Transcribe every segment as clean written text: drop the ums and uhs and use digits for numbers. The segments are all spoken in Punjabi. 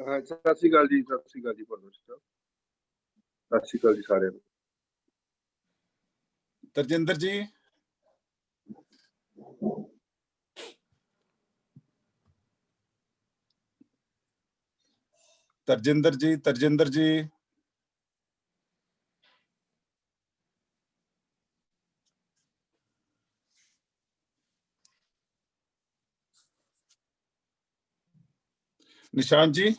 ਹਾਂ ਸਤਿ ਸ਼੍ਰੀ ਅਕਾਲ ਜੀ, ਸਤਿ ਸ਼੍ਰੀ ਅਕਾਲ ਜੀ ਪਰਮੇਸ਼ ਸਾਹਿਬ, ਸਤਿ ਸ਼੍ਰੀ ਅਕਾਲ ਜੀ ਸਾਰਿਆਂ ਨੂੰ। ਤਰਜਿੰਦਰ ਜੀ, ਤਰਜਿੰਦਰ ਜੀ, ਤਰਜਿੰਦਰ ਜੀ, ਨਿਸ਼ਾਨ ਜੀ,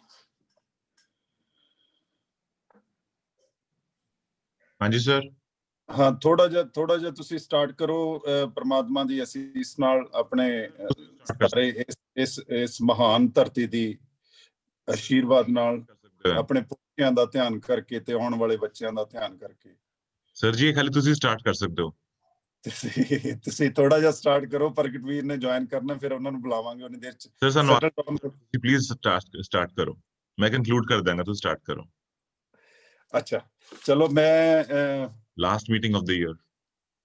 ਹਾਂਜੀ ਸਰ। ਹਾਂ ਥੋੜਾ ਜਿਹਾ ਤੁਸੀਂ ਸਟਾਰਟ ਕਰੋ। ਪ੍ਰਮਾਤਮਾ ਦੀ ਅਸੀਸ ਨਾਲ ਆਪਣੇ ਸਾਰੇ ਇਸ ਮਹਾਨ ਧਰਤੀ ਦੀ ਆਸ਼ੀਰਵਾਦ ਨਾਲ ਆਪਣੇ ਪੁਰਖਿਆਂ ਦਾ ਧਿਆਨ ਕਰਕੇ ਤੇ ਆਉਣ ਵਾਲੇ ਬੱਚਿਆਂ ਦਾ ਧਿਆਨ ਕਰਕੇ। ਸਰ ਜੀ ਇਹ ਖਾਲੀ ਤੁਸੀਂ ਸਟਾਰਟ ਕਰ ਸਕਦੇ ਹੋ। ਤੁਸੀਂ ਥੋੜਾ ਜਿਹਾ ਸਟਾਰਟ ਕਰੋ। ਪ੍ਰਗਟ ਵੀਰ ਨੇ ਜੁਆਇਨ ਕਰਨਾ, ਫਿਰ ਉਹਨਾਂ ਨੂੰ ਬੁਲਾਵਾਂਗੇ ਉਹਨੀ ਦੇਰ ਚ। ਸਰ ਸਾਨੂੰ ਪਲੀਜ਼ ਸਟਾਰਟ ਕਰੋ, ਮੈਂ ਕੰਕਲੂਡ ਕਰ ਦਾਂਗਾ, ਤੁਸੀਂ ਸਟਾਰਟ ਕਰੋ। ਅੱਛਾ ਚਲੋ, ਮੈਂ last meeting of the year,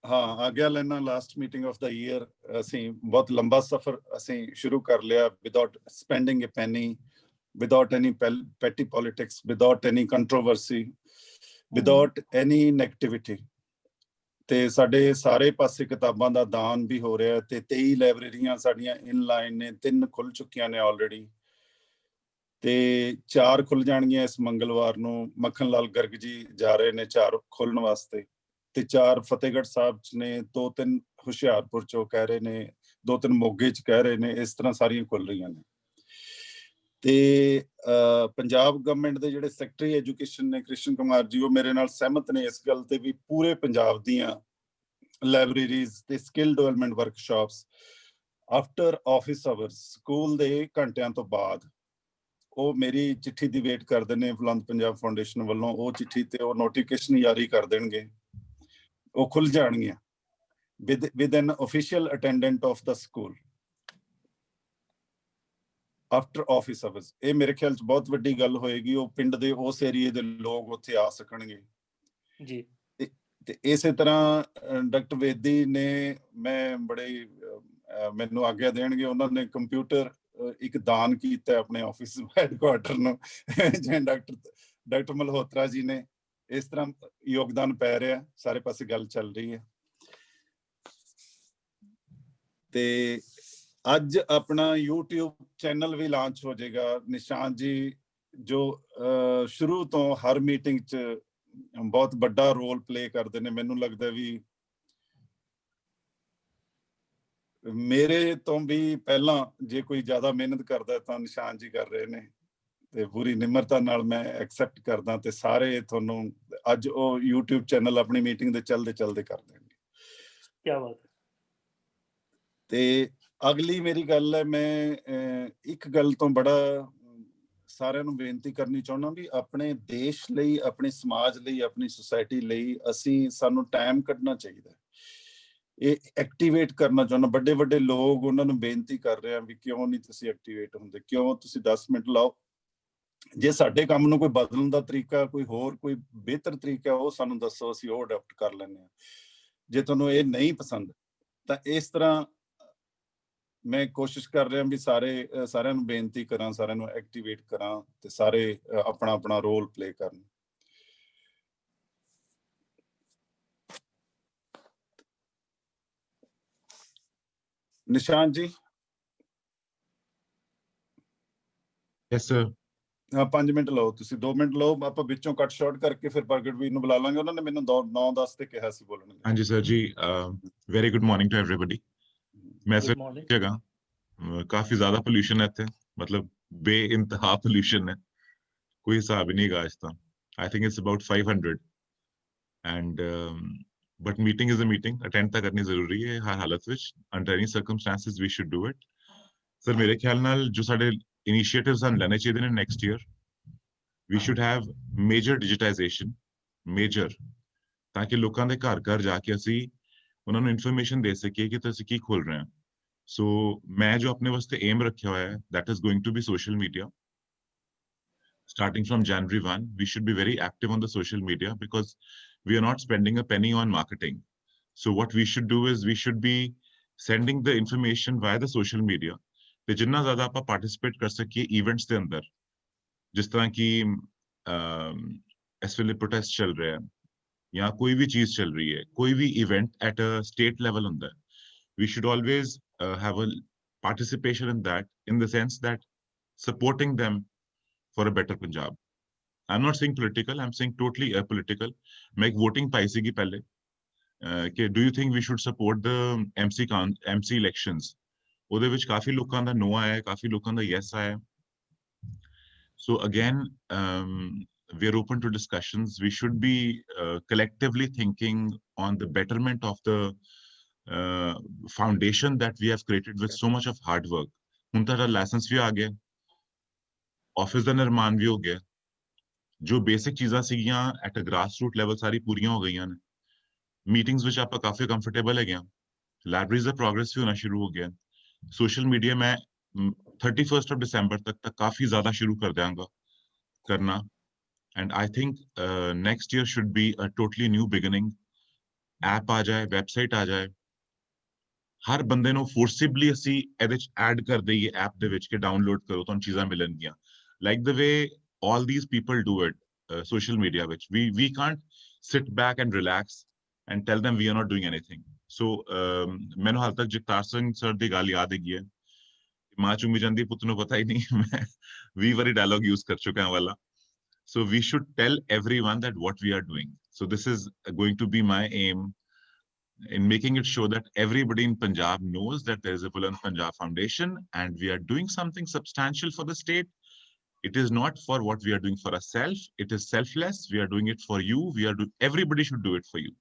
ਹਾਂ ਆਗਿਆ ਲੈਣਾ। Last meeting of the year ਅਸੀਂ ਬਹੁਤ ਲੰਬਾ ਸਫ਼ਰ ਅਸੀਂ ਸ਼ੁਰੂ ਕਰ ਲਿਆ, ਵਿਦਆਊਟ ਸਪੈਂਡਿੰਗ ਏ penny, without any petty politics, without any controversy, without any negativity। ਤੇ ਸਾਡੇ ਸਾਰੇ ਪਾਸੇ ਕਿਤਾਬਾਂ ਦਾ ਦਾਨ ਵੀ ਹੋ ਰਿਹਾ ਤੇ 23 ਲਾਇਬ੍ਰੇਰੀਆਂ ਸਾਡੀਆਂ ਇਨਲਾਈਨ ਨੇ, 3 ਖੁੱਲ ਚੁੱਕੀਆਂ ਨੇ ਆਲਰੇਡੀ ਤੇ 4 ਖੁੱਲ ਜਾਣਗੀਆਂ ਇਸ ਮੰਗਲਵਾਰ ਨੂੰ। ਮੱਖਣ ਲਾਲ ਗਰਗ ਜੀ ਜਾ ਰਹੇ ਨੇ 4 ਖੋਲਣ ਵਾਸਤੇ ਤੇ 4 ਫਤਿਹਗੜ੍ਹ ਸਾਹਿਬ ਚ ਨੇ, 2-3 ਹੁਸ਼ਿਆਰਪੁਰ ਚੋਂ ਕਹਿ ਰਹੇ ਨੇ, 2-3 ਮੋਗੇ ਚ ਕਹਿ ਰਹੇ ਨੇ। ਇਸ ਤਰ੍ਹਾਂ ਸਾਰੀਆਂ ਖੁੱਲ ਰਹੀਆਂ ਨੇ। ਤੇ ਪੰਜਾਬ ਗਵਰਨਮੈਂਟ ਦੇ ਜਿਹੜੇ ਸੈਕਟਰੀ ਐਜੂਕੇਸ਼ਨ ਨੇ ਕ੍ਰਿਸ਼ਨ ਕੁਮਾਰ ਜੀ, ਉਹ ਮੇਰੇ ਨਾਲ ਸਹਿਮਤ ਨੇ ਇਸ ਗੱਲ ਤੇ ਵੀ ਪੂਰੇ ਪੰਜਾਬ ਦੀਆਂ ਲਾਇਬ੍ਰੇਰੀਜ਼ ਤੇ skill development workshops after office hours, school ਦੇ ਘੰਟਿਆਂ ਤੋਂ ਬਾਅਦ, ਉਹ ਮੇਰੀ ਚਿੱਠੀ ਦੀ ਵੇਟ ਕਰਦੇ ਨੇ ਬੁਲੰਦ ਪੰਜਾਬ ਫਾਊਂਡੇਸ਼ਨ ਵੱਲੋਂ। ਉਹ ਚਿੱਠੀ ਤੇ ਉਹ ਨੋਟੀਫਿਕੇਸ਼ਨ ਜਾਰੀ ਕਰ ਦੇਣਗੇ, ਉਹ ਖੁੱਲ ਜਾਣਗੀਆਂ with N official attendant of the school after office hours. ਇਹ ਮੇਰੇ ਖਿਆਲ ਚ ਬਹੁਤ ਵੱਡੀ ਗੱਲ ਹੋਏਗੀ। ਉਹ ਪਿੰਡ ਦੇ ਉਸ ਏਰੀਏ ਦੇ ਲੋਕ ਉੱਥੇ ਆ ਸਕਣਗੇ ਜੀ। ਤੇ ਇਸੇ ਤਰ੍ਹਾਂ ਡਾਕਟਰ ਵੇਦੀ ਨੇ, ਮੈਂ ਬੜੇ ਮੈਨੂੰ ਆਗਿਆ ਦੇਣਗੇ, ਉਹਨਾਂ ਨੇ ਕੰਪਿਊਟਰ ਇੱਕ ਦਾਨ ਕੀਤਾ ਆਪਣੇ ਆਫਿਸ ਹੈਡਕੁਆਟਰ ਨੂੰ ਡਾਕਟਰ ਮਲਹੋਤਰਾ ਜੀ ਨੇ। ਇਸ ਤਰ੍ਹਾਂ ਯੋਗਦਾਨ ਪੈ ਰਿਹਾ, ਸਾਰੇ ਪਾਸੇ ਗੱਲ ਚੱਲ ਰਹੀ ਹੈ। ਤੇ ਅੱਜ ਆਪਣਾ YouTube ਚੈਨਲ ਵੀ ਲਾਂਚ ਹੋ ਜਾਏਗਾ। ਨਿਸ਼ਾਨ ਜੀ ਜੋ ਸ਼ੁਰੂ ਤੋਂ ਹਰ ਮੀਟਿੰਗ ਚ ਬਹੁਤ ਵੱਡਾ ਰੋਲ ਪਲੇ ਕਰਦੇ ਨੇ, ਮੈਨੂੰ ਲੱਗਦਾ ਵੀ ਮੇਰੇ ਤੋਂ ਵੀ ਪਹਿਲਾਂ ਜੇ ਕੋਈ ਜ਼ਿਆਦਾ ਮਿਹਨਤ ਕਰਦਾ ਤਾਂ ਨਿਸ਼ਾਨ ਜੀ ਕਰ ਰਹੇ ਨੇ, ਤੇ ਪੂਰੀ ਨਿਮਰਤਾ ਨਾਲ ਮੈਂ ਐਕਸੈਪਟ ਕਰਦਾ। ਤੇ ਸਾਰੇ ਤੁਹਾਨੂੰ ਅੱਜ ਉਹ YouTube ਚੈਨਲ ਆਪਣੀ ਮੀਟਿੰਗ ਦੇ ਚਲਦੇ ਕਰ ਦੇਣਗੇ। ਕੀ ਬਾਤ ਹੈ। ਤੇ ਅਗਲੀ ਮੇਰੀ ਗੱਲ ਹੈ, ਮੈਂ ਇੱਕ ਗੱਲ ਤੋਂ ਬੜਾ ਸਾਰਿਆਂ ਨੂੰ ਬੇਨਤੀ ਕਰਨੀ ਚਾਹੁੰਦਾ ਵੀ ਆਪਣੇ ਦੇਸ਼ ਲਈ, ਆਪਣੇ ਸਮਾਜ ਲਈ, ਆਪਣੀ ਸੁਸਾਇਟੀ ਲਈ ਸਾਨੂੰ ਟਾਈਮ ਕੱਢਣਾ ਚਾਹੀਦਾ। ਇਹ ਐਕਟੀਵੇਟ ਕਰਨਾ ਚਾਹੁੰਦਾ। ਵੱਡੇ ਵੱਡੇ ਲੋਕ, ਉਹਨਾਂ ਨੂੰ ਬੇਨਤੀ ਕਰ ਰਹੇ ਆ ਵੀ ਕਿਉਂ ਨਹੀਂ ਤੁਸੀਂ ਐਕਟੀਵੇਟ ਹੁੰਦੇ, ਕਿਉਂ ਤੁਸੀਂ 10 ਮਿੰਟ ਲਾਓ। ਜੇ ਸਾਡੇ ਕੰਮ ਨੂੰ ਕੋਈ ਬਦਲਣ ਦਾ ਤਰੀਕਾ, ਕੋਈ ਹੋਰ ਕੋਈ ਬਿਹਤਰ ਤਰੀਕਾ, ਉਹ ਸਾਨੂੰ ਦੱਸੋ, ਅਸੀਂ ਉਹ ਅਡਾਪਟ ਕਰ ਲੈਂਦੇ ਹਾਂ। ਜੇ ਤੁਹਾਨੂੰ ਇਹ ਨਹੀਂ ਪਸੰਦ ਤਾਂ ਇਸ ਤਰ੍ਹਾਂ ਮੈਂ ਕੋਸ਼ਿਸ਼ ਕਰ ਰਿਹਾ ਵੀ ਸਾਰਿਆਂ ਨੂੰ ਬੇਨਤੀ ਕਰਾਂ, ਸਾਰਿਆਂ ਨੂੰ ਐਕਟੀਵੇਟ ਕਰਾਂ ਤੇ ਸਾਰੇ ਆਪਣਾ ਆਪਣਾ ਰੋਲ ਪਲੇ ਕਰਨ। ਨਿਸ਼ਾਨ ਜੀ। Yes sir. ਹਾਂ 5 ਮਿੰਟ ਲਓ, ਤੁਸੀਂ 2 ਮਿੰਟ ਲਓ, ਆਪਾਂ ਵਿੱਚੋਂ ਕੱਟ ਸ਼ਾਰਟ ਕਰਕੇ ਫਿਰ ਪ੍ਰਗਟ ਵੀਰ ਨੂੰ ਬੁਲਾ ਲਾਂਗੇ। ਉਹਨਾਂ ਨੇ ਮੈਨੂੰ 9-10 ਤੇ ਕਿਹਾ ਸੀ ਬੋਲਣਗੇ। ਹਾਂਜੀ sir ji, very good morning to everybody. ਮੈਂ ਸਰ ਜਗ੍ਹਾ ਕਾਫੀ ਜ਼ਿਆਦਾ ਪੋਲਿਊਸ਼ਨ ਹੈ ਇੱਥੇ, ਮਤਲਬ ਬੇਇੰਤਹਾ ਪੋਲਿਊਸ਼ਨ ਹੈ, ਕੋਈ ਹਿਸਾਬ ਹੀ ਨਹੀਂ ਹੈਗਾ ਇਸ ਤਾਂ। I think it's about 500 and but meeting is a meeting, attend ਤਾਂ ਕਰਨੀ ਜ਼ਰੂਰੀ ਹੈ ਹਰ ਹਾਲਤ ਵਿੱਚ। Under any circumstances we should do it. Sir ਮੇਰੇ ਖਿਆਲ ਨਾਲ ਜੋ ਸਾਡੇ ਇਨੀਸ਼ੀਏਟਿਵਸ ਹਨ ਲੈਣੇ ਚਾਹੀਦੇ ਨੇ next year. We should have major digitisation, major, ਤਾਂ ਕਿ ਲੋਕਾਂ ਦੇ ਘਰ ਘਰ ਜਾ ਕੇ ਅਸੀਂ ਉਹਨਾਂ ਨੂੰ ਇਨਫੋਰਮੇਸ਼ਨ ਦੇ ਸਕੀਏ ਕਿ ਤੁਸੀਂ ਕੀ ਖੋਲ ਰਹੇ ਹੋ। ਸੋ ਮੈਂ ਜੋ ਆਪਣੇ ਵਾਸਤੇ ਏਮ ਰੱਖਿਆ ਹੋਇਆ ਹੈ, that is going to be social media. Starting from January 1, we should be very active on the social media because we are not spending a penny on marketing. So what we should do is we should be sending the information via the social media. ਤੇ ਜਿੰਨਾ ਜ਼ਿਆਦਾ ਆਪਾਂ ਪਾਰਟਿਸਿਪੇਟ ਕਰ ਸਕੀਏ ਇਵੈਂਟਸ ਦੇ ਅੰਦਰ, ਜਿਸ ਤਰ੍ਹਾਂ ਕਿ ਇਸ ਵੇਲੇ ਪ੍ਰੋਟੈਸਟ ਚੱਲ ਰਿਹਾ ਹੈ ਜਾਂ ਕੋਈ ਵੀ ਚੀਜ਼ ਚੱਲ ਰਹੀ ਹੈ, ਕੋਈ ਵੀ event at a state level ਹੁੰਦਾ ਹੈ, we should always have a participation in that, in the sense that supporting them for a better Punjab. I'm not saying political, I'm saying totally apolitical. मैं एक voting पाई सी पहले कि do you think we should support the MC elections? ਉਹਦੇ ਵਿੱਚ ਕਾਫੀ ਲੋਕਾਂ ਦਾ no ਆਇਆ, ਕਾਫੀ ਲੋਕਾਂ ਦਾ yes ਆਇਆ. So again, we are open to discussions. We should be collectively thinking on the betterment of the foundation that we have created with so much of hard work. ਹੁਣ ਤਾਂ ਲਾਇਸੈਂਸ ਵੀ ਆ ਗਿਆ, ਆਫਿਸ ਦਾ ਨਿਰਮਾਣ ਵੀ ਹੋ ਗਿਆ, ਜੋ ਬੇਸਿਕ ਚੀਜ਼ਾਂ ਸੀਗੀਆਂ at a grass root level ਸਾਰੀ ਪੂਰੀਆਂ ਹੋ ਗਈਆਂ ਨੇ. ਮੀਟਿੰਗਸ ਵਿੱਚ ਆਪਾਂ ਕਾਫੀ ਕੰਫਰਟੇਬਲ ਹੈਗੇ ਹਾਂ. ਲਾਇਬ੍ਰੇਰੀਜ਼ ਦਾ ਪ੍ਰੋਗਰੈਸ ਵੀ ਹੋਣਾ ਸ਼ੁਰੂ ਹੋ ਗਿਆ. ਸੋਸ਼ਲ ਮੀਡੀਆ ਮੈਂ 31st of December ਤੱਕ ਕਾਫੀ ਜ਼ਿਆਦਾ ਸ਼ੁਰੂ ਕਰ ਦਿਆਂਗਾ ਕਰਨਾ. And I think next year should be a totally new beginning. App ਆ ਜਾਏ, ਵੈਬਸਾਈਟ ਆ ਜਾਏ, ਹਰ ਬੰਦੇ ਨੂੰ ਫੋਰਸਿਬਲੀ ਅਸੀਂ ਇਹਦੇ ਚ ਐਡ ਕਰ ਦਈਏ ਐਪ ਦੇ ਵਿੱਚ ਕਿ ਡਾਊਨਲੋਡ ਕਰੋ, ਤੁਹਾਨੂੰ ਚੀਜ਼ਾਂ ਮਿਲਣਗੀਆਂ. Like the way all these people do it social media, which we can't sit back and relax and tell them we are not doing anything. So ਮੈਨੂੰ ਹਾਲ ਤੱਕ ਜਗਤਾਰ ਸਿੰਘ ਸਰ ਦੀ ਗੱਲ ਯਾਦ ਹੈਗੀ ਹੈ, ਮਾਂ ਚੁੰਮੀ ਜਾਂਦੀ ਪੁੱਤ ਨੂੰ ਪਤਾ ਹੀ ਨਹੀਂ. ਮੈਂ 20 ਵਾਰੀ ਡਾਇਲੌਗ ਯੂਜ਼ ਕਰ ਚੁੱਕਾ ਹਾਂ ਵਾਲਾ. So we should tell everyone that what we are doing. So this is going to be my aim in making it sure that everybody in Punjab knows that there is a Buland Punjab Foundation and we are doing something substantial for the state. It is not for what we are doing for ourselves. It is selfless. We are doing it for you. Everybody should do it for you.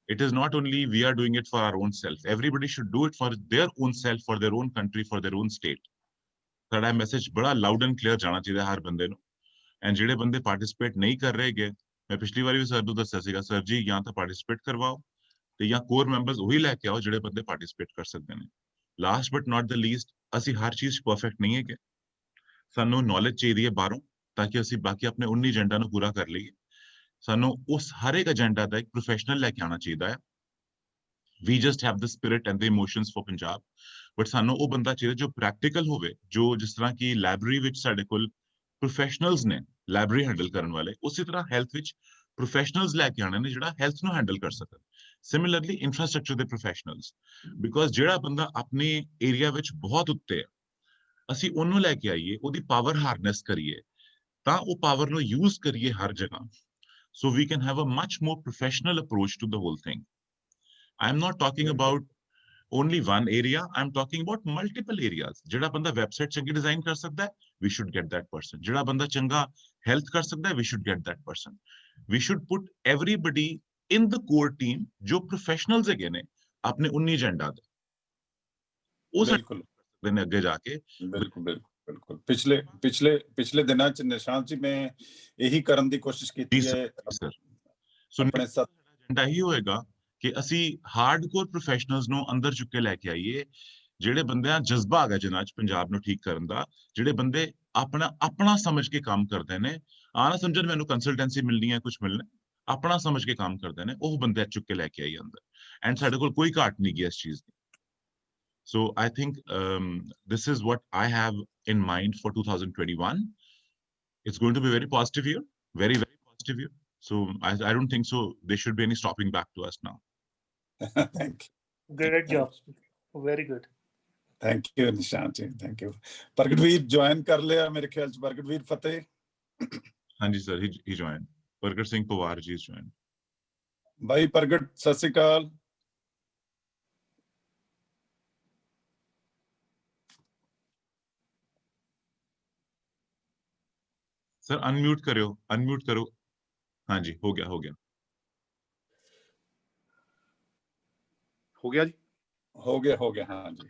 It is not only we are doing it for our own self. Everybody should do it for their own self, for their own country, for their own state. That message bada loud and clear jana chahiye har bande nu. And ਜਿਹੜੇ ਬੰਦੇ ਪਾਰਟਿਸਿਪੇਟ ਨਹੀਂ ਕਰ ਰਹੇਗੇ, ਮੈਂ ਪਿਛਲੀ ਵਾਰੀ ਵੀ ਸਰ ਨੂੰ ਦੱਸਿਆ ਸੀਗਾ, ਸਰ ਜੀ ਜਾਂ ਤਾਂ ਪਾਰਟਿਸਿਪੇਟ ਕਰਵਾਓ ਤੇ ਜਾਂ ਕੋਰ ਮੈਂਬਰਸ ਉਹੀ ਲੈ ਕੇ ਆਓ ਜਿਹੜੇ ਬੰਦੇ ਪਾਰਟਿਸਿਪੇਟ ਕਰ ਸਕਦੇ ਨੇ. Last but not the least, ਅਸੀਂ ਹਰ ਚੀਜ਼ ਪਰਫੈਕਟ ਨਹੀਂ ਹੈਗੇ. ਸਾਨੂੰ ਨੌਲੇਜ ਚਾਹੀਦੀ ਹੈ ਬਾਹਰੋਂ ਤਾਂ ਕਿ ਅਸੀਂ ਬਾਕੀ ਆਪਣੇ 19 ਏਜੰਡਾ ਨੂੰ ਪੂਰਾ ਕਰ ਲਈਏ. ਸਾਨੂੰ ਉਸ ਹਰ ਇੱਕ ਏਜੰਡਾ ਦਾ ਇੱਕ ਪ੍ਰੋਫੈਸ਼ਨਲ ਲੈ ਕੇ ਆਉਣਾ ਚਾਹੀਦਾ ਹੈ. We just have the spirit and the emotions for Punjab, but ਸਾਨੂੰ ਉਹ ਬੰਦਾ ਚਾਹੀਦਾ ਜੋ ਪ੍ਰੈਕਟੀਕਲ ਹੋਵੇ, ਜੋ ਜਿਸ ਤਰ੍ਹਾਂ ਕਿ ਲਾਇਬ੍ਰੇਰੀ ਵਿੱਚ ਸਾਡੇ ਕੋਲ ਪ੍ਰੋਫੈਸ਼ਨਲਸ ਨੇ ਲਾਇਬ੍ਰੇਰੀ ਹੈਂਡਲ ਕਰਨ ਵਾਲੇ, ਉਸੇ ਤਰ੍ਹਾਂ ਹੈਲਥ ਵਿੱਚ ਪ੍ਰੋਫੈਸ਼ਨਲਸ ਲੈ ਕੇ ਆਉਣੇ ਨੇ ਜਿਹੜਾ ਹੈਲਥ ਨੂੰ ਹੈਂਡਲ ਕਰ ਸਕਣ. ਸਿਮਿਲਰਲੀ ਇਨਫਰਾਸਟ੍ਰਕਚਰ ਦੇ ਪ੍ਰੋਫੈਸ਼ਨਲਸ, ਬਿਕੋਜ਼ ਜਿਹੜਾ ਬੰਦਾ ਆਪਣੇ ਏਰੀਆ ਵਿੱਚ ਬਹੁਤ ਉੱਤੇ ਹੈ, ਅਸੀਂ ਉਹਨੂੰ ਲੈ ਕੇ ਆਈਏ, ਉਹਦੀ ਪਾਵਰ ਹਾਰਨੈਸ ਕਰੀਏ ਤਾਂ ਉਹ ਪਾਵਰ ਨੂੰ ਯੂਜ਼ ਕਰੀਏ ਹਰ ਜਗ੍ਹਾ. So we can have a much more professional approach to the whole thing. I'm not talking about only one area, I'm talking about multiple areas. ਜਿਹੜਾ ਬੰਦਾ ਵੈਬਸਾਈਟ ਚੰਗੀ ਡਿਜ਼ਾਈਨ ਕਰ ਸਕਦਾ ਹੈ, we should get that person. ਜਿਹੜਾ ਬੰਦਾ ਚੰਗਾ ਹੈਲਥ ਕਰ ਸਕਦਾ ਹੈ, we should get that person. We should put everybody in the core team ਜੋ ਪ੍ਰੋਫੈਸ਼ਨਲਸ ਹੈਗੇ ਨੇ ਆਪਣੇ 19 ਏਜੰਡਾ ਦੇ. ਉਹ ਸਕਦੇ ਨੇ ਅੱਗੇ ਜਾ ਕੇ. ਬਿਲਕੁਲ ਬਿਲਕੁਲ ਬਿਲਕੁਲ. ਪਿਛਲੇ ਦਿਨਾਂ ਚ ਨਿਸ਼ਾਂਤ ਜੀ ਮੈਂ ਇਹੀ ਕਰਨ ਦੀ ਕੋਸ਼ਿਸ਼ ਕੀਤੀ ਹੈ. ਸੋ ਆਪਣੇ ਏਜੰਡਾ ਹੀ ਹੋਏਗਾ ਕਿ ਅਸੀਂ ਹਾਰਡਕੋਰ ਪ੍ਰੋਫੈਸ਼ਨਲਸ ਨੂੰ ਅੰਦਰ ਚੁੱਕ ਕੇ ਲੈ ਕੇ ਆਈਏ, ਜਿਹੜੇ ਬੰਦਿਆਂ ਜਜ਼ਬਾ ਹੈਗਾ ਜਿਨ੍ਹਾਂ ਚ ਪੰਜਾਬ ਨੂੰ ਠੀਕ ਕਰਨ ਦਾ, ਜਿਹੜੇ ਬੰਦੇ ਆਪਣਾ ਸਮਝ ਕੇ ਕੰਮ ਕਰਦੇ ਨੇ, ਆਣਾ ਸਮਝਣ ਮੈਨੂੰ ਕੰਸਲਟੈਂਸੀ ਮਿਲਣੀ ਹੈ, ਕੁਝ ਮਿਲਣਾ, ਆਪਣਾ ਸਮਝ ਕੇ ਕੰਮ ਕਰਦੇ ਨੇ, ਉਹ ਬੰਦੇ ਚੁੱਕ ਕੇ ਲੈ ਕੇ ਆਈ ਅੰਦਰ. ਐਂਡ ਸਾਡੇ ਕੋਲ ਕੋਈ ਘਾਟ ਨਹੀਂ ਗਈ ਇਸ ਚੀਜ਼ ਦੀ. So I think this is what I have in mind for 2021. It's going to be a very positive year, very, very positive year. So I don't think so there should be any stopping back to us now. Thank you. Great job. Very good. Thank you, Nishant ji. Thank you. Pargatveer join ਕਰ ਲਿਆ ਮੇਰੇ ਖਿਆਲ ਚ. Pargatveer ਫਤਿਹ. ਹਾਂਜੀ sir, he joined. Pargat Singh Pawar ji is joined. ਭਾਈ ਪ੍ਰਗਟ ਸਤਿ ਸ਼੍ਰੀ ਅਕਾਲ. ਸਰ ਅਨਮਿਊਟ ਕਰਿਓ, ਅਨਮਿਊਟ ਕਰੋ. ਹਾਂਜੀ ਹੋ ਗਿਆ ਹੋ ਗਿਆ ਜੀ, ਹੋ ਗਿਆ ਹਾਂਜੀ.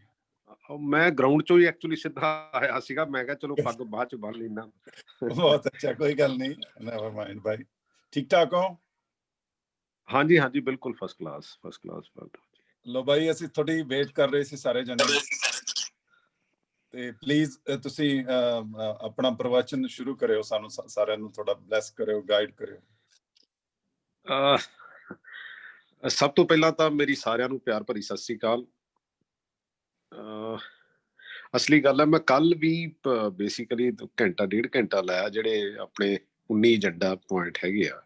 ਮੈਂ ਗਰਾਊਂਡ ਚੋਂ ਹੀ ਐਕਚੁਅਲੀ ਸਿੱਧਾ ਆਇਆ ਸੀਗਾ, ਮੈਂ ਕਿਹਾ ਚਲੋ ਪੱਗ ਬਾਅਦ ਚ ਬੰਨ ਲੈਣਾ. ਬਹੁਤ ਅੱਛਾ, ਕੋਈ ਗੱਲ ਨਹੀਂ, ਨੈਵਰ ਮਾਈਂਡ ਭਾਈ. ਠੀਕ ਠਾਕ ਹੋ? ਹਾਂਜੀ ਹਾਂਜੀ ਬਿਲਕੁਲ ਫਸਟ ਕਲਾਸ. ਲੋ ਭਾਈ, ਅਸੀਂ ਤੁਹਾਡੀ ਵੇਟ ਕਰ ਰਹੇ ਸੀ ਸਾਰੇ ਜਣੇ, ਤੇ ਪਲੀਜ਼ ਤੁਸੀਂ ਆਪਣਾ ਪ੍ਰਵਚਨ ਸ਼ੁਰੂ ਕਰਿਓ, ਸਾਨੂੰ ਸਾਰਿਆਂ ਨੂੰ ਥੋੜਾ ਬਲੈਸ ਕਰਿਓ, ਗਾਈਡ ਕਰਿਓ. ਸਭ ਤੋਂ ਪਹਿਲਾਂ ਤਾਂ ਮੇਰੀ ਸਾਰਿਆਂ ਨੂੰ ਪਿਆਰ ਭਰੀ ਸਤਿ ਸ੍ਰੀ ਅਕਾਲ. ਅਸਲੀ ਗੱਲ ਹੈ, ਮੈਂ ਕੱਲ ਵੀ ਬੇਸਿਕਲੀ ਘੰਟਾ ਡੇਢ ਘੰਟਾ ਲਾਇਆ ਜਿਹੜੇ ਆਪਣੇ 19 ਏਜੰਡਾ ਪੁਆਇੰਟ ਹੈਗੇ ਆ।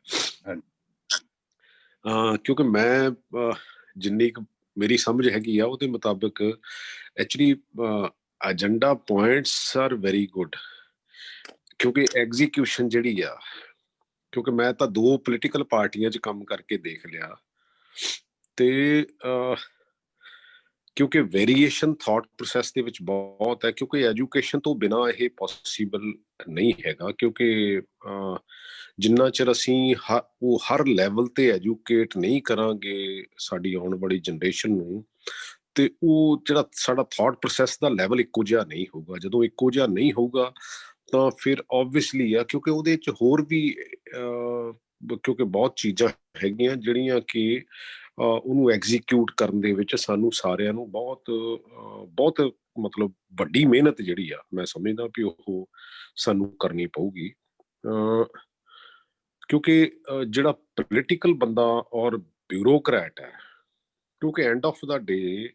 ਕਿਉਂਕਿ ਮੈਂ ਜਿੰਨੀ ਕੁ ਮੇਰੀ ਸਮਝ ਹੈਗੀ ਆ ਉਹਦੇ ਮੁਤਾਬਕ actually agenda points are very good, ਕਿਉਂਕਿ ਐਗਜ਼ੀਕਿਊਸ਼ਨ ਜਿਹੜੀ ਆ, ਕਿਉਂਕਿ ਮੈਂ ਤਾਂ 2 ਪੋਲੀਟੀਕਲ ਪਾਰਟੀਆਂ 'ਚ ਕੰਮ ਕਰਕੇ ਦੇਖ ਲਿਆ, ਤੇ ਕਿਉਂਕਿ ਵੇਰੀਏਸ਼ਨ ਥਾਟ ਪ੍ਰੋਸੈਸ ਦੇ ਵਿੱਚ ਬਹੁਤ ਹੈ, ਕਿਉਂਕਿ ਐਜੂਕੇਸ਼ਨ ਤੋਂ ਬਿਨਾਂ ਇਹ ਪੋਸੀਬਲ ਨਹੀਂ ਹੈਗਾ, ਕਿਉਂਕਿ ਜਿੰਨਾ ਚਿਰ ਅਸੀਂ ਉਹ ਹਰ ਲੈਵਲ ਤੇ ਐਜੂਕੇਟ ਨਹੀਂ ਕਰਾਂਗੇ ਸਾਡੀ ਆਉਣ ਵਾਲੀ ਜਨਰੇਸ਼ਨ ਨੂੰ, ਤੇ ਉਹ ਜਿਹੜਾ ਸਾਡਾ ਥਾਟ ਪ੍ਰੋਸੈਸ ਦਾ ਲੈਵਲ ਇੱਕੋ ਜਿਹਾ ਨਹੀਂ ਹੋਊਗਾ। ਜਦੋਂ ਇੱਕੋ ਜਿਹਾ ਨਹੀਂ ਹੋਊਗਾ ਤਾਂ ਫਿਰ ਓਬਵੀਅਸਲੀ ਆ, ਕਿਉਂਕਿ ਉਹਦੇ 'ਚ ਹੋਰ ਵੀ ਕਿਉਂਕਿ ਬਹੁਤ ਚੀਜ਼ਾਂ ਹੈਗੀਆਂ ਜਿਹੜੀਆਂ ਕਿ ਉਹਨੂੰ ਐਗਜ਼ੀਕਿਊਟ ਕਰਨ ਦੇ ਵਿੱਚ ਸਾਨੂੰ ਸਾਰਿਆਂ ਨੂੰ ਬਹੁਤ ਮਤਲਬ ਵੱਡੀ ਮਿਹਨਤ ਜਿਹੜੀ ਆ, ਮੈਂ ਸਮਝਦਾ ਵੀ ਉਹ ਸਾਨੂੰ ਕਰਨੀ ਪਊਗੀ, ਕਿਉਂਕਿ ਜਿਹੜਾ ਪੋਲੀਟੀਕਲ ਬੰਦਾ ਔਰ ਬਿਊਰੋਕਰੈਟ ਹੈ, ਕਿਉਂਕਿ ਐਂਡ ਆਫ ਦਾ ਡੇ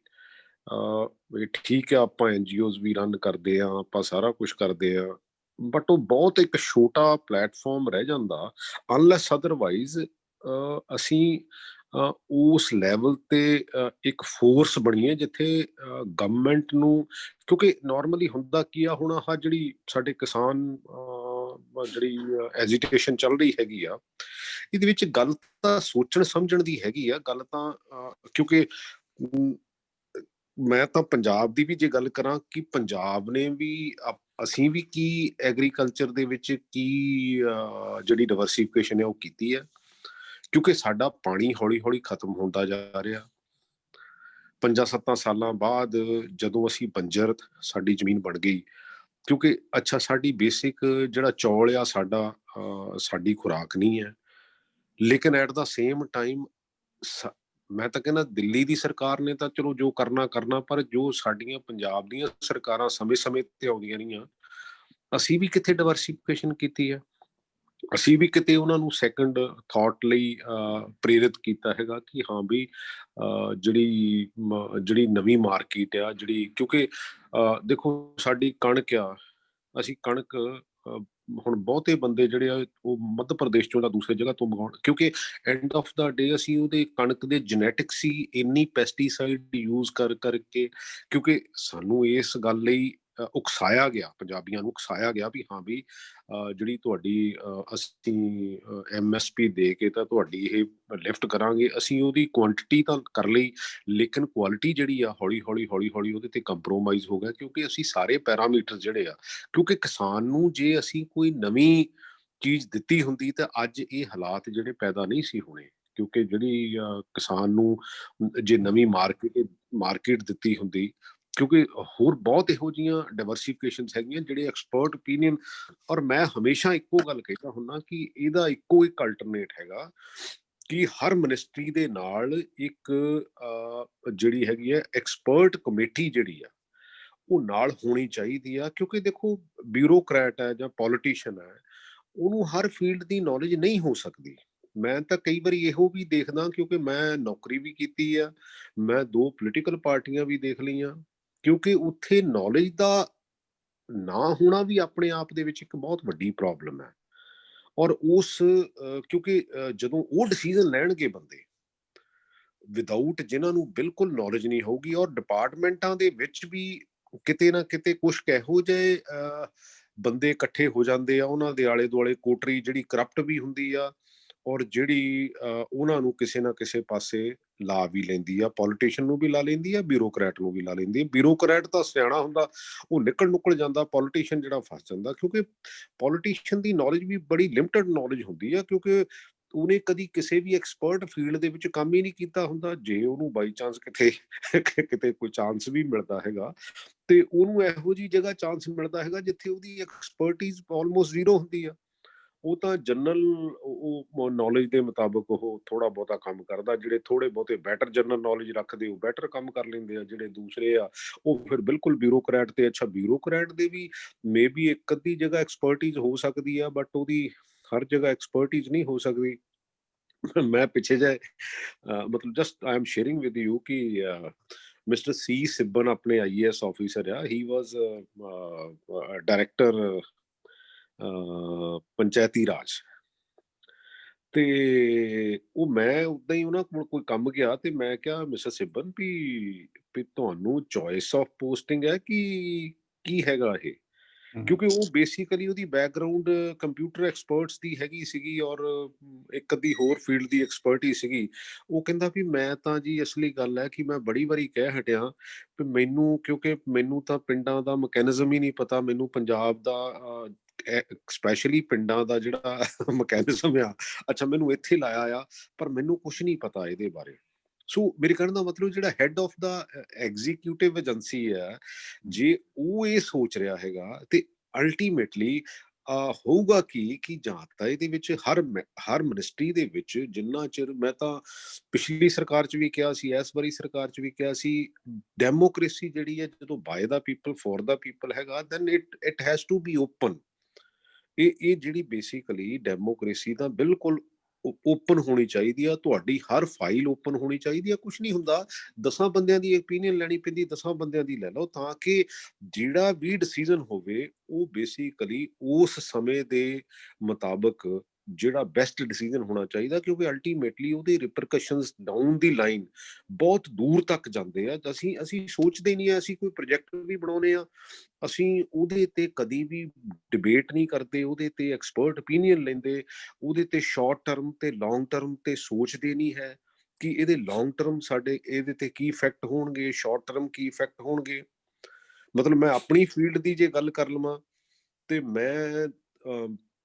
ਠੀਕ ਹੈ ਆਪਾਂ NGOs ਵੀ ਰਨ ਕਰਦੇ ਹਾਂ, ਆਪਾਂ ਸਾਰਾ ਕੁਛ ਕਰਦੇ ਹਾਂ, ਬਟ ਉਹ ਬਹੁਤ ਇੱਕ ਛੋਟਾ ਪਲੇਟਫਾਰਮ ਰਹਿ ਜਾਂਦਾ ਅਨਲੈਸ ਅਦਰਵਾਈਜ਼ ਅਸੀਂ ਉਸ ਲੈਵਲ ਤੇ ਇੱਕ ਫੋਰਸ ਬਣੀਏ ਜਿੱਥੇ ਗਵਰਨਮੈਂਟ ਨੂੰ, ਕਿਉਂਕਿ ਨਾਰਮਲੀ ਹੁੰਦਾ ਕੀ ਆ, ਹੁਣ ਆਹ ਜਿਹੜੀ ਸਾਡੇ ਕਿਸਾਨ ਜਿਹੜੀ ਐਜੀਟੇਸ਼ਨ ਚੱਲ ਰਹੀ ਹੈਗੀ ਆ, ਇਹਦੇ ਵਿੱਚ ਗੱਲ ਤਾਂ ਸੋਚਣ ਸਮਝਣ ਦੀ ਹੈਗੀ ਆ ਗੱਲ ਤਾਂ, ਕਿਉਂਕਿ ਮੈਂ ਤਾਂ ਪੰਜਾਬ ਦੀ ਵੀ ਜੇ ਗੱਲ ਕਰਾਂ ਕਿ ਪੰਜਾਬ ਨੇ ਵੀ ਅਸੀਂ ਵੀ ਕੀ ਐਗਰੀਕਲਚਰ ਦੇ ਵਿੱਚ ਕੀ ਜਿਹੜੀ ਡਿਵਰਸੀਫਿਕੇਸ਼ਨ ਹੈ ਉਹ ਕੀਤੀ ਹੈ, ਕਿਉਂਕਿ ਸਾਡਾ ਪਾਣੀ ਹੌਲੀ ਹੌਲੀ ਖਤਮ ਹੁੰਦਾ ਜਾ ਰਿਹਾ। 5-7 ਸਾਲਾਂ ਬਾਅਦ ਜਦੋਂ ਅਸੀਂ ਬੰਜਰ ਸਾਡੀ ਜ਼ਮੀਨ ਬਣ ਗਈ, ਕਿਉਂਕਿ ਅੱਛਾ ਸਾਡੀ ਬੇਸਿਕ ਜਿਹੜਾ ਚੌਲ ਆ ਸਾਡਾ ਸਾਡੀ ਖੁਰਾਕ ਨਹੀਂ ਹੈ, ਲੇਕਿਨ ਐਟ ਦਾ ਸੇਮ ਟਾਈਮ ਮੈਂ ਤਾਂ ਕਹਿੰਦਾ ਦਿੱਲੀ ਦੀ ਸਰਕਾਰ ਨੇ ਤਾਂ ਚਲੋ ਜੋ ਕਰਨਾ, ਪਰ ਜੋ ਸਾਡੀਆਂ ਪੰਜਾਬ ਦੀਆਂ ਸਰਕਾਰਾਂ ਸਮੇਂ ਤੇ ਆਉਂਦੀਆਂ ਰਹੀਆਂ, ਅਸੀਂ ਵੀ ਕਿੱਥੇ ਡਿਵਰਸੀਫਿਕੇਸ਼ਨ ਕੀਤੀ ਹੈ, ਅਸੀਂ ਵੀ ਕਿਤੇ ਉਹਨਾਂ ਨੂੰ ਸੈਕੰਡ ਥਾਟ ਲਈ ਪ੍ਰੇਰਿਤ ਕੀਤਾ ਹੈਗਾ ਕਿ ਹਾਂ ਵੀ ਜਿਹੜੀ ਨਵੀਂ ਮਾਰਕੀਟ ਆ ਜਿਹੜੀ, ਕਿਉਂਕਿ ਦੇਖੋ ਸਾਡੀ ਕਣਕ ਆ, ਅਸੀਂ ਕਣਕ ਹੁਣ ਬਹੁਤੇ ਬੰਦੇ ਜਿਹੜੇ ਆ ਉਹ ਮੱਧ ਪ੍ਰਦੇਸ਼ ਚੋਂ ਜਾਂ ਦੂਸਰੇ ਜਗ੍ਹਾ ਤੋਂ ਮੰਗਾਉਣ, ਕਿਉਂਕਿ ਐਂਡ ਆਫ ਦਾ ਡੇ ਅਸੀਂ ਉਹਦੇ ਕਣਕ ਦੇ ਜੈਨੇਟਿਕਸ ਹੀ ਇੰਨੀ ਪੈਸਟੀਸਾਈਡ ਯੂਜ਼ ਕਰਕੇ, ਕਿਉਂਕਿ ਸਾਨੂੰ ਇਸ ਗੱਲ ਲਈ ਉਕਸਾਇਆ ਗਿਆ, ਪੰਜਾਬੀਆਂ ਨੂੰ ਉਕਸਾਇਆ ਗਿਆ ਵੀ ਹਾਂ ਵੀ ਜਿਹੜੀ ਤੁਹਾਡੀ ਅਸੀਂ MSP ਦੇ ਕੇ ਤਾਂ ਤੁਹਾਡੀ ਇਹ ਲਿਫਟ ਕਰਾਂਗੇ, ਅਸੀਂ ਉਹਦੀ ਕੁਆਂਟਿਟੀ ਤਾਂ ਕਰ ਲਈ, ਲੇਕਿਨ ਕੁਆਲਿਟੀ ਜਿਹੜੀ ਆ ਹੌਲੀ ਹੌਲੀ ਉਹਦੇ ਤੇ ਕੰਪਰੋਮਾਈਜ਼ ਹੋ ਗਿਆ, ਕਿਉਂਕਿ ਅਸੀਂ ਸਾਰੇ ਪੈਰਾਮੀਟਰ ਜਿਹੜੇ ਆ, ਕਿਉਂਕਿ ਕਿਸਾਨ ਨੂੰ ਜੇ ਅਸੀਂ ਕੋਈ ਨਵੀਂ ਚੀਜ਼ ਦਿੱਤੀ ਹੁੰਦੀ ਤਾਂ ਅੱਜ ਇਹ ਹਾਲਾਤ ਜਿਹੜੇ ਪੈਦਾ ਨਹੀਂ ਸੀ ਹੋਣੇ, ਕਿਉਂਕਿ ਜਿਹੜੀ ਕਿਸਾਨ ਨੂੰ ਜੇ ਨਵੀਂ ਮਾਰਕੀਟ ਦਿੱਤੀ ਹੁੰਦੀ, ਕਿਉਂਕਿ ਹੋਰ ਬਹੁਤ ਇਹੋ ਜਿਹੀਆਂ ਡਾਇਵਰਸੀਫਿਕੇਸ਼ਨਸ ਹੈਗੀਆਂ ਜਿਹੜੇ ਐਕਸਪਰਟ ਓਪੀਨੀਅਨ, ਔਰ ਮੈਂ ਹਮੇਸ਼ਾ ਇੱਕੋ ਗੱਲ ਕਹਿੰਦਾ ਹੁੰਦਾ ਕਿ ਇਹਦਾ ਇੱਕੋ ਇੱਕ ਅਲਟਰਨੇਟ ਹੈਗਾ ਕਿ ਹਰ ਮਿਨਿਸਟਰੀ ਦੇ ਨਾਲ ਇੱਕ ਜਿਹੜੀ ਹੈਗੀ ਹੈ ਐਕਸਪਰਟ ਕਮੇਟੀ ਜਿਹੜੀ ਆ ਉਹ ਨਾਲ ਹੋਣੀ ਚਾਹੀਦੀ ਆ, ਕਿਉਂਕਿ ਦੇਖੋ ਬਿਊਰੋਕਰੈਟ ਹੈ ਜਾਂ ਪੋਲੀਟੀਸ਼ੀਅਨ ਹੈ, ਉਹਨੂੰ ਹਰ ਫੀਲਡ ਦੀ ਨੌਲੇਜ ਨਹੀਂ ਹੋ ਸਕਦੀ। ਮੈਂ ਤਾਂ ਕਈ ਵਾਰੀ ਇਹੋ ਵੀ ਦੇਖਦਾ, ਕਿਉਂਕਿ ਮੈਂ ਨੌਕਰੀ ਵੀ ਕੀਤੀ ਆ, ਮੈਂ 2 ਪੋਲੀਟੀਕਲ ਪਾਰਟੀਆਂ ਵੀ ਦੇਖ ਲਈਆਂ, ਕਿਉਂਕਿ ਉੱਥੇ ਨੌਲੇਜ ਦਾ ਨਾ ਹੋਣਾ ਵੀ ਆਪਣੇ ਆਪ ਦੇ ਵਿੱਚ ਇੱਕ ਬਹੁਤ ਵੱਡੀ ਪ੍ਰੋਬਲਮ ਹੈ, ਔਰ ਉਸ ਕਿਉਂਕਿ ਜਦੋਂ ਉਹ ਡਿਸੀਜ਼ਨ ਲੈਣਗੇ ਬੰਦੇ ਵਿਦਆਊਟ ਜਿਨ੍ਹਾਂ ਨੂੰ ਬਿਲਕੁਲ ਨੌਲੇਜ ਨਹੀਂ ਹੋਊਗੀ, ਔਰ ਡਿਪਾਰਟਮੈਂਟਾਂ ਦੇ ਵਿੱਚ ਵੀ ਕਿਤੇ ਨਾ ਕਿਤੇ ਕੁਛ ਇਹੋ ਜਿਹੇ ਬੰਦੇ ਇਕੱਠੇ ਹੋ ਜਾਂਦੇ ਆ, ਉਹਨਾਂ ਦੇ ਆਲੇ ਦੁਆਲੇ ਕੋਟਰੀ ਜਿਹੜੀ ਕਰਪਟ ਵੀ ਹੁੰਦੀ ਆ, ਔਰ ਜਿਹੜੀ ਉਹਨਾਂ ਨੂੰ ਕਿਸੇ ਨਾ ਕਿਸੇ ਪਾਸੇ ਲਾ ਵੀ ਲੈਂਦੀ ਆ, ਪੋਲੀਟੀਸ਼ੀਅਨ ਨੂੰ ਵੀ ਲਾ ਲੈਂਦੀ ਆ, ਬਿਊਰੋਕਰੈਟ ਨੂੰ ਵੀ ਲਾ ਲੈਂਦੀ ਆ। ਬਿਊਰੋਕਰੈਟ ਤਾਂ ਸਿਆਣਾ ਹੁੰਦਾ, ਉਹ ਨਿਕਲ ਜਾਂਦਾ, ਪੋਲੀਟੀਸ਼ੀਅਨ ਜਿਹੜਾ ਫਸ ਜਾਂਦਾ, ਕਿਉਂਕਿ ਪੋਲੀਟੀਸ਼ੀਅਨ ਦੀ ਨੌਲੇਜ ਵੀ ਬੜੀ ਲਿਮਟਿਡ ਨੌਲੇਜ ਹੁੰਦੀ ਆ, ਕਿਉਂਕਿ ਉਹਨੇ ਕਦੀ ਕਿਸੇ ਵੀ ਐਕਸਪਰਟ ਫੀਲਡ ਦੇ ਵਿੱਚ ਕੰਮ ਹੀ ਨਹੀਂ ਕੀਤਾ ਹੁੰਦਾ। ਜੇ ਉਹਨੂੰ ਬਾਈ ਚਾਂਸ ਕਿਤੇ ਕੋਈ ਚਾਂਸ ਵੀ ਮਿਲਦਾ ਹੈਗਾ, ਤੇ ਉਹਨੂੰ ਇਹੋ ਜਿਹੀ ਜਗ੍ਹਾ ਚਾਂਸ ਮਿਲਦਾ ਹੈਗਾ ਜਿੱਥੇ ਉਹਦੀ ਐਕਸਪਰਟੀਜ਼ ਆਲਮੋਸਟ ਜ਼ੀਰੋ ਹੁੰਦੀ ਆ। ਉਹ ਤਾਂ ਜਨਰਲ ਉਹ ਨੌਲੇਜ ਦੇ ਮੁਤਾਬਕ ਉਹ ਥੋੜਾ ਬਹੁਤਾ ਕੰਮ ਕਰਦਾ, ਜਿਹੜੇ ਥੋੜੇ ਬਹੁਤੇ ਬੈਟਰ ਜਨਰਲ ਨੌਲੇਜ ਰੱਖਦੇ ਉਹ ਬੈਟਰ ਕੰਮ ਕਰ ਲੈਂਦੇ ਆ, ਜਿਹੜੇ ਦੂਸਰੇ ਆ ਉਹ ਫਿਰ ਬਿਲਕੁਲ ਬਿਊਰੋਕਰੈਟ ਤੇ, ਅੱਛਾ ਬਿਊਰੋਕਰੈਟ ਦੇ ਵੀ ਮੇ ਬੀ ਇੱਕ ਅੱਧੀ ਜਗ੍ਹਾ ਐਕਸਪਰਟੀਜ਼ ਹੋ ਸਕਦੀ ਆ, ਬਟ ਉਹਦੀ ਹਰ ਜਗ੍ਹਾ ਐਕਸਪਰਟੀਜ਼ ਨਹੀਂ ਹੋ ਸਕਦੀ। ਮੈਂ ਪਿੱਛੇ ਜਿਹੇ ਮਤਲਬ just I am sharing with you ਕਿ ਮਿਸਟਰ ਸੀ ਸਿੱਬਨ ਆਪਣੇ IAS ਆਫੀਸਰ ਆ, ਹੀ ਵਾਜ਼ ਡਾਇਰੈਕਟਰ ਪੰਚਾਇਤੀ ਰਾਜ। ਤੇ ਉਹ ਮੈਂ ਉੱਦਾਂ ਹੀ ਉਹਨਾਂ ਕੋਲ ਕੋਈ ਕੰਮ ਗਿਆ ਤੇ ਮੈਂ ਕਿਹਾ ਮਿਸਟਰ ਸਿੱਬਨ ਵੀ ਤੁਹਾਨੂੰ ਚੋਇਸ ਆਫ ਪੋਸਟਿੰਗ ਹੈ ਕਿ ਕੀ ਹੈਗਾ ਇਹ, ਕਿਉਂਕਿ ਉਹ ਬੇਸਿਕਲੀ ਉਹਦੀ ਬੈਕਗਰਾਉਂਡ ਕੰਪਿਊਟਰ ਐਕਸਪਰਟਸ ਦੀ ਹੈਗੀ ਸੀਗੀ ਔਰ ਇੱਕ ਅੱਧੀ ਹੋਰ ਫੀਲਡ ਦੀ ਐਕਸਪਰਟੀ ਸੀਗੀ। ਉਹ ਕਹਿੰਦਾ ਵੀ ਮੈਂ ਤਾਂ ਜੀ ਅਸਲੀ ਗੱਲ ਹੈ ਕਿ ਮੈਂ ਬੜੀ ਵਾਰੀ ਕਹਿ ਹਟਿਆ ਵੀ ਮੈਨੂੰ, ਕਿਉਂਕਿ ਮੈਨੂੰ ਤਾਂ ਪਿੰਡਾਂ ਦਾ ਮਕੈਨਿਜ਼ਮ ਹੀ ਨਹੀਂ ਪਤਾ, ਮੈਨੂੰ ਪੰਜਾਬ ਦਾ ਸਪੈਸ਼ਲੀ ਪਿੰਡਾਂ ਦਾ ਜਿਹੜਾ ਮਕੈਨਿਜ਼ਮ ਆ, ਅੱਛਾ ਮੈਨੂੰ ਇੱਥੇ ਲਾਇਆ ਆ ਪਰ ਮੈਨੂੰ ਕੁਛ ਨਹੀਂ ਪਤਾ ਇਹਦੇ ਬਾਰੇ। ਸੋ ਮੇਰੇ ਕਹਿਣ ਦਾ ਮਤਲਬ ਜਿਹੜਾ head of the executive agency ਹੈ, ਜੇ ਉਹ ਇਹ ਸੋਚ ਰਿਹਾ ਹੈਗਾ ਤੇ ਅਲਟੀਮੇਟਲੀ ਹੋਊਗਾ ਕਿ ਜਾਂ ਤਾਂ ਇਹਦੇ ਵਿੱਚ ਹਰ ਮਿਨਿਸਟਰੀ ਦੇ ਵਿੱਚ, ਜਿੰਨਾ ਚਿਰ ਮੈਂ ਤਾਂ ਪਿਛਲੀ ਸਰਕਾਰ 'ਚ ਵੀ ਕਿਹਾ ਸੀ, ਇਸ ਵਾਰੀ ਸਰਕਾਰ 'ਚ ਵੀ ਕਿਹਾ ਸੀ, ਡੈਮੋਕ੍ਰੇਸੀ ਜਿਹੜੀ ਹੈ ਜਦੋਂ by the people for the people ਹੈਗਾ, then it has to be open. ਇਹ ਜਿਹੜੀ ਬੇਸਿਕਲੀ ਡੈਮੋਕ੍ਰੇਸੀ ਤਾਂ ਬਿਲਕੁਲ ਓਪਨ ਹੋਣੀ ਚਾਹੀਦੀ ਆ, ਤੁਹਾਡੀ ਹਰ ਫਾਈਲ ਓਪਨ ਹੋਣੀ ਚਾਹੀਦੀ ਆ। ਕੁਛ ਨਹੀਂ ਹੁੰਦਾ, 10 ਬੰਦਿਆਂ ਦੀ ਓਪੀਨੀਅਨ ਲੈਣੀ ਪੈਂਦੀ, 10 ਬੰਦਿਆਂ ਦੀ ਲੈ ਲਓ, ਤਾਂ ਕਿ ਜਿਹੜਾ ਵੀ ਡਿਸੀਜਨ ਹੋਵੇ ਉਹ ਬੇਸਿਕਲੀ ਉਸ ਸਮੇਂ ਦੇ ਮੁਤਾਬਕ ਜਿਹੜਾ ਬੈਸਟ ਡਿਸੀਜਨ ਹੋਣਾ ਚਾਹੀਦਾ, ਕਿਉਂਕਿ ਅਲਟੀਮੇਟਲੀ ਉਹਦੇ ਰਿਪਰਕਸ਼ਨਸ ਡਾਊਨ ਦੀ ਲਾਈਨ ਬਹੁਤ ਦੂਰ ਤੱਕ ਜਾਂਦੇ ਆ। ਅਸੀਂ ਸੋਚਦੇ ਨਹੀਂ ਆ, ਅਸੀਂ ਕੋਈ ਪ੍ਰੋਜੈਕਟ ਵੀ ਬਣਾਉਨੇ ਆ, ਅਸੀਂ ਉਹਦੇ ਤੇ ਕਦੀ ਵੀ ਡਿਬੇਟ ਨਹੀਂ ਕਰਦੇ, ਉਹਦੇ ਤੇ ਐਕਸਪਰਟ ਓਪੀਨੀਅਨ ਲੈਂਦੇ, ਉਹਦੇ ਤੇ ਸ਼ਾਰਟ ਟਰਮ ਤੇ ਲੌਂਗ ਟਰਮ ਤੇ ਸੋਚਦੇ ਨਹੀਂ ਹੈ ਕਿ ਇਹਦੇ ਲੌਂਗ ਟਰਮ ਸਾਡੇ ਇਹਦੇ ਤੇ ਕੀ ਇਫੈਕਟ ਹੋਣਗੇ, ਸ਼ਾਰਟ ਟਰਮ ਕੀ ਇਫੈਕਟ ਹੋਣਗੇ। ਮਤਲਬ ਮੈਂ ਆਪਣੀ ਫੀਲਡ ਦੀ ਜੇ ਗੱਲ ਕਰ ਲਵਾਂ ਤੇ ਮੈਂ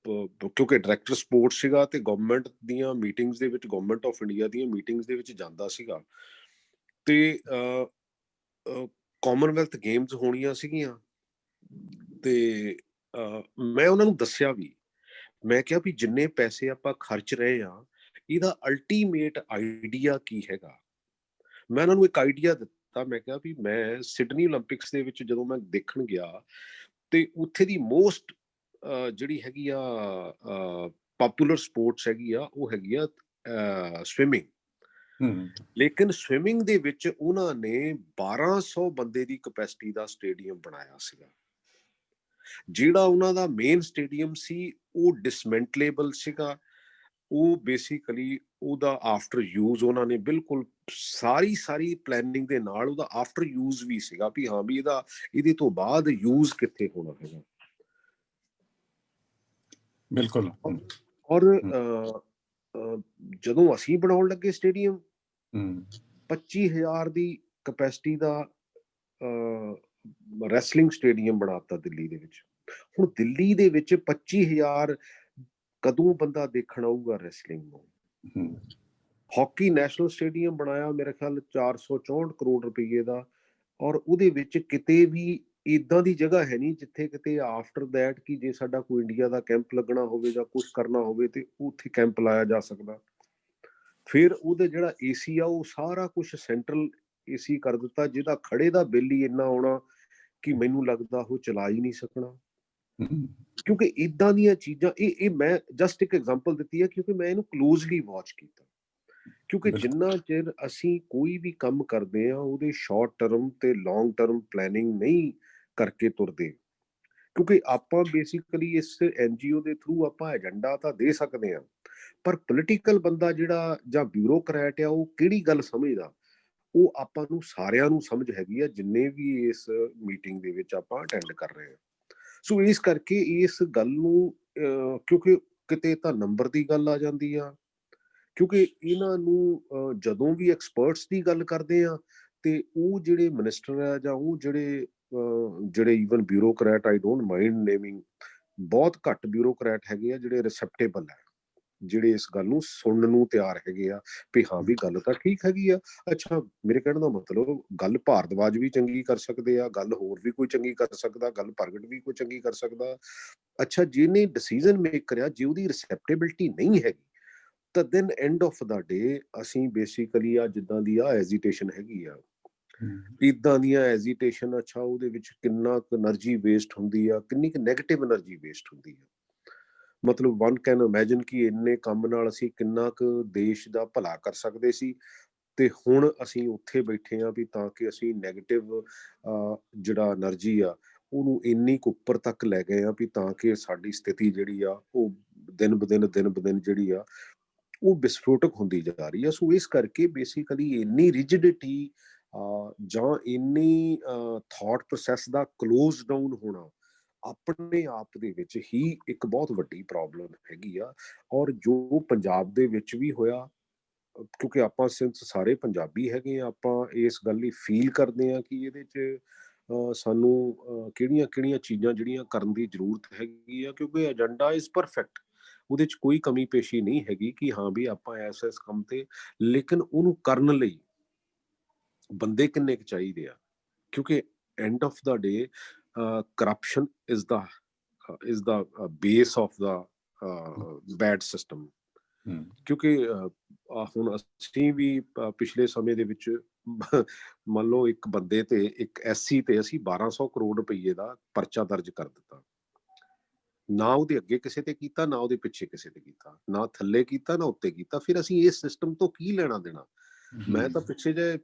ਕਿਉਂਕਿ ਡਾਇਰੈਕਟਰ ਸਪੋਰਟਸ ਸੀਗਾ ਤੇ ਗਵਰਨਮੈਂਟ ਦੀਆਂ ਮੀਟਿੰਗਸ ਦੇ ਵਿੱਚ, ਗਵਰਨਮੈਂਟ ਆਫ ਇੰਡੀਆ ਦੀਆਂ ਮੀਟਿੰਗਸ ਦੇ ਵਿੱਚ ਜਾਂਦਾ ਸੀਗਾ ਤੇ ਕਾਮਨਵੈਲਥ ਗੇਮਸ ਹੋਣੀਆਂ ਸੀਗੀਆਂ ਤੇ ਮੈਂ ਉਹਨਾਂ ਨੂੰ ਦੱਸਿਆ ਵੀ, ਮੈਂ ਕਿਹਾ ਵੀ ਜਿੰਨੇ ਪੈਸੇ ਆਪਾਂ ਖਰਚ ਰਹੇ ਆ, ਇਹਦਾ ਅਲਟੀਮੇਟ ਆਈਡੀਆ ਕੀ ਹੈਗਾ। ਮੈਂ ਉਹਨਾਂ ਨੂੰ ਇੱਕ ਆਈਡੀਆ ਦਿੱਤਾ, ਮੈਂ ਕਿਹਾ ਵੀ ਮੈਂ ਸਿਡਨੀ ਓਲੰਪਿਕਸ ਦੇ ਵਿੱਚ ਜਦੋਂ ਮੈਂ ਦੇਖਣ ਗਿਆ ਤੇ ਉੱਥੇ ਦੀ ਮੋਸਟ ਜਿਹੜੀ ਹੈਗੀ ਆ ਪਪੂਲਰ ਸਪੋਰਟਸ ਹੈਗੀ ਆ, ਉਹ ਹੈਗੀ ਆ ਸਵਿਮਿੰਗ। ਲੇਕਿਨ ਸਵਿਮਿੰਗ ਦੇ ਵਿੱਚ ਉਹਨਾਂ ਨੇ 1200 ਬੰਦੇ ਦੀ ਕਪੈਸਿਟੀ ਦਾ ਸਟੇਡੀਅਮ ਬਣਾਇਆ ਸੀਗਾ। ਜਿਹੜਾ ਉਹਨਾਂ ਦਾ ਮੇਨ ਸਟੇਡੀਅਮ ਸੀ ਉਹ ਡਿਸਮੈਂਟਲੇਬਲ ਸੀਗਾ। ਉਹ ਬੇਸਿਕਲੀ ਉਹਦਾ ਆਫਟਰ ਯੂਜ਼ ਉਹਨਾਂ ਨੇ ਬਿਲਕੁਲ ਸਾਰੀ ਪਲੈਨਿੰਗ ਦੇ ਨਾਲ ਉਹਦਾ ਆਫਟਰ ਯੂਜ਼ ਵੀ ਸੀਗਾ ਵੀ ਹਾਂ ਵੀ ਇਹਦੇ ਤੋਂ ਬਾਅਦ ਯੂਜ਼ ਕਿੱਥੇ ਹੋਣਾ ਹੈਗਾ। ਬਿਲਕੁਲ। ਔਰ ਜਦੋਂ ਅਸੀਂ ਬਣਾਉਣ ਲੱਗੇ ਸਟੇਡੀਅਮ, 25,000 ਦੀ ਕਪੈਸਿਟੀ ਦਾ ਰੈਸਲਿੰਗ ਸਟੇਡੀਅਮ ਬਣਾਤਾ ਦਿੱਲੀ ਦੇ ਵਿੱਚ। ਹੁਣ ਦਿੱਲੀ ਦੇ ਵਿੱਚ 25,000 ਕਦੋਂ ਬੰਦਾ ਦੇਖਣ ਆਊਗਾ ਰੈਸਲਿੰਗ ਨੂੰ। ਹਾਕੀ ਨੈਸ਼ਨਲ ਸਟੇਡੀਅਮ ਬਣਾਇਆ ਮੇਰੇ ਖਿਆਲ 464 ਕਰੋੜ ਰੁਪਏ ਦਾ, ਔਰ ਉਹਦੇ ਵਿੱਚ ਕਿਤੇ ਵੀ ਇਦਾਂ ਦੀ ਜਗ੍ਹਾ ਹੈ ਨਹੀਂ ਜਿੱਥੇ ਕਿਤੇ ਆਫਟਰ ਦੈਟ ਕਿ ਜੇ ਸਾਡਾ ਕੋਈ ਇੰਡੀਆ ਦਾ ਕੈਂਪ ਲੱਗਣਾ ਹੋਵੇ ਜਾਂ ਕੁਝ ਕਰਨਾ ਹੋਵੇ ਤੇ ਉੱਥੇ ਕੈਂਪ ਲਾਇਆ ਜਾ ਸਕਦਾ। ਫਿਰ ਉਹਦੇ ਜਿਹੜਾ ਏਸੀ ਆ ਉਹ ਸਾਰਾ ਕੁਝ ਸੈਂਟਰਲ ਏਸੀ ਕਰ ਦਿੱਤਾ, ਜਿਹਦਾ ਖੜੇ ਦਾ ਬਿੱਲ ਹੀ ਇੰਨਾ ਆਉਣਾ ਕਿ ਮੈਨੂੰ ਲੱਗਦਾ ਉਹ ਚਲਾ ਹੀ ਨਹੀਂ ਸਕਣਾ। ਕਿਉਂਕਿ ਇਦਾਂ ਦੀਆਂ ਚੀਜ਼ਾਂ, ਇਹ ਮੈਂ ਜਸਟ ਇੱਕ ਐਗਜ਼ਾਮਪਲ ਦਿੱਤੀ ਹੈ ਕਿਉਂਕਿ ਮੈਂ ਇਹਨੂੰ ਕਲੋਜ਼ਲੀ ਵਾਚ ਕੀਤਾ। ਕਿਉਂਕਿ ਜਿੰਨਾ ਚਿਰ ਅਸੀਂ ਕੋਈ ਵੀ ਕੰਮ ਕਰਦੇ ਆ ਉਹਦੇ ਸ਼ਾਰਟ ਟਰਮ ਤੇ ਲੌਂਗ ਟਰਮ ਪਲੈਨਿੰਗ ਨਹੀਂ ਕਰਕੇ ਤੁਰਦੇ, ਕਿਉਂਕਿ ਆਪਾਂ ਬੇਸਿਕਲੀ ਇਸ NGO ਦੇ ਥਰੂ ਆਪਾਂ ਏਜੰਡਾ ਤਾਂ ਦੇ ਸਕਦੇ ਆ, ਪਰ ਪੋਲੀਟੀਕਲ ਬੰਦਾ ਜਿਹੜਾ ਜਾਂ ਬਿਊਰੋਕਰੈਟ ਆ ਉਹ ਕਿਹੜੀ ਗੱਲ ਸਮਝਦਾ, ਉਹ ਆਪਾਂ ਨੂੰ ਸਾਰਿਆਂ ਨੂੰ ਸਮਝ ਹੈਗੀ ਆ ਜਿੰਨੇ ਵੀ ਇਸ ਮੀਟਿੰਗ ਦੇ ਵਿੱਚ ਆਪਾਂ ਅਟੈਂਡ ਕਰ ਰਹੇ ਆ। ਸੋ ਇਸ ਕਰਕੇ ਇਸ ਗੱਲ ਨੂੰ ਕਿਉਂਕਿ ਕਿਤੇ ਤਾਂ ਨੰਬਰ ਦੀ ਗੱਲ ਆ ਜਾਂਦੀ ਆ, ਕਿਉਂਕਿ ਇਹਨਾਂ ਨੂੰ ਜਦੋਂ ਵੀ ਐਕਸਪਰਟਸ ਦੀ ਗੱਲ ਕਰਦੇ ਆ ਤੇ ਉਹ ਜਿਹੜੇ ਮਿਨਿਸਟਰ ਆ ਜਾਂ ਉਹ ਜਿਹੜੇ even bureaucrat, I don't mind naming, ਬਹੁਤ ਘੱਟ ਬਿਊਰੋਕਰੈਟ ਹੈਗੇ ਆ ਜਿਹੜੇ ਰਿਸੈਪਟੇਬਲ ਹੈ, ਜਿਹੜੇ ਇਸ ਗੱਲ ਨੂੰ ਸੁਣਨ ਨੂੰ ਤਿਆਰ ਹੈਗੇ ਆ ਵੀ ਹਾਂ ਵੀ ਗੱਲ ਤਾਂ ਠੀਕ ਹੈਗੀ ਆ। ਅੱਛਾ, ਮੇਰੇ ਕਹਿਣ ਦਾ ਮਤਲਬ ਗੱਲ ਭਾਰਦਵਾਜ ਵੀ ਚੰਗੀ ਕਰ ਸਕਦੇ ਆ, ਗੱਲ ਹੋਰ ਵੀ ਕੋਈ ਚੰਗੀ ਕਰ ਸਕਦਾ, ਗੱਲ ਪ੍ਰਗਟ ਵੀ ਕੋਈ ਚੰਗੀ ਕਰ ਸਕਦਾ। ਅੱਛਾ, ਜਿਹਨੇ ਡਿਸੀਜ਼ਨ ਮੇਕ ਕਰਿਆ ਜੇ ਉਹਦੀ ਰਿਸੈਪਟੇਬਿਲਿਟੀ ਨਹੀਂ ਹੈਗੀ ਤਾਂ ਦੈਨ ਐਂਡ ਆਫ ਦਾ ਡੇ ਅਸੀਂ ਬੇਸਿਕਲੀ ਆ ਜਿੱਦਾਂ ਦੀ ਆ ਐਜੀਟੇਸ਼ਨ ਹੈਗੀ ਆ, ਇਦਾਂ ਦੀਆਂ ਐਜੀਟੇਸ਼ਨ, ਅੱਛਾ ਉਹਦੇ ਵਿੱਚ ਕਿੰਨਾ ਕੁ એનર્ਜੀ ਵੇਸਟ ਹੁੰਦੀ ਆ, ਕਿੰਨੀ ਕੁ ਨੈਗੇਟਿਵ એનર્ਜੀ ਵੇਸਟ ਹੁੰਦੀ ਆ। ਮਤਲਬ ਵਨ ਕੈਨ ਇਮੈਜਿਨ ਕਿ ਇੰਨੇ ਕੰਮ ਨਾਲ ਅਸੀਂ ਕਿੰਨਾ ਕੁ ਦੇਸ਼ ਦਾ ਭਲਾ ਕਰ ਸਕਦੇ ਸੀ, ਤੇ ਹੁਣ ਅਸੀਂ ਉੱਥੇ ਬੈਠੇ ਆ ਵੀ ਤਾਂ ਕਿ ਅਸੀਂ ਨੈਗੇਟਿਵ ਜਿਹੜਾ એનર્ਜੀ ਆ ਉਹਨੂੰ ਇੰਨੀ ਕੁ ਉੱਪਰ ਤੱਕ ਲੈ ਗਏ ਆ ਵੀ ਤਾਂ ਕਿ ਸਾਡੀ ਸਥਿਤੀ ਜਿਹੜੀ ਆ ਉਹ ਦਿਨ ਬ ਦਿਨ ਜਿਹੜੀ ਆ ਉਹ ਵਿਸਫੋਟਕ ਹੁੰਦੀ ਜਾ ਰਹੀ ਆ। ਸੋ ਇਸ ਕਰਕੇ ਬੇਸਿਕਲੀ ਇੰਨੀ ਰਿਜਿਡਿਟੀ ਜਾਂ ਇੰਨੀ ਥਾਟ ਪ੍ਰੋਸੈਸ ਦਾ ਕਲੋਜ਼ ਡਾਊਨ ਹੋਣਾ ਆਪਣੇ ਆਪ ਦੇ ਵਿੱਚ ਹੀ ਇੱਕ ਬਹੁਤ ਵੱਡੀ ਪ੍ਰੋਬਲਮ ਹੈਗੀ ਆ। ਔਰ ਜੋ ਪੰਜਾਬ ਦੇ ਵਿੱਚ ਵੀ ਹੋਇਆ, ਕਿਉਂਕਿ ਆਪਾਂ ਸਿੰਸ ਸਾਰੇ ਪੰਜਾਬੀ ਹੈਗੇ ਆ, ਆਪਾਂ ਇਸ ਗੱਲ ਲਈ ਫੀਲ ਕਰਦੇ ਆ ਕਿ ਇਹਦੇ 'ਚ ਸਾਨੂੰ ਕਿਹੜੀਆਂ ਚੀਜ਼ਾਂ ਜਿਹੜੀਆਂ ਕਰਨ ਦੀ ਜ਼ਰੂਰਤ ਹੈਗੀ ਆ, ਕਿਉਂਕਿ ਏਜੰਡਾ ਇਜ਼ ਪਰਫੈਕਟ, ਉਹਦੇ 'ਚ ਕੋਈ ਕਮੀ ਪੇਸ਼ੀ ਨਹੀਂ ਹੈਗੀ ਕਿ ਹਾਂ ਵੀ ਆਪਾਂ ਇਸ ਕੰਮ ਤੇ, ਲੇਕਿਨ ਉਹਨੂੰ ਕਰਨ ਲਈ ਬੰਦੇ ਕਿੰਨੇ ਕੁ ਚਾਹੀਦੇ ਆ, ਕਿਉਂਕਿ end of the day corruption is the base of the bad system. ਕਿਉਂਕਿ ਹੁਣ ਅਸੀਂ ਵੀ ਪਿਛਲੇ ਸਮੇਂ ਦੇ ਵਿੱਚ ਮੰਨ ਲਓ ਇੱਕ ਬੰਦੇ ਤੇ, ਇੱਕ ਐਸਸੀ ਤੇ ਅਸੀਂ 1200 ਕਰੋੜ ਰੁਪਈਏ ਦਾ ਪਰਚਾ ਦਰਜ ਕਰ ਦਿੱਤਾ, ਨਾ ਉਹਦੇ ਅੱਗੇ ਕਿਸੇ ਤੇ ਕੀਤਾ, ਨਾ ਉਹਦੇ ਪਿੱਛੇ ਕਿਸੇ ਤੇ ਕੀਤਾ, ਨਾ ਥੱਲੇ ਕੀਤਾ, ਨਾ ਉੱਤੇ ਕੀਤਾ। ਫਿਰ ਅਸੀਂ ਇਸ ਸਿਸਟਮ ਤੋਂ ਕੀ ਲੈਣਾ ਦੇਣਾ? ਮੈਂ ਤਾਂ ਪਿੱਛੇ ਜੇ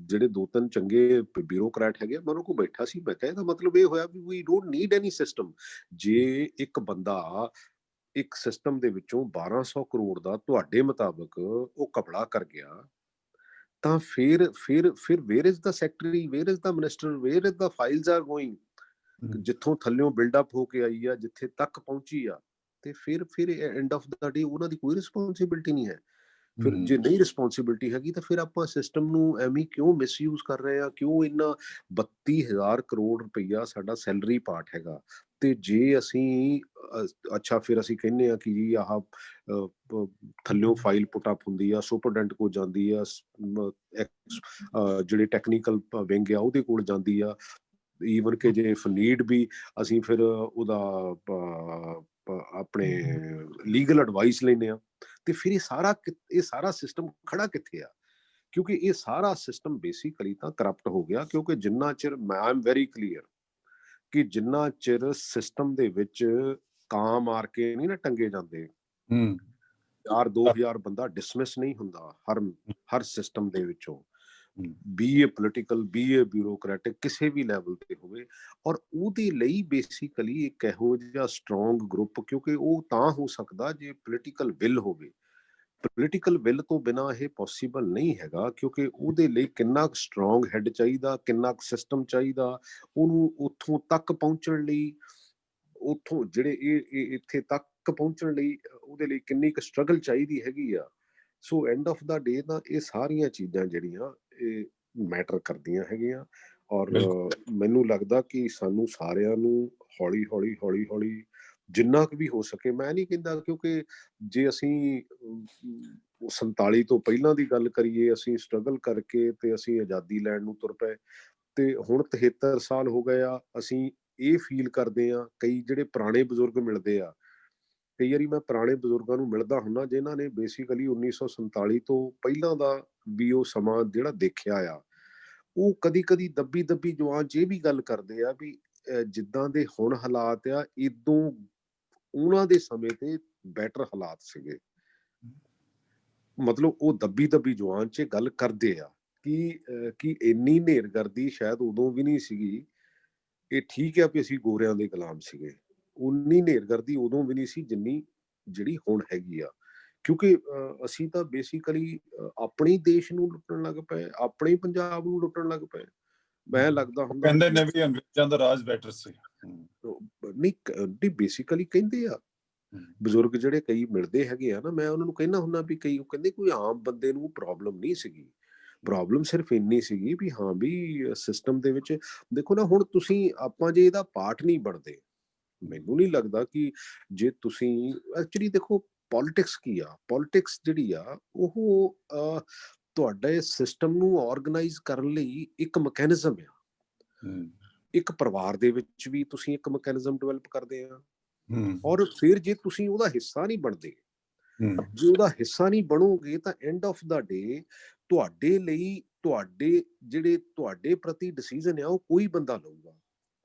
ਜਿਹੜੇ 2-3 ਚੰਗੇ ਬਿਊਰੋਕਰੈਟ ਹੈਗੇ, ਮੈਂ ਉਹਨਾਂ ਕੋਲ ਬੈਠਾ ਸੀ, ਮੈਂ ਕਿਹਾ ਇਹਦਾ ਮਤਲਬ ਇਹ ਹੋਇਆ ਵੀ ਵੀ ਡੋਂਟ ਨੀਡ ਐਨੀ ਸਿਸਟਮ। ਜੇ ਇੱਕ ਬੰਦਾ ਇੱਕ ਸਿਸਟਮ ਦੇ ਵਿੱਚੋਂ 1200 ਕਰੋੜ ਦਾ ਤੁਹਾਡੇ ਮੁਤਾਬਕ ਉਹ ਘਪਲਾ ਕਰ ਗਿਆ, ਤਾਂ ਫਿਰ where is the secretary, where is the minister, where is the files are going? ਜਿੱਥੋਂ ਥੱਲਿਓਂ ਬਿਲਡਅਪ ਹੋ ਕੇ ਆਈ ਆ, ਜਿੱਥੇ ਤੱਕ ਪਹੁੰਚੀ ਆ, ਤੇ ਫਿਰ ਐਂਡ ਆਫ ਦਾ ਡੇ ਉਹਨਾਂ ਦੀ ਕੋਈ ਰਿਸਪੌਂਸਿਬਿਲਟੀ ਨਹੀਂ ਹੈ। ਫਿਰ ਜੇ ਨਹੀਂ ਰਿਸਪੌਂਸਿਬਿਲਟੀ ਹੈਗੀ ਤਾਂ ਫਿਰ ਆਪਾਂ ਸਿਸਟਮ ਨੂੰ ਐਵੇਂ ਕਿਉਂ ਮਿਸਯੂਜ਼ ਕਰ ਰਹੇ ਆ? ਕਿਉਂ ਇੰਨਾ 32,000 ਕਰੋੜ ਰੁਪਈਆ ਸਾਡਾ ਸੈਲਰੀ ਪਾਰਟ ਹੈਗਾ, ਤੇ ਜੇ ਅਸੀਂ ਅੱਛਾ ਫਿਰ ਅਸੀਂ ਕਹਿੰਦੇ ਆ ਕਿ ਜੀ ਆਹ ਥੱਲਿਓਂ ਫਾਈਲ ਪੁੱਟ ਅਪ ਹੁੰਦੀ ਆ, ਸੁਪਰਡੈਂਟ ਕੋਲ ਜਾਂਦੀ ਆ, ਜਿਹੜੇ ਟੈਕਨੀਕਲ ਵਿੰਗ ਆ ਉਹਦੇ ਕੋਲ ਜਾਂਦੀ ਆ, ਈਵਨ ਕਿ ਜੇ ਇਫ ਨੀਡ ਵੀ ਅਸੀਂ ਫਿਰ ਉਹਦਾ ਆਪਣੇ ਲੀਗਲ ਐਡਵਾਈਸ ਲੈਂਦੇ ਆ, ਤੇ ਫਿਰ ਇਹ ਸਾਰਾ ਸਿਸਟਮ ਖੜਾ ਕਿੱਥੇ ਆ? ਕਿਉਂਕਿ ਇਹ ਸਾਰਾ ਸਿਸਟਮ ਬੇਸਿਕਲੀ ਤਾਂ ਕਰਪਟ ਹੋ ਗਿਆ। ਕਿਉਂਕਿ ਜਿੰਨਾ ਚਿਰ, ਆਈ ਐਮ ਵੈਰੀ ਕਲੀਅਰ ਕਿ ਜਿੰਨਾ ਚਿਰ ਸਿਸਟਮ ਦੇ ਵਿੱਚ ਕਾਂ ਮਾਰ ਕੇ ਨਹੀਂ ਨਾ ਟੰਗੇ ਜਾਂਦੇ, 2000 ਬੰਦਾ ਡਿਸਮਿਸ ਨਹੀਂ ਹੁੰਦਾ ਹਰ ਸਿਸਟਮ ਦੇ ਵਿੱਚੋਂ, be a political, be a bureaucratic, ਕਿਸੇ ਵੀ ਲੈਵਲ ਤੇ ਹੋਵੇ। ਔਰ ਉਹਦੇ ਲਈ ਬੇਸਿਕਲੀ ਇੱਕ ਇਹੋ ਜਿਹਾ ਸਟਰੋਂਗ ਗਰੁੱਪ, ਕਿਉਂਕਿ ਉਹ ਤਾਂ ਹੋ ਸਕਦਾ ਜੇ ਪੋਲੀਟੀਕਲ ਵਿਲ ਹੋਵੇ। ਪੋਲੀਟੀਕਲ ਵਿਲ ਤੋਂ ਬਿਨਾਂ ਇਹ ਪੋਸੀਬਲ ਨਹੀਂ ਹੈਗਾ, ਕਿਉਂਕਿ ਉਹਦੇ ਲਈ ਕਿੰਨਾ ਕੁ ਸਟਰੋਂਗ ਹੈਡ ਚਾਹੀਦਾ, ਕਿੰਨਾ ਕੁ ਸਿਸਟਮ ਚਾਹੀਦਾ, ਉਹਨੂੰ ਉੱਥੋਂ ਤੱਕ ਪਹੁੰਚਣ ਲਈ, ਉੱਥੋਂ ਜਿਹੜੇ ਇਹ ਇੱਥੇ ਤੱਕ ਪਹੁੰਚਣ ਲਈ ਉਹਦੇ ਲਈ ਕਿੰਨੀ ਕੁ ਸਟਰਗਲ ਚਾਹੀਦੀ ਹੈਗੀ ਆ। ਸੋ ਐਂਡ ਆਫ ਦਾ ਡੇ ਤਾਂ ਇਹ ਸਾਰੀਆਂ ਚੀਜ਼ਾਂ ਜਿਹੜੀਆਂ ਇਹ ਮੈਟਰ ਕਰਦੀਆਂ ਹੈਗੀਆਂ। ਔਰ ਮੈਨੂੰ ਲੱਗਦਾ ਕਿ ਸਾਨੂੰ ਸਾਰਿਆਂ ਨੂੰ ਹੌਲੀ ਜਿੰਨਾ ਕੁ ਵੀ ਹੋ ਸਕੇ, ਮੈਂ ਨਹੀਂ ਕਹਿੰਦਾ, ਕਿਉਂਕਿ ਜੇ ਅਸੀਂ 47 ਤੋਂ ਪਹਿਲਾਂ ਦੀ ਗੱਲ ਕਰੀਏ, ਅਸੀਂ ਸਟਰਗਲ ਕਰਕੇ ਤੇ ਅਸੀਂ ਆਜ਼ਾਦੀ ਲੈਣ ਨੂੰ ਤੁਰ ਪਏ, ਤੇ ਹੁਣ 73 ਸਾਲ ਹੋ ਗਏ ਆ, ਅਸੀਂ ਇਹ ਫੀਲ ਕਰਦੇ ਆ। ਕਈ ਜਿਹੜੇ ਪੁਰਾਣੇ ਬਜ਼ੁਰਗ ਮਿਲਦੇ ਆ, ਕਈ ਵਾਰੀ ਮੈਂ ਪੁਰਾਣੇ ਬਜ਼ੁਰਗਾਂ ਨੂੰ ਮਿਲਦਾ ਹੁੰਦਾ ਜਿਨ੍ਹਾਂ ਨੇ ਬੇਸਿਕਲੀ 1947 ਤੋਂ ਪਹਿਲਾਂ ਦਾ ਵੀ ਉਹ ਸਮਾਂ ਜਿਹੜਾ ਦੇਖਿਆ ਆ, ਉਹ ਕਦੀ ਦੱਬੀ ਜਵਾਨ 'ਚ ਇਹ ਵੀ ਗੱਲ ਕਰਦੇ ਆ ਵੀ ਜਿੱਦਾਂ ਦੇ ਹੁਣ ਹਾਲਾਤ ਆ, ਇਦੋਂ ਉਹਨਾਂ ਦੇ ਸਮੇਂ ਤੇ ਬੈਟਰ ਹਾਲਾਤ ਸੀਗੇ। ਮਤਲਬ ਉਹ ਦੱਬੀ ਜਵਾਨ 'ਚ ਗੱਲ ਕਰਦੇ ਆ ਕਿ ਇੰਨੀ ਹਨੇਰਗਰਦੀ ਸ਼ਾਇਦ ਉਦੋਂ ਵੀ ਨਹੀਂ ਸੀਗੀ। ਇਹ ਠੀਕ ਹੈ ਵੀ ਅਸੀਂ ਗੋਰਿਆਂ ਦੇ ਗੁਲਾਮ ਸੀਗੇ, ਉਨੀ ਹਨੇਰਗਰਦੀ ਉਦੋਂ ਵੀ ਨਹੀਂ ਸੀ ਜਿੰਨੀ ਜਿਹੜੀ ਹੁਣ ਹੈਗੀ ਆ। ਕਿਉਂਕਿ ਅਸੀਂ ਤਾਂ ਬੇਸਿਕਲੀ ਆਪਣੇ ਦੇਸ਼ ਨੂੰ ਲੁੱਟਣ ਲੱਗ ਪਏ, ਆਪਣੇ ਪੰਜਾਬ ਨੂੰ ਲੁੱਟਣ ਲੱਗ ਪਏ। ਮੈਂ ਲੱਗਦਾ ਹੁੰਦਾ ਕਹਿੰਦੇ ਨੇ ਵੀ ਅੰਗਰੇਜ਼ਾਂ ਦਾ ਰਾਜ ਬੈਟਰ ਸੀ। ਨਹੀਂ ਬੇਸਿਕਲੀ ਕਹਿੰਦੇ ਆ ਬਜ਼ੁਰਗ ਜਿਹੜੇ ਕਈ ਮਿਲਦੇ ਹੈਗੇ ਆ ਨਾ, ਮੈਂ ਉਹਨਾਂ ਨੂੰ ਕਹਿੰਦਾ ਹੁੰਦਾ ਵੀ ਕਈ ਕਹਿੰਦੇ ਕੋਈ ਆਮ ਬੰਦੇ ਨੂੰ ਪ੍ਰੋਬਲਮ ਨਹੀਂ ਸੀਗੀ, ਪ੍ਰੋਬਲਮ ਸਿਰਫ ਇੰਨੀ ਸੀਗੀ ਵੀ ਹਾਂ ਵੀ ਸਿਸਟਮ ਦੇ ਵਿੱਚ ਦੇਖੋ ਨਾ, ਹੁਣ ਤੁਸੀਂ ਆਪਾਂ ਜੇ ਇਹਦਾ ਪਾਰਟ ਨਹੀਂ ਬਣਦੇ, ਮੈਨੂੰ ਨਹੀਂ ਲੱਗਦਾ ਕਿ ਜੇ ਤੁਸੀਂ ਐਕਚੁਅਲੀ ਦੇਖੋ ਪੋਲਿਟਿਕਸ ਕੀ ਆ, ਪੋਲਿਟਿਕਸ ਜਿਹੜੀ ਆ ਉਹ ਤੁਹਾਡੇ ਸਿਸਟਮ ਨੂੰ ਆਰਗੇਨਾਈਜ਼ ਕਰਨ ਲਈ ਇੱਕ ਮੈਕੈਨਿਜ਼ਮ ਆ। ਇੱਕ ਪਰਿਵਾਰ ਦੇ ਵਿੱਚ ਵੀ ਤੁਸੀਂ ਇੱਕ ਮੈਕੈਨਿਜ਼ਮ ਡਿਵੈਲਪ ਕਰਦੇ ਆ, ਔਰ ਫਿਰ ਜੇ ਤੁਸੀਂ ਉਹਦਾ ਹਿੱਸਾ ਨਹੀਂ ਬਣਦੇ, ਜੇ ਉਹਦਾ ਹਿੱਸਾ ਨਹੀਂ ਬਣੋਗੇ ਤਾਂ ਐਂਡ ਆਫ ਦਾ ਡੇ ਤੁਹਾਡੇ ਲਈ ਤੁਹਾਡੇ ਪ੍ਰਤੀ ਡਿਸੀਜ਼ਨ ਆ ਉਹ ਕੋਈ ਬੰਦਾ ਲਊਗਾ।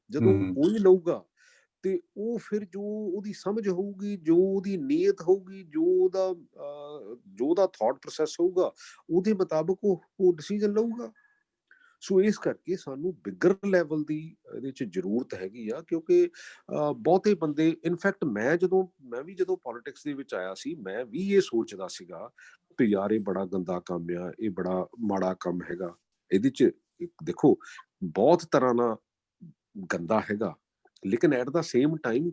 ਜਦੋਂ ਕੋਈ ਲਊਗਾ ਤੇ ਉਹ ਫਿਰ ਜੋ ਉਹਦੀ ਸਮਝ ਹੋਊਗੀ, ਜੋ ਉਹਦੀ ਨੀਅਤ ਹੋਊਗੀ, ਜੋ ਉਹਦਾ ਥਾਟ ਪ੍ਰੋਸੈਸ ਹੋਊਗਾ, ਉਹਦੇ ਮੁਤਾਬਕ ਉਹ ਡਿਸੀਜਨ ਲਊਗਾ। ਸੋ ਇਸ ਕਰਕੇ ਸਾਨੂੰ ਬਿਗਰ ਲੈਵਲ ਦੀ ਇਹਦੇ 'ਚ ਜ਼ਰੂਰਤ ਹੈਗੀ ਆ, ਕਿਉਂਕਿ ਬਹੁਤੇ ਬੰਦੇ, ਇਨਫੈਕਟ ਮੈਂ ਵੀ ਜਦੋਂ ਪੋਲੀਟਿਕਸ ਦੇ ਵਿੱਚ ਆਇਆ ਸੀ, ਮੈਂ ਵੀ ਇਹ ਸੋਚਦਾ ਸੀਗਾ ਕਿ ਯਾਰ ਇਹ ਬੜਾ ਗੰਦਾ ਕੰਮ ਆ, ਇਹ ਬੜਾ ਮਾੜਾ ਕੰਮ ਹੈਗਾ। ਇਹਦੇ 'ਚ ਦੇਖੋ ਬਹੁਤ ਤਰ੍ਹਾਂ ਨਾਲ ਗੰਦਾ ਹੈਗਾ, ਲੇਕਿਨ ਐਟ ਦਾ ਸੇਮ ਟਾਈਮ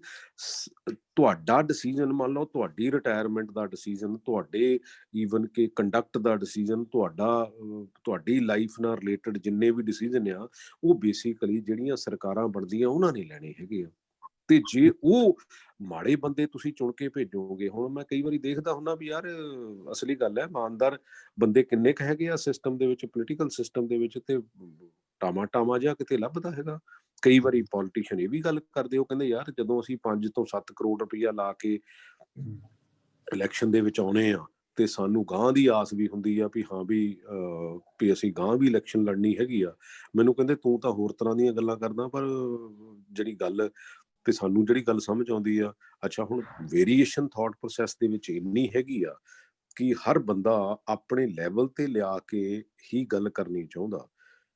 ਤੁਹਾਡਾ ਡਿਸੀਜਨ, ਮੰਨ ਲਓ ਤੁਹਾਡੀ ਰਿਟਾਇਰਮੈਂਟ ਦਾ ਡਿਸੀਜਨ, ਤੁਹਾਡੇ ਈਵਨ ਕਿ ਕੰਡਕਟ ਦਾ ਡਿਸੀਜਨ, ਤੁਹਾਡੀ ਲਾਈਫ ਨਾਲ ਰਿਲੇਟਡ ਜਿੰਨੇ ਵੀ ਡਿਸੀਜਨ ਆ, ਉਹ ਬੇਸਿਕਲੀ ਜਿਹੜੀਆਂ ਸਰਕਾਰਾਂ ਬਣਦੀਆਂ ਉਹਨਾਂ ਨੇ ਲੈਣੇ ਹੈਗੇ ਆ। ਤੇ ਜੇ ਉਹ ਮਾੜੇ ਬੰਦੇ ਤੁਸੀਂ ਚੁਣ ਕੇ ਭੇਜੋਗੇ, ਹੁਣ ਮੈਂ ਕਈ ਵਾਰੀ ਦੇਖਦਾ ਹੁੰਦਾ ਵੀ ਯਾਰ ਅਸਲੀ ਗੱਲ ਹੈ, ਇਮਾਨਦਾਰ ਬੰਦੇ ਕਿੰਨੇ ਕੁ ਹੈਗੇ ਆ ਸਿਸਟਮ ਦੇ ਵਿੱਚ, ਪੋਲੀਟੀਕਲ ਸਿਸਟਮ ਦੇ ਵਿੱਚ, ਤੇ ਟਾਮਾ ਜਿਹਾ ਕਿਤੇ ਲੱਭਦਾ ਹੈਗਾ। ਕਈ ਵਾਰੀ ਪੋਲੀਟੀਸ਼ੀਅਨ ਇਹ ਵੀ ਗੱਲ ਕਰਦੇ, ਉਹ ਕਹਿੰਦੇ ਯਾਰ ਜਦੋਂ ਅਸੀਂ 5 ਤੋਂ 7 ਕਰੋੜ ਰੁਪਈਆ ਲਾ ਕੇ ਇਲੈਕਸ਼ਨ ਦੇ ਵਿੱਚ ਆਉਣੇ ਆ, ਤੇ ਸਾਨੂੰ ਗਾਂ ਦੀ ਆਸ ਵੀ ਹੁੰਦੀ ਆ ਵੀ ਹਾਂ ਵੀ ਅਸੀਂ ਗਾਂ ਵੀ ਇਲੈਕਸ਼ਨ ਲੜਨੀ ਹੈਗੀ ਆ। ਮੈਨੂੰ ਕਹਿੰਦੇ ਤੂੰ ਤਾਂ ਹੋਰ ਤਰ੍ਹਾਂ ਦੀਆਂ ਗੱਲਾਂ ਕਰਦਾ, ਪਰ ਜਿਹੜੀ ਗੱਲ ਤੇ ਸਾਨੂੰ ਜਿਹੜੀ ਗੱਲ ਸਮਝ ਆਉਂਦੀ ਆ, ਅੱਛਾ ਹੁਣ ਵੇਰੀਏਸ਼ਨ ਥਾਟ ਪ੍ਰੋਸੈਸ ਦੇ ਵਿੱਚ ਇੰਨੀ ਹੈਗੀ ਆ ਕਿ ਹਰ ਬੰਦਾ ਆਪਣੇ ਲੈਵਲ ਤੇ ਲਿਆ ਕੇ ਹੀ ਗੱਲ ਕਰਨੀ ਚਾਹੁੰਦਾ।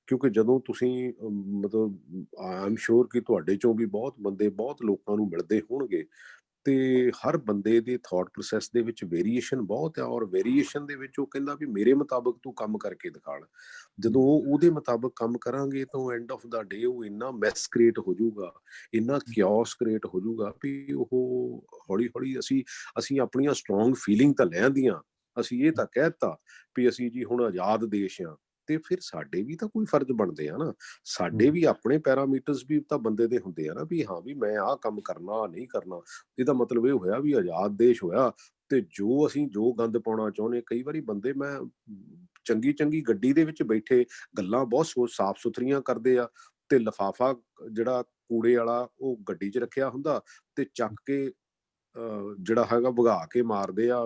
ਕਿਉਂਕਿ ਜਦੋਂ ਤੁਸੀਂ ਮਤਲਬ ਆਈ ਐਮ ਸ਼ੋਰ ਕਿ ਤੁਹਾਡੇ ਚੋਂ ਵੀ ਬਹੁਤ ਬੰਦੇ ਬਹੁਤ ਲੋਕਾਂ ਨੂੰ ਮਿਲਦੇ ਹੋਣਗੇ, ਤੇ ਹਰ ਬੰਦੇ ਦੇ ਥਾਟ ਪ੍ਰੋਸੈਸ ਦੇ ਵਿੱਚ ਵੇਰੀਏਸ਼ਨ ਬਹੁਤ ਆ, ਔਰ ਵੇਰੀਏਸ਼ਨ ਦੇ ਵਿੱਚ ਉਹ ਕਹਿੰਦਾ ਵੀ ਮੇਰੇ ਮੁਤਾਬਕ ਤੂੰ ਕੰਮ ਕਰਕੇ ਦਿਖਾ। ਜਦੋਂ ਉਹਦੇ ਮੁਤਾਬਕ ਕੰਮ ਕਰਾਂਗੇ ਤਾਂ ਐਂਡ ਆਫ ਦਾ ਡੇ ਉਹ ਇੰਨਾ ਮੈਸ ਕ੍ਰੀਏਟ ਹੋ ਜਾਊਗਾ, ਇੰਨਾ ਕਿਓਸ ਕ੍ਰੀਏਟ ਹੋ ਜਾਊਗਾ ਵੀ ਉਹ ਹੌਲੀ ਹੌਲੀ ਅਸੀਂ ਆਪਣੀਆਂ ਸਟਰੋਂਗ ਫੀਲਿੰਗ ਤਾਂ ਲੈ ਆਂਦੀਆਂ, ਅਸੀਂ ਇਹ ਤਾਂ ਕਹਿਤਾ ਵੀ ਅਸੀਂ ਜੀ ਹੁਣ ਆਜ਼ਾਦ ਦੇਸ਼ ਆ, ਤੇ ਫਿਰ ਸਾਡੇ ਵੀ ਤਾਂ ਕੋਈ ਫਰਜ਼ ਬਣਦੇ ਆ ਨਾ, ਸਾਡੇ ਵੀ ਆਪਣੇ ਪੈਰਾਮੀਟਰਸ ਵੀ ਤਾਂ ਬੰਦੇ ਦੇ ਹੁੰਦੇ ਆ ਨਾ, ਵੀ ਹਾਂ ਵੀ ਮੈਂ ਆਹ ਕੰਮ ਕਰਨਾ ਨਹੀਂ ਕਰਨਾ। ਇਹਦਾ ਮਤਲਬ ਇਹ ਹੋਇਆ ਵੀ ਆਜ਼ਾਦ ਦੇਸ਼ ਹੋਇਆ, ਤੇ ਜੋ ਗੰਦ ਪਾਉਣਾ ਚਾਹੁੰਦੇ, ਕਈ ਵਾਰੀ ਬੰਦੇ ਮੈਂ ਚੰਗੀ ਗੱਡੀ ਦੇ ਵਿੱਚ ਬੈਠੇ ਗੱਲਾਂ ਬਹੁਤ ਸਾਫ਼ ਸੁਥਰੀਆਂ ਕਰਦੇ ਆ, ਤੇ ਲਿਫਾਫਾ ਜਿਹੜਾ ਕੂੜੇ ਵਾਲਾ ਉਹ ਗੱਡੀ 'ਚ ਰੱਖਿਆ ਹੁੰਦਾ, ਤੇ ਚੱਕ ਕੇ ਜਿਹੜਾ ਹੈਗਾ ਭਗਾ ਕੇ ਮਾਰਦੇ ਆ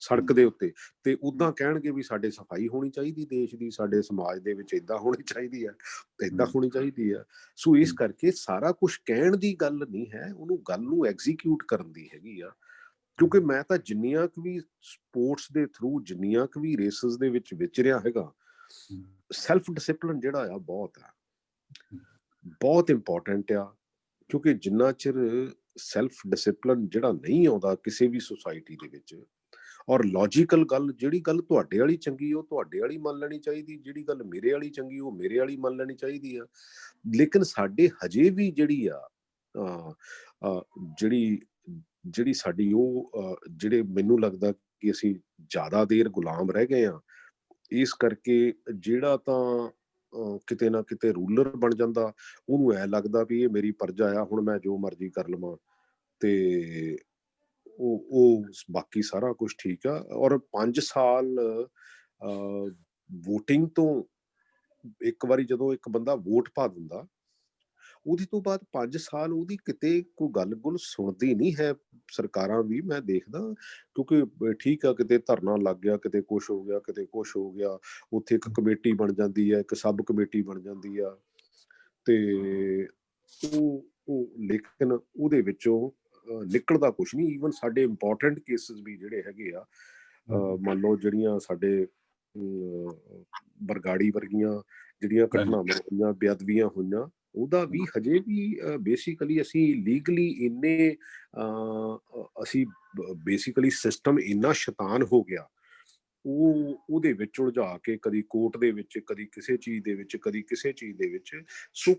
ਸੜਕ ਦੇ ਉੱਤੇ, ਤੇ ਉਦਾਂ ਕਹਿਣਗੇ ਵੀ ਸਾਡੇ ਸਫਾਈ ਹੋਣੀ ਚਾਹੀਦੀ ਦੇਸ਼ ਦੀ, ਸਾਡੇ ਸਮਾਜ ਦੇ ਵਿੱਚ ਏਦਾਂ ਹੋਣੀ ਚਾਹੀਦੀ ਆ, ਏਦਾਂ ਹੋਣੀ ਚਾਹੀਦੀ ਆ। ਸੋ ਇਸ ਕਰਕੇ ਸਾਰਾ ਕੁਝ ਕਹਿਣ ਦੀ ਗੱਲ ਨਹੀਂ ਹੈ, ਉਹਨੂੰ ਗੱਲ ਨੂੰ ਐਗਜ਼ੀਕਿਊਟ ਕਰਨ ਦੀ ਹੈਗੀ ਆ। ਕਿਉਂਕਿ ਮੈਂ ਤਾਂ ਜਿੰਨੀਆਂ ਕੁ ਵੀ ਸਪੋਰਟਸ ਦੇ ਥਰੂ, ਜਿੰਨੀਆਂ ਕੁ ਵੀ ਰੇਸਸ ਦੇ ਵਿੱਚ ਵਿਚਰਿਆ ਹੈਗਾ, ਸੈਲਫ ਡਿਸਿਪਲਿਨ ਜਿਹੜਾ ਆ ਬਹੁਤ ਇੰਪੋਰਟੈਂਟ ਆ। ਕਿਉਂਕਿ ਜਿੰਨਾ ਚਿਰ ਸੈਲਫ ਡਿਸਿਪਲਿਨ ਜਿਹੜਾ ਨਹੀਂ ਆਉਂਦਾ ਕਿਸੇ ਵੀ ਸੁਸਾਇਟੀ ਦੇ ਵਿੱਚ, ਔਰ ਲੌਜੀਕਲ ਗੱਲ, ਜਿਹੜੀ ਗੱਲ ਤੁਹਾਡੇ ਵਾਲੀ ਚੰਗੀ ਉਹ ਤੁਹਾਡੇ ਵਾਲੀ ਮੰਨ ਲੈਣੀ ਚਾਹੀਦੀ, ਜਿਹੜੀ ਗੱਲ ਮੇਰੇ ਵਾਲੀ ਚੰਗੀ ਉਹ ਮੇਰੇ ਵਾਲੀ ਮੰਨ ਲੈਣੀ ਚਾਹੀਦੀ ਆ। ਲੇਕਿਨ ਸਾਡੇ ਹਜੇ ਵੀ ਜਿਹੜੀ ਆ ਜਿਹੜੀ ਸਾਡੀ ਉਹ ਜਿਹੜੇ ਮੈਨੂੰ ਲੱਗਦਾ ਕਿ ਅਸੀਂ ਜ਼ਿਆਦਾ ਦੇਰ ਗੁਲਾਮ ਰਹਿ ਗਏ ਆ, ਇਸ ਕਰਕੇ ਜਿਹੜਾ ਤਾਂ ਕਿਤੇ ਨਾ ਕਿਤੇ ਰੂਲਰ ਬਣ ਜਾਂਦਾ, ਉਹਨੂੰ ਐ ਲੱਗਦਾ ਵੀ ਇਹ ਮੇਰੀ ਪਰਜਾ ਆ, ਹੁਣ ਮੈਂ ਜੋ ਮਰਜ਼ੀ ਕਰ ਲਵਾਂ, ਤੇ ਉਹ ਬਾਕੀ ਸਾਰਾ ਕੁਝ ਠੀਕ ਆ। ਔਰ 5 ਸਾਲ ਵੋਟਿੰਗ ਤੋਂ, ਇੱਕ ਵਾਰੀ ਜਦੋਂ ਇੱਕ ਬੰਦਾ ਵੋਟ ਪਾ ਦਿੰਦਾ, ਉਹਦੇ ਤੋਂ ਬਾਅਦ 5 ਸਾਲ ਉਹਦੀ ਕਿਤੇ ਕੋਈ ਗੱਲ-ਗੁੱਲ ਸੁਣਦੀ ਨਹੀਂ ਹੈ ਸਰਕਾਰਾਂ ਵੀ, ਮੈਂ ਦੇਖਦਾ। ਕਿਉਂਕਿ ਠੀਕ ਆ, ਕਿਤੇ ਧਰਨਾ ਲੱਗ ਗਿਆ, ਕਿਤੇ ਕੁਛ ਹੋ ਗਿਆ, ਕਿਤੇ ਕੁਛ ਹੋ ਗਿਆ, ਉੱਥੇ ਇੱਕ ਕਮੇਟੀ ਬਣ ਜਾਂਦੀ ਹੈ, ਇੱਕ ਸਬ ਕਮੇਟੀ ਬਣ ਜਾਂਦੀ ਆ, ਤੇ ਲੇਕਿਨ ਉਹਦੇ ਵਿੱਚੋਂ ਨਿਕਲਦਾ ਕੁਛ ਨਹੀਂ। ਈਵਨ ਸਾਡੇ ਇੰਪੋਰਟੈਂਟ ਕੇਸਿਸ ਵੀ ਜਿਹੜੇ ਹੈਗੇ ਆ, ਮੰਨ ਲਓ ਜਿਹੜੀਆਂ ਸਾਡੇ ਬਰਗਾੜੀ ਵਰਗੀਆਂ ਜਿਹੜੀਆਂ ਘਟਨਾਵਾਂ ਹੋਈਆਂ, ਬੇਅਦਬੀਆਂ ਹੋਈਆਂ, ਉਹਦਾ ਵੀ ਹਜੇ ਵੀ ਬੇਸਿਕਲੀ ਅਸੀਂ ਲੀਗਲੀ ਇੰਨੇ ਅਸੀਂ ਬੇਸਿਕਲੀ ਸਿਸਟਮ ਇੰਨਾ ਸ਼ੈਤਾਨ ਹੋ ਗਿਆ, ਉਹਦੇ ਵਿੱਚ ਉਲਝਾ ਕੇ ਕਦੀ ਕੋਰਟ ਦੇ ਵਿੱਚ, ਕਦੀ ਕਿਸੇ ਚੀਜ਼ ਦੇ ਵਿੱਚ, ਕਦੀ ਕਿਸੇ ਚੀਜ਼ ਦੇ ਵਿੱਚ। ਸੋ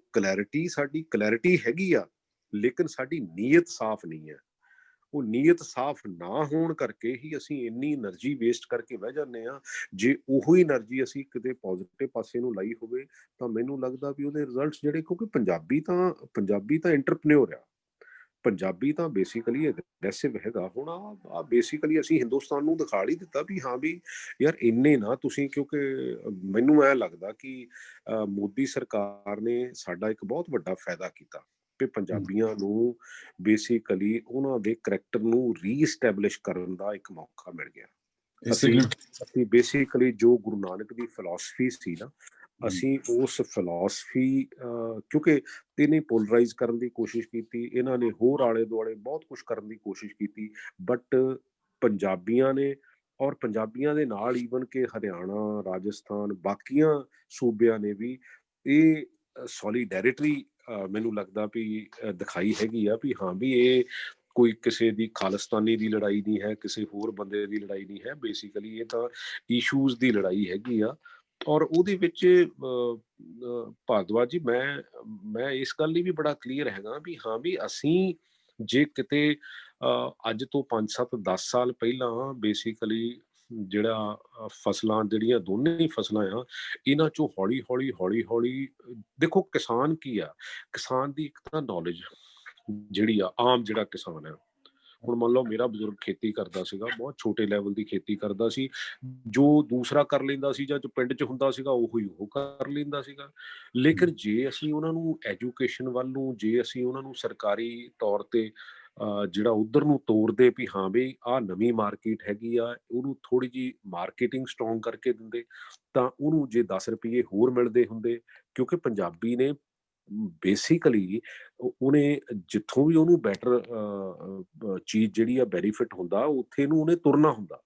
ਸਾਡੀ ਕਲੈਰਿਟੀ ਹੈਗੀ ਆ, ਲੇਕਿਨ ਸਾਡੀ ਨੀਅਤ ਸਾਫ਼ ਨਹੀਂ ਹੈ। ਉਹ ਨੀਅਤ ਸਾਫ਼ ਨਾ ਹੋਣ ਕਰਕੇ ਹੀ ਅਸੀਂ ਇੰਨੀ એનર્ਜੀ ਵੇਸਟ ਕਰਕੇ ਬਹਿ ਜਾਂਦੇ ਆ। ਜੇ ਉਹੀ એનર્ਜੀ ਅਸੀਂ ਕਿਤੇ ਪੋਜ਼ਿਟਿਵ ਪਾਸੇ ਨੂੰ ਲਾਈ ਹੋਵੇ ਤਾਂ ਮੈਨੂੰ ਲੱਗਦਾ ਵੀ ਉਹਦੇ ਰਿਜ਼ਲਟਸ ਜਿਹੜੇ, ਕਿਉਂਕਿ ਪੰਜਾਬੀ ਤਾਂ ਐਂਟਰਪ੍ਰੇਨਿਓਰ ਆ, ਪੰਜਾਬੀ ਤਾਂ ਬੇਸਿਕਲੀ ਅਗਰੈਸਿਵ ਹੈਗਾ। ਹੁਣ ਆ ਬੇਸਿਕਲੀ ਅਸੀਂ ਹਿੰਦੁਸਤਾਨ ਨੂੰ ਦਿਖਾ ਹੀ ਦਿੱਤਾ ਵੀ ਹਾਂ ਵੀ ਯਾਰ ਇੰਨੇ ਨਾ ਤੁਸੀਂ, ਕਿਉਂਕਿ ਮੈਨੂੰ ਐ ਲੱਗਦਾ ਕਿ ਮੋਦੀ ਸਰਕਾਰ ਨੇ ਸਾਡਾ ਇੱਕ ਬਹੁਤ ਵੱਡਾ ਫਾਇਦਾ ਕੀਤਾ ਕਿ ਪੰਜਾਬੀਆਂ ਨੂੰ ਬੇਸਿਕਲੀ ਉਹਨਾਂ ਦੇ ਕਰੈਕਟਰ ਨੂੰ ਰੀਐਸਟੈਬਲਿਸ਼ ਕਰਨ ਦਾ ਇੱਕ ਮੌਕਾ ਮਿਲ ਗਿਆ। ਅਸੀਂ ਬੇਸਿਕਲੀ ਜੋ ਗੁਰੂ ਨਾਨਕ ਦੀ ਫਿਲਾਸਫੀ ਸੀ ਨਾ, ਅਸੀਂ ਉਸ ਫਿਲਾਸਫੀ ਕਿਉਂਕਿ ਇਹਨੇ ਪੋਲਰਾਈਜ਼ ਕਰਨ ਦੀ ਕੋਸ਼ਿਸ਼ ਕੀਤੀ, ਇਹਨਾਂ ਨੇ ਹੋਰ ਆਲੇ ਦੁਆਲੇ ਬਹੁਤ ਕੁਝ ਕਰਨ ਦੀ ਕੋਸ਼ਿਸ਼ ਕੀਤੀ, ਬਟ ਪੰਜਾਬੀਆਂ ਨੇ ਔਰ ਪੰਜਾਬੀਆਂ ਦੇ ਨਾਲ ਈਵਨ ਕਿ ਹਰਿਆਣਾ, ਰਾਜਸਥਾਨ, ਬਾਕੀਆਂ ਸੂਬਿਆਂ ਨੇ ਵੀ ਇਹ ਸੋਲੀਡੈਰਿਟੀ ਮੈਨੂੰ ਲੱਗਦਾ ਵੀ ਦਿਖਾਈ ਹੈਗੀ ਆ ਵੀ ਹਾਂ ਵੀ ਇਹ ਕੋਈ ਕਿਸੇ ਦੀ ਖਾਲਿਸਤਾਨੀ ਦੀ ਲੜਾਈ ਨਹੀਂ ਹੈ, ਕਿਸੇ ਹੋਰ ਬੰਦੇ ਦੀ ਲੜਾਈ ਨਹੀਂ ਹੈ, ਬੇਸਿਕਲੀ ਇਹ ਤਾਂ ਇਸ਼ੂਜ਼ ਦੀ ਲੜਾਈ ਹੈਗੀ ਆ। ਔਰ ਉਹਦੇ ਵਿੱਚ ਭਾਰਦਵਾਜ ਜੀ ਮੈਂ ਇਸ ਗੱਲ ਲਈ ਵੀ ਬੜਾ ਕਲੀਅਰ ਹੈਗਾ ਵੀ ਹਾਂ ਵੀ ਅਸੀਂ ਜੇ ਕਿਤੇ ਅੱਜ ਤੋਂ 5-7-10 ਸਾਲ ਪਹਿਲਾਂ ਬੇਸਿਕਲੀ ਜਿਹੜਾ ਫਸਲਾਂ ਜਿਹੜੀਆਂ ਦੋਨੇ ਹੀ ਫਸਲਾਂ ਆ, ਇਹਨਾਂ ਚੋਂ ਹੌਲੀ ਹੌਲੀ ਦੇਖੋ ਕਿਸਾਨ ਕੀ ਆ, ਕਿਸਾਨ ਦੀ ਇੱਕ ਤਾਂ ਨੌਲੇਜ ਜਿਹੜੀ ਆ, ਆਮ ਜਿਹੜਾ ਕਿਸਾਨ ਆ, ਹੁਣ ਮੰਨ ਲਓ ਮੇਰਾ ਬਜ਼ੁਰਗ ਖੇਤੀ ਕਰਦਾ ਸੀਗਾ, ਬਹੁਤ ਛੋਟੇ ਲੈਵਲ ਦੀ ਖੇਤੀ ਕਰਦਾ ਸੀ, ਜੋ ਦੂਸਰਾ ਕਰ ਲੈਂਦਾ ਸੀ ਜਾਂ ਜੋ ਪਿੰਡ 'ਚ ਹੁੰਦਾ ਸੀਗਾ ਉਹ ਕਰ ਲੈਂਦਾ ਸੀਗਾ। ਲੇਕਿਨ ਜੇ ਅਸੀਂ ਉਹਨਾਂ ਨੂੰ ਐਜੂਕੇਸ਼ਨ ਵੱਲ ਨੂੰ, ਜੇ ਅਸੀਂ ਉਹਨਾਂ ਨੂੰ ਸਰਕਾਰੀ ਤੌਰ ਤੇ ਜਿਹੜਾ ਉਧਰ ਨੂੰ ਤੋਰਦੇ ਵੀ ਹਾਂ ਵੀ ਆਹ ਨਵੀਂ ਮਾਰਕੀਟ ਹੈਗੀ ਆ, ਉਹਨੂੰ ਥੋੜੀ ਜਿਹੀ ਮਾਰਕੀਟਿੰਗ ਸਟਰੋਂਗ ਕਰਕੇ ਦਿੰਦੇ, ਤਾਂ ਉਹਨੂੰ ਜੇ 10 ਰੁਪਏ ਹੋਰ ਮਿਲਦੇ ਹੁੰਦੇ, ਕਿਉਂਕਿ ਪੰਜਾਬੀ ਨੇ ਬੇਸਿਕਲੀ ਉਹਨੇ ਜਿੱਥੋਂ ਵੀ ਉਹਨੂੰ ਬੈਟਰ ਚੀਜ਼ ਜਿਹੜੀ ਆ ਬੈਨੀਫਿਟ ਹੁੰਦਾ, ਉੱਥੇ ਨੂੰ ਉਹਨੇ ਤੁਰਨਾ ਹੁੰਦਾ।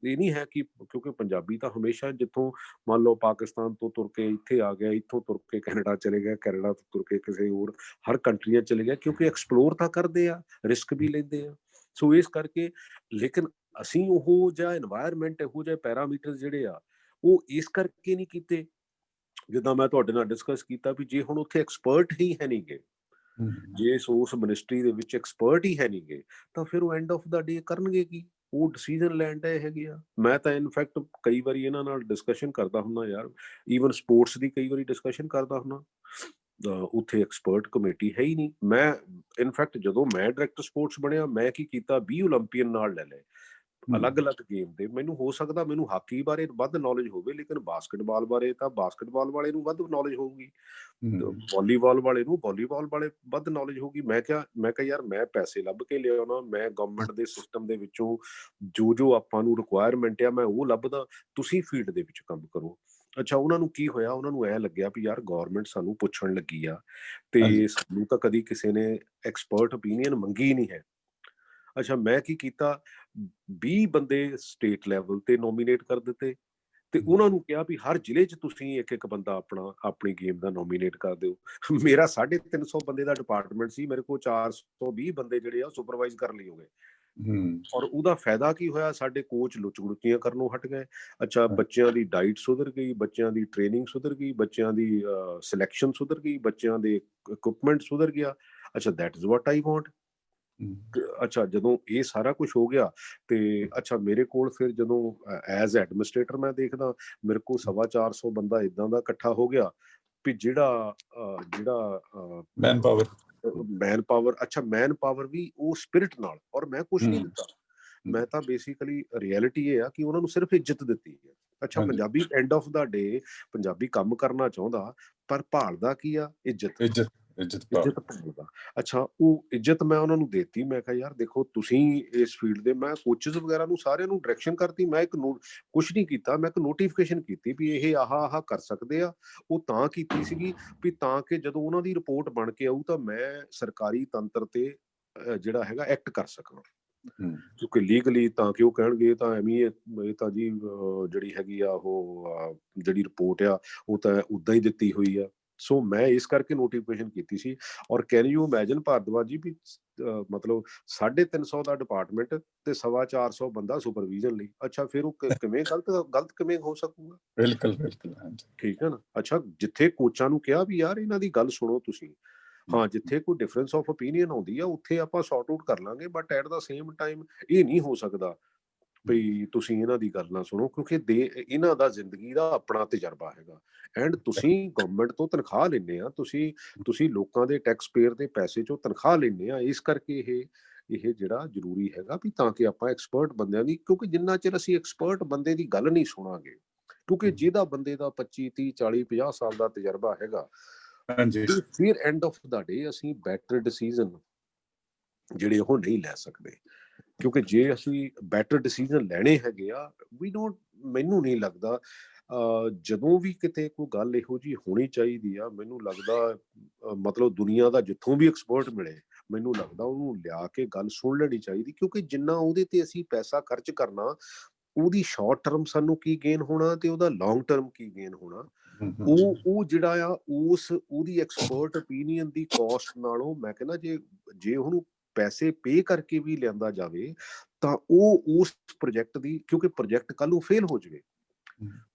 ਇਹ ਨਹੀਂ ਹੈ ਕਿ ਕਿਉਂਕਿ ਪੰਜਾਬੀ ਤਾਂ ਹਮੇਸ਼ਾ ਜਿੱਥੋਂ ਮੰਨ ਲਓ ਪਾਕਿਸਤਾਨ ਤੋਂ ਤੁਰ ਕੇ ਇੱਥੇ ਆ ਗਿਆ, ਇੱਥੋਂ ਤੁਰ ਕੇ ਕੈਨੇਡਾ ਚਲੇ ਗਿਆ, ਕੈਨੇਡਾ ਤੋਂ ਤੁਰ ਕੇ ਕਿਸੇ ਹੋਰ ਹਰ ਕੰਟਰੀਆਂ ਚਲੇ ਗਿਆ, ਕਿਉਂਕਿ ਐਕਸਪਲੋਰ ਤਾਂ ਕਰਦੇ ਆ, ਰਿਸਕ ਵੀ ਲੈਂਦੇ ਆ। ਸੋ ਇਸ ਕਰਕੇ ਲੇਕਿਨ ਅਸੀਂ ਉਹ ਜਿਹਾ এনवायरमेंट, ਇਹੋ ਜਿਹੇ ਪੈਰਾਮੀਟਰ ਜਿਹੜੇ ਆ ਉਹ ਇਸ ਕਰਕੇ ਨਹੀਂ ਕੀਤੇ, ਜਿੱਦਾਂ ਮੈਂ ਤੁਹਾਡੇ ਨਾਲ ਡਿਸਕਸ ਕੀਤਾ ਵੀ ਜੇ ਹੁਣ ਉੱਥੇ ਐਕਸਪਰਟ ਹੀ ਹੈ ਨਹੀਂ ਗੇ, ਜੇ ਉਸ ਮਿਨਿਸਟਰੀ ਦੇ ਵਿੱਚ ਐਕਸਪਰਟ ਹੀ ਹੈ ਨਹੀਂ ਗੇ, ਤਾਂ ਫਿਰ ਉਹ ਐਂਡ ਆਫ ਦਾ ਡੇ ਕਰਨਗੇ ਕੀ? ਉਹ ਡਿਸੀਜਨ ਲੈਣ ਡਏ ਹੈਗੇ ਆ। ਮੈਂ ਤਾਂ ਇਨਫੈਕਟ ਕਈ ਵਾਰੀ ਇਹਨਾਂ ਨਾਲ ਡਿਸਕਸ਼ਨ ਕਰਦਾ ਹੁੰਦਾ ਯਾਰ, ਈਵਨ ਸਪੋਰਟਸ ਦੀ ਕਈ ਵਾਰੀ ਡਿਸਕਸ਼ਨ ਕਰਦਾ ਹੁੰਦਾ, ਉੱਥੇ ਐਕਸਪਰਟ ਕਮੇਟੀ ਹੈ ਹੀ ਨਹੀਂ। ਮੈਂ ਇਨਫੈਕਟ ਜਦੋਂ ਮੈਂ ਡਾਇਰੈਕਟਰ ਸਪੋਰਟਸ ਬਣਿਆ, ਮੈਂ ਕੀ ਕੀਤਾ, 20 ਓਲੰਪੀਅਨ ਨਾਲ ਲੈ ਲਏ ਅਲੱਗ-ਅਲੱਗ ਗੇਮ ਦੇ। ਮੈਨੂੰ ਹੋ ਸਕਦਾ ਮੈਨੂੰ ਹਾਕੀ ਬਾਰੇ ਵੱਧ ਨੌਲੇਜ ਹੋਵੇ, ਲੇਕਿਨ ਬਾਸਕਟਬਾਲ ਬਾਰੇ ਤਾਂ ਬਾਸਕਟਬਾਲ ਵਾਲੇ ਨੂੰ ਵੱਧ ਨੌਲੇਜ ਹੋਊਗੀ, ਵਾਲੀਬਾਲ ਵਾਲੇ ਨੂੰ ਵਾਲੀਬਾਲ ਵਾਲੇ ਵੱਧ ਨੌਲੇਜ ਹੋਊਗੀ। ਮੈਂ ਕਿਹਾ ਯਾਰ ਮੈਂ ਪੈਸੇ ਲੱਭ ਕੇ ਲਿਆਉਣਾ, ਮੈਂ ਗਵਰਨਮੈਂਟ ਦੇ ਸਿਸਟਮ ਦੇ ਵਿੱਚੋਂ ਜੋ ਆਪਾਂ ਨੂੰ ਰਿਕੁਆਇਰਮੈਂਟ ਆ ਮੈਂ ਉਹ ਲੱਭਦਾ, ਤੁਸੀਂ ਫੀਲਡ ਦੇ ਵਿੱਚ ਕੰਮ ਕਰੋ। ਅੱਛਾ, ਉਹਨਾਂ ਨੂੰ ਕੀ ਹੋਇਆ, ਉਹਨਾਂ ਨੂੰ ਐ ਲੱਗਿਆ ਵੀ ਯਾਰ ਗਵਰਨਮੈਂਟ ਸਾਨੂੰ ਪੁੱਛਣ ਲੱਗੀ ਆ ਤੇ ਸਾਨੂੰ ਤਾਂ ਕਦੀ ਕਿਸੇ ਨੇ ਐਕਸਪਰਟ ਓਪੀਨੀਅਨ ਮੰਗੀ ਨਹੀਂ ਹੈ। ਅੱਛਾ, ਮੈਂ ਕੀ ਕੀਤਾ, 20 ਬੰਦੇ ਸਟੇਟ ਲੈਵਲ ਤੇ ਨੋਮੀਨੇਟ ਕਰ ਦਿੱਤੇ ਤੇ ਉਹਨਾਂ ਨੂੰ ਕਿਹਾ ਵੀ ਹਰ ਜ਼ਿਲ੍ਹੇ 'ਚ ਤੁਸੀਂ ਇੱਕ ਬੰਦਾ ਆਪਣੀ ਗੇਮ ਦਾ ਨੋਮੀਨੇਟ ਕਰ ਦਿਓ। ਮੇਰਾ 350 ਬੰਦੇ ਦਾ ਡਿਪਾਰਟਮੈਂਟ ਸੀ, ਮੇਰੇ ਕੋਲ 420 ਬੰਦੇ ਜਿਹੜੇ ਆ ਸੁਪਰਵਾਈਜ਼ ਕਰਨ ਲਈ ਹੋ ਗਏ। ਔਰ ਉਹਦਾ ਫਾਇਦਾ ਕੀ ਹੋਇਆ, ਸਾਡੇ ਕੋਚ ਲੁੱਚ-ਗੜੁੱਚੀਆਂ ਕਰਨੋਂ ਹਟ ਗਏ। ਅੱਛਾ, ਬੱਚਿਆਂ ਦੀ ਡਾਈਟ ਸੁਧਰ ਗਈ, ਬੱਚਿਆਂ ਦੀ ਟ੍ਰੇਨਿੰਗ ਸੁਧਰ ਗਈ, ਬੱਚਿਆਂ ਦੀ ਸਿਲੈਕਸ਼ਨ ਸੁਧਰ ਗਈ, ਬੱਚਿਆਂ ਦੇ ਇਕੁਇਪਮੈਂਟ ਸੁਧਰ ਗਿਆ। ਅੱਛਾ, that is what I want. ਅੱਛਾ, ਜਦੋਂ ਇਹ ਸਾਰਾ ਕੁਝ ਹੋ ਗਿਆ ਤੇ ਅੱਛਾ ਮੇਰੇ ਕੋਲ ਫਿਰ ਜਦੋਂ ਐਜ਼ ਐਡਮਿਨਿਸਟ੍ਰੇਟਰ ਮੈਂ ਦੇਖਦਾ, ਮੇਰੇ ਕੋਲ 450 ਬੰਦਾ ਇਦਾਂ ਦਾ ਇਕੱਠਾ ਹੋ ਗਿਆ ਵੀ ਜਿਹੜਾ ਮੈਨ ਪਾਵਰ, ਅੱਛਾ ਮੈਨ ਪਾਵਰ ਵੀ ਉਹ ਸਪਿਰਿਟ ਨਾਲ, ਔਰ ਮੈਂ ਕੁਝ ਨਹੀਂ ਦਿੱਤਾ। ਮੈਂ ਤਾਂ ਬੇਸਿਕਲੀ ਰਿਐਲਿਟੀ ਇਹ ਆ ਕਿ ਉਹਨਾਂ ਨੂੰ ਸਿਰਫ ਇੱਜ਼ਤ ਦਿੱਤੀ ਹੈ। ਅੱਛਾ, ਪੰਜਾਬੀ ਐਂਡ ਆਫ ਦਾ ਡੇ ਪੰਜਾਬੀ ਕੰਮ ਕਰਨਾ ਚਾਹੁੰਦਾ, ਪਰ ਭਾਲਦਾ ਕੀ ਆ? ਇੱਜ਼ਤ ਭਾਲਦਾ। ਅੱਛਾ, ਉਹ ਇੱਜ਼ਤ ਮੈਂ ਉਹਨਾਂ ਨੂੰ ਦੇਤੀ। ਮੈਂ ਕਿਹਾ ਯਾਰ ਦੇਖੋ ਤੁਸੀਂ ਇਸ ਫੀਲਡ ਦੇ, ਮੈਂ ਕੋਚਿਸ ਵਗੈਰਾ ਨੂੰ ਸਾਰਿਆਂ ਨੂੰ ਡਾਇਰੈਕਸ਼ਨ ਕਰਤੀ, ਮੈਂ ਕੁਛ ਨਹੀਂ ਕੀਤਾ, ਮੈਂ ਇੱਕ ਨੋਟੀਫਿਕੇਸ਼ਨ ਕੀਤੀ ਵੀ ਇਹ ਆਹ ਕਰ ਸਕਦੇ ਆ। ਉਹ ਤਾਂ ਕੀਤੀ ਸੀਗੀ ਵੀ ਤਾਂ ਕਿ ਜਦੋਂ ਉਹਨਾਂ ਦੀ ਰਿਪੋਰਟ ਬਣ ਕੇ ਆਊ ਤਾਂ ਮੈਂ ਸਰਕਾਰੀ ਤੰਤਰ ਤੇ ਜਿਹੜਾ ਹੈਗਾ ਐਕਟ ਕਰ ਸਕਾਂ, ਕਿਉਂਕਿ ਲੀਗਲੀ ਤਾਂ ਕਿ ਉਹ ਕਹਿਣਗੇ ਤਾਂ ਐਵੇਂ ਇਹ ਤਾਂ ਜੀ ਜਿਹੜੀ ਹੈਗੀ ਆ ਉਹ ਜਿਹੜੀ ਰਿਪੋਰਟ ਆ ਉਹ ਤਾਂ ਉਦਾਂ ਹੀ ਦਿੱਤੀ ਹੋਈ ਆ। ਸੋ ਮੈਂ ਇਸ ਕਰਕੇ ਨੋਟੀਫਿਕੇਸ਼ਨ ਕੀਤੀ ਸੀ। ਔਰ ਕੈਨ ਯੂ ਇਮੈਜਿਨ ਭਾਰਦਵਾਜ ਜੀ ਵੀ ਮਤਲਬ 350 ਦਾ ਡਿਪਾਰਟਮੈਂਟ ਤੇ 450 ਬੰਦਾ ਸੁਪਰਵੀਜ਼ਨ ਲਈ। ਅੱਛਾ, ਫਿਰ ਉਹ ਕਿਵੇਂ ਗਲਤ ਕਿਵੇਂ ਹੋ ਸਕੂਗਾ? ਬਿਲਕੁਲ ਠੀਕ ਹੈ ਨਾ। ਅੱਛਾ, ਜਿੱਥੇ ਕੋਚਾਂ ਨੂੰ ਕਿਹਾ ਵੀ ਯਾਰ ਇਹਨਾਂ ਦੀ ਗੱਲ ਸੁਣੋ ਤੁਸੀਂ, ਹਾਂ ਜਿੱਥੇ ਕੋਈ ਡਿਫਰੈਂਸ ਆਫ ਓਪੀਨੀਅਨ ਆਉਂਦੀ ਆ ਉੱਥੇ ਆਪਾਂ ਸੌਰਟ ਆਊਟ ਕਰ ਲਾਂਗੇ, but at the same time ਇਹ ਨਹੀਂ ਹੋ ਸਕਦਾ ਵੀ ਤੁਸੀਂ ਇਹਨਾਂ ਦੀ ਗੱਲ ਨਾ ਸੁਣੋ, ਕਿਉਂਕਿ ਇਹਨਾਂ ਦਾ ਜ਼ਿੰਦਗੀ ਦਾ ਆਪਣਾ ਤਜਰਬਾ ਹੈਗਾ ਐਂਡ ਤੁਸੀਂ ਗਵਰਨਮੈਂਟ ਤੋਂ ਤਨਖਾਹ ਲੈਂਦੇ ਆ, ਤੁਸੀਂ ਲੋਕਾਂ ਦੇ ਟੈਕਸ ਪੇਅਰ ਦੇ ਪੈਸੇ ਚੋਂ ਤਨਖਾਹ ਲੈਂਦੇ ਆ। ਇਸ ਕਰਕੇ ਇਹ ਜਿਹੜਾ ਜ਼ਰੂਰੀ ਹੈਗਾ ਵੀ ਤਾਂ ਕਿ ਆਪਾਂ ਐਕਸਪਰਟ ਬੰਦਿਆਂ ਦੀ, ਕਿਉਂਕਿ ਜਿੰਨਾ ਚਿਰ ਅਸੀਂ ਐਕਸਪਰਟ ਬੰਦੇ ਦੀ ਗੱਲ ਨਹੀਂ ਸੁਣਾਂਗੇ, ਕਿਉਂਕਿ ਜਿਹਦਾ ਬੰਦੇ ਦਾ 25 30 40 50 ਸਾਲ ਦਾ ਤਜਰਬਾ ਹੈਗਾ, ਫਿਰ ਐਂਡ ਆਫ ਦਾ ਡੇ ਅਸੀਂ ਬੈਟਰ ਡਿਸੀਜ਼ਨ ਜਿਹੜੇ ਉਹ ਨਹੀਂ ਲੈ ਸਕਦੇ। ਕਿਉਂਕਿ ਜੇ ਅਸੀਂ ਬੈਟਰ ਡਿਸੀਜ਼ਨ ਲੈਣੇ ਹੈਗੇ ਆ, ਮੈਨੂੰ ਨਹੀਂ ਲੱਗਦਾ ਜਦੋਂ ਵੀ ਕਿਤੇ ਕੋਈ ਗੱਲ ਇਹੋ ਜਿਹੀ ਹੋਣੀ ਚਾਹੀਦੀ ਆ, ਮੈਨੂੰ ਲੱਗਦਾ ਮਤਲਬ ਦੁਨੀਆ ਦਾ ਜਿੱਥੋਂ ਵੀ ਐਕਸਪਰਟ ਮਿਲੇ, ਮੈਨੂੰ ਲੱਗਦਾ ਉਹਨੂੰ ਲਿਆ ਕੇ ਗੱਲ ਸੁਣ ਲੈਣੀ ਚਾਹੀਦੀ, ਕਿਉਂਕਿ ਜਿੰਨਾ ਉਹਦੇ ਤੇ ਅਸੀਂ ਪੈਸਾ ਖਰਚ ਕਰਨਾ, ਉਹਦੀ ਸ਼ਾਰਟ ਟਰਮ ਸਾਨੂੰ ਕੀ ਗੇਨ ਹੋਣਾ ਤੇ ਉਹਦਾ ਲੌਂਗ ਟਰਮ ਕੀ ਗੇਨ ਹੋਣਾ, ਉਹ ਜਿਹੜਾ ਆ ਉਹਦੀ ਐਕਸਪਰਟ ਓਪੀਨੀਅਨ ਦੀ ਕਾਸਟ ਨਾਲੋਂ ਮੈਂ ਕਹਿੰਦਾ ਜੇ ਉਹਨੂੰ ਪੈਸੇ ਪੇ ਕਰਕੇ ਵੀ ਲਿਆਂਦਾ ਜਾਵੇ ਤਾਂ ਉਹ ਉਸ ਪ੍ਰੋਜੈਕਟ ਦੀ, ਕਿਉਂਕਿ ਪ੍ਰੋਜੈਕਟ ਕੱਲ ਨੂੰ ਫੇਲ ਹੋ ਜਾਵੇ,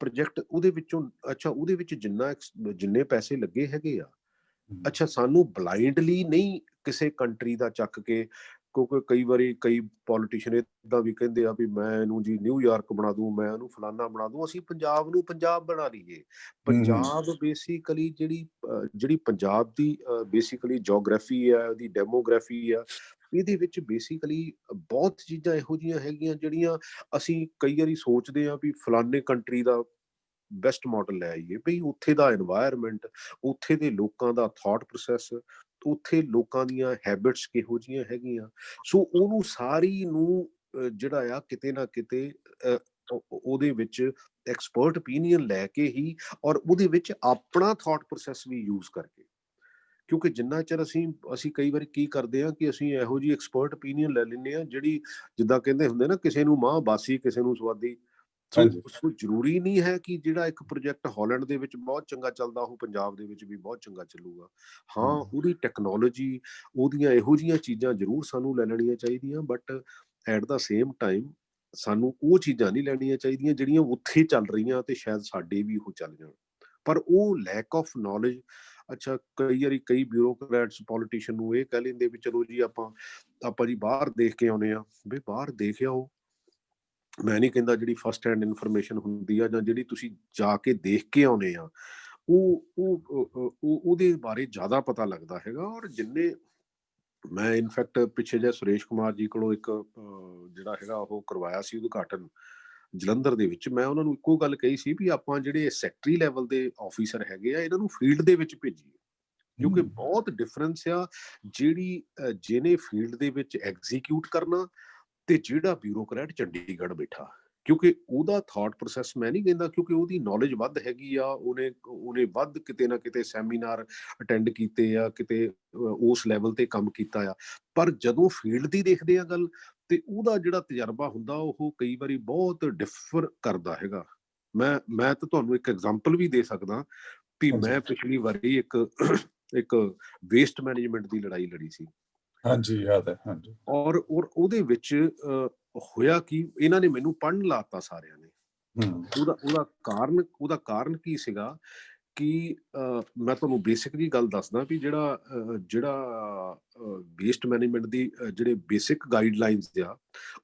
ਪ੍ਰੋਜੈਕਟ ਉਹਦੇ ਵਿੱਚੋਂ ਅੱਛਾ ਉਹਦੇ ਵਿੱਚ ਜਿੰਨੇ ਪੈਸੇ ਲੱਗੇ ਹੈਗੇ ਆ, ਅੱਛਾ ਸਾਨੂੰ ਬਲਾਈਂਡਲੀ ਨਹੀਂ ਕਿਸੇ ਕੰਟਰੀ ਦਾ ਚੱਕ ਕੇ, ਕਿਉਂਕਿ ਕਈ ਵਾਰੀ ਕਈ ਪੋਲੀਟੀਸ਼ੀਅਨ ਏਦਾਂ ਵੀ ਕਹਿੰਦੇ ਆ ਵੀ ਮੈਂ ਇਹਨੂੰ ਜੀ ਨਿਊਯਾਰਕ ਬਣਾ ਦੂੰ, ਮੈਂ ਇਹਨੂੰ ਫਲਾਨਾ ਬਣਾ ਦੂੰ, ਅਸੀਂ ਪੰਜਾਬ ਨੂੰ ਪੰਜਾਬ ਬਣਾ ਲਈਏ। ਪੰਜਾਬ ਬੇਸਿਕਲੀ ਜਿਹੜੀ ਪੰਜਾਬ ਦੀ ਬੇਸਿਕਲੀ ਜੀਓਗ੍ਰਾਫੀ ਆ, ਉਹਦੀ ਡੈਮੋਗ੍ਰਾਫੀ ਆ, ਇਹਦੇ ਵਿੱਚ ਬੇਸਿਕਲੀ ਬਹੁਤ ਚੀਜ਼ਾਂ ਇਹੋ ਜਿਹੀਆਂ ਹੈਗੀਆਂ ਜਿਹੜੀਆਂ ਅਸੀਂ ਕਈ ਵਾਰੀ ਸੋਚਦੇ ਹਾਂ ਵੀ ਫਲਾਨੇ ਕੰਟਰੀ ਦਾ ਬੈਸਟ ਮਾਡਲ ਲੈ ਆਈਏ, ਬਈ ਉੱਥੇ ਦਾ এনवायरमेंट, ਉੱਥੇ ਦੇ ਲੋਕਾਂ ਦਾ ਥਾਟ ਪ੍ਰੋਸੈਸ, ਉੱਥੇ ਲੋਕਾਂ ਦੀਆਂ ਹੈਬਿਟਸ ਕਿਹੋ ਜਿਹੀਆਂ ਹੈਗੀਆਂ, ਸੋ ਉਹਨੂੰ ਸਾਰੀ ਨੂੰ ਜਿਹੜਾ ਆ ਕਿਤੇ ਨਾ ਕਿਤੇ ਉਹਦੇ ਵਿੱਚ ਐਕਸਪਰਟ ਓਪੀਨੀਅਨ ਲੈ ਕੇ ਹੀ, ਔਰ ਉਹਦੇ ਵਿੱਚ ਆਪਣਾ ਥਾਟ ਪ੍ਰੋਸੈਸ ਵੀ ਯੂਜ਼ ਕਰਕੇ, ਕਿਉਂਕਿ ਜਿੰਨਾ ਚਿਰ ਅਸੀਂ ਕਈ ਵਾਰੀ ਕੀ ਕਰਦੇ ਹਾਂ ਕਿ ਅਸੀਂ ਇਹੋ ਜਿਹੀ ਐਕਸਪਰਟ ਓਪੀਨੀਅਨ ਲੈ ਲੈਂਦੇ ਹਾਂ ਜਿਹੜੀ, ਜਿੱਦਾਂ ਕਹਿੰਦੇ ਹੁੰਦੇ ਨਾ, ਕਿਸੇ ਨੂੰ ਮਾਂ ਬਾਸੀ ਕਿਸੇ ਨੂੰ ਸਵਾਦੀ। ਸੋ ਜ਼ਰੂਰੀ ਨਹੀਂ ਹੈ ਕਿ ਜਿਹੜਾ ਇੱਕ ਪ੍ਰੋਜੈਕਟ ਹਾਲੈਂਡ ਦੇ ਵਿੱਚ ਬਹੁਤ ਚੰਗਾ ਚੱਲਦਾ ਉਹ ਪੰਜਾਬ ਦੇ ਵਿੱਚ ਵੀ ਬਹੁਤ ਚੰਗਾ ਚੱਲੂਗਾ। ਹਾਂ, ਉਹਦੀ ਟੈਕਨੋਲੋਜੀ, ਉਹਦੀਆਂ ਇਹੋ ਜਿਹੀਆਂ ਚੀਜ਼ਾਂ ਜ਼ਰੂਰ ਸਾਨੂੰ ਲੈ ਲੈਣੀਆਂ ਚਾਹੀਦੀਆਂ, but at the same time ਸਾਨੂੰ ਉਹ ਚੀਜ਼ਾਂ ਨਹੀਂ ਲੈਣੀਆਂ ਚਾਹੀਦੀਆਂ ਜਿਹੜੀਆਂ ਉੱਥੇ ਚੱਲ ਰਹੀਆਂ ਤੇ ਸ਼ਾਇਦ ਸਾਡੇ ਵੀ ਉਹ ਚੱਲ ਜਾਣ, ਪਰ ਉਹ ਲੈਕ ਆਫ ਨੌਲੇਜ। ਅੱਛਾ, ਕਈ ਵਾਰੀ ਕਈ ਬਿਊਰੋਕਰੈਟਸ ਪੋਲੀਟੀਸ਼ੀਅਨ ਨੂੰ ਇਹ ਕਹਿ ਲੈਂਦੇ ਵੀ ਚਲੋ ਜੀ ਆਪਾਂ ਜੀ ਬਾਹਰ ਦੇਖ ਕੇ ਆਉਂਦੇ ਆ, ਵੀ ਬਾਹਰ ਦੇਖ ਆਓ। ਮੈਂ ਨਹੀਂ ਕਹਿੰਦਾ ਜਿਹੜੀ ਫਸਟ ਹੈਂਡ ਇਨਫੋਰਮੇਸ਼ਨ ਹੁੰਦੀ ਆ ਜਾਂ ਜਿਹੜੀ ਤੁਸੀਂ ਜਾ ਕੇ ਦੇਖ ਕੇ ਆਉਨੇ ਆ, ਉਹਦੇ ਬਾਰੇ ਜ਼ਿਆਦਾ ਪਤਾ ਲੱਗਦਾ ਹੈਗਾ। ਔਰ ਜਿੰਨੇ ਮੈਂ ਇਨਫੈਕਟ ਪਿੱਛੇ ਜਿਹੇ ਸੁਰੇਸ਼ ਕੁਮਾਰ ਜੀ ਕੋਲੋਂ ਇੱਕ ਜਿਹੜਾ ਹੈਗਾ ਉਹ ਕਰਵਾਇਆ ਸੀ ਉਦਘਾਟਨ ਜਲੰਧਰ ਦੇ ਵਿੱਚ, ਮੈਂ ਉਹਨਾਂ ਨੂੰ ਇੱਕੋ ਗੱਲ ਕਹੀ ਸੀ ਵੀ ਆਪਾਂ ਜਿਹੜੇ ਸੈਕਟਰੀ ਲੈਵਲ ਦੇ ਆਫੀਸਰ ਹੈਗੇ ਆ ਇਹਨਾਂ ਨੂੰ ਫੀਲਡ ਦੇ ਵਿੱਚ ਭੇਜੀਏ, ਕਿਉਂਕਿ ਬਹੁਤ ਡਿਫਰੈਂਸ ਆ ਜਿਹਨੇ ਫੀਲਡ ਦੇ ਵਿੱਚ ਐਗਜ਼ੀਕਿਊਟ ਕਰਨਾ ਤੇ ਜਿਹੜਾ ਬਿਊਰੋਕਰੈਟ ਚੰਡੀਗੜ੍ਹ ਬੈਠਾ, ਕਿਉਂਕਿ ਉਹਦਾ ਥਾਟ ਪ੍ਰੋਸੈਸ ਮੈਂ ਨਹੀਂ ਕਹਿੰਦਾ, ਕਿਉਂਕਿ ਉਹਦੀ ਨੌਲੇਜ ਵੱਧ ਹੈਗੀ ਆ, ਉਹਨੇ ਵੱਧ ਕਿਤੇ ਨਾ ਕਿਤੇ ਸੈਮੀਨਾਰ ਅਟੈਂਡ ਕੀਤੇ ਆ, ਕਿਤੇ ਉਸ ਲੈਵਲ ਤੇ ਕੰਮ ਕੀਤਾ ਆ, ਪਰ ਜਦੋਂ ਫੀਲਡ ਦੀ ਦੇਖਦੇ ਆ ਗੱਲ, ਤੇ ਉਹਦਾ ਜਿਹੜਾ ਤਜਰਬਾ ਹੁੰਦਾ ਉਹ ਕਈ ਵਾਰੀ ਬਹੁਤ ਡਿਫਰ ਕਰਦਾ ਹੈਗਾ। ਮੈਂ ਤਾਂ ਤੁਹਾਨੂੰ ਇੱਕ ਐਗਜ਼ਾਮਪਲ ਵੀ ਦੇ ਸਕਦਾ ਵੀ ਮੈਂ ਪਿਛਲੀ ਵਾਰੀ ਇੱਕ ਵੇਸਟ ਮੈਨੇਜਮੈਂਟ ਦੀ ਲੜਾਈ ਲੜੀ ਸੀ। ਹਾਂਜੀ, ਯਾਦ ਹੈ। ਹਾਂਜੀ, ਔਰ ਉਹਦੇ ਵਿੱਚ ਹੋਇਆ ਕਿ ਇਹਨਾਂ ਨੇ ਮੈਨੂੰ ਪੜ੍ਹਨ ਲਾਤਾ ਸਾਰਿਆਂ ਨੇ। ਉਹਦਾ ਕਾਰਨ ਕੀ ਸੀਗਾ ਕਿ ਮੈਂ ਤੁਹਾਨੂੰ ਬੇਸਿਕ ਜੀ ਗੱਲ ਦੱਸਦਾ ਵੀ ਜਿਹੜਾ ਵੇਸਟ ਮੈਨੇਜਮੈਂਟ ਦੀ ਜਿਹੜੇ ਬੇਸਿਕ ਗਾਈਡਲਾਈਨਸ ਆ,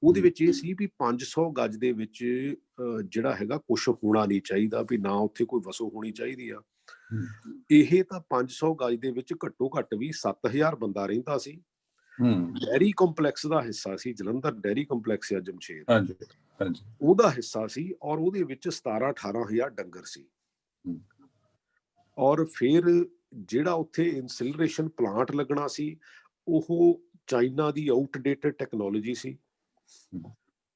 ਉਹਦੇ ਵਿੱਚ ਇਹ ਸੀ ਵੀ 500 ਗਜ ਦੇ ਵਿੱਚ ਜਿਹੜਾ ਹੈਗਾ ਕੁਛ ਹੋਣਾ ਨਹੀਂ ਚਾਹੀਦਾ, ਵੀ ਨਾ ਉੱਥੇ ਕੋਈ ਵਸੋਂ ਹੋਣੀ ਚਾਹੀਦੀ ਆ। ਇਹ ਤਾਂ 500 ਗਜ ਦੇ ਵਿੱਚ ਘੱਟੋ ਘੱਟ ਵੀ 7000 ਬੰਦਾ ਰਹਿੰਦਾ ਸੀ। ਡੈਰੀ ਕੰਪਲੈਕਸ ਦਾ ਹਿੱਸਾ ਸੀ, ਜਲੰਧਰ ਡੈਰੀ ਕੰਪਲੈਕਸ ਆ ਜਮਸ਼ੇਦ, ਉਹਦਾ ਹਿੱਸਾ ਸੀ, ਔਰ ਉਹਦੇ ਵਿੱਚ 17-18 ਡੰਗਰ ਸੀ। ਔਰ ਫਿਰ ਜਿਹੜਾ ਉੱਥੇ ਇਨਸਿਲਰੇਸ਼ਨ ਪਲਾਂਟ ਲੱਗਣਾ ਸੀ ਉਹ ਚਾਈਨਾ ਦੀ ਆਊਟਡੇਟਡ ਟੈਕਨੋਲੋਜੀ ਸੀ,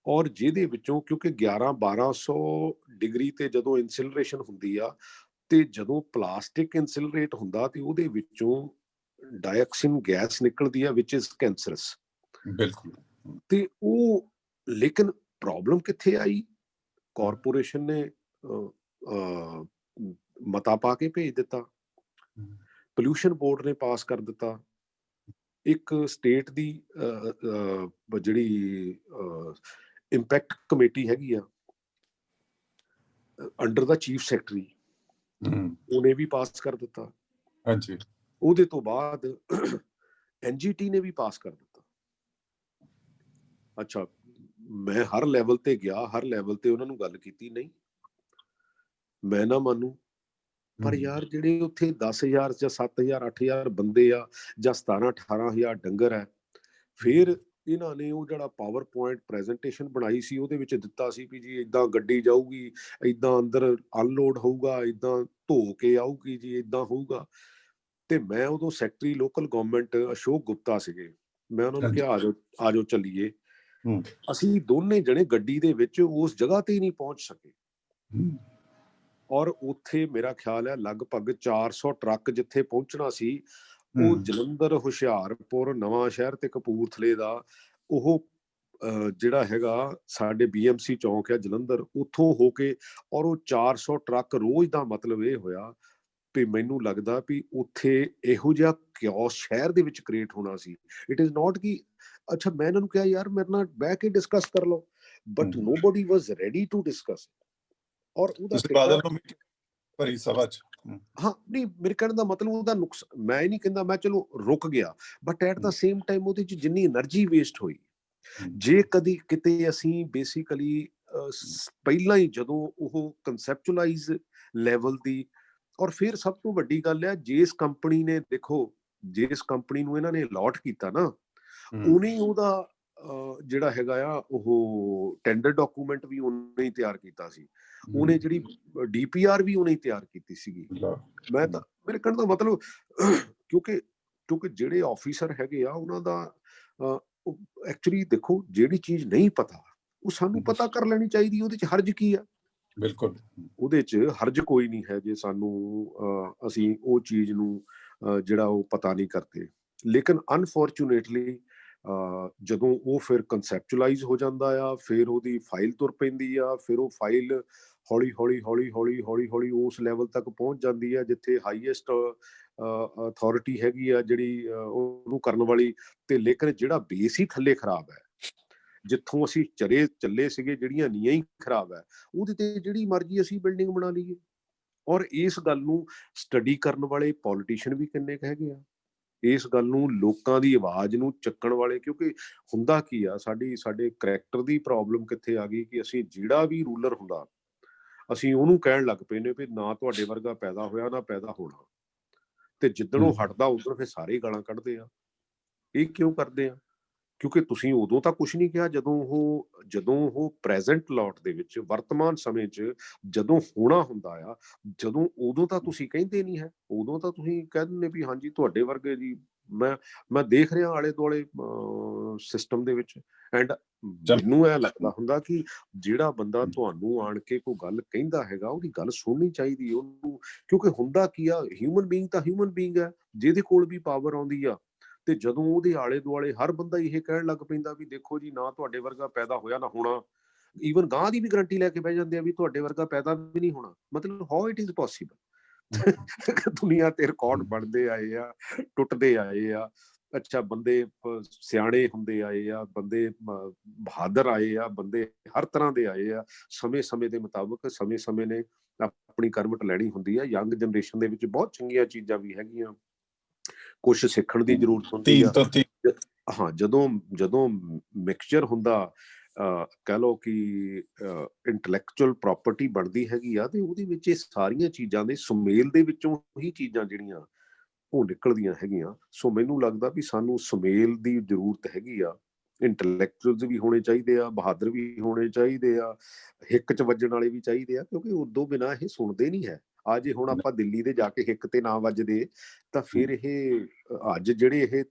ਔਰ ਜਿਹਦੇ ਵਿੱਚੋਂ ਕਿਉਂਕਿ 1100-1200 ਡਿਗਰੀ ਤੇ ਜਦੋਂ ਇਨਸਿਲਰੇਸ਼ਨ ਹੁੰਦੀ ਆ, ਤੇ ਜਦੋਂ ਪਲਾਸਟਿਕ ਇਨਸਿਲਰੇਟ ਹੁੰਦਾ ਤੇ ਉਹਦੇ ਵਿੱਚੋਂ ਡਾਇਆਕਸਿਨ ਗੈਸ ਨਿਕਲਦੀ ਆ ਵਿਚ ਇਜ਼ ਕੈਂਸਰਸ। ਬਿਲਕੁਲ। ਤੇ ਉਹ ਲੇਕਿਨ ਪ੍ਰੋਬਲਮ ਕਿੱਥੇ ਆਈ, ਕਾਰਪੋਰੇਸ਼ਨ ਨੇ ਮਤਾ ਪਾ ਕੇ ਭੇਜ ਦਿੱਤਾ, ਪੋਲਿਊਸ਼ਨ ਬੋਰਡ ਨੇ ਪਾਸ ਕਰ ਦਿੱਤਾ, ਇੱਕ ਸਟੇਟ ਦੀ ਜਿਹੜੀ ਇੰਪੈਕਟ ਕਮੇਟੀ ਹੈਗੀ ਆ ਅੰਡਰ ਦਾ ਚੀਫ ਸੈਕਟਰੀ, ਉਹਨੇ ਵੀ ਪਾਸ ਕਰ ਦਿੱਤਾ। ਹਾਂਜੀ, ਉਹਦੇ ਤੋਂ ਬਾਅਦ NGT ਨੇ ਵੀ ਪਾਸ ਕਰ ਦਿੱਤਾ। ਅੱਛਾ, ਮੈਂ ਹਰ ਲੈਵਲ ਤੇ ਗਿਆ, ਹਰ ਲੈਵਲ ਤੇ ਉਹਨਾਂ ਨੂੰ ਗੱਲ ਕੀਤੀ, ਨਹੀਂ ਮੈਂ ਨਾ ਮੰਨੂ, ਪਰ ਯਾਰ ਜਿਹੜੇ ਉੱਥੇ 10,000 ਜਾਂ 7,000 8,000 ਬੰਦੇ ਆ ਜਾਂ 17-18,000 ਡੰਗਰ ਹੈ, ਫਿਰ ਇਹਨਾਂ ਨੇ ਉਹ ਜਿਹੜਾ ਪਾਵਰ ਪੁਆਇੰਟ ਪ੍ਰੈਜੈਂਟੇਸ਼ਨ ਬਣਾਈ ਸੀ ਉਹਦੇ ਵਿੱਚ ਦਿੱਤਾ ਸੀ ਵੀ ਜੀ ਏਦਾਂ ਗੱਡੀ ਜਾਊਗੀ, ਏਦਾਂ ਅੰਦਰ ਅਨਲੋਡ ਹੋਊਗਾ, ਏਦਾਂ ਧੋ ਕੇ ਆਊਗੀ ਜੀ, ਏਦਾਂ ਹੋਊਗਾ। ਤੇ ਮੈਂ ਉਦੋਂ secretary local government Ashok Gupta ਸੀਗੇ, ਮੈਂ ਉਹਨਾਂ ਨੂੰ ਕਿਹਾ ਆ ਜਾਓ ਚੱਲੀਏ। ਅਸੀਂ ਦੋਨੇ ਜਣੇ ਗੱਡੀ ਦੇ ਵਿੱਚ ਉਸ ਜਗ੍ਹਾ ਤੇ ਹੀ ਨਹੀਂ ਪਹੁੰਚ ਸਕੇ। ਔਰ ਉੱਥੇ ਮੇਰਾ ਖਿਆਲ ਹੈ ਲਗਭਗ 400 ਟਰੱਕ ਜਿੱਥੇ ਪਹੁੰਚਣਾ ਸੀ, ਉਹ ਜਲੰਧਰ, ਹੁਸ਼ਿਆਰਪੁਰ, ਨਵਾਂ ਸ਼ਹਿਰ ਤੇ ਕਪੂਰਥਲੇ ਦਾ ਉਹ ਜਿਹੜਾ ਹੈਗਾ ਸਾਡੇ BMC ਚੌਂਕ ਹੈ ਜਲੰਧਰ, ਉੱਥੋਂ ਹੋ ਕੇ, ਔਰ ਉਹ 400 ਟਰੱਕ ਰੋਜ਼ ਦਾ ਮਤਲਬ ਇਹ ਹੋਇਆ ਵੀ ਮੈਨੂੰ ਲੱਗਦਾ ਵੀ ਉੱਥੇ ਇਹੋ ਜਿਹਾ ਕਿਓਸ ਸ਼ਹਿਰ ਦੇ ਵਿੱਚ ਕ੍ਰੀਏਟ ਹੋਣਾ ਸੀ। ਇਟ ਇਜ਼ ਨਾਟ ਕਿ ਅੱਛਾ ਮੈਂ ਇਹਨਾਂ ਨੂੰ ਕਿਹਾ ਯਾਰ ਮੇਰੇ ਨਾਲ ਬਹਿ ਕੇ ਡਿਸਕਸ ਕਰ ਲਓ, but nobody was ready to discuss. ਔਰ ਉਹਦਾ ਭਰੀ ਸਭਾ ਚ ਹਾਂ ਨਹੀਂ, ਮੇਰੇ ਕਹਿਣ ਦਾ ਮਤਲਬ ਉਹਦਾ ਨੁਕਸ ਮੈਂ ਹੀ ਨਹੀਂ ਕਹਿੰਦਾ, ਮੈਂ ਚਲੋ ਰੁਕ ਗਿਆ, but at the same time ਉਹਦੇ ਚ ਜਿੰਨੀ એનર્ਜੀ ਵੇਸਟ ਹੋਈ, ਜੇ ਕਦੀ ਕਿਤੇ ਅਸੀਂ ਬੇਸਿਕਲੀ ਪਹਿਲਾਂ ਹੀ ਜਦੋਂ ਉਹ ਕਨਸੈਪਚੁਅਲਾਈਜ਼ ਲੈਵਲ ਦੀ, ਔਰ ਫਿਰ ਸਭ ਤੋਂ ਵੱਡੀ ਗੱਲ ਹੈ ਜਿਸ ਕੰਪਨੀ ਨੇ, ਦੇਖੋ ਜਿਸ ਕੰਪਨੀ ਨੂੰ ਇਹਨਾਂ ਨੇ ਅਲਾਟ ਕੀਤਾ ਨਾ, ਉਹਨੇ ਉਹਦਾ ਜਿਹੜਾ ਹੈਗਾ ਆ ਉਹ ਟੈਂਡਰ ਡਾਕੂਮੈਂਟ ਵੀ ਉਹਨੇ ਹੀ ਤਿਆਰ ਕੀਤਾ ਸੀ, ਉਹਨੇ ਜਿਹੜੀ DPR ਵੀ ਉਹਨੇ ਹੀ ਤਿਆਰ ਕੀਤੀ ਸੀਗੀ। ਮੈਂ ਤਾਂ ਮੇਰੇ ਕਹਿਣ ਦਾ ਮਤਲਬ ਕਿਉਂਕਿ ਜਿਹੜੇ ਆਫੀਸਰ ਹੈਗੇ ਆ ਉਹਨਾਂ ਦਾ ਐਕਚੁਅਲੀ ਦੇਖੋ ਜਿਹੜੀ ਚੀਜ਼ ਨਹੀਂ ਪਤਾ ਉਹ ਸਾਨੂੰ ਪਤਾ ਕਰ ਲੈਣੀ ਚਾਹੀਦੀ, ਉਹਦੇ ਚ ਹਰਜ ਕੀ ਆ? ਬਿਲਕੁਲ ਉਹਦੇ ਚ ਹਰਜ ਕੋਈ ਨਹੀਂ ਹੈ ਜੇ ਸਾਨੂੰ ਅਸੀਂ ਉਹ ਚੀਜ਼ ਨੂੰ ਜਿਹੜਾ ਉਹ ਪਤਾ ਨਹੀਂ ਕਰਦੇ। ਲੇਕਿਨ ਅਨਫੋਰਚੂਨੇਟਲੀ ਜਦੋਂ ਉਹ ਫਿਰ ਕਨਸੈਪਚੁਅਲਾਈਜ਼ ਹੋ ਜਾਂਦਾ ਆ, ਫਿਰ ਉਹਦੀ ਫਾਈਲ ਤੁਰ ਪੈਂਦੀ ਆ, ਫਿਰ ਉਹ ਫਾਈਲ ਹੌਲੀ ਹੌਲੀ ਉਸ ਲੈਵਲ ਤੱਕ ਪਹੁੰਚ ਜਾਂਦੀ ਹੈ ਜਿੱਥੇ ਹਾਈਐਸਟ ਅਥਾਰਟੀ ਹੈਗੀ ਆ ਜਿਹੜੀ ਉਹਨੂੰ ਕਰਨ ਵਾਲੀ, ਤੇ ਲੇਕਿਨ ਜਿਹੜਾ ਬੇਸ ਹੀ ਥੱਲੇ ਖਰਾਬ ਹੈ, ਜਿੱਥੋਂ ਅਸੀਂ ਚੱਲੇ ਸੀਗੇ, ਜਿਹੜੀਆਂ ਨੀਆਂ ਹੀ ਖਰਾਬ ਹੈ, ਉਹਦੇ ਤੇ ਜਿਹੜੀ ਮਰਜ਼ੀ ਅਸੀਂ ਬਿਲਡਿੰਗ ਬਣਾ ਲਈਏ। ਔਰ ਇਸ ਗੱਲ ਨੂੰ ਸਟੱਡੀ ਕਰਨ ਵਾਲੇ ਪੋਲੀਟੀਸ਼ੀਅਨ ਵੀ ਕਿੰਨੇ ਕੁ ਹੈਗੇ ਆ, ਇਸ ਗੱਲ ਨੂੰ ਲੋਕਾਂ ਦੀ ਆਵਾਜ਼ ਨੂੰ ਚੱਕਣ ਵਾਲੇ, ਕਿਉਂਕਿ ਹੁੰਦਾ ਕੀ ਆ, ਸਾਡੇ ਕਰੈਕਟਰ ਦੀ ਪ੍ਰੋਬਲਮ ਕਿੱਥੇ ਆ ਗਈ ਕਿ ਅਸੀਂ ਜਿਹੜਾ ਵੀ ਰੂਲਰ ਹੁੰਦਾ ਅਸੀਂ ਉਹਨੂੰ ਕਹਿਣ ਲੱਗ ਪਏ ਨੇ ਵੀ ਨਾ ਤੁਹਾਡੇ ਵਰਗਾ ਪੈਦਾ ਹੋਇਆ ਨਾ ਪੈਦਾ ਹੋਣਾ, ਤੇ ਜਿੱਦਣ ਉਹ ਹਟਦਾ ਉਦੋਂ ਫਿਰ ਸਾਰੇ ਗਾਲਾਂ ਕੱਢਦੇ ਆ। ਇਹ ਕਿਉਂ ਕਰਦੇ ਆ? ਕਿਉਂਕਿ ਤੁਸੀਂ ਉਦੋਂ ਤਾਂ ਕੁਝ ਨਹੀਂ ਕਿਹਾ, ਜਦੋਂ ਉਹ ਪ੍ਰੈਜ਼ੈਂਟ ਲੋਟ ਦੇ ਵਿੱਚ ਵਰਤਮਾਨ ਸਮੇਂ 'ਚ ਜਦੋਂ ਹੋਣਾ ਹੁੰਦਾ ਆ, ਉਦੋਂ ਤਾਂ ਤੁਸੀਂ ਕਹਿੰਦੇ ਨਹੀਂ ਹੈ, ਉਦੋਂ ਤਾਂ ਤੁਸੀਂ ਕਹਿ ਦਿੰਦੇ ਵੀ ਹਾਂਜੀ ਤੁਹਾਡੇ ਵਰਗੇ ਜੀ, ਮੈਂ ਦੇਖ ਰਿਹਾ ਆਲੇ ਦੁਆਲੇ ਸਿਸਟਮ ਦੇ ਵਿੱਚ, ਐਂਡ ਮੈਨੂੰ ਇਹ ਲੱਗਦਾ ਹੁੰਦਾ ਕਿ ਜਿਹੜਾ ਬੰਦਾ ਤੁਹਾਨੂੰ ਆਣ ਕੇ ਕੋਈ ਗੱਲ ਕਹਿੰਦਾ ਹੈਗਾ ਉਹਦੀ ਗੱਲ ਸੁਣਨੀ ਚਾਹੀਦੀ ਉਹਨੂੰ, ਕਿਉਂਕਿ ਹੁੰਦਾ ਕੀ ਆ, ਹਿਊਮਨ ਬੀਇੰਗ ਤਾਂ ਹਿਊਮਨ ਬੀਇੰਗ ਹੈ, ਜਿਹਦੇ ਕੋਲ ਵੀ ਪਾਵਰ ਆਉਂਦੀ ਆ, ਤੇ ਜਦੋਂ ਉਹਦੇ ਆਲੇ ਦੁਆਲੇ ਹਰ ਬੰਦਾ ਇਹ ਕਹਿਣ ਲੱਗ ਪੈਂਦਾ ਵੀ ਦੇਖੋ ਜੀ ਨਾ ਤੁਹਾਡੇ ਵਰਗਾ ਪੈਦਾ ਹੋਇਆ ਨਾ ਹੋਣਾ, ਈਵਨ ਗਾਂ ਦੀ ਵੀ ਗਰੰਟੀ ਲੈ ਕੇ ਬਹਿ ਜਾਂਦੇ ਆ ਵੀ ਤੁਹਾਡੇ ਵਰਗਾ ਪੈਦਾ ਵੀ ਨਹੀਂ ਹੋਣਾ, ਮਤਲਬ ਹਾਊ ਇਟ ਇਜ਼ ਪੋਸੀਬਲ। ਦੁਨੀਆ ਤੇ ਰਿਕਾਰਡ ਬਣਦੇ ਆਏ ਆ, ਟੁੱਟਦੇ ਆਏ ਆ, ਅੱਛਾ ਬੰਦੇ ਸਿਆਣੇ ਹੁੰਦੇ ਆਏ ਆ, ਬੰਦੇ ਬਹਾਦਰ ਆਏ ਆ, ਬੰਦੇ ਹਰ ਤਰ੍ਹਾਂ ਦੇ ਆਏ ਆ, ਸਮੇਂ ਦੇ ਮੁਤਾਬਕ ਸਮੇਂ ਨੇ ਆਪਣੀ ਕਰਵਟ ਲੈਣੀ ਹੁੰਦੀ ਆ। ਯੰਗ ਜਨਰੇਸ਼ਨ ਦੇ ਵਿੱਚ ਬਹੁਤ ਚੰਗੀਆਂ ਚੀਜ਼ਾਂ ਵੀ ਹੈਗੀਆਂ, ਕੁਛ ਸਿੱਖਣ ਦੀ ਜ਼ਰੂਰਤ ਹੁੰਦੀ ਆ। ਹਾਂ, ਜਦੋਂ ਮਿਕਸਚਰ ਹੁੰਦਾ, ਕਹਿ ਲਓ ਕਿ ਇੰਟੈਲੈਕਚੁਅਲ ਪ੍ਰਾਪਰਟੀ ਬਣਦੀ ਹੈਗੀ ਆ, ਤੇ ਉਹਦੇ ਵਿੱਚ ਇਹ ਸਾਰੀਆਂ ਚੀਜ਼ਾਂ ਦੇ ਸੁਮੇਲ ਦੇ ਵਿੱਚੋਂ ਹੀ ਚੀਜ਼ਾਂ ਜਿਹੜੀਆਂ ਉਹ ਨਿਕਲਦੀਆਂ ਹੈਗੀਆਂ। ਸੋ ਮੈਨੂੰ ਲੱਗਦਾ ਵੀ ਸਾਨੂੰ ਸੁਮੇਲ ਦੀ ਜ਼ਰੂਰਤ ਹੈਗੀ ਆ, ਇੰਟੈਲੈਕਚੁਅਲਸ ਵੀ ਹੋਣੇ ਚਾਹੀਦੇ ਆ, ਬਹਾਦਰ ਵੀ ਹੋਣੇ ਚਾਹੀਦੇ ਆ, ਹਿੱਕ 'ਚ ਵੱਜਣ ਵਾਲੇ ਵੀ ਚਾਹੀਦੇ ਆ, ਕਿਉਂਕਿ ਉਦੋਂ ਬਿਨਾਂ ਇਹ ਸੁਣਦੇ ਨਹੀਂ ਹੈ। ਅੱਜ ਹੁਣ ਆਪਾਂ ਦਿੱਲੀ ਦੇ ਜਾ ਕੇ ਹਿੱਕ ਤੇ ਨਾ ਵੱਜਦੇ ਤਾਂ ਫਿਰ ਇਹ ਅੱਜ ਜਿਹੜੇ ਇਹ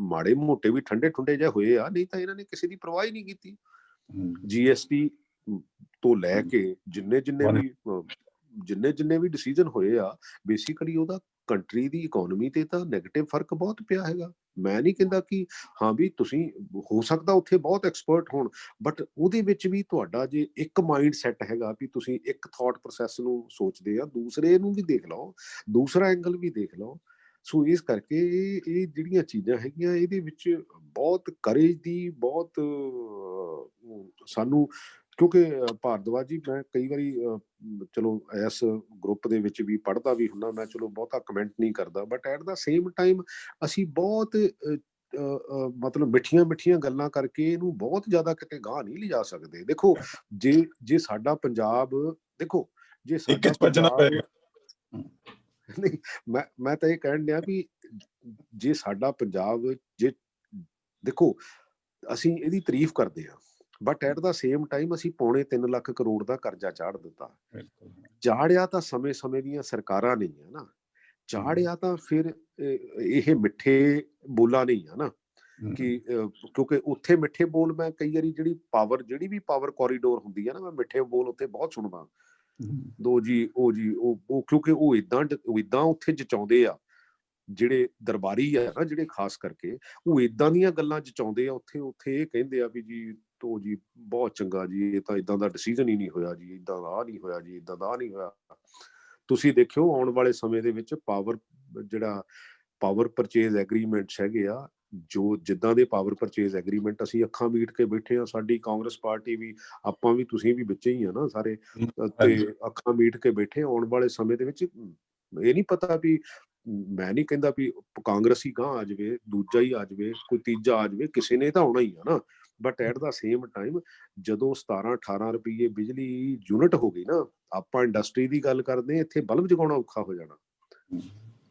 ਮਾੜੇ ਮੋਟੇ ਵੀ ਠੰਡੇ ਠੁੰਡੇ ਜਿਹੇ ਹੋਏ ਆ, ਨਹੀਂ ਤਾਂ ਇਹਨਾਂ ਨੇ ਕਿਸੇ ਦੀ ਪਰਵਾਹ ਹੀ ਨਹੀਂ ਕੀਤੀ। GST ਤੋਂ ਲੈ ਕੇ ਜਿੰਨੇ ਵੀ ਡਿਸੀਜਨ ਹੋਏ ਆ, ਬੇਸਿਕਲੀ ਉਹਦਾ ਕੰਟਰੀ ਦੀ ਇਕੋਨਮੀ ਤੇ ਤਾਂ ਨੈਗੇਟਿਵ ਫਰਕ ਬਹੁਤ ਪਿਆ ਹੈਗਾ। ਮੈਂ ਨਹੀਂ ਕਹਿੰਦਾ ਕਿ ਹਾਂ ਵੀ ਤੁਸੀਂ, ਹੋ ਸਕਦਾ ਉੱਥੇ ਬਹੁਤ ਐਕਸਪਰਟ ਹੋਣ, ਬਟ ਉਹਦੇ ਵਿੱਚ ਵੀ ਤੁਹਾਡਾ ਜੇ ਇੱਕ ਮਾਈਂਡ ਸੈਟ ਹੈਗਾ ਵੀ ਤੁਸੀਂ ਇੱਕ ਥਾਟ ਪ੍ਰੋਸੈਸ ਨੂੰ ਸੋਚਦੇ ਆ, ਦੂਸਰੇ ਨੂੰ ਵੀ ਦੇਖ ਲਓ, ਦੂਸਰਾ ਐਂਗਲ ਵੀ ਦੇਖ ਲਓ। ਸੋ ਇਸ ਕਰਕੇ ਇਹ ਜਿਹੜੀਆਂ ਚੀਜ਼ਾਂ ਹੈਗੀਆਂ, ਇਹਦੇ ਵਿੱਚ ਬਹੁਤ ਕਰੇਜ ਦੀ, ਬਹੁਤ ਸਾਨੂੰ, ਕਿਉਂਕਿ ਭਾਰਦਵਾਜ ਜੀ ਮੈਂ ਕਈ ਵਾਰੀ ਚਲੋ ਇਸ ਗਰੁੱਪ ਦੇ ਵਿੱਚ ਵੀ ਪੜ੍ਹਦਾ ਵੀ ਹੁੰਦਾ, ਮੈਂ ਚਲੋ ਬਹੁਤਾ ਕਮੈਂਟ ਨਹੀਂ ਕਰਦਾ, but at the same time ਅਸੀਂ ਬਹੁਤ ਮਤਲਬ ਮਿੱਠੀਆਂ ਗੱਲਾਂ ਕਰਕੇ ਇਹਨੂੰ ਬਹੁਤ ਜ਼ਿਆਦਾ ਕਿਤੇ ਗਾਂਹ ਨਹੀਂ ਲਿਜਾ ਸਕਦੇ। ਦੇਖੋ ਜੇ ਸਾਡਾ ਪੰਜਾਬ, ਦੇਖੋ ਜੇ ਸਾਡਾ ਪੰਜਾਬ ਨਹੀਂ, ਮੈਂ ਤਾਂ ਇਹ ਕਹਿਣ ਡਿਆ ਵੀ ਜੇ ਸਾਡਾ ਪੰਜਾਬ, ਜੇ ਦੇਖੋ ਅਸੀਂ ਇਹਦੀ ਤਾਰੀਫ ਕਰਦੇ ਹਾਂ, but at the same time ਅਸੀਂ 3.25 ਲੱਖ ਕਰੋੜ ਦਾ ਕਰਜ਼ਾ ਚਾੜ ਦਿੱਤਾ। ਚਾੜਿਆ ਤਾਂ ਸਮੇਂ ਦੀਆਂ ਸਰਕਾਰਾਂ ਨਹੀਂ ਹੈ ਨਾ, ਚਾੜਿਆ ਤਾਂ ਫਿਰ ਇਹ ਮਿੱਠੇ ਬੋਲਾਂ ਨਹੀਂ ਆ ਨਾ, ਕਿ ਕਿਉਂਕਿ ਉੱਥੇ ਮਿੱਠੇ ਬੋਲ, ਮੈਂ ਕਈ ਵਾਰੀ ਜਿਹੜੀ ਵੀ ਪਾਵਰ ਕੋਰੀਡੋਰ ਹੁੰਦੀ ਹੈ ਨਾ, ਮੈਂ ਮਿੱਠੇ ਬੋਲ ਉੱਥੇ ਬਹੁਤ ਸੁਣਦਾ, ਦੋ ਜੀ ਉਹ ਕਿਉਂਕਿ ਉਹ ਇਦਾਂ ਉੱਥੇ ਜਚਾਉਂਦੇ ਆ, ਜਿਹੜੇ ਦਰਬਾਰੀ ਆ ਨਾ, ਜਿਹੜੇ ਖਾਸ ਕਰਕੇ ਉਹ ਇਦਾਂ ਦੀਆਂ ਗੱਲਾਂ ਜਚਾਉਂਦੇ ਆ ਉੱਥੇ ਇਹ ਕਹਿੰਦੇ ਆ ਵੀ ਜੀ ਤੋ ਜੀ ਬਹੁਤ ਚੰਗਾ ਜੀ, ਇਹ ਤਾਂ ਇਦਾਂ ਦਾ ਡਿਸੀਜਨ ਹੀ ਨਹੀਂ ਹੋਇਆ ਜੀ, ਇਦਾਂ ਦਾ ਨਹੀਂ ਹੋਇਆ ਜੀ, ਇਦਾਂ ਦਾ ਨਹੀਂ ਹੋਇਆ। ਤੁਸੀਂ ਦੇਖਿਓ ਆਉਣ ਵਾਲੇ ਸਮੇਂ ਦੇ ਵਿੱਚ ਪਾਵਰ ਪਰਚੇਜ਼ ਐਗਰੀਮੈਂਟਸ ਹੈਗੇ ਆ, ਜੋ ਜਿੱਦਾਂ ਦੇ ਪਾਵਰ ਪਰਚੇਜ਼ ਐਗਰੀਮੈਂਟ ਅਸੀਂ ਅੱਖਾਂ ਮੀਟ ਕੇ ਬੈਠੇ ਆ, ਸਾਡੀ ਕਾਂਗਰਸ ਪਾਰਟੀ ਵੀ, ਆਪਾਂ ਵੀ, ਤੁਸੀਂ ਵੀ ਵਿੱਚ ਹੀ ਆ ਨਾ ਸਾਰੇ, ਤੇ ਅੱਖਾਂ ਮੀਟ ਕੇ ਬੈਠੇ। ਆਉਣ ਵਾਲੇ ਸਮੇਂ ਦੇ ਵਿੱਚ ਇਹ ਨਹੀਂ ਪਤਾ ਵੀ, ਮੈਂ ਨਹੀਂ ਕਹਿੰਦਾ ਵੀ ਕਾਂਗਰਸ ਹੀ ਗਾਂਹ ਆ ਜਾਵੇ, ਦੂਜਾ ਹੀ ਆ ਜਾਵੇ, ਕੋਈ ਤੀਜਾ ਆ ਜਾਵੇ, ਕਿਸੇ ਨੇ ਤਾਂ ਆਉਣਾ ਹੀ ਆ ਨਾ। But at the same time ਜਦੋਂ 17-18 ਰੁਪਏ ਬਿਜਲੀ ਯੂਨਿਟ ਹੋ ਗਈ ਨਾ, ਆਪਾਂ ਇੰਡਸਟਰੀ ਦੀ ਗੱਲ ਕਰਦੇ, ਇੱਥੇ ਬਲਬ ਜਗਾਉਣਾ ਔਖਾ ਹੋ ਜਾਣਾ,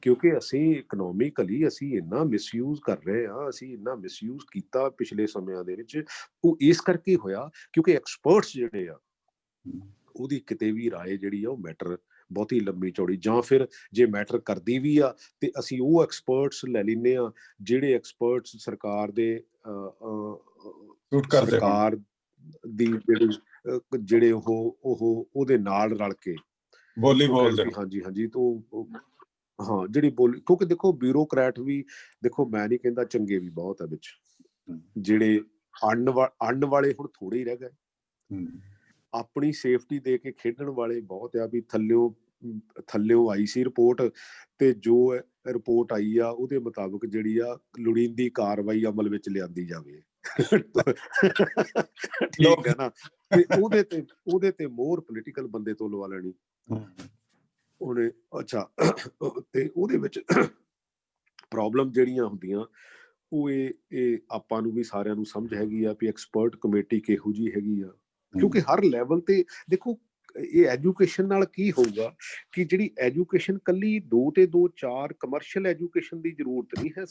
ਕਿਉਂਕਿ ਅਸੀਂ ਇਕਨੋਮਿਕਲੀ ਅਸੀਂ ਇੰਨਾ ਮਿਸਯੂਜ਼ ਕਰ ਰਹੇ ਹਾਂ, ਅਸੀਂ ਇੰਨਾ ਮਿਸਯੂਜ਼ ਕੀਤਾ ਪਿਛਲੇ ਸਮਿਆਂ ਦੇ ਵਿੱਚ। ਉਹ ਇਸ ਕਰਕੇ ਹੋਇਆ ਕਿਉਂਕਿ ਐਕਸਪਰਟਸ ਜਿਹੜੇ ਆ, ਉਹਦੀ ਕਿਤੇ ਵੀ ਰਾਏ ਜਿਹੜੀ ਆ ਉਹ ਮੈਟਰ ਬਹੁਤੀ ਲੰਬੀ ਚੌੜੀ, ਜਾਂ ਫਿਰ ਜੇ ਮੈਟਰ ਕਰਦੀ ਵੀ ਆ ਤੇ ਅਸੀਂ ਉਹ ਐਕਸਪਰਟਸ ਲੈ ਲੈਂਦੇ ਆ ਜਿਹੜੇ ਐਕਸਪਰਟਸ ਸਰਕਾਰ ਦੀ ਜਿਹੜੇ ਉਹਦੇ ਨਾਲ ਰਲ ਕੇ ਬੋਲੀ ਬੋਲਦੇ, ਹਾਂਜੀ ਤੋਂ ਹਾਂ ਜਿਹੜੀ ਬੋਲੀ। ਕਿਉਂਕਿ ਦੇਖੋ ਬਿਊਰੋਕਰੈਟ ਵੀ ਦੇਖੋ, ਮੈਂ ਨਹੀਂ ਕਹਿੰਦਾ ਚੰਗੇ ਵੀ ਬਹੁਤ ਆ ਵਿੱਚ, ਜਿਹੜੇ ਅੰਨ ਵਾਲੇ ਹੁਣ ਥੋੜੇ ਹੀ ਰਹਿ ਗਏ, ਆਪਣੀ ਸੇਫਟੀ ਦੇ ਕੇ ਖੇਡਣ ਵਾਲੇ ਬਹੁਤ ਆ। ਵੀ ਥੱਲਿਓ ਆਈ ਸੀ ਰਿਪੋਰਟ, ਤੇ ਜੋ ਰਿਪੋਰਟ ਆਈ ਆ ਉਹਦੇ ਮੁਤਾਬਕ ਜਿਹੜੀ ਆ ਲੋੜੀਂਦੀ ਕਾਰਵਾਈ ਅਮਲ ਵਿੱਚ ਲਿਆਂਦੀ ਜਾਵੇ। ਠੀਕ ਹੈ ਨਾ, ਤੇ ਉਹਦੇ ਤੇ ਮੋਹਰ ਪੋਲੀਟੀਕਲ ਬੰਦੇ ਤੋਂ ਲਵਾ ਲੈਣੀ ਉਹਨੇ। ਅੱਛਾ, ਤੇ ਉਹਦੇ ਵਿੱਚ ਪ੍ਰੋਬਲਮ ਜਿਹੜੀਆਂ ਹੁੰਦੀਆਂ ਉਹ ਇਹ ਆਪਾਂ ਨੂੰ ਵੀ ਸਾਰਿਆਂ ਨੂੰ ਸਮਝ ਹੈਗੀ ਆ ਵੀ ਐਕਸਪਰਟ ਕਮੇਟੀ ਕਿਹੋ ਜਿਹੀ ਹੈਗੀ ਆ। ਕਿਉਂਕਿ ਹਰ ਲੈਵਲ ਤੇ ਦੇਖੋ, ਇਹ ਐਜੂਕੇਸ਼ਨ ਨਾਲ ਕੀ ਹੋਊਗਾ ਕਿ ਜਿਹੜੀ ਐਜੂਕੇਸ਼ਨ ਕੱਲੀ 2 ਤੇ 2 4 ਕਮਰਸ਼ੀਅਲ ਐਜੂਕੇਸ਼ਨ ਦੀ ਜ਼ਰੂਰਤ ਨਹੀਂ ਹੈ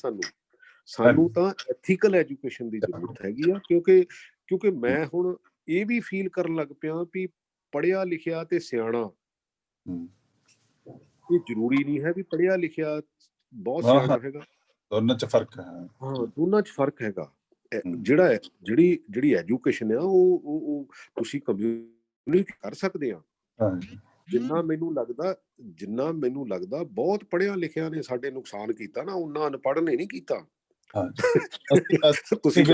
ਸਾਨੂੰ ਤਾਂ ਐਥੀਕਲ ਐਜੂਕੇਸ਼ਨ ਦੀ ਜ਼ਰੂਰਤ ਹੈਗੀ ਆ। ਕਿਉਂਕਿ ਮੈਂ ਹੁਣ ਇਹ ਵੀ ਫੀਲ ਕਰਨ ਲੱਗ ਪਿਆ ਵੀ ਪੜ੍ਹਿਆ ਲਿਖਿਆ ਤੇ ਸਿਆਣਾ ਇਹ ਜ਼ਰੂਰੀ ਨਹੀਂ ਹੈ ਵੀ ਪੜ੍ਹਿਆ ਲਿਖਿਆ ਬਹੁਤ ਸਿਆਣਾ ਹੈਗਾ, ਦੋਨਾਂ 'ਚ ਫਰਕ ਹੈ। ਹਾਂ, ਦੋਨਾਂ 'ਚ ਫਰਕ ਹੈਗਾ। ਜਿਹੜੀ ਐਜੂਕੇਸ਼ਨ ਆ ਉਹ ਤੁਸੀਂ ਕਮਿਊਨੀਕੇਟ ਕਰ ਸਕਦੇ ਆ। ਜਿੰਨਾ ਮੈਨੂੰ ਲੱਗਦਾ ਬਹੁਤ ਪੜ੍ਹਿਆ ਲਿਖਿਆ ਨੇ ਸਾਡੇ ਨੁਕਸਾਨ ਕੀਤਾ ਨਾ, ਉਹਨਾਂ ਅਨਪੜ੍ਹ ਨੇ ਨਹੀਂ ਕੀਤਾ। ਤੁਸੀਂ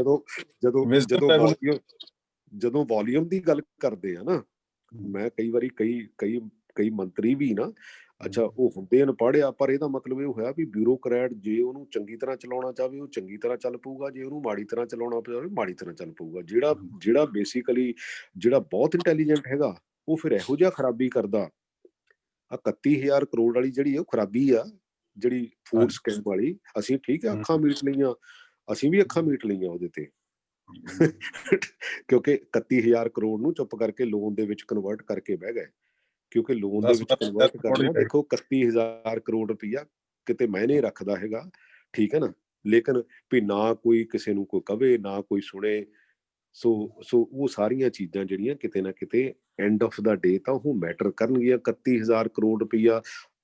ਜਦੋਂ ਵੋਲੀਅਮ ਦੀ ਗੱਲ ਕਰਦੇ ਆ ਨਾ, ਮੈਂ ਕਈ ਵਾਰੀ ਕਈ ਮੰਤਰੀ ਵੀ ਨਾ, ਅੱਛਾ ਉਹ ਹੁੰਦੇ ਅਨਪੜ੍ਹ ਆ, ਪਰ ਇਹਦਾ ਮਤਲਬ ਇਹ ਹੋਇਆ ਵੀ ਬਿਊਰੋਕਰੈਟ ਜੇ ਉਹਨੂੰ ਚੰਗੀ ਤਰ੍ਹਾਂ ਚਲਾਉਣਾ ਚਾਹਵੇ ਉਹ ਚੰਗੀ ਤਰ੍ਹਾਂ ਚੱਲ ਪਊਗਾ, ਜੇ ਉਹਨੂੰ ਮਾੜੀ ਤਰ੍ਹਾਂ ਚਲਾਉਣਾ ਚਾਹਵੇ ਮਾੜੀ ਤਰ੍ਹਾਂ ਚੱਲ ਪਊਗਾ। ਜਿਹੜਾ ਬੇਸਿਕਲੀ ਜਿਹੜਾ ਬਹੁਤ ਇੰਟੈਲੀਜੈਂਟ ਹੈਗਾ ਉਹ ਫਿਰ ਇਹੋ ਜਿਹਾ ਖਰਾਬੀ ਕਰਦਾ। 31,000 ਕਰੋੜ ਵਾਲੀ ਜਿਹੜੀ ਉਹ ਖਰਾਬੀ ਆ, ਜਿਹੜੀ ਫੂਡ ਸਕੈਮ ਵਾਲੀ, ਅਸੀਂ ਠੀਕ ਆ ਅੱਖਾਂ ਮੀਟ ਲਈਆਂ, ਅਸੀਂ ਵੀ ਅੱਖਾਂ ਮੀਟ ਲਈਆਂ ਉਹਦੇ ਤੇ, ਕਿਉਂਕਿ 31,000 ਕਰੋੜ ਨੂੰ ਚੁੱਪ ਕਰਕੇ ਲੋਨ ਦੇ ਵਿੱਚ ਕਨਵਰਟ ਕਰਕੇ ਬਹਿ ਗਏ। ਕਿਉਂਕਿ ਲੋਨ ਦੇ ਵਿੱਚ ਕਨਵਰਟ ਕਰਨਾ, ਦੇਖੋ 31,000 ਕਰੋੜ ਰੁਪਈਆ ਕਿਤੇ ਮਾਇਨੇ ਰੱਖਦਾ ਹੈਗਾ, ਠੀਕ ਹੈ ਨਾ, ਲੇਕਿਨ ਵੀ ਨਾ ਕੋਈ ਕਿਸੇ ਨੂੰ ਕੋਈ ਕਵੇ ਨਾ ਕੋਈ ਸੁਣੇ। ਸੋ ਉਹ ਸਾਰੀਆਂ ਚੀਜ਼ਾਂ ਜਿਹੜੀਆਂ ਕਿਤੇ ਨਾ ਕਿਤੇ ਐਂਡ ਆਫ ਦਾ ਡੇ ਤਾਂ ਉਹ ਮੈਟਰ ਕਰਨਗੀਆਂ। 31,000 ਕਰੋੜ ਰੁਪਈਆ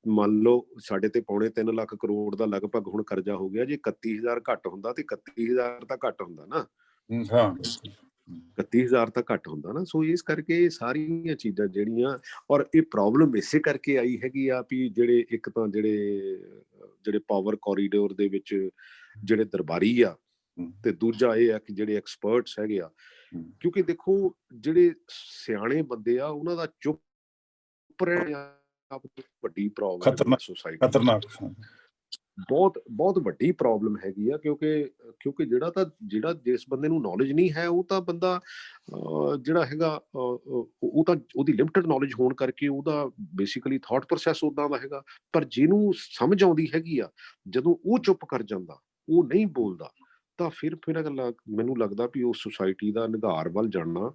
ਮੰਨ ਲਓ ਸਾਡੇ ਤੇ 2.25 ਲੱਖ ਕਰੋੜ ਦਾ ਲਗਭਗ ਹੁਣ ਕਰਜ਼ਾ ਹੋ ਗਿਆ। ਜੇ 31,000 ਘੱਟ ਹੁੰਦਾ ਤੇ 31,000 ਤਾਂ ਘੱਟ ਹੁੰਦਾ ਨਾ, 31,000 ਤਾਂ ਘੱਟ ਹੁੰਦਾ ਨਾ। ਸੋ ਇਸ ਕਰਕੇ ਸਾਰੀਆਂ ਚੀਜ਼ਾਂ ਜਿਹੜੀਆਂ, ਔਰ ਇਹ ਪ੍ਰੋਬਲਮ ਇਸੇ ਕਰਕੇ ਆਈ ਹੈਗੀ ਆ ਵੀ ਜਿਹੜੇ ਇੱਕ ਤਾਂ ਜਿਹੜੇ ਪਾਵਰ ਕੋਰੀਡੋਰ ਦੇ ਵਿੱਚ ਜਿਹੜੇ ਦਰਬਾਰੀ ਆ, ਤੇ ਦੂਜਾ ਇਹ ਆ ਕਿ ਜਿਹੜੇ ਐਕਸਪਰਟਸ ਹੈਗੇ ਆ। ਕਿਉਂਕਿ ਦੇਖੋ ਜਿਹੜੇ ਸਿਆਣੇ ਬੰਦੇ ਆ ਉਹਨਾਂ ਦਾ ਚੁੱਪ ਰਹਿਣਾ ਵੱਡੀ ਪ੍ਰੋਬਲਮ ਸੋਸਾਇਟੀ, ਖਤਰਨਾਕ, ਬਹੁਤ ਵੱਡੀ ਪ੍ਰੋਬਲਮ ਹੈਗੀ ਆ। ਕਿਉਂਕਿ ਜਿਹੜਾ ਜਿਸ ਬੰਦੇ ਨੂੰ ਨੌਲੇਜ ਨਹੀਂ ਹੈ ਉਹ ਤਾਂ ਬੰਦਾ ਜਿਹੜਾ ਹੈਗਾ ਉਹ ਤਾਂ ਉਹਦੀ ਲਿਮਟਿਡ ਨੌਲੇਜ ਹੋਣ ਕਰਕੇ ਉਹਦਾ ਬੇਸਿਕਲੀ ਥਾਟ ਪ੍ਰੋਸੈਸ ਉਦਾਂ ਦਾ ਹੈਗਾ। ਪਰ ਜਿਹਨੂੰ ਸਮਝ ਆਉਂਦੀ ਹੈਗੀ ਆ, ਜਦੋਂ ਉਹ ਚੁੱਪ ਕਰ ਜਾਂਦਾ, ਉਹ ਨਹੀਂ ਬੋਲਦਾ, ਤਾਂ ਫਿਰ ਮੈਨੂੰ ਲੱਗਦਾ ਵੀ ਉਸ ਸੁਸਾਇਟੀ ਦਾ ਨਿਘਾਰ ਵੱਲ ਜਾਣਾ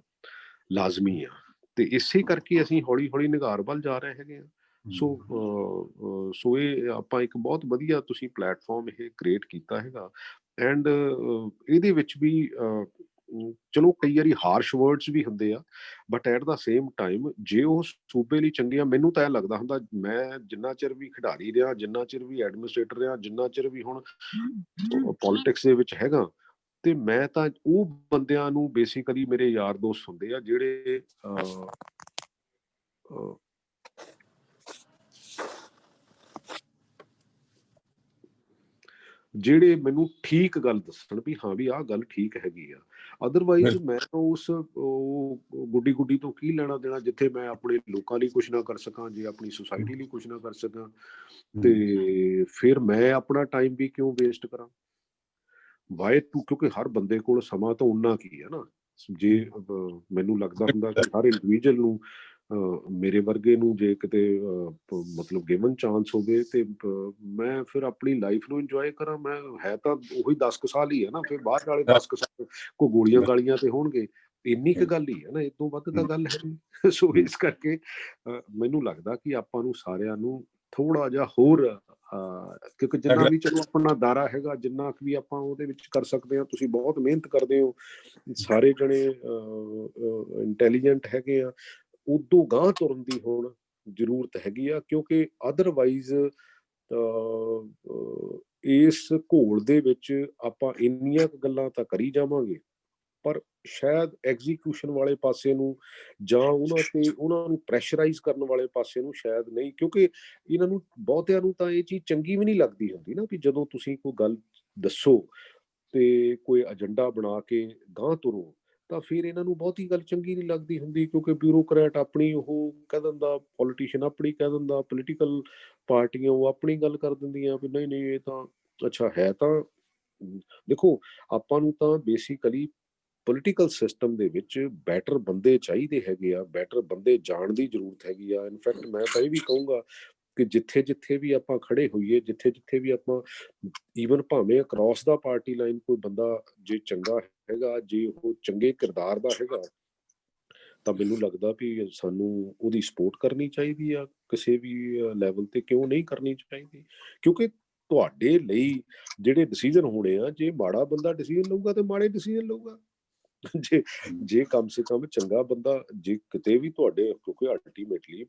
ਲਾਜ਼ਮੀ ਆ। ਤੇ ਇਸੇ ਕਰਕੇ ਅਸੀਂ ਹੌਲੀ ਹੌਲੀ ਨਿਘਾਰ ਵੱਲ ਜਾ ਰਹੇ ਹੈਗੇ ਆ। ਸੋ ਇਹ ਆਪਾਂ ਇੱਕ ਬਹੁਤ ਵਧੀਆ ਤੁਸੀਂ ਪਲੇਟਫਾਰਮ ਇਹ ਕ੍ਰੀਏਟ ਕੀਤਾ ਹੈਗਾ। ਐਂਡ ਇਹਦੇ ਵਿੱਚ ਵੀ ਚਲੋ ਕਈ ਵਾਰੀ ਹਾਰਸ਼ ਵਰਡਸ ਵੀ ਹੁੰਦੇ ਆ, but at the same time ਜੇ ਉਹ ਸੂਬੇ ਲਈ ਚੰਗੇ ਆ, ਮੈਨੂੰ ਤਾਂ ਇਹ ਲੱਗਦਾ ਹੁੰਦਾ, ਮੈਂ ਜਿੰਨਾ ਚਿਰ ਵੀ ਖਿਡਾਰੀ ਰਿਹਾ, ਜਿੰਨਾ ਚਿਰ ਵੀ ਐਡਮਿਨਿਸਟ੍ਰੇਟਰ ਰਿਹਾ, ਜਿੰਨਾ ਚਿਰ ਵੀ ਹੁਣ ਪੋਲਿਟਿਕਸ ਦੇ ਵਿੱਚ ਹੈਗਾ, ਤੇ ਮੈਂ ਤਾਂ ਉਹ ਬੰਦਿਆਂ ਨੂੰ ਬੇਸਿਕਲੀ ਮੇਰੇ ਯਾਰ ਦੋਸਤ ਹੁੰਦੇ ਆ ਜਿਹੜੇ ਜਿਹੜੇ ਮੈਨੂੰ ਠੀਕ ਗੱਲ ਦੱਸਣ ਵੀ ਹਾਂ ਵੀ ਆਹ ਗੱਲ ਠੀਕ ਹੈਗੀ ਆ। ਅਦਰਵਾਈਜ਼ ਮੈਂ ਉਸ ਗੁੱਡੀ ਗੁੱਡੀ ਤੋਂ ਕੀ ਲੈਣਾ ਦੇਣਾ, ਜਿੱਥੇ ਮੈਂ ਆਪਣੇ ਲੋਕਾਂ ਲਈ ਕੁਛ ਨਾ ਕਰ ਸਕਾਂ, ਜੇ ਆਪਣੀ ਸੁਸਾਇਟੀ ਲਈ ਕੁਛ ਨਾ ਕਰ ਸਕਾਂ, ਤੇ ਫਿਰ ਮੈਂ ਆਪਣਾ ਟਾਈਮ ਵੀ ਕਿਉਂ ਵੇਸਟ ਕਰਾਂ। ਵਾਏ ਟੂ, ਕਿਉਂਕਿ ਹਰ ਬੰਦੇ ਕੋਲ ਸਮਾਂ ਤਾਂ ਉਨਾ ਕੀ ਹੈ ਨਾ। ਜੇ ਮੈਨੂੰ ਲੱਗਦਾ ਹੁੰਦਾ ਕਿ ਹਰ ਇੰਡੀਵਿਜੂਅਲ ਨੂੰ ਮੇਰੇ ਵਰਗੇ ਨੂੰ ਜੇ ਕਿਤੇ ਮਤਲਬ ਗਿਵਨ ਚਾਂਸ ਹੋਵੇ ਤੇ ਮੈਂ ਫਿਰ ਆਪਣੀ ਲਾਈਫ ਨੂੰ ਇੰਜੋਏ ਕਰਾਂ। ਮੈਂ ਹੈ ਤਾਂ ਉਹੀ 10 ਕੁ ਸਾਲ ਹੀ ਹੈ ਨਾ, ਫਿਰ ਬਾਅਦ ਵਾਲੇ 10 ਕੁ ਸਾਲ ਕੋਈ ਗੋਲੀਆਂ ਗਾਲੀਆਂ ਤੇ ਹੋਣਗੇ, ਇੰਨੀ ਕੁ ਗੱਲ ਹੀ ਹੈ ਨਾ, ਇਸ ਤੋਂ ਵੱਧ ਤਾਂ ਗੱਲ ਹੈ ਨਹੀਂ। ਸੋ ਇਸ ਕਰਕੇ ਮੈਨੂੰ ਲੱਗਦਾ ਕਿ ਆਪਾਂ ਨੂੰ ਸਾਰਿਆਂ ਨੂੰ ਥੋੜਾ ਜਿਹਾ ਹੋਰ ਕਿਉਂਕਿ ਜਿੰਨਾ ਵੀ ਚਲੋ ਆਪਣਾ ਦਾਰਾ ਹੈਗਾ, ਜਿੰਨਾ ਵੀ ਆਪਾਂ ਉਹਦੇ ਵਿੱਚ ਕਰ ਸਕਦੇ ਹਾਂ। ਤੁਸੀਂ ਬਹੁਤ ਮਿਹਨਤ ਕਰਦੇ ਹੋ, ਸਾਰੇ ਜਣੇ ਇੰਟੈਲੀਜੈਂਟ ਹੈਗੇ ਆ, ਉਦੋਂ ਗਾਂਹ ਤੁਰਨ ਦੀ ਹੁਣ ਜ਼ਰੂਰਤ ਹੈਗੀ ਆ, ਕਿਉਂਕਿ ਅਦਰਵਾਈਜ਼ ਇਸ ਘੋਲ ਦੇ ਵਿੱਚ ਆਪਾਂ ਇੰਨੀਆਂ ਕੁ ਗੱਲਾਂ ਤਾਂ ਕਰੀ ਜਾਵਾਂਗੇ, ਪਰ ਸ਼ਾਇਦ ਐਗਜ਼ੀਕਿਊਸ਼ਨ ਵਾਲੇ ਪਾਸੇ ਨੂੰ ਜਾਂ ਉਹਨਾਂ ਨੂੰ ਪ੍ਰੈਸ਼ਰਾਈਜ਼ ਕਰਨ ਵਾਲੇ ਪਾਸੇ ਨੂੰ ਸ਼ਾਇਦ ਨਹੀਂ, ਕਿਉਂਕਿ ਇਹਨਾਂ ਨੂੰ ਬਹੁਤਿਆਂ ਨੂੰ ਤਾਂ ਇਹ ਚੀਜ਼ ਚੰਗੀ ਵੀ ਨਹੀਂ ਲੱਗਦੀ ਹੁੰਦੀ ਨਾ, ਵੀ ਜਦੋਂ ਤੁਸੀਂ ਕੋਈ ਗੱਲ ਦੱਸੋ ਤੇ ਕੋਈ ਏਜੰਡਾ ਬਣਾ ਕੇ ਗਾਂਹ ਤੁਰੋ, ਤਾਂ ਫਿਰ ਇਹਨਾਂ ਨੂੰ ਬਹੁਤੀ ਗੱਲ ਚੰਗੀ ਨਹੀਂ ਲੱਗਦੀ ਹੁੰਦੀ, ਕਿਉਂਕਿ ਬਿਊਰੋਕਰੈਟ ਆਪਣੀ ਉਹ ਕਹਿ ਦਿੰਦਾ, ਪੋਲੀਟੀਸ਼ੀਅਨ ਆਪਣੀ ਕਹਿ ਦਿੰਦਾ, ਪੋਲੀਟੀਕਲ ਪਾਰਟੀਆਂ ਉਹ ਆਪਣੀ ਗੱਲ ਕਰ ਦਿੰਦੀਆਂ ਵੀ ਨਹੀਂ ਨਹੀਂ ਇਹ ਤਾਂ ਅੱਛਾ ਹੈ। ਤਾਂ ਦੇਖੋ, ਆਪਾਂ ਨੂੰ ਤਾਂ ਬੇਸਿਕਲੀ ਪੋਲੀਟੀਕਲ ਸਿਸਟਮ ਦੇ ਵਿੱਚ ਬੈਟਰ ਬੰਦੇ ਚਾਹੀਦੇ ਹੈਗੇ ਆ, ਬੈਟਰ ਬੰਦੇ ਜਾਣ ਦੀ ਜ਼ਰੂਰਤ ਹੈਗੀ ਆ। ਇਨਫੈਕਟ ਮੈਂ ਤਾਂ ਇਹ ਵੀ ਕਹੂੰਗਾ ਕਿ ਜਿੱਥੇ ਜਿੱਥੇ ਵੀ ਆਪਾਂ ਖੜੇ ਹੋਈਏ, ਜਿੱਥੇ ਜਿੱਥੇ ਵੀ ਆਪਾਂ ਈਵਨ ਭਾਵੇਂ ਅਕ੍ਰੋਸ ਦਾ ਪਾਰਟੀ ਲਾਈਨ ਕੋਈ ਬੰਦਾ ਜੇ ਚੰਗਾ ਹੈਗਾ, ਜੇ ਉਹ ਚੰਗੇ ਕਿਰਦਾਰ ਦਾ ਹੈਗਾ, ਤਾਂ ਮੈਨੂੰ ਲੱਗਦਾ ਵੀ ਸਾਨੂੰ ਉਹਦੀ ਸਪੋਰਟ ਕਰਨੀ ਚਾਹੀਦੀ ਆ ਕਿਸੇ ਵੀ ਲੈਵਲ ਤੇ। ਕਿਉਂ ਨਹੀਂ ਕਰਨੀ ਚਾਹੀਦੀ? ਕਿਉਂਕਿ ਤੁਹਾਡੇ ਲਈ ਜਿਹੜੇ ਡਿਸੀਜਨ ਹੋਣੇ ਆ, ਜੇ ਮਾੜਾ ਬੰਦਾ ਡਿਸੀਜਨ ਲਊਗਾ ਤੇ ਮਾੜੇ ਡਿਸੀਜਨ ਲਊਗਾ, ਜੇ ਕਮ ਸੇ ਕਮ ਚੰਗਾ ਬੰਦਾ, ਜੇ ਕਿਤੇ ਵੀ ਤੁਹਾਡੇ, ਕਿਉਂਕਿ ਅਲਟੀਮੇਟਲੀ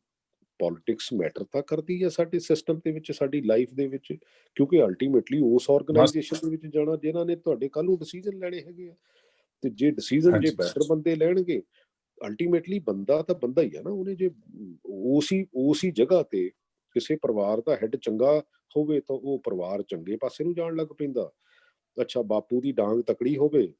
ਪੋਲਿਟਿਕਸ ਮੈਟਰ ਤਾਂ ਕਰਦੀ ਹੈ ਸਾਡੇ ਸਿਸਟਮ ਦੇ ਵਿੱਚ, ਸਾਡੀ ਲਾਈਫ ਦੇ ਵਿੱਚ, ਕਿਉਂਕਿ ਅਲਟੀਮੇਟਲੀ ਉਸ ਆਰਗੇਨਾਈਜੇਸ਼ਨ ਦੇ ਵਿੱਚ ਜਾਣਾ ਜਿਨ੍ਹਾਂ ਨੇ ਤੁਹਾਡੇ ਕੱਲ ਨੂੰ ਡਿਸੀਜਨ ਲੈਣੇ ਹੈਗੇ ਆ। ਤੇ ਜੇ ਡਿਸੀਜਨ ਜੇ ਬੈਟਰ ਬੰਦੇ ਲੈਣਗੇ, ਅਲਟੀਮੇਟਲੀ ਬੰਦਾ ਤਾਂ ਬੰਦਾ ਹੀ ਆ ਨਾ। ਉਹਨੇ ਜੇ ਉਸੇ ਜਗ੍ਹਾ ਤੇ ਕਿਸੇ ਪਰਿਵਾਰ ਦਾ ਹੈਡ ਚੰਗਾ ਹੋਵੇ ਤਾਂ ਉਹ ਪਰਿਵਾਰ ਚੰਗੇ ਪਾਸੇ ਨੂੰ ਜਾਣ ਲੱਗ ਪੈਂਦਾ। ਅੱਛਾ, ਬਾਪੂ ਦੀ ਡਾਂਗ ਤਕੜੀ ਹੋਵੇ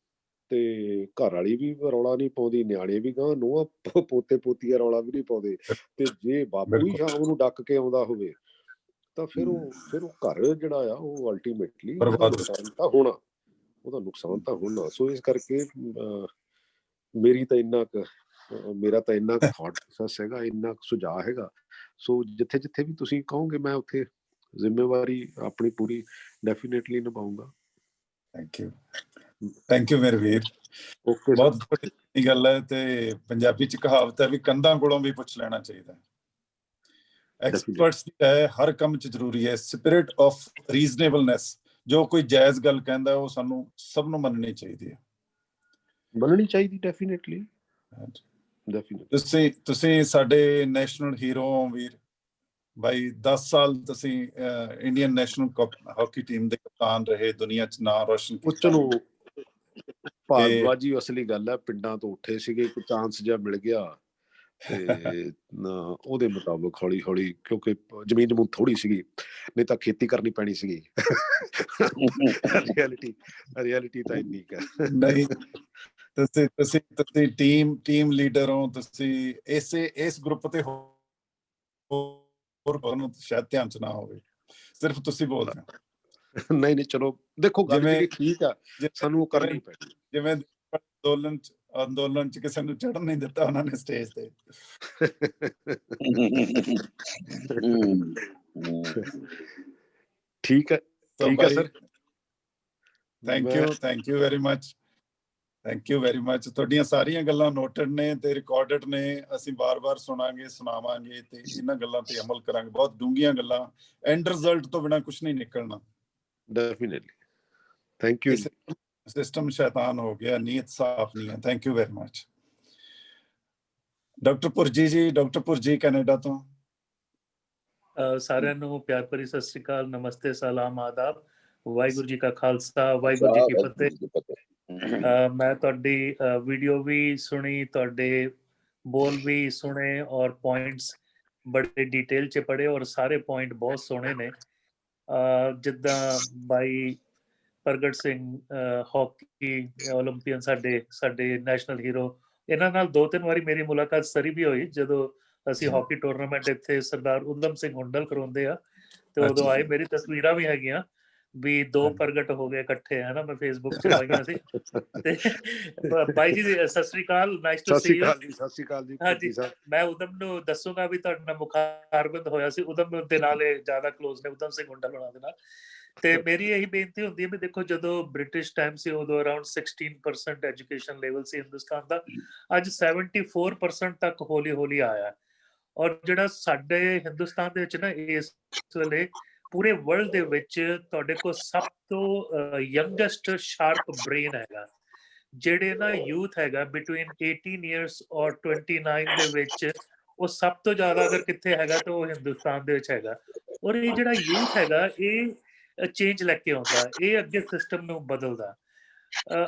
ਤੇ ਘਰ ਵਾਲੀ ਵੀ ਰੌਲਾ ਨਹੀਂ ਪਾਉਂਦੀ, ਨਿਆਣੇ ਵੀ ਗਾਂ ਨੂੰਹਾਂ ਪੋਤੇ ਪੋਤੀਆਂ ਰੌਲਾ ਵੀ ਨਹੀਂ ਪਾਉਂਦੇ, ਤੇ ਜੇ ਬਾਪੂ ਹੀ ਸ਼ਾਮ ਨੂੰ ਡੱਕ ਕੇ ਆਉਂਦਾ ਹੋਵੇ, ਤਾਂ ਫਿਰ ਉਹ ਘਰ ਜਿਹੜਾ ਆ ਉਹ ਅਲਟੀਮੇਟਲੀ ਉਹਦਾ ਨੁਕਸਾਨ ਤਾਂ ਹੋਣਾ। ਸੋ ਇਸ ਕਰਕੇ ਮੇਰਾ ਤਾਂ ਇੰਨਾ ਕੁ ਥਾਟ ਪ੍ਰੋਸੈਸ ਹੈਗਾ, ਇੰਨਾ ਕੁ ਸੁਝਾਅ ਹੈਗਾ। ਸੋ ਜਿੱਥੇ ਜਿੱਥੇ ਵੀ ਤੁਸੀਂ ਕਹੋਗੇ, ਮੈਂ ਉੱਥੇ ਜ਼ਿੰਮੇਵਾਰੀ ਆਪਣੀ ਪੂਰੀ ਡੈਫੀਨੇਟਲੀ ਨਿਭਾਊਂਗਾ। ਥੈਂਕ ਯੂ ਮੇਰੇ ਵੀਰ। ਬਹੁਤ ਵੱਡੀ ਗੱਲ ਹੈ, ਤੇ ਪੰਜਾਬੀ ਚ ਕਹਾਵਤ ਹੈ ਵੀ ਕੰਧਾਂ ਕੋਲੋਂ ਵੀ ਪੁੱਛ ਲੈਣਾ ਚਾਹੀਦਾ। ਐਕਸਪਰਟਸ ਹੈ ਹਰ ਕੰਮ ਚ ਜ਼ਰੂਰੀ ਹੈ। ਸਪਿਰਿਟ ਆਫ ਰੀਜ਼ਨੇਬਲਨੈਸ, ਜੋ ਕੋਈ ਜਾਇਜ਼ ਗੱਲ ਕਹਿੰਦਾ ਉਹ ਸਾਨੂੰ ਸਭ ਨੂੰ ਮੰਨਣੀ ਚਾਹੀਦੀ ਹੈ। ਮੰਨਣੀ ਚਾਹੀਦੀ, ਡੈਫੀਨੇਟਲੀ। ਤੁਸੀਂ ਸਾਡੇ ਨੈਸ਼ਨਲ ਹੀਰੋ ਹੋ ਵੀਰ ਭਾਈ। 10 ਸਾਲ ਤੁਸੀਂ ਇੰਡੀਅਨ ਨੈਸ਼ਨਲ ਹਾਕੀ ਟੀਮ ਦੇ ਕਪਤਾਨ ਰਹੇ, ਦੁਨੀਆ ਚ ਨਾਂ ਰੋਸ਼ਨ ਕੀਤਾ। ਚਲੋ ਭਾਰਦਵਾਜੀ ਅਸਲੀ ਗੱਲ ਹੈ, ਪਿੰਡਾਂ ਤੋਂ ਉੱਠੇ ਸੀਗੇ, ਇੱਕ ਚਾਂਸ ਜਿਹਾ ਮਿਲ ਗਿਆ ਤੇ ਉਹਦੇ ਮੁਤਾਬਕ ਹੌਲੀ ਹੌਲੀ, ਕਿਉਂਕਿ ਜ਼ਮੀਨ ਜਮੂਨ ਥੋੜੀ ਸੀਗੀ, ਨਹੀਂ ਤਾਂ ਖੇਤੀ ਕਰਨੀ ਪੈਣੀ ਸੀਗੀ। ਰਿਐਲਿਟੀ ਤਾਂ ਇੰਨੀ ਕੁ ਨਹੀਂ, ਤੁਸੀਂ ਟੀਮ ਲੀਡਰ ਹੋ, ਤੁਸੀਂ ਇਸ ਗਰੁੱਪ ਤੇ ਹੋਰ ਸ਼ਾਇਦ ਧਿਆਨ ਚ ਨਾ ਹੋਵੇ, ਸਿਰਫ ਤੁਸੀਂ ਬੋਲਦੇ ਹੋ। ਨਹੀਂ ਚਲੋ ਦੇਖੋ, ਗੱਲ ਜਿਹੜੀ ਠੀਕ ਆ, ਸਾਨੂੰ ਉਹ ਕਰਨੀ ਪੈਣੀ। ਜਿਵੇਂ ਅੰਦੋਲਨ ਚ ਕਿਸੇ ਨੂੰ ਚੜ੍ਹਨ ਨਹੀਂ ਦਿੱਤਾ ਉਹਨਾਂ ਨੇ ਸਟੇਜ ਤੇ। ਠੀਕ ਹੈ sir. Thank you very much. Thank you very much. ਤੁਹਾਡੀਆਂ ਸਾਰੀਆਂ ਗੱਲਾਂ ਨੋਟਡ ਨੇ ਤੇ ਰਿਕਾਰਡਡ ਨੇ। ਅਸੀਂ ਬਾਰ-ਬਾਰ ਸੁਣਾਂਗੇ, ਸੁਣਾਵਾਂਗੇ ਤੇ ਇਹਨਾਂ ਗੱਲਾਂ ਤੇ ਅਮਲ ਕਰਾਂਗੇ। ਬਹੁਤ ਡੂੰਘੀਆਂ ਗੱਲਾਂ, ਐਂਡ ਰਿਜ਼ਲਟ ਤੋਂ ਬਿਨਾਂ ਕੁਝ ਨਹੀਂ ਨਿਕਲਣਾ। ਡੈਫੀਨਿਟਲੀ। Thank you. ਸਿਸਟਮ ਸ਼ੈਤਾਨ ਹੋ ਗਿਆ, ਨੀਅਤ ਸਾਫ਼ ਨਹੀਂ ਹੈ। Thank you very much. Doctor Purji Canada ਤੋਂ। ਸਾਰਿਆਂ ਨੂੰ ਪਿਆਰ ਭਰੀ ਸਤਿ ਸ੍ਰੀ ਅਕਾਲ, ਨਮਸਤੇ, ਸਲਾਮ, ਆਦਾਬ। ਵਾਹਿਗੁਰੂ ਜੀ ਕਾ ਖਾਲਸਾ, ਵਾਹਿਗੁਰੂ ਜੀ ਕੀ ਫਤਿਹ। ਮੈਂ ਤੁਹਾਡੀ ਵੀਡੀਓ ਵੀ ਸੁਣੀ, ਤੁਹਾਡੇ ਬੋਲ ਵੀ ਸੁਣੇ, ਔਰ ਪੁਆਇੰਟਸ ਬੜੇ ਡਿਟੇਲ ਚ ਪੜ੍ਹੇ, ਔਰ ਸਾਰੇ ਪੁਆਇੰਟ ਬਹੁਤ ਸੋਹਣੇ ਨੇ। ਜਿੱਦਾਂ ਬਾਈ ਪ੍ਰਗਟ ਸਿੰਘ ਹਾਕੀ ਓਲੰਪੀਅਨ ਸਾਡੇ ਨੈਸ਼ਨਲ ਹੀਰੋ, ਇਹਨਾਂ ਨਾਲ 2-3 ਵਾਰੀ ਮੇਰੀ ਮੁਲਾਕਾਤ ਸਰੀ ਵੀ ਹੋਈ ਜਦੋਂ ਅਸੀਂ ਹਾਕੀ ਟੂਰਨਾਮੈਂਟ ਇੱਥੇ ਸਰਦਾਰ ਉਦਮ ਸਿੰਘ ਹੁੰਡਲ ਕਰਾਉਂਦੇ ਆ ਤੇ ਉਦੋਂ ਆਏ। ਮੇਰੀ ਤਸਵੀਰਾਂ ਵੀ ਹੈਗੀਆਂ ਵੀ 2 ਪ੍ਰਗਟ ਹੋ ਗਏ ਇਕੱਠੇ, ਹੈ ਨਾ, ਮੈਂ ਫੇਸਬੁੱਕ 'ਚ ਪਾਈਆਂ ਸੀ। ਤੇ ਬਾਈ ਜੀ ਸਤਿ ਸ੍ਰੀ ਅਕਾਲ, nice to C you. Sat Sri ਅਕਾਲ ਜੀ। ਹਾਂਜੀ, ਮੈਂ ਉਦਮ ਨੂੰ ਦੱਸੂਗਾ ਵੀ ਤੁਹਾਡੇ ਨਾਲ ਮੁਖਾਰਬਿੰਦ ਹੋਇਆ ਸੀ, ਉਦਮ ਦੇ ਨਾਲ ਇਹ ਜ਼ਿਆਦਾ ਕਲੋਜ਼ ਨੇ, ਉਦਮ ਸਿੰਘ ਹੁੰਡਲ ਹੋਣਾ ਦੇ ਨਾਲ। ਤੇ ਮੇਰੀ ਇਹੀ ਬੇਨਤੀ ਹੁੰਦੀ ਹੈ ਵੀ ਦੇਖੋ, ਜਦੋਂ ਬ੍ਰਿਟਿਸ਼ ਟਾਈਮ ਸੀ ਉਦੋਂ ਅਰਾਊਂਡ 16% ਐਜੂਕੇਸ਼ਨ ਲੈਵਲ ਸੀ ਹਿੰਦੁਸਤਾਨ ਦਾ, ਅੱਜ 74% ਤੱਕ ਹੌਲੀ ਹੌਲੀ ਆਇਆ। ਔਰ ਜਿਹੜਾ ਸਾਡੇ ਹਿੰਦੁਸਤਾਨ ਦੇ ਵਿੱਚ ਨਾ ਇਸ ਵੇਲੇ ਪੂਰੇ ਵਰਲਡ ਦੇ ਵਿੱਚ ਤੁਹਾਡੇ ਕੋਲ ਸਭ ਤੋਂ ਯੰਗੈਸਟ ਸ਼ਾਰਪ ਬ੍ਰੇਨ ਹੈਗਾ, ਜਿਹੜੇ ਨਾ ਯੂਥ ਹੈਗਾ ਬਿਟਵੀਨ 18 ਇਅਰਸ ਔਰ 29 ਦੇ ਵਿੱਚ, ਉਹ ਸਭ ਤੋਂ ਜ਼ਿਆਦਾ ਅਗਰ ਕਿੱਥੇ ਹੈਗਾ ਤਾਂ ਉਹ ਹਿੰਦੁਸਤਾਨ ਦੇ ਵਿੱਚ ਹੈਗਾ। ਔਰ ਇਹ ਜਿਹੜਾ ਯੂਥ ਹੈਗਾ ਇਹ ਚੇਂਜ ਲੈ ਕੇ ਆਉਂਦਾ, ਇਹ ਅੱਗੇ ਸਿਸਟਮ ਨੂੰ ਬਦਲਦਾ।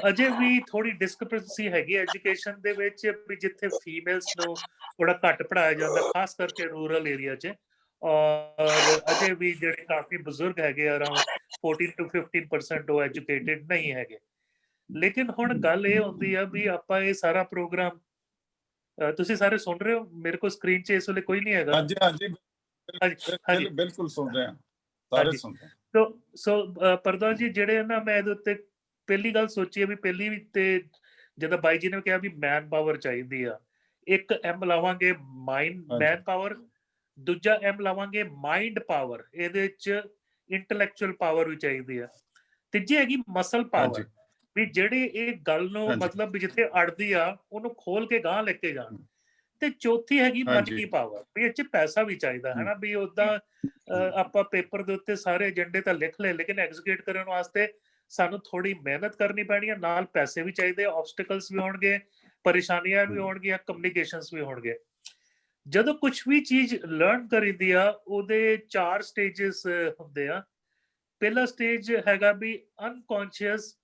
ਅਜੇ ਵੀ ਥੋੜੀ ਡਿਸਕ੍ਰਿਪੈਂਸੀ ਹੈਗੀ ਐਜੂਕੇਸ਼ਨ ਦੇ ਵਿੱਚ, ਵੀ ਜਿੱਥੇ ਫੀਮੇਲਸ ਨੂੰ ਥੋੜਾ ਘੱਟ ਪੜਾਇਆ ਜਾਂਦਾ, ਖਾਸ ਕਰਕੇ ਰੂਰਲ ਏਰੀਆ 'ਚ। ਔਰ ਅਜੇ ਵੀ ਜਿਹੜੇ ਕਾਫੀ ਬਜ਼ੁਰਗ ਹੈਗੇ ਅਰਾਊਂਡ 14 to 15% ਉਹ ਐਜੂਕੇਟਿਡ ਨਹੀਂ ਹੈਗੇ। ਲੇਕਿਨ ਹੁਣ ਗੱਲ ਇਹ ਹੁੰਦੀ ਆ ਵੀ ਆਪਾਂ ਇਹ ਸਾਰਾ ਪ੍ਰੋਗਰਾਮ, ਤੁਸੀਂ ਸਾਰੇ ਸੁਣ ਰਹੇ ਹੋ? ਮੇਰੇ ਕੋਲ ਸਕਰੀਨ 'ਚ ਇਸ ਵੇਲੇ ਕੋਈ ਨਹੀਂ ਹੈਗਾ। ਹਾਂਜੀ ਹਾਂਜੀ, ਬਿਲਕੁਲ ਸੁਣ ਰਹੇ ਹਾਂ, ਸਾਰੇ ਸੁਣ ਰਹੇ। ਸੋ ਪ੍ਰਧਾਨ ਜੀ, ਜਿਹੜੇ ਨਾ ਮੈਂ ਇਹਦੇ ਉੱਤੇ ਪਹਿਲੀ ਗੱਲ ਸੋਚੀ ਹੈ ਵੀ ਪਹਿਲੀ ਵੀ ਤੇ ਜਦੋਂ ਬਾਈ ਜੀ ਨੇ ਕਿਹਾ ਵੀ ਮੈਨ ਪਾਵਰ ਚਾਹੀਦੀ ਆ, ਇੱਕ ਐਮ ਲਾਵਾਂਗੇ ਮੈਨ ਪਾਵਰ, ਦੂਜਾ ਐਮ ਲਾਵਾਂਗੇ ਮਾਈਂਡ ਪਾਵਰ, ਇਹਦੇ ਚ ਇੰਟੈਲੈਕਚੁਅਲ ਪਾਵਰ ਵੀ ਚਾਹੀਦੀ ਆ, ਤੀਜੀ ਹੈਗੀ ਮਸਲ ਪਾਵਰ, ਵੀ ਜਿਹੜੇ ਇਹ ਗੱਲ ਨੂੰ ਮਤਲਬ ਵੀ ਜਿੱਥੇ ਅੜਦੀ ਆ ਉਹਨੂੰ ਖੋਲ ਕੇ ਗਾਂਹ ਲੈ ਕੇ ਜਾਣ, ਤੇ ਚੌਥੀ ਹੈਗੀ ਮਨੀ ਪਾਵਰ, ਵੀ ਇਹ ਚ ਪੈਸਾ ਵੀ ਚਾਹੀਦਾ ਹੈ ਨਾ। ਵੀ ਉਦਾਂ ਆਪਾਂ ਪੇਪਰ ਦੇ ਉੱਤੇ ਸਾਰੇ ਏਜੰਡੇ ਤਾਂ ਲਿਖ ਲਏ, ਲੇਕਿਨ ਐਗਜ਼ੀਕਿਊਟ ਕਰਨ ਵਾਸਤੇ ਸਾਨੂੰ ਥੋੜੀ ਮਿਹਨਤ ਕਰਨੀ ਪੈਣੀ ਹੈ, ਨਾਲ ਪੈਸੇ ਵੀ ਚਾਹੀਦੇ, ਆਬਸਟੀਕਲਸ ਵੀ ਹੋਣਗੇ, ਪਰੇਸ਼ਾਨੀਆਂ ਵੀ ਹੋਣਗੀਆਂ, ਕਮਿਊਨੀਕੇਸ਼ਨਸ ਵੀ ਹੋਣਗੇ। ਜਦੋਂ ਕੁਝ ਵੀ ਚੀਜ਼ ਲਰਨ ਕਰੀਦੀ ਆ ਉਹਦੇ 4 ਸਟੇजेस ਹੁੰਦੇ ਆ। ਪਹਿਲਾ ਸਟੇਜ ਹੈਗਾ ਵੀ ਅਨਕੌਂਸ਼ੀਅਸ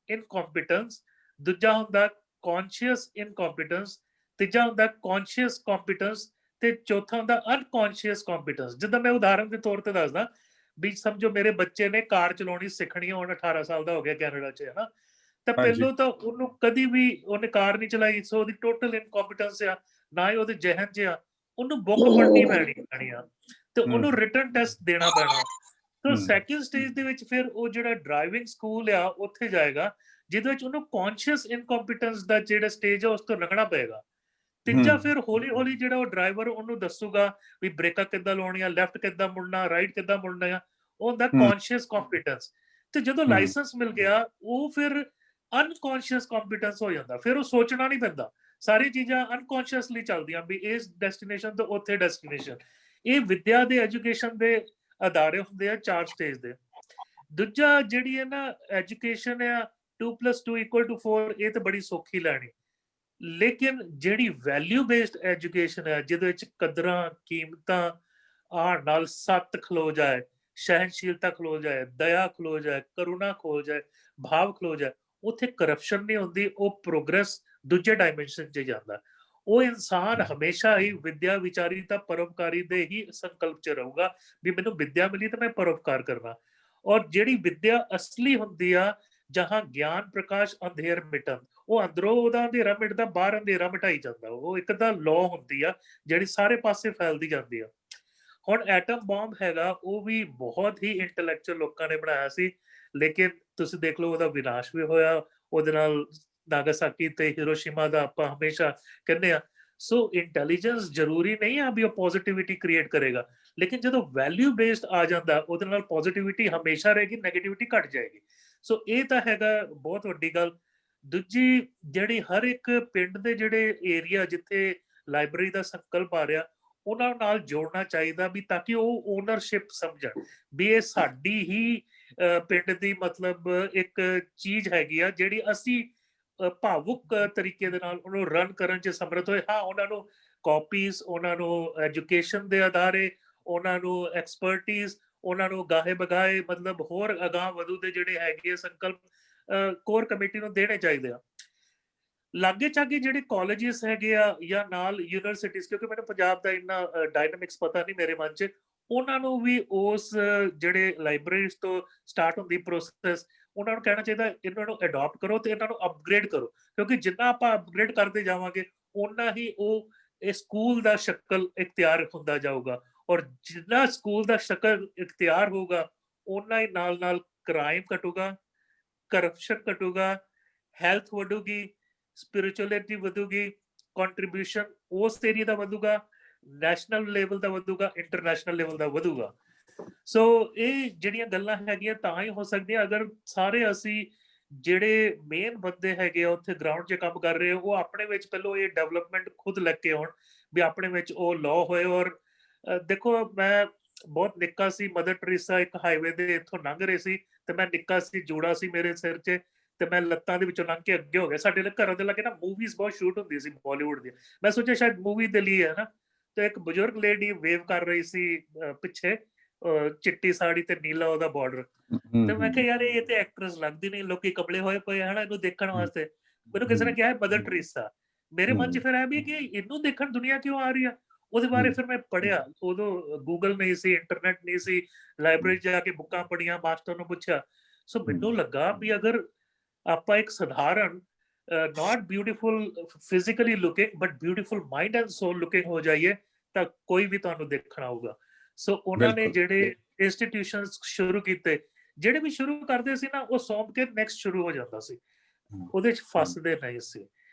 ਇਨਕੰਪੀਟੈਂਸ, ਦੂਜਾ ਹੁੰਦਾ ਕੌਂਸ਼ੀਅਸ ਇਨਕੰਪੀਟੈਂਸ, ਤੀਜਾ ਹੁੰਦਾ ਕੌਂਸ਼ੀਅਸ ਕੰਪੀਟੈਂਸ, ਤੇ ਚੌਥਾ ਹੁੰਦਾ ਅਨਕੌਂਸ਼ੀਅਸ ਕੰਪੀਟੈਂਸ। ਜਿੱਦਾਂ ਮੈਂ ਉਦਾਹਰਨ ਦੇ ਤੌਰ ਤੇ ਦੱਸਦਾ ਵੀ ਸਮਝੋ ਮੇਰੇ ਬੱਚੇ ਨੇ ਕਾਰ ਚਲਾਉਣੀ ਸਿੱਖਣੀ, ਹੁਣ 18 ਸਾਲ ਦਾ ਹੋ ਗਿਆ ਕੈਨੇਡਾ 'ਚ, ਹੈ ਨਾ, ਤਾਂ ਪਹਿਲੋਂ ਤਾਂ ਉਹਨੂੰ ਕਦੀ ਵੀ ਉਹਨੇ ਕਾਰ ਨਹੀਂ ਚਲਾਈ, ਸੋ ਉਹਦੀ ਟੋਟਲ ਇਨਕੰਪੀਟੈਂਸ ਆ, ਨਾ ਹੀ ਉਹਦੇ ਜਿਹਨ 'ਚ ਆ। ਉਹਨੂੰ ਬੁੱਕ ਪੜ੍ਹਨੀ ਪੈਣੀ ਆ ਤੇ ਉਹਨੂੰ ਰਿਟਨ ਟੈਸਟ ਦੇਣਾ ਪੈਣਾ। ਸੋ ਸੈਕਿੰਡ ਸਟੇਜ ਦੇ ਵਿੱਚ ਫਿਰ ਉਹ ਜਿਹੜਾ ਡਰਾਈਵਿੰਗ ਸਕੂਲ ਆ ਉੱਥੇ ਜਾਏਗਾ, ਜਿਹਦੇ ਵਿੱਚ ਉਹਨੂੰ ਕੌਂਸ਼ੀਅਸ ਇਨਕੰਪੀਟੈਂਸ ਦਾ ਜਿਹੜਾ ਸਟੇਜ ਆ ਉਸ ਤੋਂ ਲੰਘਣਾ ਪਏਗਾ। ਤੀਜਾ ਫਿਰ ਹੌਲੀ ਹੌਲੀ ਜਿਹੜਾ ਉਹ ਡਰਾਈਵਰ ਉਹਨੂੰ ਦੱਸੂਗਾ ਵੀ ਬ੍ਰੇਕਾਂ ਕਿੱਦਾਂ ਲਾਉਣੀਆਂ, ਲੈਫਟ ਕਿੱਦਾਂ ਮੁੜਨਾ, ਰਾਈਟ ਕਿੱਦਾਂ ਮੁੜਨਾ ਆ, ਉਹ ਹੁੰਦਾ ਕੌਂਸ਼ੀਅਸ ਕੰਪੀਟੈਂਸ। ਤੇ ਜਦੋਂ ਲਾਇਸੈਂਸ ਮਿਲ ਗਿਆ ਉਹ ਫਿਰ ਅਨਕੌਂਸ਼ੀਅਸ ਕੰਪੀਟੈਂਸ ਹੋ ਜਾਂਦਾ, ਫਿਰ ਉਹ ਸੋਚਣਾ ਨਹੀਂ ਪੈਂਦਾ, ਸਾਰੀ ਚੀਜ਼ਾਂ ਅਨਕੌਂਸ਼ੀਅਸਲੀ ਚੱਲਦੀਆਂ ਵੀ ਇਸ ਡੈਸਟੀਨੇਸ਼ਨ ਤੋਂ ਉੱਥੇ ਡੈਸਟੀਨੇਸ਼ਨ। ਇਹ ਵਿਦਿਆ ਦੇ ਐਜੂਕੇਸ਼ਨ ਦੇ ਅਦਾਰੇ ਹੁੰਦੇ ਆ 4 ਸਟੇਜ ਦੇ। ਦੂਜਾ ਜਿਹੜੀ ਹੈ ਨਾ ਐਜੂਕੇਸ਼ਨ ਆ 2+2 = 4, ਇਹ ਤਾਂ ਬੜੀ ਸੌਖੀ ਲੈਣੀ। ਲੇਕਿਨ ਜਿਹੜੀ ਵੈਲਿਊ ਬੇਸਡ ਐਜੂਕੇਸ਼ਨ ਹੈ, ਜਿਹਦੇ ਵਿੱਚ ਕਦਰਾਂ ਕੀਮਤਾਂ ਆਉਣ ਨਾਲ ਸੱਤ ਖਲੋ ਜਾਏ, ਸਹਿਨਸ਼ੀਲਤਾ ਖਲੋ ਜਾਏ, ਦਇਆ ਖਲੋ ਜਾਏ, ਕਰੁਣਾ ਖਲੋ ਜਾਏ, ਭਾਵ ਖਲੋ ਜਾਏ, ਉੱਥੇ ਕਰਪਸ਼ਨ ਨਹੀਂ ਹੁੰਦੀ, ਉਹ ਪ੍ਰੋਗਰੈਸ ਦੂਜੇ ਡਾਇਮੈਂਸ਼ਨ 'ਚ ਜਾਂਦਾ। ਉਹ ਇਨਸਾਨ ਹਮੇਸ਼ਾ ਹੀ ਵਿਦਿਆ ਵਿਚਾਰੀ ਤਾਂ ਪਰਉਪਕਾਰੀ ਦੇ ਹੀ ਸੰਕਲਪ 'ਚ ਰਹੂਗਾ ਵੀ ਮੈਨੂੰ ਵਿਦਿਆ ਮਿਲੀ ਤਾਂ ਮੈਂ ਪਰਉਪਕਾਰ ਕਰਨਾ। ਔਰ ਜਿਹੜੀ ਵਿਦਿਆ ਅਸਲੀ ਹੁੰਦੀ ਆ, ਜਹਾਂ ਗਿਆਨ ਪ੍ਰਕਾਸ਼ ਅੰਧੇਰ ਮਿਟਨ, ਉਹ ਅੰਦਰੋਂ ਉਹਦਾ ਅੰਧੇਰਾ ਮਿਟਦਾ, ਬਾਹਰ ਅੰਧੇਰਾ ਮਿਟਾਈ ਜਾਂਦਾ। ਉਹ ਇੱਕ ਤਾਂ ਲਾਅ ਹੁੰਦੀ ਆ ਜਿਹੜੀ ਸਾਰੇ ਪਾਸੇ ਫੈਲਦੀ ਜਾਂਦੀ ਆ। ਹੁਣ ਐਟਮ ਬੰਬ ਹੈਗਾ, ਉਹ ਵੀ ਬਹੁਤ ਹੀ ਇੰਟੈਲੈਕਚੁਅਲ ਲੋਕਾਂ ਨੇ ਬਣਾਇਆ ਸੀ, ਲੇਕਿਨ ਤੁਸੀਂ ਦੇਖ ਲਓ ਉਹਦਾ ਵਿਨਾਸ਼ ਵੀ ਹੋਇਆ। ਉਹਦੇ ਨਾਲ ਨਾਗਾਸਾਕੀ ਤੇ ਹੀਰੋਸ਼ੀਮਾ ਦਾ ਆਪਾਂ ਹਮੇਸ਼ਾ ਕਹਿੰਦੇ ਆ। ਸੋ ਇੰਟੈਲੀਜੈਂਸ ਜ਼ਰੂਰੀ ਨਹੀਂ ਆ ਵੀ ਉਹ ਪੋਜ਼ਿਟਿਵਿਟੀ ਕ੍ਰੀਏਟ ਕਰੇਗਾ, ਲੇਕਿਨ ਜਦੋਂ ਵੈਲਿਊ ਬੇਸਡ ਆ ਜਾਂਦਾ ਉਹਦੇ ਨਾਲ ਪੋਜ਼ਿਟਿਵਿਟੀ ਹਮੇਸ਼ਾ ਰਹੇਗੀ, ਨੈਗੇਟਿਵਿਟੀ ਘਟ ਜਾਏਗੀ। ਸੋ ਇਹ ਤਾਂ ਹੈਗਾ ਬਹੁਤ ਵੱਡੀ ਗੱਲ। ਦੂਜੀ ਜਿਹੜੀ ਹਰ ਇੱਕ ਪਿੰਡ ਦੇ ਜਿਹੜੇ ਏਰੀਆ ਜਿੱਥੇ ਲਾਇਬ੍ਰੇਰੀ ਦਾ ਸੰਕਲਪ ਆ ਰਿਹਾ, ਉਹਨਾਂ ਨਾਲ ਜੋੜਨਾ ਚਾਹੀਦਾ ਵੀ ਤਾਂ ਕਿ ਉਹ ਓਨਰਸ਼ਿਪ ਸਮਝਣ ਵੀ ਇਹ ਸਾਡੀ ਹੀ ਪਿੰਡ ਦੀ ਮਤਲਬ ਇੱਕ ਚੀਜ਼ ਹੈਗੀ ਆ ਜਿਹੜੀ ਅਸੀਂ ਭਾਵੁਕ ਤਰੀਕੇ ਦੇ ਨਾਲ ਉਹਨੂੰ ਰਨ ਕਰਨ 'ਚ ਸਮਰੱਥ ਹੋਏ। ਹਾਂ, ਉਹਨਾਂ ਨੂੰ ਕਾਪੀਜ਼, ਉਹਨਾਂ ਨੂੰ ਐਜੂਕੇਸ਼ਨ ਦੇ ਅਦਾਰੇ, ਉਹਨਾਂ ਨੂੰ ਐਕਸਪਰਟੀਜ਼, ਉਹਨਾਂ ਨੂੰ ਗਾਹੇ ਬਗਾਏ ਮਤਲਬ ਹੋਰ ਅਗਾਂਹ ਵਧੂ ਦੇ ਜਿਹੜੇ ਹੈਗੇ ਸੰਕਲਪ ਕੋਰ ਕਮੇਟੀ ਨੂੰ ਦੇਣੇ ਚਾਹੀਦੇ ਆ। ਲਾਗੇ ਚਾਗੇ ਜਿਹੜੇ ਕਾਲਜਿਸ ਹੈਗੇ ਆ ਜਾਂ ਨਾਲ ਯੂਨੀਵਰਸਿਟੀਜ਼, ਕਿਉਂਕਿ ਮੈਨੂੰ ਪੰਜਾਬ ਦਾ ਇੰਨਾ ਡਾਇਨਾਮਿਕਸ ਪਤਾ ਨਹੀਂ ਮੇਰੇ ਮਨ 'ਚ, ਉਹਨਾਂ ਨੂੰ ਵੀ ਉਸ ਜਿਹੜੇ ਲਾਇਬ੍ਰੇਰੀਜ਼ ਤੋਂ ਸਟਾਰਟ ਹੁੰਦੀ ਪ੍ਰੋਸੈਸ, ਉਹਨਾਂ ਨੂੰ ਕਹਿਣਾ ਚਾਹੀਦਾ ਇਹਨਾਂ ਨੂੰ ਅਡਾਪਟ ਕਰੋ ਤੇ ਇਹਨਾਂ ਨੂੰ ਅਪਗ੍ਰੇਡ ਕਰੋ, ਕਿਉਂਕਿ ਜਿੰਨਾ ਆਪਾਂ ਅਪਗ੍ਰੇਡ ਕਰਦੇ ਜਾਵਾਂਗੇ ਓਨਾ ਹੀ ਉਹ ਇਹ ਸਕੂਲ ਦਾ ਸ਼ਕਲ ਇਖਤਿਆਰ ਹੁੰਦਾ ਜਾਊਗਾ, ਔਰ ਜਿੰਨਾ ਸਕੂਲ ਦਾ ਸ਼ਕਲ ਇਖਤਿਆਰ ਹੋਊਗਾ ਓਨਾ ਹੀ ਨਾਲ ਨਾਲ ਕ੍ਰਾਈਮ ਘਟੂਗਾ, ਕਰਪਸ਼ਨ ਘਟੂਗਾ, ਹੈਲਥ ਵਧੂਗੀ, ਸਪਿਰਿਚੁਅਲਿਟੀ ਵਧੂਗੀ, ਕੰਟਰੀਬਿਊਸ਼ਨ ਉਸ ਏਰੀਆ ਦਾ ਵਧੂਗਾ, ਨੈਸ਼ਨਲ ਲੈਵਲ ਦਾ ਵਧੂਗਾ, ਇੰਟਰਨੈਸ਼ਨਲ ਲੈਵਲ ਦਾ ਵਧੂਗਾ। ਸੋ ਇਹ ਜਿਹੜੀਆਂ ਗੱਲਾਂ ਹੈਗੀਆਂ ਤਾਂ ਹੀ ਹੋ ਸਕਦੀਆਂ ਅਗਰ ਸਾਰੇ ਅਸੀਂ ਜਿਹੜੇ ਮੇਨ ਬੰਦੇ ਹੈਗੇ ਆ ਉੱਥੇ ਗਰਾਊਂਡ 'ਚ ਕੰਮ ਕਰ ਰਹੇ ਹੋ ਉਹ ਆਪਣੇ ਵਿੱਚ ਪਹਿਲਾਂ ਇਹ ਡਿਵੈਲਪਮੈਂਟ ਖੁਦ ਲੈ ਕੇ ਆਉਣ, ਵੀ ਆਪਣੇ ਵਿੱਚ ਉਹ ਲਾਅ ਹੋਏ। ਔਰ ਦੇਖੋ ਮੈਂ ਬਹੁਤ ਨਿੱਕਾ ਸੀ, ਮਦਰ ਟਰੀਸਾ ਇੱਕ ਹਾਈਵੇ ਦੇ ਇੱਥੋਂ ਲੰਘ ਰਹੇ ਸੀ ਤੇ ਮੈਂ ਨਿੱਕਾ ਸੀ, ਜੂੜਾ ਸੀ ਮੇਰੇ ਸਿਰ 'ਚ ਤੇ ਮੈਂ ਲੱਤਾਂ ਦੇ ਵਿੱਚੋਂ ਲੰਘ ਕੇ ਅੱਗੇ ਹੋ ਗਿਆ। ਸਾਡੇ ਘਰਾਂ ਦੇ ਲਾਗੇ ਨਾ ਮੂਵੀਜ਼ ਬਹੁਤ ਸ਼ੂਟ ਹੁੰਦੀ ਸੀ ਬਾਲੀਵੁੱਡ ਦੀਆਂ, ਮੈਂ ਸੋਚਿਆ ਸ਼ਾਇਦ ਮੂਵੀ ਦੇ ਲਈ ਹੈ ਨਾ, ਤੇ ਇੱਕ ਬਜ਼ੁਰਗ ਲੇਡੀ ਵੇਵ ਕਰ ਰਹੀ ਸੀ ਪਿੱਛੇ, ਚਿੱਟੀ ਸਾੜੀ ਤੇ ਨੀਲਾ ਉਹਦਾ ਬਾਰਡਰ, ਤੇ ਮੈਂ ਕਿਹਾ ਯਾਰ ਇਹ ਤੇ ਐਕਟਰਸ ਲੱਗਦੀ ਨਹੀਂ, ਲੋਕੀ ਕਪੜੇ ਹੋਏ ਪਏ ਹਨਾ ਇਹਨੂੰ ਦੇਖਣ ਵਾਸਤੇ। ਮੈਨੂੰ ਕਿਸੇ ਨੇ ਕਿਹਾ ਹੈ ਮਦਰ ਟਰੀਸਾ, ਮੇਰੇ ਮਨ 'ਚ ਫਿਰ ਇਹ ਵੀ ਕਿ ਇਹਨੂੰ ਦੇਖਣ ਦੁਨੀਆ ਕਿਉਂ ਆ ਰਹੀ ਆ। ਉਹਦੇ ਬਾਰੇ ਫਿਰ ਮੈਂ ਪੜ੍ਹਿਆ, ਉਦੋਂ ਗੂਗਲ ਨਹੀਂ ਸੀ, ਇੰਟਰਨੈਟ ਨਹੀਂ ਸੀ, ਲਾਇਬ੍ਰੇਰੀ ਜਾ ਕੇ ਬੁੱਕਾਂ ਪੜ੍ਹੀਆਂ, ਮਾਸਟਰ ਨੂੰ ਪੁੱਛਿਆ। ਸੋ ਮੈਨੂੰ ਲੱਗਾ ਵੀ ਅਗਰ ਆਪਾਂ ਇੱਕ ਸਧਾਰਨ not beautiful physically looking but beautiful mind and soul looking ਹੋ ਜਾਈਏ ਤਾਂ ਕੋਈ ਵੀ ਤੁਹਾਨੂੰ ਦੇਖਣ ਆਊਗਾ। ਸੋ ਉਹਨਾਂ ਨੇ ਜਿਹੜੇ ਇੰਸਟੀਟਿਊਸ਼ਨਸ ਸ਼ੁਰੂ ਕੀਤੇ, ਜਿਹੜੇ ਵੀ ਸ਼ੁਰੂ ਕਰਦੇ ਸੀ ਨਾ ਉਹ ਸੌਂਪ ਕੇ ਨੈਕਸਟ ਸ਼ੁਰੂ ਹੋ ਜਾਂਦਾ ਸੀ, ਉਹਦੇ 'ਚ ਫਸਦੇ ਨਹੀਂ ਸੀ।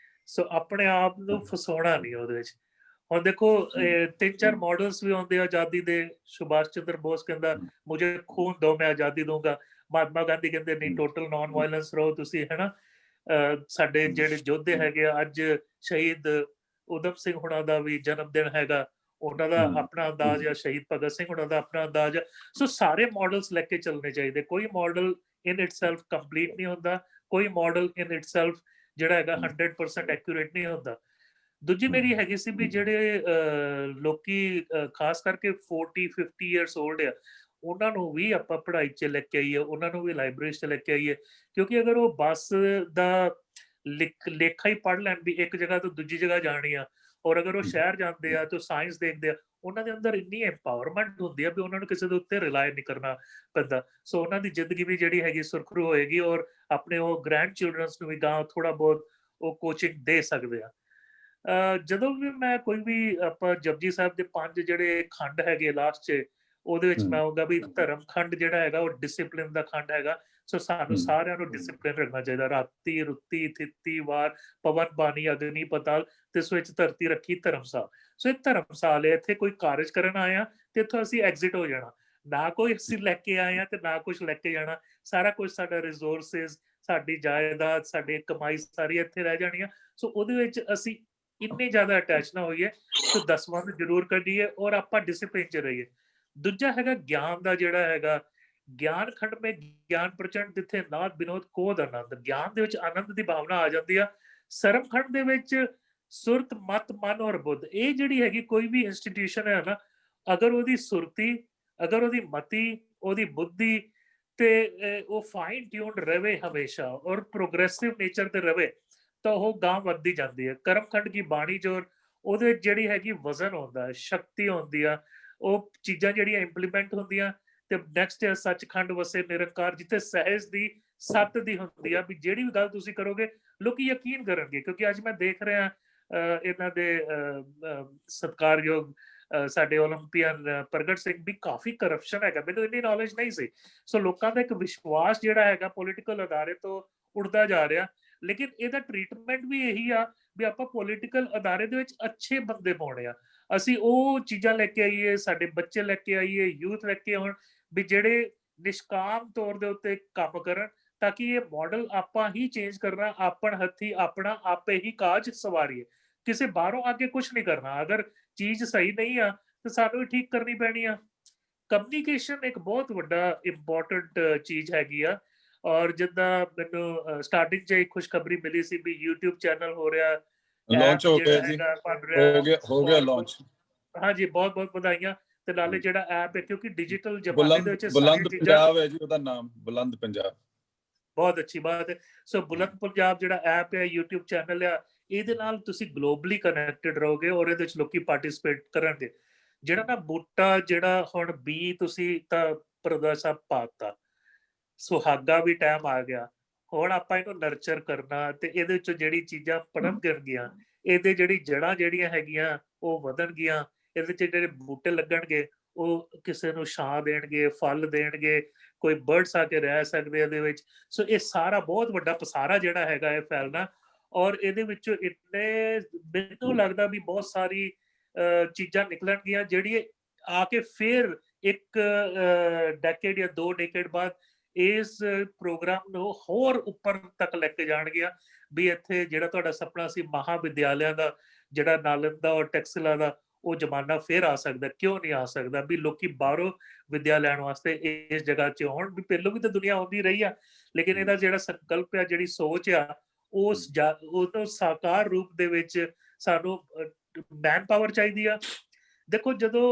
ਸੋ ਆਪਣੇ ਆਪ ਨੂੰ ਫਸਾਉਣਾ ਨਹੀਂ ਉਹਦੇ ਵਿੱਚ। ਹੁਣ ਦੇਖੋ 3-4 ਮਾਡਲਸ ਵੀ ਆਉਂਦੇ ਆ ਆਜ਼ਾਦੀ ਦੇ, ਸੁਭਾਸ਼ ਚੰਦਰ ਬੋਸ ਕਹਿੰਦਾ ਮੁਝੇ ਖੂਨ ਦੋ ਮੈਂ ਆਜ਼ਾਦੀ ਦੂੰਗਾ, ਮਹਾਤਮਾ ਗਾਂਧੀ ਕਹਿੰਦੇ ਨਹੀਂ ਟੋਟਲ ਨਾਨ ਵਾਇਲੈਂਸ ਰਹੋ ਤੁਸੀਂ, ਹੈਨਾ। ਸਾਡੇ ਜਿਹੜੇ ਯੋਧੇ ਹੈਗੇ ਆ, ਅੱਜ ਸ਼ਹੀਦ ਊਧਮ ਸਿੰਘ ਹੁਣਾਂ ਦਾ ਵੀ ਜਨਮ ਦਿਨ ਹੈਗਾ, ਉਹਨਾਂ ਦਾ ਆਪਣਾ ਅੰਦਾਜ਼ ਆ, ਸ਼ਹੀਦ ਭਗਤ ਸਿੰਘ ਹੁਣਾਂ ਦਾ ਆਪਣਾ ਅੰਦਾਜ਼ ਆ। ਸੋ ਸਾਰੇ ਮਾਡਲਸ ਲੈ ਕੇ ਚੱਲਣੇ ਚਾਹੀਦੇ, ਕੋਈ ਮਾਡਲ ਇਨ ਇਟਸੈਲਫ ਕੰਪਲੀਟ ਨਹੀਂ ਹੁੰਦਾ, ਕੋਈ ਮਾਡਲ ਇਨ ਇਟਸੈਲਫ ਜਿਹੜਾ ਹੈਗਾ 100% ਐਕੂਰੇਟ ਨਹੀਂ ਹੁੰਦਾ। ਦੂਜੀ ਮੇਰੀ ਹੈਗੀ ਸੀ ਵੀ ਜਿਹੜੇ ਲੋਕੀ ਖਾਸ ਕਰਕੇ 40-50 ਇਅਰਸ 올ਡ ਆ, ਉਹਨਾਂ ਨੂੰ ਵੀ ਆਪਾਂ ਪੜ੍ਹਾਈ 'ਚ ਲੈ ਕੇ ਆਈਏ, ਉਹਨਾਂ ਨੂੰ ਵੀ ਲਾਇਬ੍ਰੇਰੀ 'ਚ ਲੈ ਕੇ ਆਈਏ, ਕਿਉਂਕਿ ਅਗਰ ਉਹ ਬੱਸ ਦਾ ਲੇਖਾ ਹੀ ਪੜ੍ਹ ਲੈਣ ਵੀ ਇੱਕ ਜਗ੍ਹਾ ਤੋਂ ਦੂਜੀ ਜਗ੍ਹਾ ਜਾਣੀ ਆ, ਔਰ ਅਗਰ ਉਹ ਸ਼ਹਿਰ ਜਾਂਦੇ ਆ ਤੇ ਸਾਇੰਸ ਦੇਖਦੇ ਆ, ਉਹਨਾਂ ਦੇ ਅੰਦਰ ਇੰਨੀ ਐਮਪਾਵਰਮੈਂਟ ਹੁੰਦੀ ਆ ਵੀ ਉਹਨਾਂ ਨੂੰ ਕਿਸੇ ਦੇ ਉੱਤੇ ਰਿਲਾਈ ਨਹੀਂ ਕਰਨਾ ਪੈਂਦਾ। ਸੋ ਉਹਨਾਂ ਦੀ ਜ਼ਿੰਦਗੀ ਵੀ ਜਿਹੜੀ ਹੈਗੀ ਸੁਰਖਰੂ ਹੋਏਗੀ, ਔਰ ਆਪਣੇ ਉਹ ਗ੍ਰੈਂਡ ਚਿਲਡਰਨਸ ਨੂੰ ਵੀ ਗਾਂ ਥੋੜਾ ਬਹੁਤ ਉਹ ਕੋਚਿੰਗ ਦੇ ਸਕਦੇ ਆ। ਜਦੋਂ ਵੀ ਮੈਂ ਕੋਈ ਵੀ ਆਪਾਂ ਜਪਜੀ ਸਾਹਿਬ ਦੇ 5 ਜਿਹੜੇ ਖੰਡ ਹੈਗੇ ਲਾਸਟ 'ਚ, ਉਹਦੇ ਵਿੱਚ ਮੈਂ ਆਊਂਗਾ ਵੀ ਧਰਮ ਖੰਡ ਜਿਹੜਾ ਹੈਗਾ ਉਹ ਡਿਸਿਪਲਿਨ ਦਾ ਖੰਡ ਹੈਗਾ। ਸੋ ਸਾਨੂੰ ਸਾਰਿਆਂ ਨੂੰ ਡਿਸਿਪਲਿਨ ਰੱਖਣਾ ਚਾਹੀਦਾ। ਰਾਤੀ ਰੁੱਤੀ ਥਿੱਤੀ ਵਾਰ ਪਵਨ ਬਾਣੀ ਅਗਨੀ ਪਤਾਲ ਤਿਸ ਵਿੱਚ ਧਰਤੀ ਰੱਖੀ ਧਰਮਸਾਲ। ਸੋ ਇਹ ਧਰਮਸਾਲ ਹੈ, ਇੱਥੇ ਕੋਈ ਕਾਰਜ ਕਰਨ ਆਏ ਆ ਤੇ ਇੱਥੋਂ ਅਸੀਂ ਐਗਜ਼ਿਟ ਹੋ ਜਾਣਾ, ਨਾ ਕੋਈ ਅਸੀਂ ਲੈ ਕੇ ਆਏ ਆ ਤੇ ਨਾ ਕੁਝ ਲੈ ਕੇ ਜਾਣਾ। ਸਾਰਾ ਕੁਝ ਸਾਡਾ ਰਿਸੋਰਸਿਸ, ਸਾਡੀ ਜਾਇਦਾਦ, ਸਾਡੀ ਕਮਾਈ ਸਾਰੀ ਇੱਥੇ ਰਹਿ ਜਾਣੀ ਆ। ਸੋ ਉਹਦੇ ਵਿੱਚ ਅਸੀਂ ਇੰਨੇ ਜ਼ਿਆਦਾ ਅਟੈਚ ਨਾ ਹੋਈਏ, ਸੋ ਦਸਵੰਧ ਜ਼ਰੂਰ ਕੱਢੀਏ ਔਰ ਆਪਾਂ ਡਿਸਿਪਲਿਨ 'ਚ ਰਹੀਏ। ਦੂਜਾ ਹੈਗਾ ਗਿਆਨ ਦਾ ਜਿਹੜਾ ਹੈਗਾ, ਗਿਆਨ ਖੰਡ ਮੇ ਗਿਆਨ ਪ੍ਰਚੰਡ ਜਿੱਥੇ ਨਾਦ ਵਿਨੋਦ ਕੋਦ ਆਨੰਦ, ਗਿਆਨ ਦੇ ਵਿੱਚ ਆਨੰਦ ਦੀ ਭਾਵਨਾ ਆ ਜਾਂਦੀ ਆ। ਸਰਮ ਖੰਡ ਦੇ ਵਿੱਚ ਸੁਰਤ ਮਤ ਮਨ ਔਰ ਬੁੱਧ, ਇਹ ਜਿਹੜੀ ਹੈਗੀ ਕੋਈ ਵੀ ਇੰਸਟੀਟਿਊਸ਼ਨ ਹੈ ਨਾ, ਅਗਰ ਉਹਦੀ ਸੁਰਤੀ, ਅਗਰ ਉਹਦੀ ਮਤੀ, ਉਹਦੀ ਬੁੱਧੀ ਤੇ ਉਹ ਫਾਈਨ ਟਿਊਨਡ ਰਵੇ ਹਮੇਸ਼ਾ ਔਰ ਪ੍ਰੋਗਰੈਸਿਵ ਨੇਚਰ ਤੇ ਰਵੇ ਤਾਂ ਉਹ ਗਾਂ ਵੱਧਦੀ ਜਾਂਦੀ ਹੈ। ਕਰਮਖੰਡ ਕੀ ਬਾਣੀ ਜੋ ਉਹਦੇ ਵਿੱਚ ਜਿਹੜੀ ਹੈਗੀ ਵਜ਼ਨ ਹੁੰਦਾ ਹੈ, ਸ਼ਕਤੀ ਹੁੰਦੀ ਆ, ਉਹ ਚੀਜ਼ਾਂ ਜਿਹੜੀਆਂ ਇੰਪਲੀਮੈਂਟ ਹੁੰਦੀਆਂ। ਤੇ ਨੈਕਸਟ ਹੈ ਸੱਚਖੰਡ ਵਸੇ ਨਿਰੰਕਾਰ, ਜਿੱਥੇ ਸਹਿਜ ਦੀ ਸੱਤ ਦੀ ਹੁੰਦੀ ਆ ਵੀ ਜਿਹੜੀ ਵੀ ਗੱਲ ਤੁਸੀਂ ਕਰੋਗੇ ਲੋਕੀ ਯਕੀਨ ਕਰਨਗੇ। ਕਿਉਂਕਿ ਅੱਜ ਮੈਂ ਦੇਖ ਰਿਹਾ ਇਹਨਾਂ ਦੇ ਸਤਿਕਾਰਯੋਗ ਸਾਡੇ ਓਲੰਪੀਅਨ ਪ੍ਰਗਟ ਸਿੰਘ ਵੀ ਕਾਫੀ ਕਰਪਸ਼ਨ ਹੈਗਾ, ਮੈਨੂੰ ਇੰਨੀ ਨੌਲੇਜ ਨਹੀਂ ਸੀ। ਸੋ ਲੋਕਾਂ ਦਾ ਇੱਕ ਵਿਸ਼ਵਾਸ ਜਿਹੜਾ ਹੈਗਾ ਪੋਲੀਟੀਕਲ ਅਦਾਰੇ ਤੋਂ ਉੱਡਦਾ ਜਾ ਰਿਹਾ, ਲੇਕਿਨ ਇਹਦਾ ਟ੍ਰੀਟਮੈਂਟ ਵੀ ਇਹੀ ਆ ਵੀ ਆਪਾਂ ਪੋਲੀਟੀਕਲ ਅਦਾਰੇ ਦੇ ਵਿੱਚ ਅੱਛੇ ਬੰਦੇ ਪਾਉਣੇ ਆ। ਅਸੀਂ ਉਹ ਚੀਜ਼ਾਂ ਲੈ ਕੇ ਆਈਏ, ਸਾਡੇ ਬੱਚੇ ਲੈ ਕੇ ਆਈਏ, ਯੂਥ ਲੈ ਕੇ ਆਉਣ ਵੀ ਜਿਹੜੇ ਨਿਸ਼ਕਾਮ ਤੌਰ ਦੇ ਉੱਤੇ ਕੰਮ ਕਰਨ, ਤਾਂ ਕਿ ਇਹ ਮਾਡਲ ਆਪਾਂ ਹੀ ਚੇਂਜ ਕਰਨਾ, ਆਪਣ ਹੱਥੀ ਆਪਣਾ ਆਪੇ ਹੀ ਕਾਜ ਸਵਾਰੀਏ, ਕਿਸੇ ਬਾਹਰੋਂ ਆ ਕੇ ਕੁਛ ਨਹੀਂ ਕਰਨਾ। ਅਗਰ ਚੀਜ਼ ਸਹੀ ਨਹੀਂ ਆ ਤਾਂ ਸਾਨੂੰ ਹੀ ਠੀਕ ਕਰਨੀ ਪੈਣੀ ਆ। ਕਮਿਊਨੀਕੇਸ਼ਨ ਇੱਕ ਬਹੁਤ ਵੱਡਾ ਇੰਪੋਰਟੈਂਟ ਚੀਜ਼ ਹੈਗੀ ਆ। ਔਰ ਜਿੱਦਾਂ ਮੈਨੂੰ ਸਟਾਰਟਿੰਗ 'ਚ ਇੱਕ ਖੁਸ਼ਖਬਰੀ ਮਿਲੀ ਸੀ ਵੀ YouTube ਚੈਨਲ ਹੋ ਰਿਹਾ, ਲਾਂਚ ਹੋ ਗਿਆ ਜੀ, ਹੋ ਗਿਆ ਲਾਂਚ। ਹਾਂਜੀ, ਬਹੁਤ ਬਹੁਤ ਵਧਾਈਆਂ। ਤੇ ਨਾਲੇ ਜਿਹੜਾ ਐਪ ਹੈ, ਕਿਉਂਕਿ ਡਿਜੀਟਲ ਜ਼ਮਾਨੇ ਦੇ ਵਿੱਚ ਬੁਲੰਦ ਪੰਜਾਬ ਹੈ ਜੀ ਉਹਦਾ ਨਾਮ, ਬੁਲੰਦ ਪੰਜਾਬ। ਬਹੁਤ ਅੱਛੀ ਬਾਤ ਹੈ। ਸੋ ਬੁਲੰਦ ਪੰਜਾਬ ਜਿਹੜਾ ਐਪ ਹੈ, YouTube ਚੈਨਲ ਆ, ਇਹਦੇ ਨਾਲ ਤੁਸੀਂ ਗਲੋਬਲੀ ਕਨੈਕਟਡ ਰਹੋਗੇ ਔਰ ਇਹਦੇ ਵਿੱਚ ਲੋਕੀ ਪਾਰਟਿਸਿਪੇਟ ਕਰਨਗੇ। ਜਿਹੜਾ ਨਾ ਬੂਟਾ ਜਿਹੜਾ ਹੁਣ ਬੀ ਤੁਸੀਂ ਤਾਂ ਪ੍ਰਦਾ ਸਾਹਿਬ ਪਾਤਾ, ਸੁਹਾਗਾ ਵੀ ਟਾਈਮ ਆ ਗਿਆ। ਹੁਣ ਆਪਾਂ ਇਹਨੂੰ ਨਰਚਰ ਕਰਨਾ ਤੇ ਇਹਦੇ ਵਿੱਚੋਂ ਜਿਹੜੀ ਚੀਜ਼ਾਂ ਪਣਨਗੀਆਂ, ਇਹਦੇ ਜਿਹੜੀ ਜੜ੍ਹਾਂ ਜਿਹੜੀਆਂ ਹੈਗੀਆਂ ਉਹ ਵਧਣਗੀਆਂ, ਇਹਦੇ 'ਚ ਜਿਹੜੇ ਬੂਟੇ ਲੱਗਣਗੇ ਉਹ ਕਿਸੇ ਨੂੰ ਛਾਂ ਦੇਣਗੇ, ਫਲ ਦੇਣਗੇ, ਕੋਈ ਬਰਡਸ ਆ ਕੇ ਰਹਿ ਸਕਦੇ ਇਹਦੇ ਵਿੱਚ। ਸੋ ਇਹ ਸਾਰਾ ਬਹੁਤ ਵੱਡਾ ਪਸਾਰਾ ਜਿਹੜਾ ਹੈਗਾ ਇਹ ਫੈਲਣਾ, ਔਰ ਇਹਦੇ ਵਿੱਚੋਂ ਇੰਨੇ ਮੈਨੂੰ ਲੱਗਦਾ ਵੀ ਬਹੁਤ ਸਾਰੀ ਚੀਜ਼ਾਂ ਨਿਕਲਣਗੀਆਂ ਜਿਹੜੀ ਆ ਕੇ ਫਿਰ ਇੱਕ ਡੈਕੇਡ ਜਾਂ 2 ਡੈਕੇਡ ਬਾਅਦ ਇਸ ਪ੍ਰੋਗਰਾਮ ਨੂੰ ਹੋਰ ਉੱਪਰ ਤੱਕ ਲੈ ਕੇ ਜਾਣਗੀਆਂ। ਵੀ ਇੱਥੇ ਜਿਹੜਾ ਤੁਹਾਡਾ ਸੁਪਨਾ ਸੀ ਮਹਾਵਿਦਿਆਲਿਆਂ ਦਾ, ਜਿਹੜਾ ਨਾਲੰਦਾ ਔਰ ਟੈਕਸਲਾ ਦਾ, ਉਹ ਜ਼ਮਾਨਾ ਫਿਰ ਆ ਸਕਦਾ। ਕਿਉਂ ਨਹੀਂ ਆ ਸਕਦਾ? ਵੀ ਲੋਕੀ ਬਾਹਰੋਂ ਵਿਦਿਆ ਲੈਣ ਵਾਸਤੇ ਇਸ ਜਗ੍ਹਾ 'ਚ ਆਉਣ। ਵੀ ਪਹਿਲੋਂ ਵੀ ਤਾਂ ਦੁਨੀਆ ਆਉਂਦੀ ਰਹੀ ਆ, ਲੇਕਿਨ ਇਹਦਾ ਜਿਹੜਾ ਸੰਕਲਪ ਆ, ਜਿਹੜੀ ਸੋਚ ਆ, ਉਹਨੂੰ ਸਾਕਾਰ ਰੂਪ ਦੇ ਵਿੱਚ ਸਾਨੂੰ ਮੈਨ ਪਾਵਰ ਚਾਹੀਦੀ ਆ। ਦੇਖੋ ਜਦੋਂ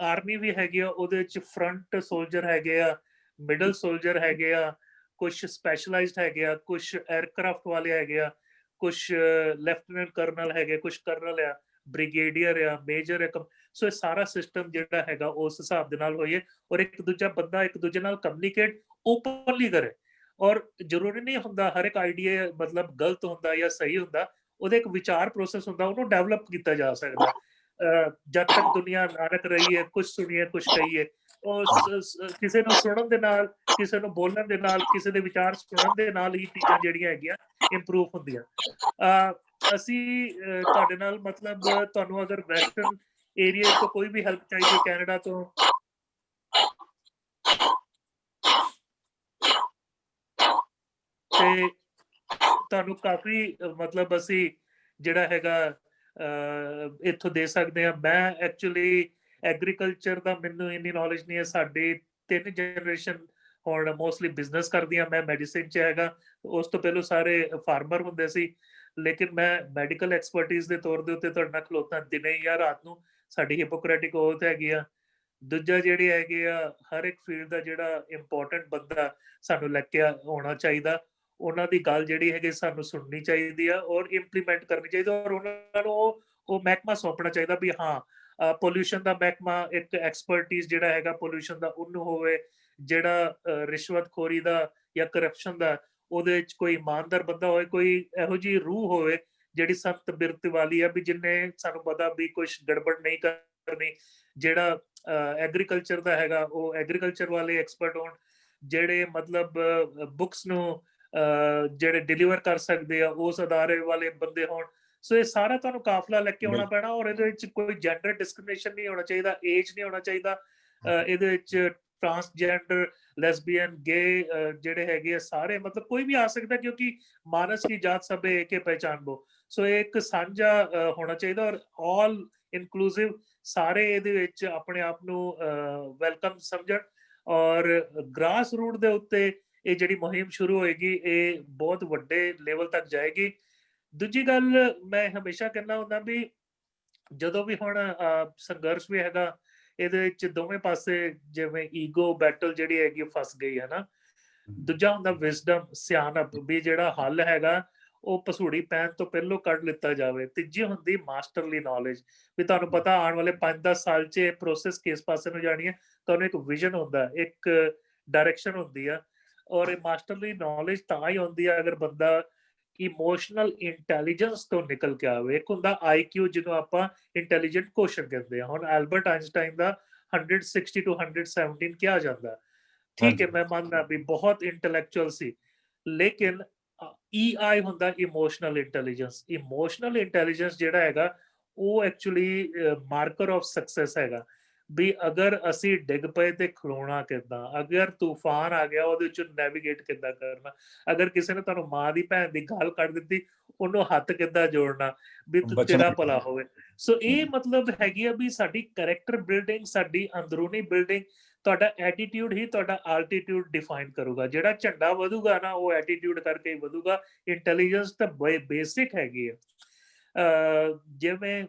ਆਰਮੀ ਵੀ ਹੈਗੀ ਆ, ਉਹਦੇ ਵਿੱਚ ਫਰੰਟ ਸੋਲਜਰ ਹੈਗੇ ਆ, ਮਿਡਲ ਸੋਲਜਰ ਹੈਗੇ ਆ, ਕੁਛ ਸਪੈਸ਼ਲਾਈਜ਼ਡ ਹੈਗੇ ਆ, ਕੁਛ 에ਅਰਕ੍ਰਾਫਟ ਵਾਲੇ ਹੈਗੇ ਆ, ਕੁਛ ਲੈਫਟੀਨੈਂਟ ਕਰਨਲ ਹੈਗੇ, ਕੁਛ ਕਰਨਲ ਆ, ਬ੍ਰਿਗੇਡੀਅਰ ਆ, ਮੇਜਰ ਆ। ਸੋ ਇਹ ਸਾਰਾ ਸਿਸਟਮ ਜਿਹੜਾ ਹੈਗਾ ਉਸ ਹਿਸਾਬ ਦੇ ਨਾਲ ਹੋਈਏ, ਔਰ ਇੱਕ ਦੂਜਾ ਬੰਦਾ ਇੱਕ ਦੂਜੇ ਨਾਲ ਕਮਿਊਨੀਕੇਟ ਓਪਨਲੀ ਕਰੇ। ਔਰ ਜ਼ਰੂਰੀ ਨਹੀਂ ਹੁੰਦਾ ਹਰ ਇੱਕ ਆਈਡੀਆ ਮਤਲਬ ਗਲਤ ਹੁੰਦਾ ਜਾਂ ਸਹੀ ਹੁੰਦਾ, ਉਹਦਾ ਇੱਕ ਵਿਚਾਰ ਪ੍ਰੋਸੈਸ ਹੁੰਦਾ, ਉਹਨੂੰ ਡਿਵੈਲਪ ਕੀਤਾ ਜਾ ਸਕਦਾ। ਜਦ ਤੱਕ ਦੁਨੀਆ ਨਾਨਕ ਰਹੀ ਹੈ, ਕੁਛ ਸੁਣੀਏ ਕੁਛ ਕਹੀਏ। ਉਹ ਕਿਸੇ ਨੂੰ ਸੁਣਨ ਦੇ ਨਾਲ, ਕਿਸੇ ਨੂੰ ਬੋਲਣ ਦੇ ਨਾਲ, ਕਿਸੇ ਦੇ ਵਿਚਾਰ ਸੁਣਨ ਦੇ ਨਾਲ ਹੀ ਚੀਜ਼ਾਂ ਜਿਹੜੀਆਂ ਹੈਗੀਆਂ ਇੰਪਰੂਵ ਹੁੰਦੀਆਂ। ਅਸੀਂ ਤੁਹਾਡੇ ਨਾਲ ਮਤਲਬ ਤੁਹਾਨੂੰ ਅਗਰ ਵੈਸਟਰਨ ਏਰੀਆ ਤੋਂ ਕੋਈ ਵੀ ਹੈਲਪ ਚਾਹੀਦੀ, ਕੈਨੇਡਾ ਤੋਂ, ਤੇ ਤੁਹਾਨੂੰ ਕਾਫੀ ਮਤਲਬ ਅਸੀਂ ਜਿਹੜਾ ਹੈਗਾ ਇੱਥੋਂ ਦੇ ਸਕਦੇ ਹਾਂ। ਮੈਂ ਐਕਚੁਅਲੀ ਐਗਰੀਕਲਚਰ ਦਾ ਮੈਨੂੰ ਇੰਨੀ ਨੌਲੇਜ ਨਹੀਂ ਹੈ। ਸਾਡੀ 3 ਜਨਰੇਸ਼ਨ ਹੁਣ ਮੋਸਟਲੀ ਬਿਜ਼ਨਸ ਕਰਦੀਆਂ। ਮੈਂ ਮੈਡੀਸਿਨ 'ਚ ਹੈਗਾ, ਉਸ ਤੋਂ ਪਹਿਲਾਂ ਸਾਰੇ ਫਾਰਮਰ ਹੁੰਦੇ ਸੀ। ਲੇਕਿਨ ਮੈਂ ਮੈਡੀਕਲ ਐਕਸਪਰਟਿਜ਼ ਦੇ ਤੌਰ ਦੇ ਉੱਤੇ ਤੁਹਾਡੇ ਨਾਲ ਖਲੋਤਾ ਦਿਨੇ ਜਾਂ ਰਾਤ ਨੂੰ। ਸਾਡੀ ਹਿਪੋਕ੍ਰੈਟਿਕ ਓਥ ਹੈਗੀ ਆ। ਦੂਜਾ ਜਿਹੜੇ ਹੈਗੇ ਆ, ਹਰ ਇੱਕ ਫੀਲਡ ਦਾ ਜਿਹੜਾ ਇੰਪੋਰਟੈਂਟ ਬੰਦਾ ਸਾਨੂੰ ਲੈ ਕੇ ਆਉਣਾ ਚਾਹੀਦਾ। ਉਹਨਾਂ ਦੀ ਗੱਲ ਜਿਹੜੀ ਹੈਗੀ ਸਾਨੂੰ ਸੁਣਨੀ ਚਾਹੀਦੀ ਆ ਔਰ ਇੰਪਲੀਮੈਂਟ ਕਰਨੀ ਚਾਹੀਦੀ, ਔਰ ਉਹਨਾਂ ਨੂੰ ਉਹ ਮਹਿਕਮਾ ਸੌਂਪਣਾ ਚਾਹੀਦਾ ਵੀ ਹਾਂ ਪੋਲਿਊਸ਼ਨ ਦਾ ਮਹਿਕਮਾ ਇੱਕ ਐਕਸਪਰਟਿਜ਼ ਜਿਹੜਾ ਹੈਗਾ ਪੋਲਿਊਸ਼ਨ ਦਾ ਉਹਨੂੰ ਹੋਵੇ। ਜਿਹੜਾ ਰਿਸ਼ਵਤਖੋਰੀ ਦਾ ਜਾਂ ਕਰਪਸ਼ਨ ਦਾ, ਉਹਦੇ ਵਿੱਚ ਕੋਈ ਇਮਾਨਦਾਰ ਬੰਦਾ ਹੋਵੇ, ਕੋਈ ਇਹੋ ਜਿਹੀ ਰੂਹ ਹੋਵੇ ਜਿਹੜੀ ਸੰਤ ਬਿਰਤ ਵਾਲੀ ਆ, ਵੀ ਜਿੰਨੇ ਸਾਨੂੰ ਪਤਾ ਵੀ ਕੁਛ ਗੜਬੜ ਨਹੀਂ ਕਰਨੀ। ਜਿਹੜਾ ਐਗਰੀਕਲਚਰ ਦਾ ਹੈਗਾ ਉਹ ਐਗਰੀਕਲਚਰ ਵਾਲੇ ਐਕਸਪਰਟ ਹੋਣ, ਜਿਹੜੇ ਮਤਲਬ ਬੁੱਕਸ ਨੂੰ ਜਿਹੜੇ ਡਿਲੀਵਰ ਕਰ ਸਕਦੇ ਆ ਉਸ ਅਦਾਰੇ ਵਾਲੇ ਬੰਦੇ ਹੋਣ। ਸੋ ਇਹ ਸਾਰਾ ਤੁਹਾਨੂੰ ਕਾਫਲਾ ਲੈ ਕੇ ਆਉਣਾ ਪੈਣਾ, ਔਰ ਇਹਦੇ ਵਿੱਚ ਕੋਈ ਜੈਂਡਰ ਡਿਸਕ੍ਰਿਮੀਨੇਸ਼ਨ ਨਹੀਂ ਹੋਣਾ ਚਾਹੀਦਾ, ਏਜ ਨਹੀਂ ਹੋਣਾ ਚਾਹੀਦਾ। ਇਹਦੇ ਵਿੱਚ ਟ੍ਰਾਂਸਜੈਂਡਰ, ਲੈਸਬੀਅਨ, ਗੇ ਜਿਹੜੇ ਹੈਗੇ ਆ ਸਾਰੇ, ਮਤਲਬ ਕੋਈ ਵੀ ਆ ਸਕਦਾ, ਕਿਉਂਕਿ ਮਾਨਸ ਕੀ ਜਾਤ ਸਭੇ ਏਕੇ ਪਹਿਚਾਨ ਬੋ। ਸੋ ਇਹ ਇੱਕ ਸਾਂਝਾ ਹੋਣਾ ਚਾਹੀਦਾ ਔਰ ਆਲ ਇਨਕਲੂਸਿਵ, ਸਾਰੇ ਇਹਦੇ ਵਿੱਚ ਆਪਣੇ ਆਪ ਨੂੰ ਵੈਲਕਮ ਸਮਝਣ। ਔਰ ਗ੍ਰਾਸ ਰੂਟ ਦੇ ਉੱਤੇ ਇਹ ਜਿਹੜੀ ਮੁਹਿੰਮ ਸ਼ੁਰੂ ਹੋਏਗੀ, ਇਹ ਬਹੁਤ ਵੱਡੇ ਲੈਵਲ ਤੱਕ ਜਾਏਗੀ। ਦੂਜੀ ਗੱਲ ਮੈਂ ਹਮੇਸ਼ਾ ਕਹਿੰਦਾ ਹੁੰਦਾ ਵੀ ਜਦੋਂ ਵੀ ਹੁਣ ਸੰਘਰਸ਼ ਵੀ ਹੈਗਾ, ਇਹਦੇ ਵਿੱਚ ਦੋਵੇਂ ਪਾਸੇ ਜਿਵੇਂ ਈਗੋ ਬੈਟਲ ਜਿਹੜੀ ਹੈਗੀ ਫਸ ਗਈ ਹੈ ਨਾ। ਦੂਜਾ ਹੁੰਦਾ ਵਿਜ਼ਡਮ, ਸਿਆਣਪ, ਵੀ ਜਿਹੜਾ ਹੱਲ ਹੈਗਾ ਉਹ ਪਸੂੜੀ ਪੈਣ ਤੋਂ ਪਹਿਲੋਂ ਕੱਢ ਲਿੱਤਾ ਜਾਵੇ। ਤੀਜੀ ਹੁੰਦੀ ਮਾਸਟਰਲੀ ਨੌਲੇਜ, ਵੀ ਤੁਹਾਨੂੰ ਪਤਾ ਆਉਣ ਵਾਲੇ 5-10 ਸਾਲ 'ਚ ਇਹ ਪ੍ਰੋਸੈਸ ਕਿਸ ਪਾਸੇ ਨੂੰ ਜਾਣੀ ਹੈ। ਤੁਹਾਨੂੰ ਇੱਕ ਵਿਜ਼ਨ ਹੁੰਦਾ, ਇੱਕ ਡਾਇਰੈਕਸ਼ਨ ਹੁੰਦੀ ਆ। ਔਰ ਇਹ ਮਾਸਟਰਲੀ ਨੌਲੇਜ ਤਾਂ ਹੀ ਹੁੰਦੀ ਆ ਅਗਰ ਬੰਦਾ ਇਮੋਸ਼ਨਲ ਇੰਟੈਲੀਜੈਂਸ ਤੋਂ ਨਿਕਲ ਕੇ ਆਵੇ। ਇੱਕ ਹੁੰਦਾ IQ, ਜਿਹਨੂੰ ਆਪਾਂ ਇੰਟੈਲੀਜੈਂਟ ਕੋਸ਼ਚਨ ਕਹਿੰਦੇ ਆ। ਹੁਣ ਐਲਬਰਟ ਆਇਨਸਟਾਈਨ ਦਾ 160 to 117 ਕਿਹਾ ਜਾਂਦਾ। ਠੀਕ ਹੈ, ਮੈਂ ਮੰਨਦਾ ਵੀ ਬਹੁਤ ਇੰਟੈਲੈਕਚੁਅਲ ਸੀ, ਲੇਕਿਨ EI ਹੁੰਦਾ ਇਮੋਸ਼ਨਲ ਇੰਟੈਲੀਜੈਂਸ। ਇਮੋਸ਼ਨਲ ਇੰਟੈਲੀਜੈਂਸ ਜਿਹੜਾ ਹੈਗਾ ਉਹ ਐਕਚੁਅਲੀ ਮਾਰਕਰ ਆਫ ਸਕਸੈਸ ਹੈਗਾ। ਵੀ ਅਗਰ ਅਸੀਂ ਡਿੱਗ ਪਏ ਤੇ ਖਲੋਣਾ ਕਿੱਦਾਂ, ਅਗਰ ਤੂਫਾਨ ਆ ਗਿਆ ਉਹਦੇ ਵਿੱਚ ਨੈਵੀਗੇਟ ਕਿੱਦਾਂ ਕਰਨਾ, ਅਗਰ ਕਿਸੇ ਨੇ ਤੁਹਾਨੂੰ ਮਾਂ ਦੀ ਭੈਣ ਦੀ ਗਾਲ ਕੱਢ ਦਿੱਤੀ ਉਹਨੂੰ ਹੱਥ ਕਿੱਦਾਂ ਜੋੜਨਾ ਵੀ ਤੇਰਾ ਭਲਾ ਹੋਵੇ। ਸੋ ਇਹ ਮਤਲਬ ਹੈਗੀ ਆ ਵੀ ਸਾਡੀ ਕੈਰੈਕਟਰ ਬਿਲਡਿੰਗ, ਸਾਡੀ ਅੰਦਰੂਨੀ ਬਿਲਡਿੰਗ, ਤੁਹਾਡਾ ਐਟੀਟਿਊਡ ਹੀ ਤੁਹਾਡਾ ਆਲਟੀਟਿਊਡ ਡਿਫਾਈਨ ਕਰੂਗਾ। ਜਿਹੜਾ ਝੰਡਾ ਵਧੂਗਾ ਨਾ ਉਹ ਐਟੀਟਿਊਡ ਕਰਕੇ ਹੀ ਵਧੂਗਾ। ਇੰਟੈਲੀਜੈਂਸ ਤਾਂ ਬੇਸਿਕ ਹੈਗੀ ਆ। ਜਿਵੇਂ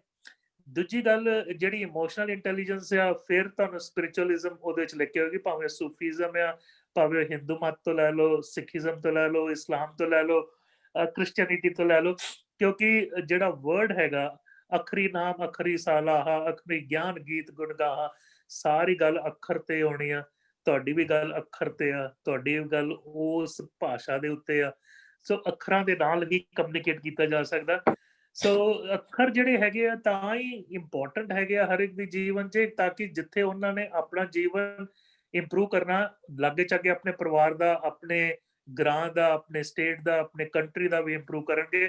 ਦੂਜੀ ਗੱਲ ਜਿਹੜੀ ਇਮੋਸ਼ਨਲ ਇੰਟੈਲੀਜੈਂਸ ਆ, ਫਿਰ ਤੁਹਾਨੂੰ ਸਪਿਰਿਚੁਅਲਿਜ਼ਮ ਉਹਦੇ ਵਿੱਚ ਲੈ ਕੇ ਹੋਏਗੀ, ਭਾਵੇਂ ਸੂਫੀਜ਼ਮ ਆ, ਭਾਵੇਂ ਹਿੰਦੂ ਮਤ ਤੋਂ ਲੈ ਲਓ, ਸਿੱਖੀਜ਼ਮ ਤੋਂ ਲੈ ਲਓ, ਇਸਲਾਮ ਤੋਂ ਲੈ ਲਓ, ਕ੍ਰਿਸਚੀਅਨਿਟੀ ਤੋਂ ਲੈ ਲਓ। ਕਿਉਂਕਿ ਜਿਹੜਾ ਵਰਡ ਹੈਗਾ, ਅਖਰੀ ਨਾਮ ਅਖਰੀ ਸਾਲਾਹਾ, ਅਖਰੀ ਗਿਆਨ ਗੀਤ ਗੁਣ ਗਾਹਾ, ਸਾਰੀ ਗੱਲ ਅੱਖਰ ਤੇ ਆਉਣੀ ਆ। ਤੁਹਾਡੀ ਵੀ ਗੱਲ ਅੱਖਰ ਤੇ ਆ, ਤੁਹਾਡੀ ਵੀ ਗੱਲ ਉਸ ਭਾਸ਼ਾ ਦੇ ਉੱਤੇ ਆ। ਸੋ ਅੱਖਰਾਂ ਦੇ ਨਾਲ ਹੀ ਕਮਿਊਨੀਕੇਟ ਕੀਤਾ ਜਾ ਸਕਦਾ। ਸੋ ਅੱਖਰ ਜਿਹੜੇ ਹੈਗੇ ਆ ਤਾਂ ਹੀ ਇੰਪੋਰਟੈਂਟ ਹੈਗੇ ਆ ਹਰ ਇੱਕ ਦੇ ਜੀਵਨ 'ਚ, ਤਾਂ ਕਿ ਜਿੱਥੇ ਉਹਨਾਂ ਨੇ ਆਪਣਾ ਜੀਵਨ ਇੰਪਰੂਵ ਕਰਨਾ, ਲਾਗੇ ਚਾਗੇ ਆਪਣੇ ਪਰਿਵਾਰ ਦਾ, ਆਪਣੇ ਗ੍ਰਾਂ ਦਾ, ਆਪਣੇ ਸਟੇਟ ਦਾ, ਆਪਣੇ ਕੰਟਰੀ ਦਾ ਵੀ ਇੰਪਰੂਵ ਕਰਨਗੇ।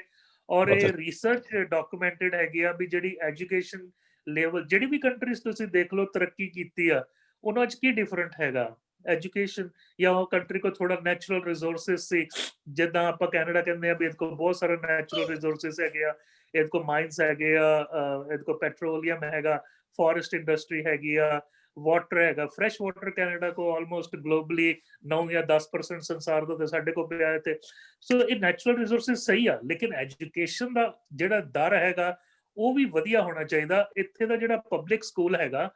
ਔਰ ਇਹ ਰਿਸਰਚ ਡਾਕੂਮੈਂਟਡ ਹੈਗੀ ਆ ਵੀ ਜਿਹੜੀ ਐਜੂਕੇਸ਼ਨ ਲੈਵਲ, ਜਿਹੜੀ ਵੀ ਕੰਟਰੀਜ਼ ਤੁਸੀਂ ਦੇਖ ਲਓ ਤਰੱਕੀ ਕੀਤੀ ਆ, ਉਹਨਾਂ 'ਚ ਕੀ ਡਿਫਰੈਂਟ ਹੈਗਾ ਐਜੂਕੇਸ਼ਨ, ਜਾਂ ਉਹ ਕੰਟਰੀ ਕੋ ਥੋੜਾ ਨੈਚੁਰਲ ਰਿਸੋਰਸਿਸ ਸੀ, ਜਿੱਦਾਂ ਆਪਾਂ ਕੈਨੇਡਾ ਕਹਿੰਦੇ ਆ ਵੀ ਇਹਦੇ ਕੋਲ ਬਹੁਤ ਸਾਰੇ ਨੈਚੁਰਲ ਰਿਸੋਰਸਿਸ ਹੈਗੇ ਆ, ਇਹਦੇ ਕੋਲ ਮਾਈਨਸ ਹੈਗੇ ਆ, ਇਹਦੇ ਕੋਲ ਪੈਟਰੋਲੀਅਮ ਹੈਗਾ, ਫੋਰੈਸਟ ਇੰਡਸਟਰੀ ਹੈਗੀ ਆ, ਵਾਟਰ ਹੈਗਾ, ਫਰੈਸ਼ ਵਾਟਰ ਕੈਨੇਡਾ ਕੋ ਆਲਮੋਸਟ ਗਲੋਬਲੀ 9 ਜਾਂ 10% ਸੰਸਾਰ ਦਾ ਤੇ ਸਾਡੇ ਕੋਲ ਪਿਆ ਹੈ। ਤੇ ਸੋ ਇਹ ਨੈਚੁਰਲ ਰਿਸੋਰਸਿਸ ਸਹੀ ਆ, ਲੇਕਿਨ ਐਜੂਕੇਸ਼ਨ ਦਾ ਜਿਹੜਾ ਦਰ ਹੈਗਾ ਉਹ ਵੀ ਵਧੀਆ ਹੋਣਾ ਚਾਹੀਦਾ। ਇੱਥੇ ਦਾ ਜਿਹੜਾ ਪਬਲਿਕ ਸਕੂਲ ਹੈਗਾ,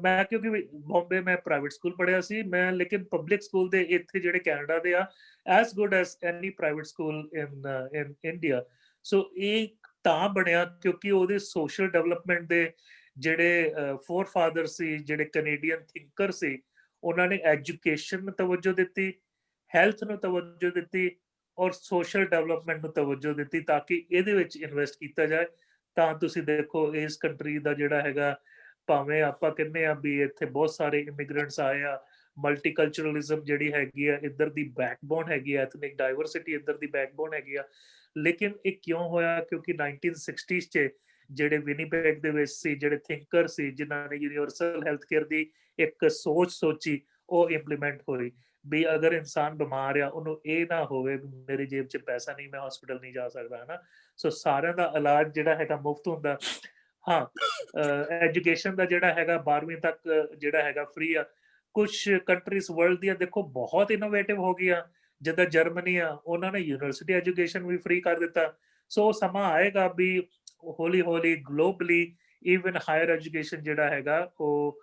ਮੈਂ ਕਿਉਂਕਿ ਬੰਬੇ ਮੈਂ ਪ੍ਰਾਈਵੇਟ ਸਕੂਲ ਪੜ੍ਹਿਆ ਸੀ ਮੈਂ, ਲੇਕਿਨ ਪਬਲਿਕ ਸਕੂਲ ਦੇ ਇੱਥੇ ਜਿਹੜੇ ਕੈਨੇਡਾ ਦੇ ਆ as good as any private school in India. So ਇਹ ਤਾਂ ਬਣਿਆ ਕਿਉਂਕਿ ਉਹਦੇ ਸੋਸ਼ਲ ਡਿਵੈਲਪਮੈਂਟ ਦੇ ਜਿਹੜੇ ਫੋਰ ਫਾਦਰ ਸੀ, ਜਿਹੜੇ ਕੈਨੇਡੀਅਨ ਥਿੰਕਰ ਸੀ, ਉਹਨਾਂ ਨੇ ਐਜੂਕੇਸ਼ਨ ਨੂੰ ਤਵੱਜੋ ਦਿੱਤੀ, ਹੈਲਥ ਨੂੰ ਤਵੱਜੋ ਦਿੱਤੀ ਔਰ ਸੋਸ਼ਲ ਡਿਵੈਲਪਮੈਂਟ ਨੂੰ ਤਵੱਜੋ ਦਿੱਤੀ, ਤਾਂ ਕਿ ਇਹਦੇ ਵਿੱਚ ਇਨਵੈਸਟ ਕੀਤਾ ਜਾਏ। ਤਾਂ ਤੁਸੀਂ ਦੇਖੋ ਇਸ ਕੰਟਰੀ ਦਾ ਜਿਹੜਾ ਹੈਗਾ, ਭਾਵੇਂ ਆਪਾਂ ਕਹਿੰਦੇ ਆ ਵੀ ਇੱਥੇ ਬਹੁਤ ਸਾਰੇ ਇਮੀਗ੍ਰੈਂਟਸ ਆਏ ਆ, ਮਲਟੀਕਲਚਰਲਿਜ਼ਮ ਜਿਹੜੀ ਹੈਗੀ ਆ ਇੱਧਰ ਦੀ ਬੈਕਬੋਨ ਹੈਗੀ ਆ, ਐਥਨਿਕ ਡਾਈਵਰਸਿਟੀ ਇੱਧਰ ਦੀ ਬੈਕਬੋਨ ਹੈਗੀ ਆ। ਲੇਕਿਨ ਇਹ ਕਿਉਂ ਹੋਇਆ? ਕਿਉਂਕਿ 1960s 'ਚ ਜਿਹੜੇ ਵਿਨੀਪੈਗ ਦੇ ਵਿੱਚ ਸੀ, ਜਿਹੜੇ ਥਿੰਕਰ ਸੀ, ਜਿਨ੍ਹਾਂ ਨੇ ਯੂਨੀਵਰਸਲ ਹੈਲਥ ਕੇਅਰ ਦੀ ਇੱਕ ਸੋਚ ਸੋਚੀ, ਉਹ ਇੰਪਲੀਮੈਂਟ ਹੋਈ ਵੀ ਅਗਰ ਇਨਸਾਨ ਬਿਮਾਰ ਆ, ਉਹਨੂੰ ਇਹ ਨਾ ਹੋਵੇ ਵੀ ਮੇਰੀ ਜੇਬ 'ਚ ਪੈਸਾ ਨਹੀਂ, ਮੈਂ ਹਸਪੀਟਲ ਨਹੀਂ ਜਾ ਸਕਦਾ, ਹਨਾ। ਸੋ ਸਾਰਿਆਂ ਦਾ ਇਲਾਜ ਜਿਹੜਾ ਹੈਗਾ ਮੁਫਤ ਹੁੰਦਾ। ਹਾਂ, ਐਜੂਕੇਸ਼ਨ ਦਾ ਜਿਹੜਾ ਹੈਗਾ 12ਵੀਂ ਤੱਕ ਜਿਹੜਾ ਹੈਗਾ ਫ੍ਰੀ ਆ। ਕੁਛ ਕੰਟਰੀਜ਼ ਵਰਲਡ ਦੀਆਂ ਦੇਖੋ ਬਹੁਤ ਇਨੋਵੇਟਿਵ ਹੋ ਗਈਆਂ, ਜਿੱਦਾਂ ਜਰਮਨੀ ਆ, ਉਹਨਾਂ ਨੇ ਯੂਨੀਵਰਸਿਟੀ ਐਜੂਕੇਸ਼ਨ ਵੀ ਫ੍ਰੀ ਕਰ ਦਿੱਤਾ। ਸੋ ਸਮਾਂ ਆਏਗਾ ਵੀ ਹੌਲੀ ਹੌਲੀ ਗਲੋਬਲੀ ਈਵਨ ਹਾਇਰ ਐਜੂਕੇਸ਼ਨ ਜਿਹੜਾ ਹੈਗਾ ਉਹ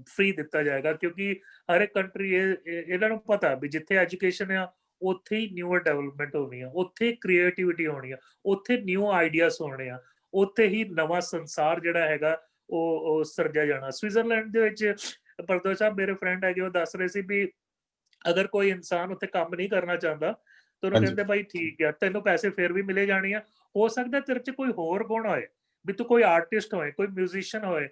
ਫ੍ਰੀ ਦਿੱਤਾ ਜਾਏਗਾ, ਕਿਉਂਕਿ ਹਰ ਇੱਕ ਕੰਟਰੀ ਇਹਨਾਂ ਨੂੰ ਪਤਾ ਵੀ ਜਿੱਥੇ ਐਜੂਕੇਸ਼ਨ ਆ ਉੱਥੇ ਹੀ ਨਿਊਅਰ ਡਿਵੈਲਪਮੈਂਟ ਹੋਣੀ ਆ, ਉੱਥੇ ਕ੍ਰੀਏਟਿਵਿਟੀ ਹੋਣੀ ਆ, ਉੱਥੇ ਨਿਊ ਆਈਡੀਆਸ ਹੋਣੇ ਆ, ਉੱਥੇ ਹੀ ਨਵਾਂ ਸੰਸਾਰ ਜਿਹੜਾ ਹੈਗਾ ਉਹ ਸਿਰਜਿਆ ਜਾਣਾ। ਸਵਿਟਜ਼ਰਲੈਂਡ ਦੇ ਵਿੱਚ ਪਰਦੋਸ਼ ਸਾਹਿਬ ਮੇਰੇ ਫਰੈਂਡ ਹੈਗੇ, ਉਹ ਦੱਸ ਰਹੇ ਸੀ ਵੀ ਅਗਰ ਕੋਈ ਇਨਸਾਨ ਉੱਥੇ ਕੰਮ ਨਹੀਂ ਕਰਨਾ ਚਾਹੁੰਦਾ ਤਾਂ ਉਹਨੂੰ ਕਹਿੰਦੇ ਬਾਈ ਠੀਕ ਆ, ਤੈਨੂੰ ਪੈਸੇ ਫਿਰ ਵੀ ਮਿਲੇ ਜਾਣੇ ਆ। ਹੋ ਸਕਦਾ ਤੇਰੇ 'ਚ ਕੋਈ ਹੋਰ ਗੁਣ ਹੋਏ, ਵੀ ਤੂੰ ਕੋਈ ਆਰਟਿਸਟ ਹੋਏ, ਕੋਈ ਮਿਊਜ਼ੀਸ਼ੀਅਨ ਹੋਏ,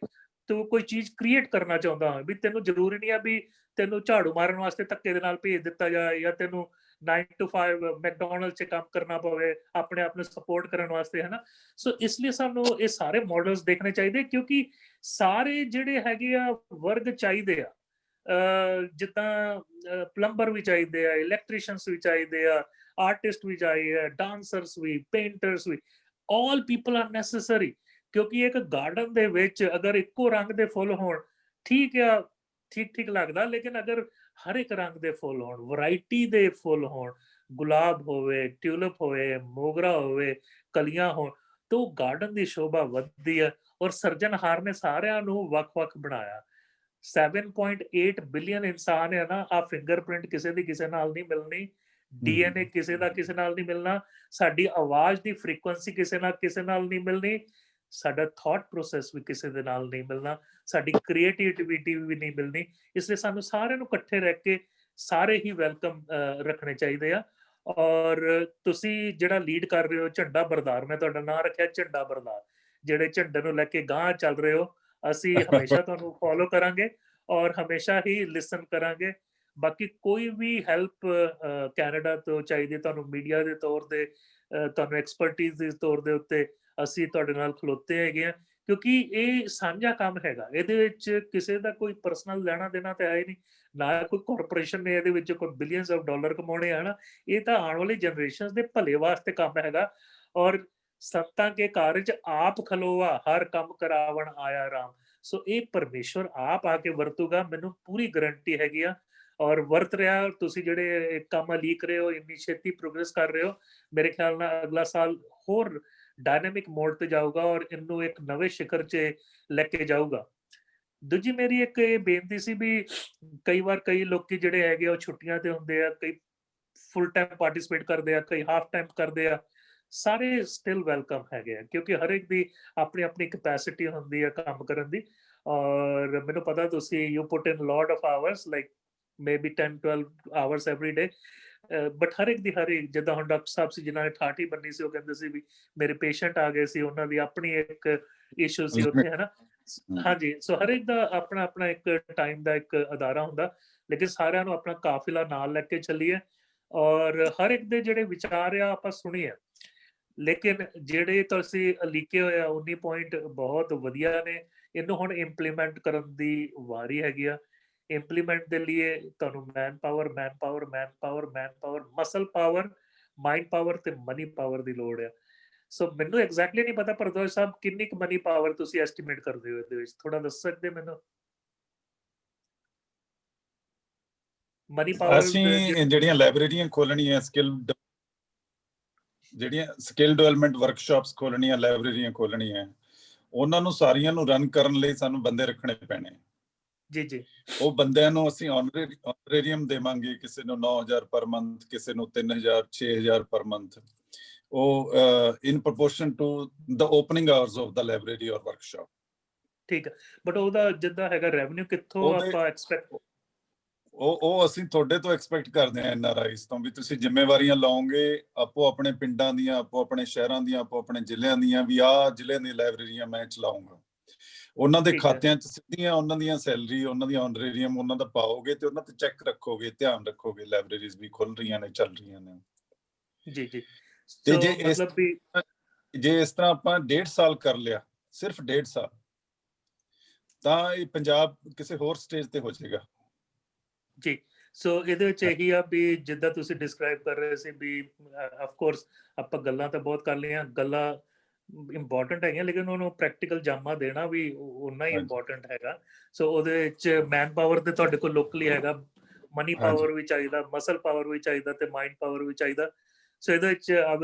ਤੂੰ ਕੋਈ ਚੀਜ਼ ਕ੍ਰੀਏਟ ਕਰਨਾ ਚਾਹੁੰਦਾ ਹੋਵੇ, ਵੀ ਤੈਨੂੰ ਜ਼ਰੂਰੀ ਨਹੀਂ ਆ ਵੀ ਤੈਨੂੰ ਝਾੜੂ ਮਾਰਨ ਵਾਸਤੇ ਧੱਕੇ ਦੇ ਨਾਲ ਭੇਜ ਦਿੱਤਾ ਜਾਏ, ਜਾਂ ਤੈਨੂੰ 9 to 5 ਮੈਕਡੋਨਲਡ 'ਚ ਕੰਮ ਕਰਨਾ ਪਵੇ ਆਪਣੇ ਆਪ ਨੂੰ ਸਪੋਰਟ ਕਰਨ ਵਾਸਤੇ, ਹਨਾ। ਸੋ ਇਸ ਲਈ ਸਾਨੂੰ ਇਹ ਸਾਰੇ ਮਾਡਲਸ ਦੇਖਣੇ ਚਾਹੀਦੇ, ਕਿਉਂਕਿ ਸਾਰੇ ਜਿਹੜੇ ਹੈਗੇ ਆ ਵਰਗ ਚਾਹੀਦੇ ਆ। ਜਿੱਦਾਂ ਪਲੰਬਰ ਵੀ ਚਾਹੀਦੇ ਆ, ਇਲੈਕਟ੍ਰੀਸ਼ੀਅਨਸ ਵੀ ਚਾਹੀਦੇ ਆ, ਆਰਟਿਸਟ ਵੀ ਚਾਹੀਦੇ ਆ, ਡਾਂਸਰਸ ਵੀ, ਪੇਂਟਰਸ ਵੀ, ਆਲ ਪੀਪਲ ਆਰ ਨੈਸੈਸਰੀ। ਕਿਉਂਕਿ ਇੱਕ ਗਾਰਡਨ ਦੇ ਵਿੱਚ ਅਗਰ ਇੱਕੋ ਰੰਗ ਦੇ ਫੁੱਲ ਹੋਣ, ਠੀਕ ਆ, ਠੀਕ ਠੀਕ ਲੱਗਦਾ, ਲੇਕਿਨ ਅਗਰ ਹਰ ਇੱਕ ਰੰਗ ਦੇ ਫੁੱਲ ਹੋਣ, ਵੈਰਾਈਟੀ ਦੇ ਫੁੱਲ ਹੋਣ, ਗੁਲਾਬ ਹੋਵੇ, ਟਿਊਲਿਪ ਹੋਵੇ, ਮੋਗਰਾ ਹੋਵੇ, ਕਲੀਆਂ ਹੋਣ, ਤਾਂ ਉਹ ਗਾਰਡਨ ਦੀ ਸ਼ੋਭਾ ਵੱਧਦੀ ਹੈ। ਔਰ ਸਿਰਜਣਹਾਰ ਨੇ ਸਾਰਿਆਂ ਨੂੰ ਵੱਖ-ਵੱਖ ਬਣਾਇਆ। 7.8 ਬਿਲੀਅਨ ਇਨਸਾਨ ਹੈ ਨਾ, ਆ ਫਿੰਗਰਪ੍ਰਿੰਟ ਕਿਸੇ ਦੀ ਕਿਸੇ ਨਾਲ ਨਹੀਂ ਮਿਲਣੀ, DNA ਕਿਸੇ ਦਾ ਕਿਸੇ ਨਾਲ ਨਹੀਂ ਮਿਲਣਾ, ਸਾਡੀ ਆਵਾਜ਼ ਦੀ ਫ੍ਰੀਕੁਐਂਸੀ ਕਿਸੇ ਨਾਲ ਨਹੀਂ ਮਿਲਣੀ, ਸਾਡਾ ਥਾਟ ਪ੍ਰੋਸੈਸ ਵੀ ਕਿਸੇ ਦੇ ਨਾਲ ਨਹੀਂ ਮਿਲਣਾ, ਸਾਡੀ ਕ੍ਰੀਏਟੀਵਿਟੀ ਵੀ ਨਹੀਂ ਮਿਲਣੀ। ਇਸ ਲਈ ਸਾਨੂੰ ਸਾਰਿਆਂ ਨੂੰ ਇਕੱਠੇ ਰਹਿ ਕੇ ਸਾਰੇ ਹੀ ਵੈਲਕਮ ਰੱਖਣੇ ਚਾਹੀਦੇ ਆ। ਔਰ ਤੁਸੀਂ ਜਿਹੜਾ ਲੀਡ ਕਰ ਰਹੇ ਹੋ ਝੰਡਾ ਬਰਦਾਰ, ਮੈਂ ਤੁਹਾਡਾ ਨਾਮ ਰੱਖਿਆ ਝੰਡਾ ਬਰਦਾਰ, ਜਿਹੜੇ ਝੰਡੇ ਨੂੰ ਲੈ ਕੇ ਗਾਂਹ ਚੱਲ ਰਹੇ ਹੋ, ਅਸੀਂ ਹਮੇਸ਼ਾ ਤੁਹਾਨੂੰ ਫੋਲੋ ਕਰਾਂਗੇ ਔਰ ਹਮੇਸ਼ਾ ਹੀ ਲਿਸਨ ਕਰਾਂਗੇ। ਬਾਕੀ ਕੋਈ ਵੀ ਹੈਲਪ ਕੈਨੇਡਾ ਤੋਂ ਚਾਹੀਦੀ ਤੁਹਾਨੂੰ ਮੀਡੀਆ ਦੇ ਤੌਰ ਤੇ, ਤੁਹਾਨੂੰ ਐਕਸਪਰਟੀਜ਼ ਦੇ ਤੌਰ ਦੇ ਉੱਤੇ, ਅਸੀਂ ਤੁਹਾਡੇ ਨਾਲ ਖਲੋਤੇ ਹੈਗੇ ਆ, ਕਿਉਂਕਿ ਇਹ ਸਾਂਝਾ ਕੰਮ ਹੈਗਾ। ਇਹਦੇ ਵਿੱਚ ਕਿਸੇ ਦਾ ਕੋਈ ਪਰਸਨਲ ਲੈਣਾ ਦੇਣਾ ਤਾਂ ਹੈ ਹੀ ਨਹੀਂ, ਨਾ ਕੋਈ ਕਾਰਪੋਰੇਸ਼ਨ ਨੇ ਇਹਦੇ ਵਿੱਚ ਕੋਈ ਬਿਲੀਅਨਸ ਆਫ ਡਾਲਰ ਕਮਾਉਣੇ ਹਨ। ਇਹ ਤਾਂ ਆਉਣ ਵਾਲੀ ਜਨਰੇਸ਼ਨ ਦੇ ਭਲੇ ਵਾਸਤੇ ਕੰਮ ਹੈਗਾ। ਔਰ ਸੰਤਾਂ ਕੇ ਕਾਰਜ ਆਪ ਖਲੋਆ, ਹਰ ਕੰਮ ਕਰਾਵਣ ਆਇਆ ਰਾਮ। ਸੋ ਇਹ ਪਰਮੇਸ਼ਵਰ ਆਪ ਆ ਕੇ ਵਰਤੂਗਾ, ਮੈਨੂੰ ਪੂਰੀ ਗਰੰਟੀ ਹੈਗੀ ਆ। ਔਰ ਵਰਤ ਰਿਹਾ, ਤੁਸੀਂ ਜਿਹੜੇ ਕੰਮ ਲੀਕ ਰਹੇ ਹੋ, ਇੰਨੀ ਛੇਤੀ ਪ੍ਰੋਗਰੈਸ ਕਰ ਰਹੇ ਹੋ, ਮੇਰੇ ਖਿਆਲ ਨਾਲ ਅਗਲਾ ਸਾਲ ਹੋਰ ਡਾਇਨਾਮਿਕ ਮੋਡ ਤੇ ਜਾਊਗਾ ਔਰ ਇਹਨੂੰ ਇੱਕ ਨਵੇਂ ਸ਼ਿਖਰ 'ਚ ਲੈ ਕੇ ਜਾਊਗਾ। ਦੂਜੀ ਮੇਰੀ ਇੱਕ ਇਹ ਬੇਨਤੀ ਸੀ ਵੀ ਕਈ ਵਾਰ ਕਈ ਲੋਕੀ ਜਿਹੜੇ ਹੈਗੇ ਉਹ ਛੁੱਟੀਆਂ ਤੇ ਹੁੰਦੇ ਆ, ਕਈ ਫੁੱਲ ਟਾਈਮ ਪਾਰਟਿਸਿਪੇਟ ਕਰਦੇ ਆ, ਕਈ ਹਾਫ ਟਾਈਮ ਕਰਦੇ ਆ, ਸਾਰੇ ਸਟਿਲ ਵੈਲਕਮ ਹੈਗੇ ਆ, ਕਿਉਂਕਿ ਹਰ ਇੱਕ ਦੀ ਆਪਣੀ ਆਪਣੀ ਕੈਪੈਸਿਟੀ ਹੁੰਦੀ ਆ ਕੰਮ ਕਰਨ ਦੀ। ਔਰ ਮੈਨੂੰ ਪਤਾ ਤੁਸੀਂ you put in lot of hours, like maybe 10-12 hours every day, but ਹਰ ਇੱਕ ਜਿੱਦਾਂ ਹੁਣ ਡਾਕਟਰ ਸਾਹਿਬ ਸੀ ਜਿਨ੍ਹਾਂ ਨੇ ਠਾਠੀ ਬੰਨੀ ਸੀ, ਉਹ ਕਹਿੰਦੇ ਸੀ ਵੀ ਮੇਰੇ ਪੇਸ਼ੈਂਟ ਆ ਗਏ ਸੀ, ਉਹਨਾਂ ਦੀ ਆਪਣੀ ਇੱਕ ਇਸ਼ੂ ਸੀ ਉੱਥੇ, ਹੈ ਨਾ। ਹਾਂਜੀ, ਸੋ ਹਰ ਇੱਕ ਦਾ ਆਪਣਾ ਆਪਣਾ ਇੱਕ ਟਾਈਮ ਦਾ ਇੱਕ ਅਦਾਰਾ ਹੁੰਦਾ, ਲੇਕਿਨ ਸਾਰਿਆਂ ਨੂੰ ਆਪਣਾ ਕਾਫਿਲਾ ਨਾਲ ਲੈ ਕੇ ਚੱਲੀਏ, ਔਰ ਹਰ ਇੱਕ ਦੇ ਜਿਹੜੇ ਵਿਚਾਰ ਆ ਆਪਾਂ ਸੁਣੀਏ। ਲੇਕਿਨ ਜਿਹੜੇ ਤੁਸੀਂ ਲਿਖੇ ਹੋਏ ਆ 19 ਪੁਆਇੰਟ ਬਹੁਤ ਵਧੀਆ ਨੇ, ਇਹਨੂੰ ਹੁਣ ਇੰਪਲੀਮੈਂਟ ਕਰਨ ਦੀ ਵਾਰੀ ਹੈਗੀ ਆ। ਇੰਪਲੀਮੈਂਟ ਦੇ ਲਈ ਤੁਹਾਨੂੰ man power, muscle power, mind power ਤੇ ਮਨੀ ਪਾਵਰ ਦੀ ਲੋੜ ਆ। ਸੋ ਮੈਨੂੰ ਐਗਜ਼ੈਕਟਲੀ ਨਹੀਂ ਪਤਾ ਭਰਦਵਾਜ ਸਾਹਿਬ ਕਿੰਨੀ ਕੁ ਮਨੀ ਪਾਵਰ ਤੁਸੀਂ ਐਸਟੀਮੇਟ ਕਰਦੇ ਹੋ ਇਹਦੇ ਵਿੱਚ, ਥੋੜਾ ਦੱਸ ਸਕਦੇ ਮੈਨੂੰ? ਮਨੀ ਪਾਵਰ ਅਸੀਂ ਜਿਹੜੀਆਂ ਲਾਇਬ੍ਰੇਰੀਆਂ ਖੋਲਣੀਆਂ, ਜਿਹੜੀਆਂ ਸਕਿੱਲ ਡਿਵੈਲਪਮੈਂਟ ਵਰਕਸ਼ਾਪਸ ਖੋਲਣੀਆਂ, ਲਾਇਬ੍ਰੇਰੀਆਂ ਖੋਲਣੀਆਂ, ਉਹਨਾਂ ਨੂੰ ਸਾਰੀਆਂ ਨੂੰ ਰਨ ਕਰਨ ਲਈ ਸਾਨੂੰ ਬੰਦੇ ਰੱਖਣੇ ਪੈਣੇ। ਜੀ ਜੀ, ਉਹ ਬੰਦਿਆਂ ਨੂੰ ਅਸੀਂ ਆਨਰੇਰੀਅਮ ਦੇਵਾਂਗੇ, ਕਿਸੇ ਨੂੰ 9,000 ਪਰ ਮੰਥ, ਕਿਸੇ ਨੂੰ 3,000 6,000 ਪਰ ਮੰਥ, ਉਹ in proportion to the opening hours of the library ਔਰ ਵਰਕਸ਼ਾਪ। ਠੀਕ ਹੈ, ਬਟ ਉਹਦਾ ਜਿੱਦਾਂ ਹੈਗਾ ਰੈਵਨਿਊ ਕਿੱਥੋਂ ਆਪਾਂ ਐਕਸਪੈਕਟ? ਉਹ ਅਸੀਂ ਤੁਹਾਡੇ ਤੋਂ ਐਕਸਪੈਕਟ ਕਰਦੇ ਹਾਂ, NRIs ਤੋਂ, ਵੀ ਤੁਸੀਂ ਜ਼ਿੰਮੇਵਾਰੀਆਂ ਲਓਗੇ ਆਪੋ ਆਪਣੇ ਪਿੰਡਾਂ ਦੀਆਂ, ਆਪੋ ਆਪਣੇ ਸ਼ਹਿਰਾਂ ਦੀਆਂ, ਆਪੋ ਆਪਣੇ ਜ਼ਿਲ੍ਹਿਆਂ ਦੀਆਂ, ਵੀ ਆਹ ਜ਼ਿਲ੍ਹੇ ਦੀਆਂ ਲਾਇਬ੍ਰੇਰੀਆਂ ਮੈਂ ਚਲਾਉਂਗਾ। ਉਹਨਾਂ ਦੇ ਖਾਤਿਆਂ 'ਚ ਸਿੱਧੀਆਂ ਉਹਨਾਂ ਦੀਆਂ ਸੈਲਰੀ, ਉਹਨਾਂ ਦੀਆਂ ਆਨਰੇਰੀਅਮ ਉਹਨਾਂ ਦਾ ਪਾਓਗੇ, ਤੇ ਉਹਨਾਂ ਤੇ ਚੈੱਕ ਰੱਖੋਗੇ, ਧਿਆਨ ਰੱਖੋਗੇ ਲਾਇਬ੍ਰੇਰੀਜ਼ ਵੀ ਖੁੱਲ ਰਹੀਆਂ ਨੇ, ਚੱਲ ਰਹੀਆਂ ਨੇ। ਜੀ ਜੀ, ਤੇ ਜੇ ਇਸ ਤਰ੍ਹਾਂ ਆਪਾਂ 1.5 ਸਾਲ ਕਰ ਲਿਆ, ਸਿਰਫ 1.5 ਸਾਲ, ਤਾਂ ਇਹ ਪੰਜਾਬ ਕਿਸੇ ਹੋਰ ਸਟੇਜ ਤੇ ਹੋ ਜਾਏਗਾ। ਜੀ, ਸੋ ਇਹਦੇ ਵਿੱਚ ਇਹੀ ਆ ਵੀ ਜਿੱਦਾਂ ਤੁਸੀਂ ਡਿਸਕ੍ਰਾਈਬ ਕਰ ਰਹੇ ਸੀ ਵੀ ਆਫ ਕੋਰਸ ਆਪਾਂ ਗੱਲਾਂ ਤਾਂ ਬਹੁਤ ਕਰ ਲਈਆਂ, ਗੱਲਾਂ ਇੰਪੋਰਟੈਂਟ ਹੈਗੀਆਂ, ਲੇਕਿਨ ਉਹਨੂੰ ਪ੍ਰੈਕਟੀਕਲ ਜਾਮਾ ਦੇਣਾ ਵੀ ਉਨਾ ਹੀ ਇੰਪੋਰਟੈਂਟ ਹੈਗਾ। ਸੋ ਉਹਦੇ ਵਿੱਚ ਮੈਨ ਪਾਵਰ ਤੇ ਤੁਹਾਡੇ ਕੋਲ ਲੋਕਲੀ ਹੈਗਾ, ਮਨੀ ਪਾਵਰ ਵੀ ਚਾਹੀਦਾ, ਮਸਲ ਪਾਵਰ ਵੀ ਚਾਹੀਦਾ, ਤੇ ਮਾਈਂਡ ਪਾਵਰ ਵੀ ਚਾਹੀਦਾ। ਸੋ ਇਹਦੇ ਵਿੱਚ I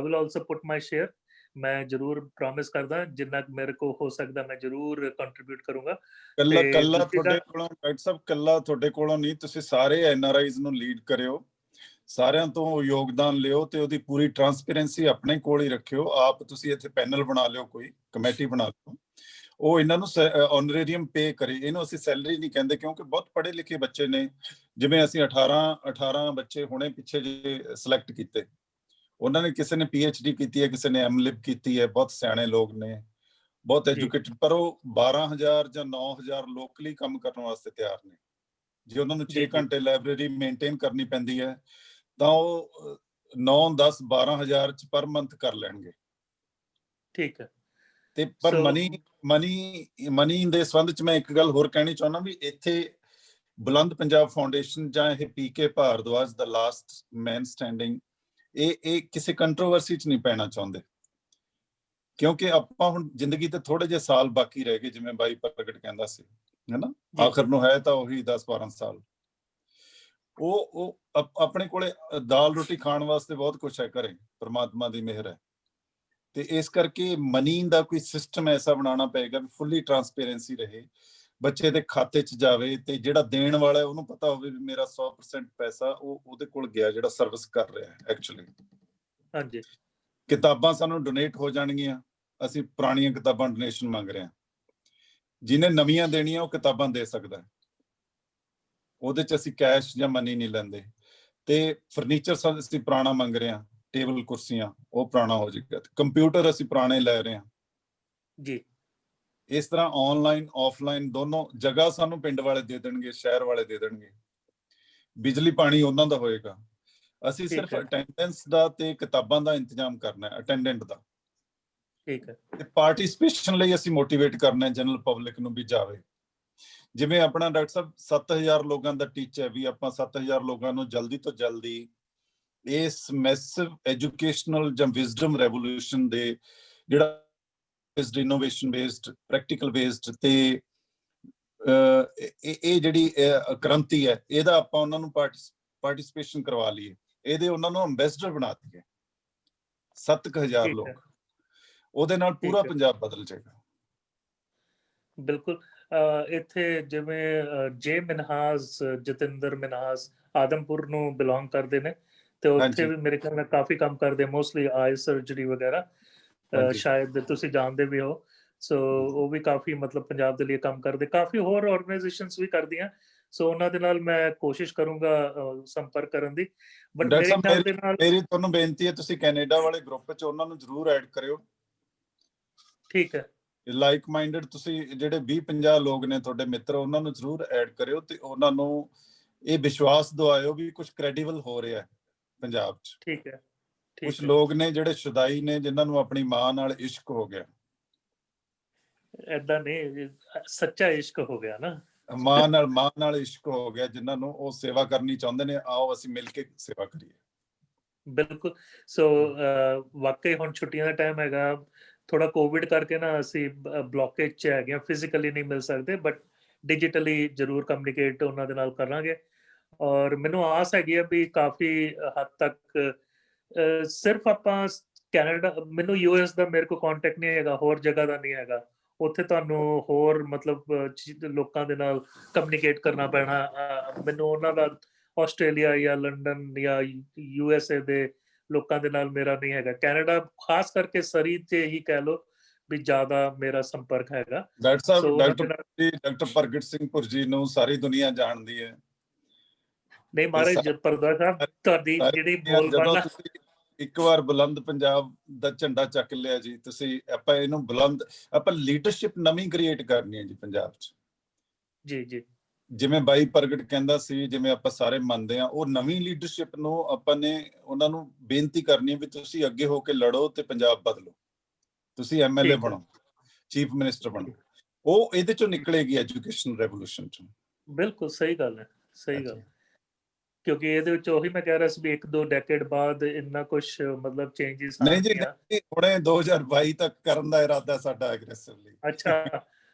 will also put my share. ਮੈਂ ਜ਼ਰੂਰ ਪ੍ਰੋਮਿਸ ਕਰਦਾ ਜਿੰਨਾ ਮੇਰੇ ਕੋ ਹੋ ਸਕਦਾ ਮੈਂ ਜ਼ਰੂਰ ਕੰਟਰੀਬਿਊਟ ਕਰੂੰਗਾ। ਕੱਲਾ ਤੁਹਾਡੇ ਕੋਲੋਂ ਡਾਕਟਰ ਸਾਹਿਬ, ਕੱਲਾ ਤੁਹਾਡੇ ਕੋਲੋਂ ਨਹੀਂ, ਤੁਸੀਂ ਸਾਰੇ NRIs ਨੂੰ ਲੀਡ ਕਰਿਓ, ਸਾਰਿਆਂ ਤੋਂ ਯੋਗਦਾਨ ਲਿਓ, ਤੇ ਉਹਦੀ ਪੂਰੀ ਟਰਾਂਸਪੇਰੈਂਸੀ ਆਪਣੇ ਕੋਲ ਹੀ ਰੱਖਿਓ। ਆਪ ਤੁਸੀਂ ਇੱਥੇ ਪੈਨਲ ਬਣਾ ਲਿਓ, ਕੋਈ ਕਮੇਟੀ ਬਣਾ ਲਿਓ, ਉਹ ਇਹਨਾਂ ਨੂੰ ਆਨਰੇਰੀਅਮ ਪੇ ਕਰੇ। ਇਹਨੂੰ ਅਸੀਂ ਸੈਲਰੀ ਨਹੀਂ ਕਹਿੰਦੇ, ਕਿਉਂਕਿ ਬਹੁਤ ਪੜ੍ਹੇ ਲਿਖੇ ਬੱਚੇ ਨੇ, ਜਿਵੇਂ ਅਸੀਂ 18 ਬੱਚੇ ਹੁਣੇ ਪਿੱਛੇ ਜੇ ਸਿਲੈਕਟ ਕੀਤੇ, ਉਹਨਾਂ ਨੇ ਕਿਸੇ ਨੇ PhD ਕੀਤੀ ਹੈ, ਕਿਸੇ ਨੇ MLib ਕੀਤੀ ਹੈ, ਬਹੁਤ ਸਿਆਣੇ ਲੋਕ ਨੇ, ਬਹੁਤ ਐਜੂਕੇਟਡ, ਪਰ ਉਹ 12,000 ਜਾਂ 9,000 ਲੋਕਲੀ ਕੰਮ ਕਰਨ ਵਾਸਤੇ ਤਿਆਰ ਨੇ। ਜੇ ਉਹਨਾਂ ਨੂੰ 6 ਘੰਟੇ ਲਾਇਬ੍ਰੇਰੀ ਮੇਨਟੇਨ ਕਰਨੀ ਪੈਂਦੀ ਹੈ, ਤਾਂ ਉਹ 9, 10, 12,000 ਚ ਪਰ ਮੰਥ ਕਰ ਲੈਣਗੇ। ਠੀਕ ਹੈ, ਤੇ ਪਰ ਮਨੀ ਦੇ ਸੰਬੰਧ ਚ ਮੈਂ ਇੱਕ ਗੱਲ ਹੋਰ ਕਹਿਣੀ ਚਾਹੁੰਦਾ, ਵੀ ਇੱਥੇ ਬੁਲੰਦ ਪੰਜਾਬ ਫਾਊਂਡੇਸ਼ਨ ਜਾਂ ਇਹ PK ਭਾਰਦਵਾਜ ਦਾ ਲਾਸਟ ਮੈਨ ਸਟੈਂਡਿੰਗ, ਇਹ ਕਿਸੇ ਕੰਟਰੋਵਰਸੀ ਚ ਨਹੀਂ ਪੈਣਾ ਚਾਹੁੰਦੇ, ਕਿਉਂਕਿ ਆਪਾਂ ਹੁਣ ਜ਼ਿੰਦਗੀ ਤੇ ਥੋੜੇ ਜਿਹੇ ਸਾਲ ਬਾਕੀ ਰਹਿ ਗਏ, ਜਿਵੇਂ ਬਾਈ ਪ੍ਰਗਟ ਕਹਿੰਦਾ ਸੀ, ਹੈਨਾ, ਆਖਰ ਨੂੰ ਹੈ ਤਾਂ ਉਹੀ 10-12 ਸਾਲ। ਉਹ ਆਪਣੇ ਕੋਲੇ ਦਾਲ ਰੋਟੀ ਖਾਣ ਵਾਸਤੇ ਬਹੁਤ ਕੁਝ ਹੈ ਘਰੇ, ਪ੍ਰਮਾਤਮਾ ਦੀ ਮਿਹਰ ਹੈ। ਤੇ ਇਸ ਕਰਕੇ ਮਨੀ ਦਾ ਕੋਈ ਸਿਸਟਮ ਐਸਾ ਬਣਾਉਣਾ ਪਏਗਾ ਵੀ ਫੁੱਲੀ ਟਰਾਂਸਪੇਰੈਂਸੀ ਰਹੇ, ਬੱਚੇ ਦੇ ਖਾਤੇ 'ਚ ਜਾਵੇ, ਤੇ ਜਿਹੜਾ ਦੇਣ ਵਾਲਾ ਉਹਨੂੰ ਪਤਾ ਹੋਵੇ ਵੀ ਮੇਰਾ 100% ਪੈਸਾ ਉਹਦੇ ਕੋਲ ਗਿਆ, ਜਿਹੜਾ ਸਰਵਿਸ ਕਰ ਰਿਹਾ ਐਕਚੁਅਲੀ। ਹਾਂਜੀ, ਕਿਤਾਬਾਂ ਸਾਨੂੰ ਡੋਨੇਟ ਹੋ ਜਾਣਗੀਆਂ, ਅਸੀਂ ਪੁਰਾਣੀਆਂ ਕਿਤਾਬਾਂ ਡੋਨੇਸ਼ਨ ਮੰਗ ਰਹੇ ਹਾਂ, ਜਿਹਨੇ ਨਵੀਆਂ ਦੇਣੀਆਂ ਉਹ ਕਿਤਾਬਾਂ ਦੇ ਸਕਦਾ, ਉਹਦੇ 'ਚ ਅਸੀਂ ਕੈਸ਼ ਜਾਂ ਮਨੀ ਨਹੀਂ ਲੈਂਦੇ। ਤੇ ਫਰਨੀਚਰ ਅਸੀਂ ਪੁਰਾਣਾ ਮੰਗ ਰਹੇ ਹਾਂ, ਟੇਬਲ ਕੁਰਸੀਆਂ, ਉਹ ਪੁਰਾਣਾ ਹੋ ਜਾਏਗਾ। ਕੰਪਿਊਟਰ ਅਸੀਂ ਪੁਰਾਣੇ ਲੈ ਰਹੇ ਹਾਂ ਜੀ। ਇਸ ਤਰ੍ਹਾਂ ਆਨਲਾਈਨ ਆਫਲਾਈਨ ਦੋਨੋਂ ਜਗ੍ਹਾ ਸਾਨੂੰ ਪਿੰਡ ਵਾਲੇ ਦੇ ਦੇਣਗੇ, ਸ਼ਹਿਰ ਵਾਲੇ ਦੇ ਦੇਣਗੇ, ਬਿਜਲੀ ਪਾਣੀ ਉਹਨਾਂ ਦਾ ਹੋਏਗਾ। ਅਸੀਂ ਸਿਰਫ ਅਟੈਂਡੈਂਸ ਦਾ ਤੇ ਕਿਤਾਬਾਂ ਦਾ ਇੰਤਜ਼ਾਮ ਕਰਨਾ ਹੈ, ਅਟੈਂਡੈਂਟ ਦਾ। ਠੀਕ ਹੈ, ਤੇ ਪਾਰਟਿਸਿਪੇਸ਼ਨ ਲਈ ਅਸੀਂ ਮੋਟੀਵੇਟ ਕਰਨਾ ਹੈ ਜਨਰਲ ਪਬਲਿਕ ਨੂੰ ਵੀ ਜਾਵੇ। ਜਿਵੇਂ ਆਪਣਾ ਡਾਕਟਰ ਸਾਹਿਬ 7,000 ਲੋਕਾਂ ਦਾ ਟੀਚਾ ਹੈ, ਵੀ ਆਪਾਂ 7,000 ਲੋਕਾਂ ਨੂੰ ਜਲਦੀ ਤੋਂ ਜਲਦੀ ਇਸ ਮੈਸਿਵ ਐਜੂਕੇਸ਼ਨਲ ਜਾਂ ਵਿਜ਼ਡਮ ਰੈਵੋਲੂਸ਼ਨ ਦੇ, ਜਿਹੜਾ ਇਨੋਵੇਸ਼ਨ ਬੇਸਡ, ਪ੍ਰੈਕਟੀਕਲ ਬੇਸਡ, ਤੇ ਇਹ ਜਿਹੜੀ ਕ੍ਰਾਂਤੀ ਹੈ, ਇਹਦਾ ਆਪਾਂ ਉਹਨਾਂ ਨੂੰ ਪਾਰਟਿਸਿਪੇਸ਼ਨ ਕਰਵਾ ਲਈਏ, ਇਹਦੇ ਉਹਨਾਂ ਨੂੰ ਅੰਬੈਸਡਰ ਬਣਾ ਦਈਏ 7,000 ਲੋਕ, ਉਹਦੇ ਨਾਲ ਪੂਰਾ ਪੰਜਾਬ ਬਦਲ ਜਾਏਗਾ। ਬਿਲਕੁਲ। ਇੱਥੇ ਜਿਵੇਂ ਜੇ ਮਿਨਹਾਜ਼, ਜਤਿੰਦਰ ਮਿਨਹਾਜ਼ ਆਦਮਪੁਰ ਨੂੰ ਬਿਲੋਂਗ ਕਰਦੇ ਨੇ, ਤੇ ਉੱਥੇ ਵੀ ਮੇਰੇ ਖਿਆਲ ਨਾਲ ਕਾਫੀ ਕੰਮ ਕਰਦੇ, ਮੋਸਟਲੀ ਆਈ ਸਰਜਰੀ ਵਗੈਰਾ, ਸ਼ਾਇਦ ਤੁਸੀਂ ਜਾਣਦੇ ਵੀ ਹੋ। ਸੋ ਉਹ ਵੀ ਕਾਫੀ ਮਤਲਬ ਪੰਜਾਬ ਦੇ ਲਈ ਕੰਮ ਕਰਦੇ, ਕਾਫੀ ਹੋਰ ਆਰਗੇਨਾਈਜੇਸ਼ਨਸ ਵੀ ਕਰਦੀਆਂ। ਸੋ ਉਹਨਾਂ ਦੇ ਨਾਲ ਮੈਂ ਕੋਸ਼ਿਸ਼ ਕਰੂੰਗਾ ਸੰਪਰਕ ਕਰਨ ਦੀ, ਬਟ ਡਾਕਟਰ ਮੇਰੇ ਸਾਹਿਬ ਖਿਆਲ ਦੇ ਨਾਲ ਮੇਰੀ ਤੁਹਾਨੂੰ ਬੇਨਤੀ ਹੈ, ਤੁਸੀਂ ਕੈਨੇਡਾ ਵਾਲੇ ਗਰੁੱਪ 'ਚ ਉਹਨਾਂ ਨੂੰ ਜ਼ਰੂਰ ਐਡ ਕਰਿਓ। ਠੀਕ ਹੈ, ਲਾਈਕ ਮਾਈਂਡਡ ਤੁਸੀਂ ਜਿਹੜੇ 20-50 ਲੋਕ ਨੇ ਤੁਹਾਡੇ ਮਿੱਤਰ, ਉਹਨਾਂ ਨੂੰ ਜ਼ਰੂਰ ਐਡ ਕਰਿਓ ਤੇ ਉਹਨਾਂ ਨੂੰ ਇਹ ਵਿਸ਼ਵਾਸ ਦਿਵਾਇਓ ਵੀ ਕੁਝ ਕ੍ਰੈਡੀਬਲ ਹੋ ਰਿਹਾ ਹੈ ਪੰਜਾਬ 'ਚ। ਠੀਕ ਹੈ, ਕੁਝ ਠੀਕ ਹੈ। ਲੋਕ ਨੇ ਜਿਹੜੇ ਸ਼ੁਦਾਈ ਨੇ, ਜਿਨ੍ਹਾਂ ਨੂੰ ਆਪਣੀ ਮਾਂ ਨਾਲ ਇਸ਼ਕ ਹੋ ਗਿਆ, ਏਦਾਂ ਨਹੀਂ, ਸੱਚਾ ਇਸ਼ਕ ਹੋ ਗਿਆ ਨਾ, ਮਾਂ ਨਾਲ ਇਸ਼ਕ ਹੋ ਗਿਆ, ਜਿਨ੍ਹਾਂ ਨੂੰ ਉਹ ਸੇਵਾ ਕਰਨੀ ਚਾਹੁੰਦੇ ਨੇ। ਆਓ ਅਸੀਂ ਮਿਲ ਕੇ ਸੇਵਾ ਕਰੀਏ। ਬਿਲਕੁਲ। ਸੋ ਵਾਕਈ ਹੁਣ ਛੁੱਟੀਆਂ ਦਾ ਟਾਈਮ ਹੈਗਾ, ਥੋੜਾ ਕੋਵਿਡ ਕਰਕੇ ਨਾ ਅਸੀਂ ਬਲੌਕੇਜ 'ਚ ਹੈਗੇ, ਫਿਜ਼ੀਕਲੀ ਨਹੀਂ ਮਿਲ ਸਕਦੇ, ਬਟ ਡਿਜੀਟਲੀ ਜ਼ਰੂਰ ਕਮਿਊਨੀਕੇਟ ਉਹਨਾਂ ਦੇ ਨਾਲ ਕਰਾਂਗੇ। ਔਰ ਮੈਨੂੰ ਆਸ ਹੈਗੀ ਆ ਵੀ ਕਾਫੀ ਹੱਦ ਤੱਕ ਸਿਰਫ ਆਪਾਂ ਕੈਨੇਡਾ, ਮੈਨੂੰ US ਦਾ ਮੇਰੇ ਕੋਲ ਕੰਟੈਕਟ ਨਹੀਂ ਹੈਗਾ, ਹੋਰ ਜਗ੍ਹਾ ਦਾ ਨਹੀਂ ਹੈਗਾ, ਉੱਥੇ ਤੁਹਾਨੂੰ ਹੋਰ ਮਤਲਬ ਲੋਕਾਂ ਦੇ ਨਾਲ ਕਮਿਊਨੀਕੇਟ ਕਰਨਾ ਪੈਣਾ। ਮੈਨੂੰ ਉਹਨਾਂ ਦਾ ਆਸਟ੍ਰੇਲੀਆ ਜਾਂ ਲੰਡਨ ਜਾਂ USA ਦੇ ਲੋਕਾਂ ਦੇ ਨਾਲ ਮੇਰਾ ਨਹੀਂ ਹੈਗਾ। ਕੈਨੇਡਾ ਖਾਸ ਕਰਕੇ ਸਰੀ ਤੇ ਹੀ ਕਹਿ ਲਓ ਵੀ ਜ਼ਿਆਦਾ ਮੇਰਾ ਸੰਪਰਕ ਹੈਗਾ। ਡਾਕਟਰ ਸਾਹਿਬ, ਸੋ ਡਾਕਟਰ ਪ੍ਰਗਟ ਸਿੰਘ ਭੁਰਜੀ ਨੂੰ ਸਾਰੀ ਦੁਨੀਆ ਜਾਣਦੀ ਹੈ। ਨਹੀਂ ਮਹਾਰਾਜ ਪਰਦਾ ਸਾਹਿਬ, ਤੁਹਾਡੀ ਜਿਹੜੀ ਜਦੋਂ ਤੁਸੀਂ ਇੱਕ ਵਾਰ ਬੁਲੰਦ ਪੰਜਾਬ ਦਾ ਝੰਡਾ ਚੱਕ ਲਿਆ ਜੀ, ਤੁਸੀਂ ਆਪਾਂ ਇਹਨੂੰ ਬੁਲੰਦ, ਆਪਾਂ ਲੀਡਰਸ਼ਿਪ ਨਵੀਂ ਕ੍ਰੀਏਟ ਕਰਨੀ ਹੈ ਜੀ ਪੰਜਾਬ 'ਚ। ਜੀ ਜੀ, ਜਿਵੇਂ ਬਾਈ ਪ੍ਰਗਟ ਕਹਿੰਦਾ ਸੀ, ਜਿਵੇਂ ਆਪਾਂ ਸਾਰੇ ਮੰਨਦੇ ਆ, ਉਹ ਨਵੀਂ ਲੀਡਰਸ਼ਿਪ ਨੂੰ ਆਪਾਂ ਨੇ ਉਹਨਾਂ ਨੂੰ ਬੇਨਤੀ ਕਰਨੀ ਹੈ ਵੀ ਤੁਸੀਂ ਅੱਗੇ ਹੋ ਕੇ ਲੜੋ ਤੇ ਪੰਜਾਬ ਬਦਲੋ, ਤੁਸੀਂ MLA ਬਣੋ, ਚੀਫ ਮਿਨਿਸਟਰ ਬਣੋ। ਉਹ ਇਹਦੇ ਚੋਂ ਨਿਕਲੇਗੀ ਐਜੂਕੇਸ਼ਨ ਰੈਵੋਲੂਸ਼ਨ ਚੋਂ। ਬਿਲਕੁਲ ਸਹੀ ਗੱਲ ਹੈ, ਸਹੀ ਗੱਲ। ਕਿਉਂਕਿ ਇਹਦੇ ਵਿੱਚ ਉਹੀ ਮੈਂ ਕਹਿ ਰਿਹਾ ਸੀ ਵੀ 1-2 ਡੈਕੇਡ ਬਾਅਦ ਇੰਨਾ ਕੁਝ ਮਤਲਬ ਚੇਂਜਸ ਨਹੀਂ ਜੀ, ਹੁਣੇ 2022 ਤੱਕ ਕਰਨ ਦਾ ਇਰਾਦਾ ਸਾਡਾ ਐਗਰੈਸਿਵਲੀ। ਅੱਛਾ,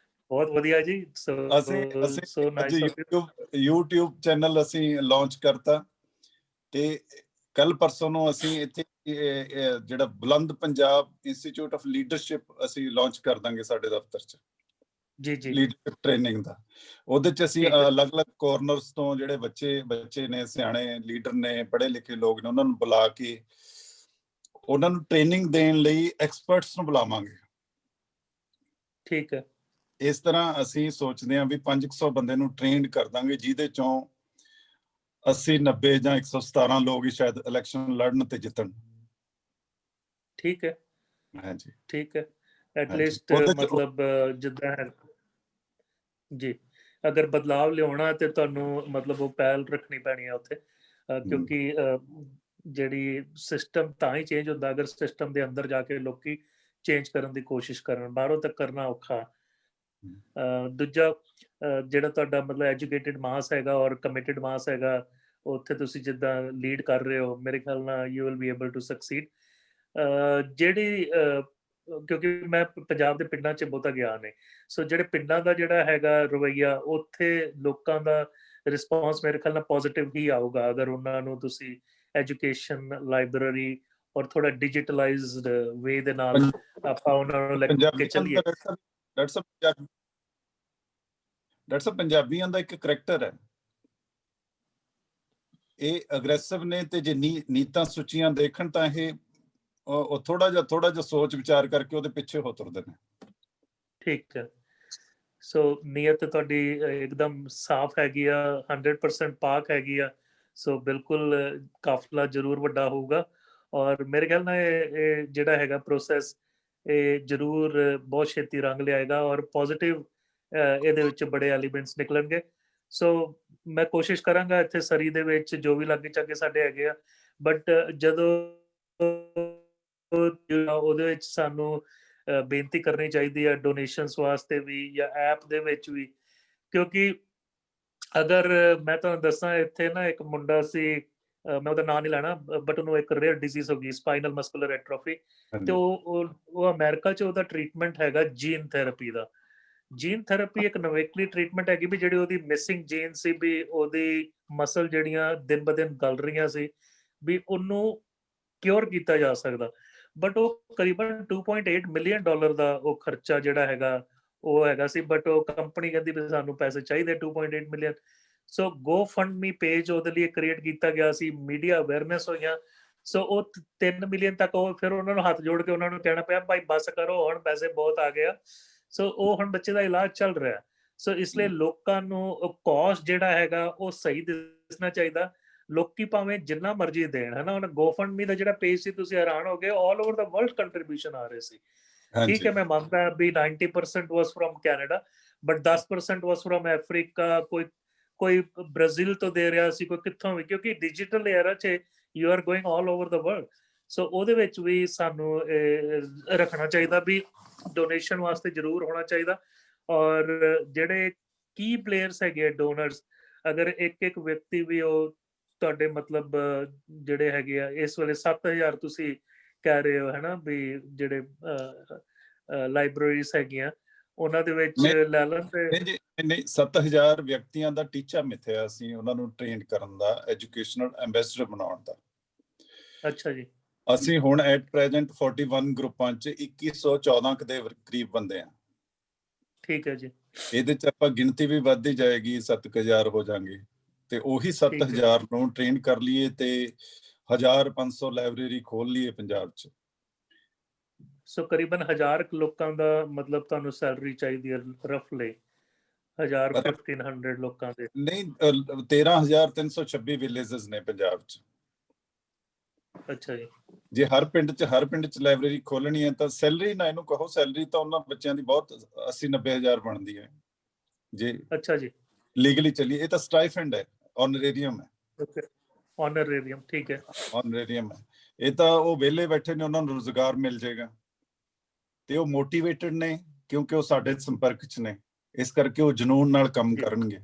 ਬਹੁਤ ਵਧੀਆ ਜੀ। ਅਸੀਂ ਅੱਜ YouTube ਚੈਨਲ ਅਸੀਂ ਲਾਂਚ ਕਰਤਾ ਤੇ ਕੱਲ ਪਰਸੋਂ ਨੂੰ ਅਸੀਂ ਇੱਥੇ ਜਿਹੜਾ ਬੁਲੰਦ ਪੰਜਾਬ ਇੰਸਟੀਚਿਊਟ ਆਫ ਲੀਡਰਸ਼ਿਪ ਅਸੀਂ ਲਾਂਚ ਕਰ ਦਾਂਗੇ ਸਾਡੇ ਦਫ਼ਤਰ 'ਚ। ਜੀ ਜੀ, ਲੀਡਰਸ਼ਿਪ ਟ੍ਰੇਨਿੰਗ ਦਾ। ਉਹਦੇ 'ਚ ਅਸੀਂ ਅਲੱਗ-ਅਲੱਗ ਕਾਰਨਰਸ ਤੋਂ ਜਿਹੜੇ ਬੱਚੇ ਨੇ, ਸਿਆਣੇ ਲੀਡਰ ਨੇ, ਪੜ੍ਹੇ ਲਿਖੇ ਲੋਕ ਨੇ, ਉਹਨਾਂ ਨੂੰ ਬੁਲਾ ਕੇ ਉਹਨਾਂ ਨੂੰ ਟ੍ਰੇਨਿੰਗ ਦੇਣ ਲਈ ਐਕਸਪਰਟਸ ਨੂੰ ਬੁਲਾਵਾਂਗੇ। ਠੀਕ ਹੈ। ਇਸ ਤਰ੍ਹਾਂ ਅਸੀਂ ਸੋਚਦੇ ਹਾਂ ਵੀ 500 ਬੰਦੇ ਨੂੰ ਟ੍ਰੇਨਡ ਕਰ ਦਾਂਗੇ, ਜਿਹਦੇ ਚੋਂ 80-90 ਜਾਂ 117 ਲੋਕ ਹੀ ਸ਼ਾਇਦ ਇਲੈਕਸ਼ਨ ਲੜਨ ਤੇ ਜਿੱਤਣ। ਠੀਕ ਹੈ, ਹਾਂਜੀ ਠੀਕ ਹੈ। ਐਟਲੀਸਟ ਮਤਲਬ ਜਿੱਦਾਂ ਹੈ ਜੀ, ਅਗਰ ਬਦਲਾਵ ਲਿਆਉਣਾ ਤੇ ਤੁਹਾਨੂੰ ਮਤਲਬ ਉਹ ਪਹਿਲ ਰੱਖਣੀ ਪੈਣੀ ਹੈ ਉੱਥੇ, ਕਿਉਂਕਿ ਜਿਹੜੀ ਸਿਸਟਮ ਤਾਂ ਹੀ ਚੇਂਜ ਹੁੰਦਾ ਅਗਰ ਸਿਸਟਮ ਦੇ ਅੰਦਰ ਜਾ ਕੇ ਲੋਕੀ ਚੇਂਜ ਕਰਨ ਦੀ ਕੋਸ਼ਿਸ਼ ਕਰਨ, ਬਾਹਰੋਂ ਤੱਕ ਕਰਨਾ ਔਖਾ। ਦੂਜਾ ਜਿਹੜਾ ਤੁਹਾਡਾ ਮਤਲਬ ਐਜੂਕੇਟਿਡ ਮਾਸ ਹੈਗਾ ਔਰ ਕਮਿਟਡ ਮਾਸ ਹੈਗਾ, ਉੱਥੇ ਤੁਸੀਂ ਜਿੱਦਾਂ ਲੀਡ ਕਰ ਰਹੇ ਹੋ, ਮੇਰੇ ਖਿਆਲ ਨਾਲ you will be able to succeed. ਜਿਹੜੀ ਕਿਉਂਕਿ ਮੈਂ ਪੰਜਾਬ ਦੇ ਪਿੰਡਾਂ 'ਚ ਬਹੁਤਾ ਗਿਆ ਨਹੀਂ, ਸੋ ਜਿਹੜੇ ਪਿੰਡਾਂ ਦਾ ਜਿਹੜਾ ਹੈਗਾ ਰਵੱਈਆ, ਉੱਥੇ ਲੋਕਾਂ ਦਾ ਰਿਸਪੌਂਸ ਮੇਰੇ ਖਿਆਲ ਨਾਲ ਪੋਜ਼ਿਟਿਵ ਹੀ ਆਊਗਾ ਅਗਰ ਉਹਨਾਂ ਨੂੰ ਤੁਸੀਂ ਐਜੂਕੇਸ਼ਨ, ਲਾਇਬ੍ਰੇਰੀ ਔਰ ਥੋੜਾ ਡਿਜੀਟਲਾਈਜ਼ਡ ਵੇ ਦੇ ਨਾਲ ਆਪਾਂ ਉਹਨਾਂ ਨੂੰ ਲੈ ਕੇ ਚੱਲੀਏ। ਡਾਕਟਰ ਸਾਹਿਬ, ਪੰਜਾਬੀਆਂ ਦਾ ਇੱਕ ਕਰੈਕਟਰ ਹੈ, ਇਹ ਅਗਰੈਸਿਵ ਨੇ, ਤੇ ਜੇ ਨੀਤਾਂ ਸੁੱਚੀਆਂ ਦੇਖਣ ਤਾਂ ਇਹ ਉਹ ਥੋੜਾ ਜਿਹਾ ਸੋਚ ਵਿਚਾਰ ਕਰਕੇ ਉਹਦੇ ਪਿੱਛੇ ਹੋ ਤੁਰਦੇ ਨੇ। ਠੀਕ ਹੈ। ਸੋ ਨੀਅਤ ਤੁਹਾਡੀ ਇੱਕਦਮ ਸਾਫ਼ ਹੈਗੀ ਆ, 100% ਪਾਕ ਹੈਗੀ ਆ। ਸੋ ਬਿਲਕੁਲ ਕਾਫਲਾ ਜ਼ਰੂਰ ਵੱਡਾ ਹੋਊਗਾ ਔਰ ਮੇਰੇ ਖਿਆਲ ਨਾਲ ਇਹ ਜਿਹੜਾ ਹੈਗਾ ਪ੍ਰੋਸੈਸ, ਇਹ ਜ਼ਰੂਰ ਬਹੁਤ ਛੇਤੀ ਰੰਗ ਲਿਆਏਗਾ ਔਰ ਪੋਜ਼ਿਟਿਵ ਇਹਦੇ ਵਿੱਚ ਬੜੇ ਐਲੀਮੈਂਟਸ ਨਿਕਲਣਗੇ। ਸੋ ਮੈਂ ਕੋਸ਼ਿਸ਼ ਕਰਾਂਗਾ ਇੱਥੇ ਸਰੀ ਦੇ ਵਿੱਚ ਜੋ ਵੀ ਲਾਗੇ ਚਾਗੇ ਸਾਡੇ ਹੈਗੇ ਆ, ਬਟ ਜਦੋਂ ਉਹਦੇ ਵਿੱਚ ਸਾਨੂੰ ਬੇਨਤੀ ਕਰਨੀ ਚਾਹੀਦੀ ਹੈ ਡੋਨੇਸ਼ਨਸ ਵਾਸਤੇ ਵੀ ਜਾਂ ਐਪ ਦੇ ਵਿੱਚ ਵੀ, ਕਿਉਂਕਿ ਅਗਰ ਮੈਂ ਤੁਹਾਨੂੰ ਦੱਸਾਂ, ਇੱਥੇ ਨਾ ਇੱਕ ਮੁੰਡਾ ਸੀ, ਮੈਂ ਉਹਦਾ ਨਾਂ ਨਹੀਂ ਲੈਣਾ, ਬਟ ਉਹਨੂੰ ਇੱਕ ਰੇਅਰ ਡਿਜ਼ੀਜ਼ ਹੋ ਗਈ, ਸਪਾਈਨਲ ਮਸਕੂਲਰ ਐਟ੍ਰੋਫੀ, ਤੇ ਉਹ ਅਮਰੀਕਾ 'ਚ ਉਹਦਾ ਟ੍ਰੀਟਮੈਂਟ ਹੈਗਾ ਜੀਨ ਥੈਰੇਪੀ ਦਾ। ਜੀਨ ਥੈਰੇਪੀ ਇੱਕ ਨਵੇਕਲੀ ਟ੍ਰੀਟਮੈਂਟ ਹੈਗੀ ਵੀ ਜਿਹੜੀ ਉਹਦੀ ਮਿਸਿੰਗ ਜੀਨ ਸੀ, ਵੀ ਉਹਦੀ ਮਸਲ ਜਿਹੜੀਆਂ ਦਿਨ ਬ ਦਿਨ ਗਲ ਰਹੀਆਂ ਸੀ, ਵੀ ਉਹਨੂੰ ਕਿਉਰ ਕੀਤਾ ਜਾ ਸਕਦਾ। ਬਟ ਉਹ ਕਰੀਬਨ $2.8 ਮਿਲੀਅਨ ਦਾ ਉਹ ਖਰਚਾ ਜਿਹੜਾ ਹੈਗਾ ਉਹ ਹੈਗਾ ਸੀ, ਬਟ ਉਹ ਕੰਪਨੀ ਕਹਿੰਦੀ ਵੀ ਸਾਨੂੰ ਪੈਸੇ ਚਾਹੀਦੇ 2.8 ਮਿਲੀਅਨ। ਸੋ ਗੋ ਫੰਡ ਮੀ ਪੇਜ ਉਹਦੇ ਲਈ ਕ੍ਰੀਏਟ ਕੀਤਾ ਗਿਆ ਸੀ, ਮੀਡੀਆ ਅਵੇਅਰਨੈਸ ਹੋਈਆਂ। ਸੋ ਉਹ 3 ਮਿਲੀਅਨ ਤੱਕ ਉਹ ਫਿਰ ਉਹਨਾਂ ਨੂੰ ਹੱਥ ਜੋੜ ਕੇ ਉਹਨਾਂ ਨੂੰ ਕਹਿਣਾ ਪਿਆ ਭਾਈ ਬਸ ਕਰੋ, ਹੁਣ ਪੈਸੇ ਬਹੁਤ ਆ ਗਏ ਆ। ਸੋ ਉਹ ਹੁਣ ਬੱਚੇ ਦਾ ਇਲਾਜ ਚੱਲ ਰਿਹਾ। ਸੋ ਇਸ ਲਈ ਲੋਕਾਂ ਨੂੰ ਕਾਜ਼ ਜਿਹੜਾ ਹੈਗਾ ਉਹ ਸਹੀ ਦਿਸਣਾ ਚਾਹੀਦਾ। ਲੋਕੀ ਭਾਵੇਂ ਜਿੰਨਾ ਮਰਜ਼ੀ ਦੇਣ, ਹਨਾ। ਹੁਣ GoFundMe ਦਾ ਜਿਹੜਾ ਪੇਜ ਸੀ, ਤੁਸੀਂ ਹੈਰਾਨ ਹੋ ਗਏ, all over the world contribution ਆ ਰਹੇ ਸੀ। ਠੀਕ ਹੈ, ਮੈਂ ਮੰਨਦਾ ਵੀ 90% was from Canada, but 10% was from Africa, ਕੋਈ ਬ੍ਰਾਜ਼ੀਲ ਤੋਂ ਦੇ ਰਿਹਾ ਸੀ, ਕੋਈ ਕਿੱਥੋਂ ਵੀ, ਕਿਉਂਕਿ ਡਿਜੀਟਲ ਏਰਾ 'ਚ you are going all over the world. So ਉਹਦੇ ਵਿੱਚ ਵੀ ਸਾਨੂੰ ਰੱਖਣਾ ਚਾਹੀਦਾ ਵੀ ਡੋਨੇਸ਼ਨ ਵਾਸਤੇ ਜ਼ਰੂਰ ਹੋਣਾ ਚਾਹੀਦਾ। ਔਰ ਜਿਹੜੇ ਕੀ ਪਲੇਅਰਸ ਹੈਗੇ ਡੋਨਰਸ, ਅਗਰ ਇੱਕ ਵਿਅਕਤੀ ਵੀ ਉਹ ਤੁਹਾਡੇ ਮਤਲਬ ਜਿਹੜੇ ਹੈਗੇ ਆ ਇਸ ਵੇਲੇ 7000 ਤੁਸੀਂ ਕਹਿ ਰਹੇ ਹੋ, ਹਨਾ, ਵੀ ਜਿਹੜੇ ਲਾਇਬ੍ਰੇਰੀਜ਼ ਹੈਗੀਆਂ ਉਹਨਾਂ ਦੇ ਵਿੱਚ ਲੈ ਲੈਣ ਤੇ ਨਹੀਂ 7000 ਵਿਅਕਤੀਆਂ ਦਾ ਟੀਚਾ ਮਿੱਥਿਆ ਅਸੀਂ ਉਹਨਾਂ ਨੂੰ ਟ੍ਰੇਨ ਕਰਨ ਦਾ, ਐਜੂਕੇਸ਼ਨਲ ਐਂਬੈਸਡਰ ਬਣਾਉਣ ਦਾ। ਅੱਛਾ ਜੀ। ਅਸੀਂ ਹੁਣ ਐਟ ਪ੍ਰੈਜ਼ੈਂਟ 41 ਗਰੁੱਪਾਂ 'ਚ 2114 ਦੇ ਕਰੀਬ ਬੰਦੇ ਆ। ਠੀਕ ਹੈ ਜੀ। ਇਹਦੇ 'ਚ ਆਪਾਂ ਗਿਣਤੀ ਵੀ ਵੱਧਦੀ ਜਾਏਗੀ, 7000 ਹੋ ਜਾਣਗੇ, ਤੇ ਉਹੀ 7000 ਨੂੰ ਟ੍ਰੇਨ ਕਰ ਲਈਏ ਤੇ 1500 ਲਾਇਬ੍ਰੇਰੀ ਖੋਲ ਲਈਏ ਪੰਜਾਬ 'ਚ। ਸੋ ਕਰੀਬਨ 1000 ਲੋਕਾਂ ਦਾ ਮਤਲਬ ਤੁਹਾਨੂੰ ਸੈਲਰੀ ਚਾਹੀਦੀ ਹੈ ਰਫਲੀ 1500 ਲੋਕਾਂ ਦੇ। ਨਹੀਂ 13326 ਵਿਲੇजेस ਨੇ ਪੰਜਾਬ 'ਚ। ਅੱਛਾ ਜੀ। ਜੇ ਹਰ ਪਿੰਡ 'ਚ ਲਾਇਬ੍ਰੇਰੀ ਖੋਲਣੀ ਹੈ ਤਾਂ ਸੈਲਰੀ ਨਾ ਇਹਨੂੰ ਕਹੋ, ਸੈਲਰੀ ਤਾਂ ਉਹਨਾਂ ਬੱਚਿਆਂ ਦੀ ਬਹੁਤ 80-90 ਹਜ਼ਾਰ ਬਣਦੀ ਹੈ ਜੇ ਅੱਛਾ ਜੀ ਲੀਗਲੀ ਚੱਲੀਏ। ਇਹ ਤਾਂ ਸਟਾਈਫੰਡ ਹੈ, ਆਨਰੇਰੀਅਮ ਹੈ। ਓਕੇ, ਆਨਰੇਰੀਅਮ, ਠੀਕ ਹੈ। ਆਨਰੇਰੀਅਮ ਹੈ। ਇਹ ਤਾਂ ਉਹ ਵਿਹਲੇ ਬੈਠੇ ਨੇ, ਉਹਨਾਂ ਨੂੰ ਰੁਜ਼ਗਾਰ ਮਿਲ ਜਾਏਗਾ ਤੇ ਉਹ ਮੋਟੀਵੇਟਡ ਨੇ ਕਿਉਂਕਿ ਉਹ ਸਾਡੇ ਸੰਪਰਕ 'ਚ ਨੇ, ਇਸ ਕਰਕੇ ਉਹ ਜਨੂਨ ਨਾਲ ਕੰਮ ਕਰਨਗੇ।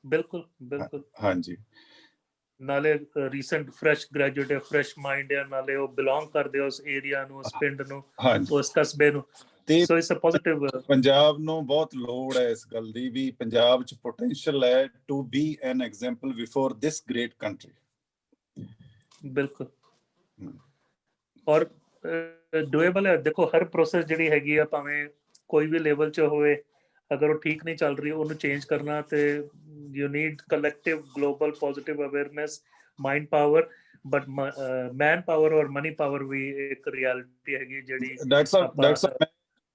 ਬਿਲਕੁਲ ਬਿਲਕੁਲ। ਹਾਂਜੀ, ਨਾਲੇ ਰੀਸੈਂਟ ਫਰੈਸ਼ ਗ੍ਰੈਜੂਏਟ ਹੈ, ਫਰੈਸ਼ ਮਾਈਂਡ ਹੈ, ਨਾਲੇ ਉਹ ਬਿਲੋਂਗ ਕਰਦੇ ਉਸ ਏਰੀਆ ਨੂੰ, ਉਸ ਪਿੰਡ ਨੂੰ, ਉਸ ਕਸਬੇ ਨੂੰ। ਤੇ so it's a positive. Punjab ਨੂੰ ਬਹੁਤ ਲੋੜ ਹੈ ਇਸ ਗੱਲ ਦੀ ਵੀ ਪੰਜਾਬ 'ਚ ਪੋਟੈਂਸ਼ੀਅਲ ਹੈ to be an example before this great country. ਬਿਲਕੁਲ। ਔਰ ਡੂਏਬਲ ਹੈ। ਦੇਖੋ ਹਰ ਪ੍ਰੋਸੈਸ ਜਿਹੜੀ ਹੈਗੀ ਆ, ਭਾਵੇਂ ਕੋਈ ਵੀ ਲੈਵਲ 'ਚ ਹੋਵੇ, ਅਗਰ ਉਹ ਠੀਕ ਨਹੀਂ ਚੱਲ ਰਹੀ, ਉਹਨੂੰ ਚੇਂਜ ਕਰਨਾ ਤੇ you need collective global positive awareness, mind power, but man power ਔਰ ਮਨੀ ਪਾਵਰ ਵੀ ਇੱਕ ਰਿਐਲਿਟੀ ਹੈਗੀ ਜਿਹੜੀ ਡਾਕਟਰ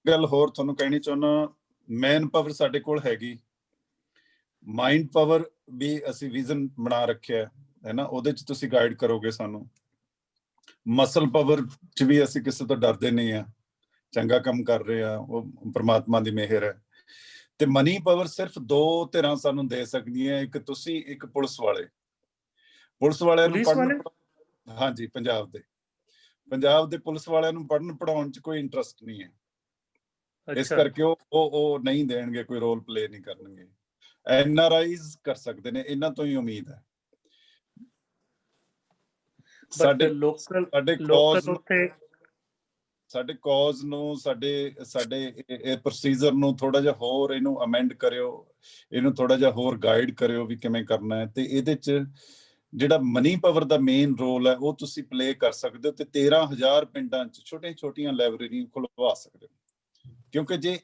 ਗੱਲ ਹੋਰ ਤੁਹਾਨੂੰ ਕਹਿਣੀ ਚਾਹੁੰਦਾ। ਮੈਨ ਪਾਵਰ ਸਾਡੇ ਕੋਲ ਹੈਗੀ, ਮਾਈਂਡ ਪਾਵਰ ਵੀ ਅਸੀਂ ਵਿਜ਼ਨ ਬਣਾ ਰੱਖਿਆ ਹੈ ਨਾ, ਉਹਦੇ 'ਚ ਤੁਸੀਂ ਗਾਈਡ ਕਰੋਗੇ ਸਾਨੂੰ। ਮਸਲ ਪਾਵਰ 'ਚ ਵੀ ਅਸੀਂ ਕਿਸੇ ਤੋਂ ਡਰਦੇ ਨਹੀਂ ਆ, ਚੰਗਾ ਕੰਮ ਕਰ ਰਹੇ ਆ, ਉਹ ਪ੍ਰਮਾਤਮਾ ਦੀ ਮਿਹਰ ਹੈ। ਤੇ ਮਨੀ ਪਾਵਰ ਸਿਰਫ ਦੋ ਧਿਰਾਂ ਸਾਨੂੰ ਦੇ ਸਕਦੀਆਂ, ਇੱਕ ਤੁਸੀਂ, ਇੱਕ ਪੁਲਿਸ ਵਾਲੇ। ਪੁਲਿਸ ਵਾਲਿਆਂ ਨੂੰ ਪੜ੍ਹਨ, ਹਾਂਜੀ, ਪੰਜਾਬ ਦੇ ਪੁਲਿਸ ਵਾਲਿਆਂ ਨੂੰ ਪੜ੍ਹਨ ਪੜ੍ਹਾਉਣ 'ਚ ਕੋਈ ਇੰਟਰਸਟ ਨਹੀਂ ਹੈ, ਇਸ ਕਰਕੇ ਉਹ ਨਹੀਂ ਦੇਣਗੇ, ਕੋਈ ਰੋਲ ਪਲੇ ਨਹੀਂ ਕਰਨਗੇ। NRIs ਕਰ ਸਕਦੇ ਨੇ, ਇਹਨਾਂ ਤੋਂ ਹੀ ਉਮੀਦ ਹੈ। ਸਾਡੇ ਕਾਜ਼ ਨੂੰ, ਸਾਡੇ ਪ੍ਰੋਸੀਜਰ ਨੂੰ ਥੋੜਾ ਜਿਹਾ ਹੋਰ ਇਹਨੂੰ ਅਮੈਂਡ ਕਰਿਓ, ਇਹਨੂੰ ਥੋੜਾ ਜਿਹਾ ਹੋਰ ਗਾਈਡ ਕਰਿਓ ਵੀ ਕਿਵੇਂ ਕਰਨਾ ਹੈ। ਤੇ ਇਹਦੇ 'ਚ ਜਿਹੜਾ ਮਨੀ ਪਾਵਰ ਦਾ ਮੇਨ ਰੋਲ ਹੈ ਉਹ ਤੁਸੀਂ ਪਲੇ ਕਰ ਸਕਦੇ ਹੋ ਤੇ 13000 ਪਿੰਡਾਂ 'ਚ ਛੋਟੀਆਂ ਲਾਇਬ੍ਰੇਰੀ ਖੁਲਵਾ ਸਕਦੇ ਹੋ। ਕਿਉਂਕਿ ਜੇ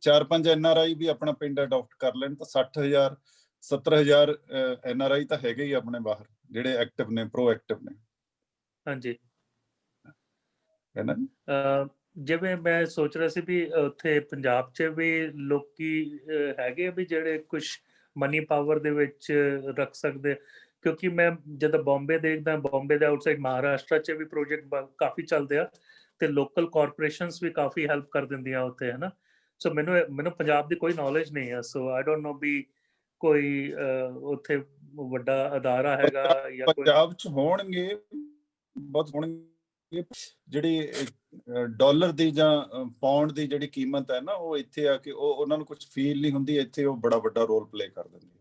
4-5 NRI ਵੀ ਆਪਣਾ ਪਿੰਡ ਅਡਾਪਟ ਕਰ ਲੈਣ ਤਾਂ 60,000-70,000 NRI ਤਾਂ ਹੈਗੇ ਹੀ ਆਪਣੇ ਬਾਹਰ, ਜਿਹੜੇ ਐਕਟਿਵ ਨੇ, ਪ੍ਰੋਐਕਟਿਵ ਨੇ। ਹਾਂਜੀ, ਹੈ ਨਾ। ਜਿਵੇਂ ਮੈਂ ਸੋਚ ਰਿਹਾ ਸੀ ਵੀ ਉੱਥੇ ਪੰਜਾਬ 'ਚ ਵੀ ਲੋਕੀ ਹੈਗੇ ਵੀ ਜਿਹੜੇ ਕੁਝ ਮਨੀ ਪਾਵਰ ਦੇ ਵਿੱਚ ਰੱਖ ਸਕਦੇ, ਕਿਉਂਕਿ ਮੈਂ ਜਦੋਂ ਬੰਬੇ ਦੇਖਦਾ, ਬੰਬੇ ਦੇ ਆਊਟਸਾਈਡ ਮਹਾਰਾਸ਼ਟਰ 'ਚ ਵੀ ਪ੍ਰੋਜੈਕਟ ਕਾਫੀ ਚੱਲਦੇ ਆ ਤੇ ਲੋਕਲ ਕਾਰਪੋਰੇਸ਼ਨਸ ਵੀ ਕਾਫੀ ਹੈਲਪ ਕਰ ਦਿੰਦੀਆਂ ਉੱਥੇ, ਹੈ ਨਾ। ਸੋ ਮੈਨੂੰ ਪੰਜਾਬ ਦੀ ਕੋਈ ਨੌਲੇਜ ਨਹੀਂ ਹੈ, ਸੋ ਆਈ ਡੋਂਟ ਨੋ ਵੀ ਕੋਈ ਉੱਥੇ ਵੱਡਾ ਅਦਾਰਾ ਹੈਗਾ ਜਾਂ ਕੋਈ। ਪੰਜਾਬ 'ਚ ਹੋਣਗੇ, ਬਹੁਤ ਹੋਣਗੇ। ਜਿਹੜੀ ਡਾਲਰ ਦੀ ਜਾਂ ਪਾਉਂਡ ਦੀ ਜਿਹੜੀ ਕੀਮਤ ਹੈ ਨਾ, ਉਹ ਇੱਥੇ ਆ ਕੇ ਉਹਨਾਂ ਨੂੰ ਕੁਝ ਫੀਲ ਨਹੀਂ ਹੁੰਦੀ, ਇੱਥੇ ਉਹ ਬੜਾ ਵੱਡਾ ਰੋਲ ਪਲੇ ਕਰ ਦਿੰਦੀ ਹੈ।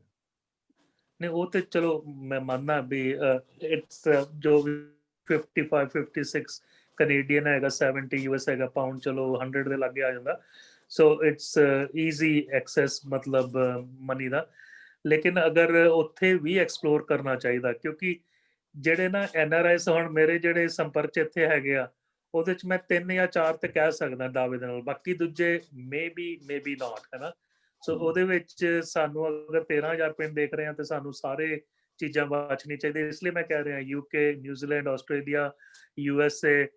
ਨਹੀਂ, ਉਹ ਤੇ ਚਲੋ ਮੈਂ ਮੰਨਦਾ ਵੀ ਇਟਸ ਜੋ 55-56 ਕੈਨੇਡੀਅਨ ਹੈਗਾ, 70 US ਹੈਗਾ, ਪਾਉਂਡ ਚਲੋ 100 ਦੇ ਲਾਗੇ ਆ ਜਾਂਦਾ। ਸੋ ਇਟਸ ਈਜ਼ੀ ਐਕਸੈਸ ਮਤਲਬ ਮਨੀ ਦਾ। ਲੇਕਿਨ ਅਗਰ ਉੱਥੇ ਵੀ ਐਕਸਪਲੋਰ ਕਰਨਾ ਚਾਹੀਦਾ, ਕਿਉਂਕਿ ਜਿਹੜੇ ਨਾ NRIs ਹੁਣ ਮੇਰੇ ਜਿਹੜੇ ਸੰਪਰਕ 'ਚ ਇੱਥੇ ਹੈਗੇ ਆ, ਉਹਦੇ 'ਚ ਮੈਂ 3 ਜਾਂ 4 ਤੇ ਕਹਿ ਸਕਦਾ ਦਾਅਵੇ ਦੇ ਨਾਲ, ਬਾਕੀ ਦੂਜੇ ਮੇ ਬੀ ਨਾਟ, ਹੈ ਨਾ। ਸੋ ਉਹਦੇ ਵਿੱਚ ਸਾਨੂੰ ਅਗਰ 13000 ਪਿੰਡ ਦੇਖ ਰਹੇ ਹਾਂ ਤੇ ਸਾਨੂੰ ਸਾਰੇ ਚੀਜ਼ਾਂ ਬਚਣੀ ਚਾਹੀਦੀ। ਇਸ ਲਈ ਮੈਂ ਕਹਿ ਰਿਹਾ UK, ਨਿਊਜ਼ੀਲੈਂਡ, ਆਸਟ੍ਰੇਲੀਆ, USA,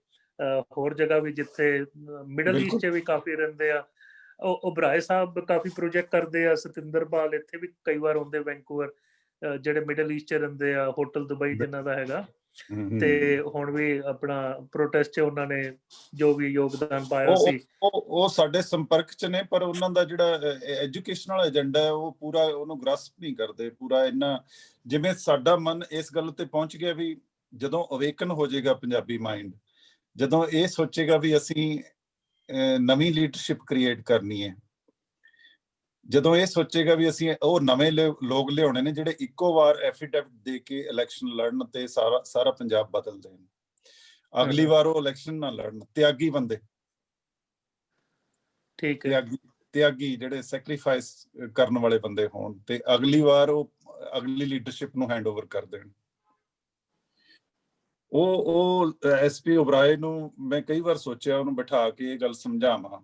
ਹੋਰ ਜਗ੍ਹਾ ਵੀ ਜਿੱਥੇ ਮਿਡਲ ਈਸਟ 'ਚ ਵੀ ਕਾਫੀ ਰਹਿੰਦੇ ਆ, ਉਬਰਾਏ ਸਾਹਿਬ ਕਾਫੀ ਪ੍ਰੋਜੈਕਟ ਕਰਦੇ ਆ, ਸਤਿੰਦਰਪਾਲ ਇੱਥੇ ਵੀ ਕਈ ਵਾਰ ਆਉਂਦੇ ਵੈਂਕੂਵਰ, ਜਿਹੜੇ ਮਿਡਲ ਈਸਟ ਚ ਰਹਿੰਦੇ ਆ, ਹੋਟਲ ਦੁਬਈ ਜਿਨ੍ਹਾਂ ਦਾ ਹੈਗਾ, ਤੇ ਹੁਣ ਵੀ ਆਪਣਾ ਪ੍ਰੋਟੈਸਟ 'ਚ ਉਹਨਾਂ ਨੇ ਜੋ ਵੀ ਯੋਗਦਾਨ ਪਾਇਆ ਸੀ। ਉਹ ਸਾਡੇ ਸੰਪਰਕ 'ਚ ਨੇ, ਪਰ ਉਹਨਾਂ ਦਾ ਜਿਹੜਾ ਐਜੂਕੇਸ਼ਨਲ ਏਜੰਡਾ ਹੈ ਉਹ ਪੂਰਾ ਉਹਨੂੰ ਗ੍ਰਸਪ ਨਹੀਂ ਕਰਦੇ ਪੂਰਾ। ਇੰਨਾ ਜਿਵੇਂ ਸਾਡਾ ਮਨ ਇਸ ਗੱਲ ਤੇ ਪਹੁੰਚ ਗਿਆ ਵੀ ਜਦੋਂ ਅਵੇਕਨ ਹੋ ਜਾਏਗਾ ਪੰਜਾਬੀ ਮਾਈਂਡ, ਜਦੋਂ ਇਹ ਸੋਚੇਗਾ ਵੀ ਅਸੀਂ ਨਵੀਂ ਲੀਡਰਸ਼ਿਪ ਕ੍ਰੀਏਟ ਕਰਨੀ ਹੈ, ਜਦੋਂ ਇਹ ਸੋਚੇਗਾ ਵੀ ਅਸੀਂ ਉਹ ਨਵੇਂ ਲੋਕ ਲਿਆਉਣੇ ਨੇ ਜਿਹੜੇ ਇੱਕੋ ਵਾਰ ਐਫੀਡੈਵਿਟ ਦੇ ਕੇ ਇਲੈਕਸ਼ਨ ਲੜਨ ਤੇ ਸਾਰਾ ਪੰਜਾਬ ਬਦਲ ਦੇਣ, ਅਗਲੀ ਵਾਰ ਉਹ ਇਲੈਕਸ਼ਨ ਨਾ ਲੜਨ, ਤਿਆਗੀ ਬੰਦੇ, ਠੀਕ ਹੈ, ਤਿਆਗੀ ਜਿਹੜੇ ਸੈਕਰੀਫਾਈਸ ਕਰਨ ਵਾਲੇ ਬੰਦੇ ਹੋਣ, ਤੇ ਅਗਲੀ ਵਾਰ ਉਹ ਅਗਲੀ ਲੀਡਰਸ਼ਿਪ ਨੂੰ ਹੈਂਡ ਓਵਰ ਕਰ ਦੇਣ। ਉਹ ਐਸਪੀ ਉਬਰਾਏ ਨੂੰ ਮੈਂ ਕਈ ਵਾਰ ਸੋਚਿਆ ਉਹਨੂੰ ਬਿਠਾ ਕੇ ਇਹ ਗੱਲ ਸਮਝਾਵਾਂ,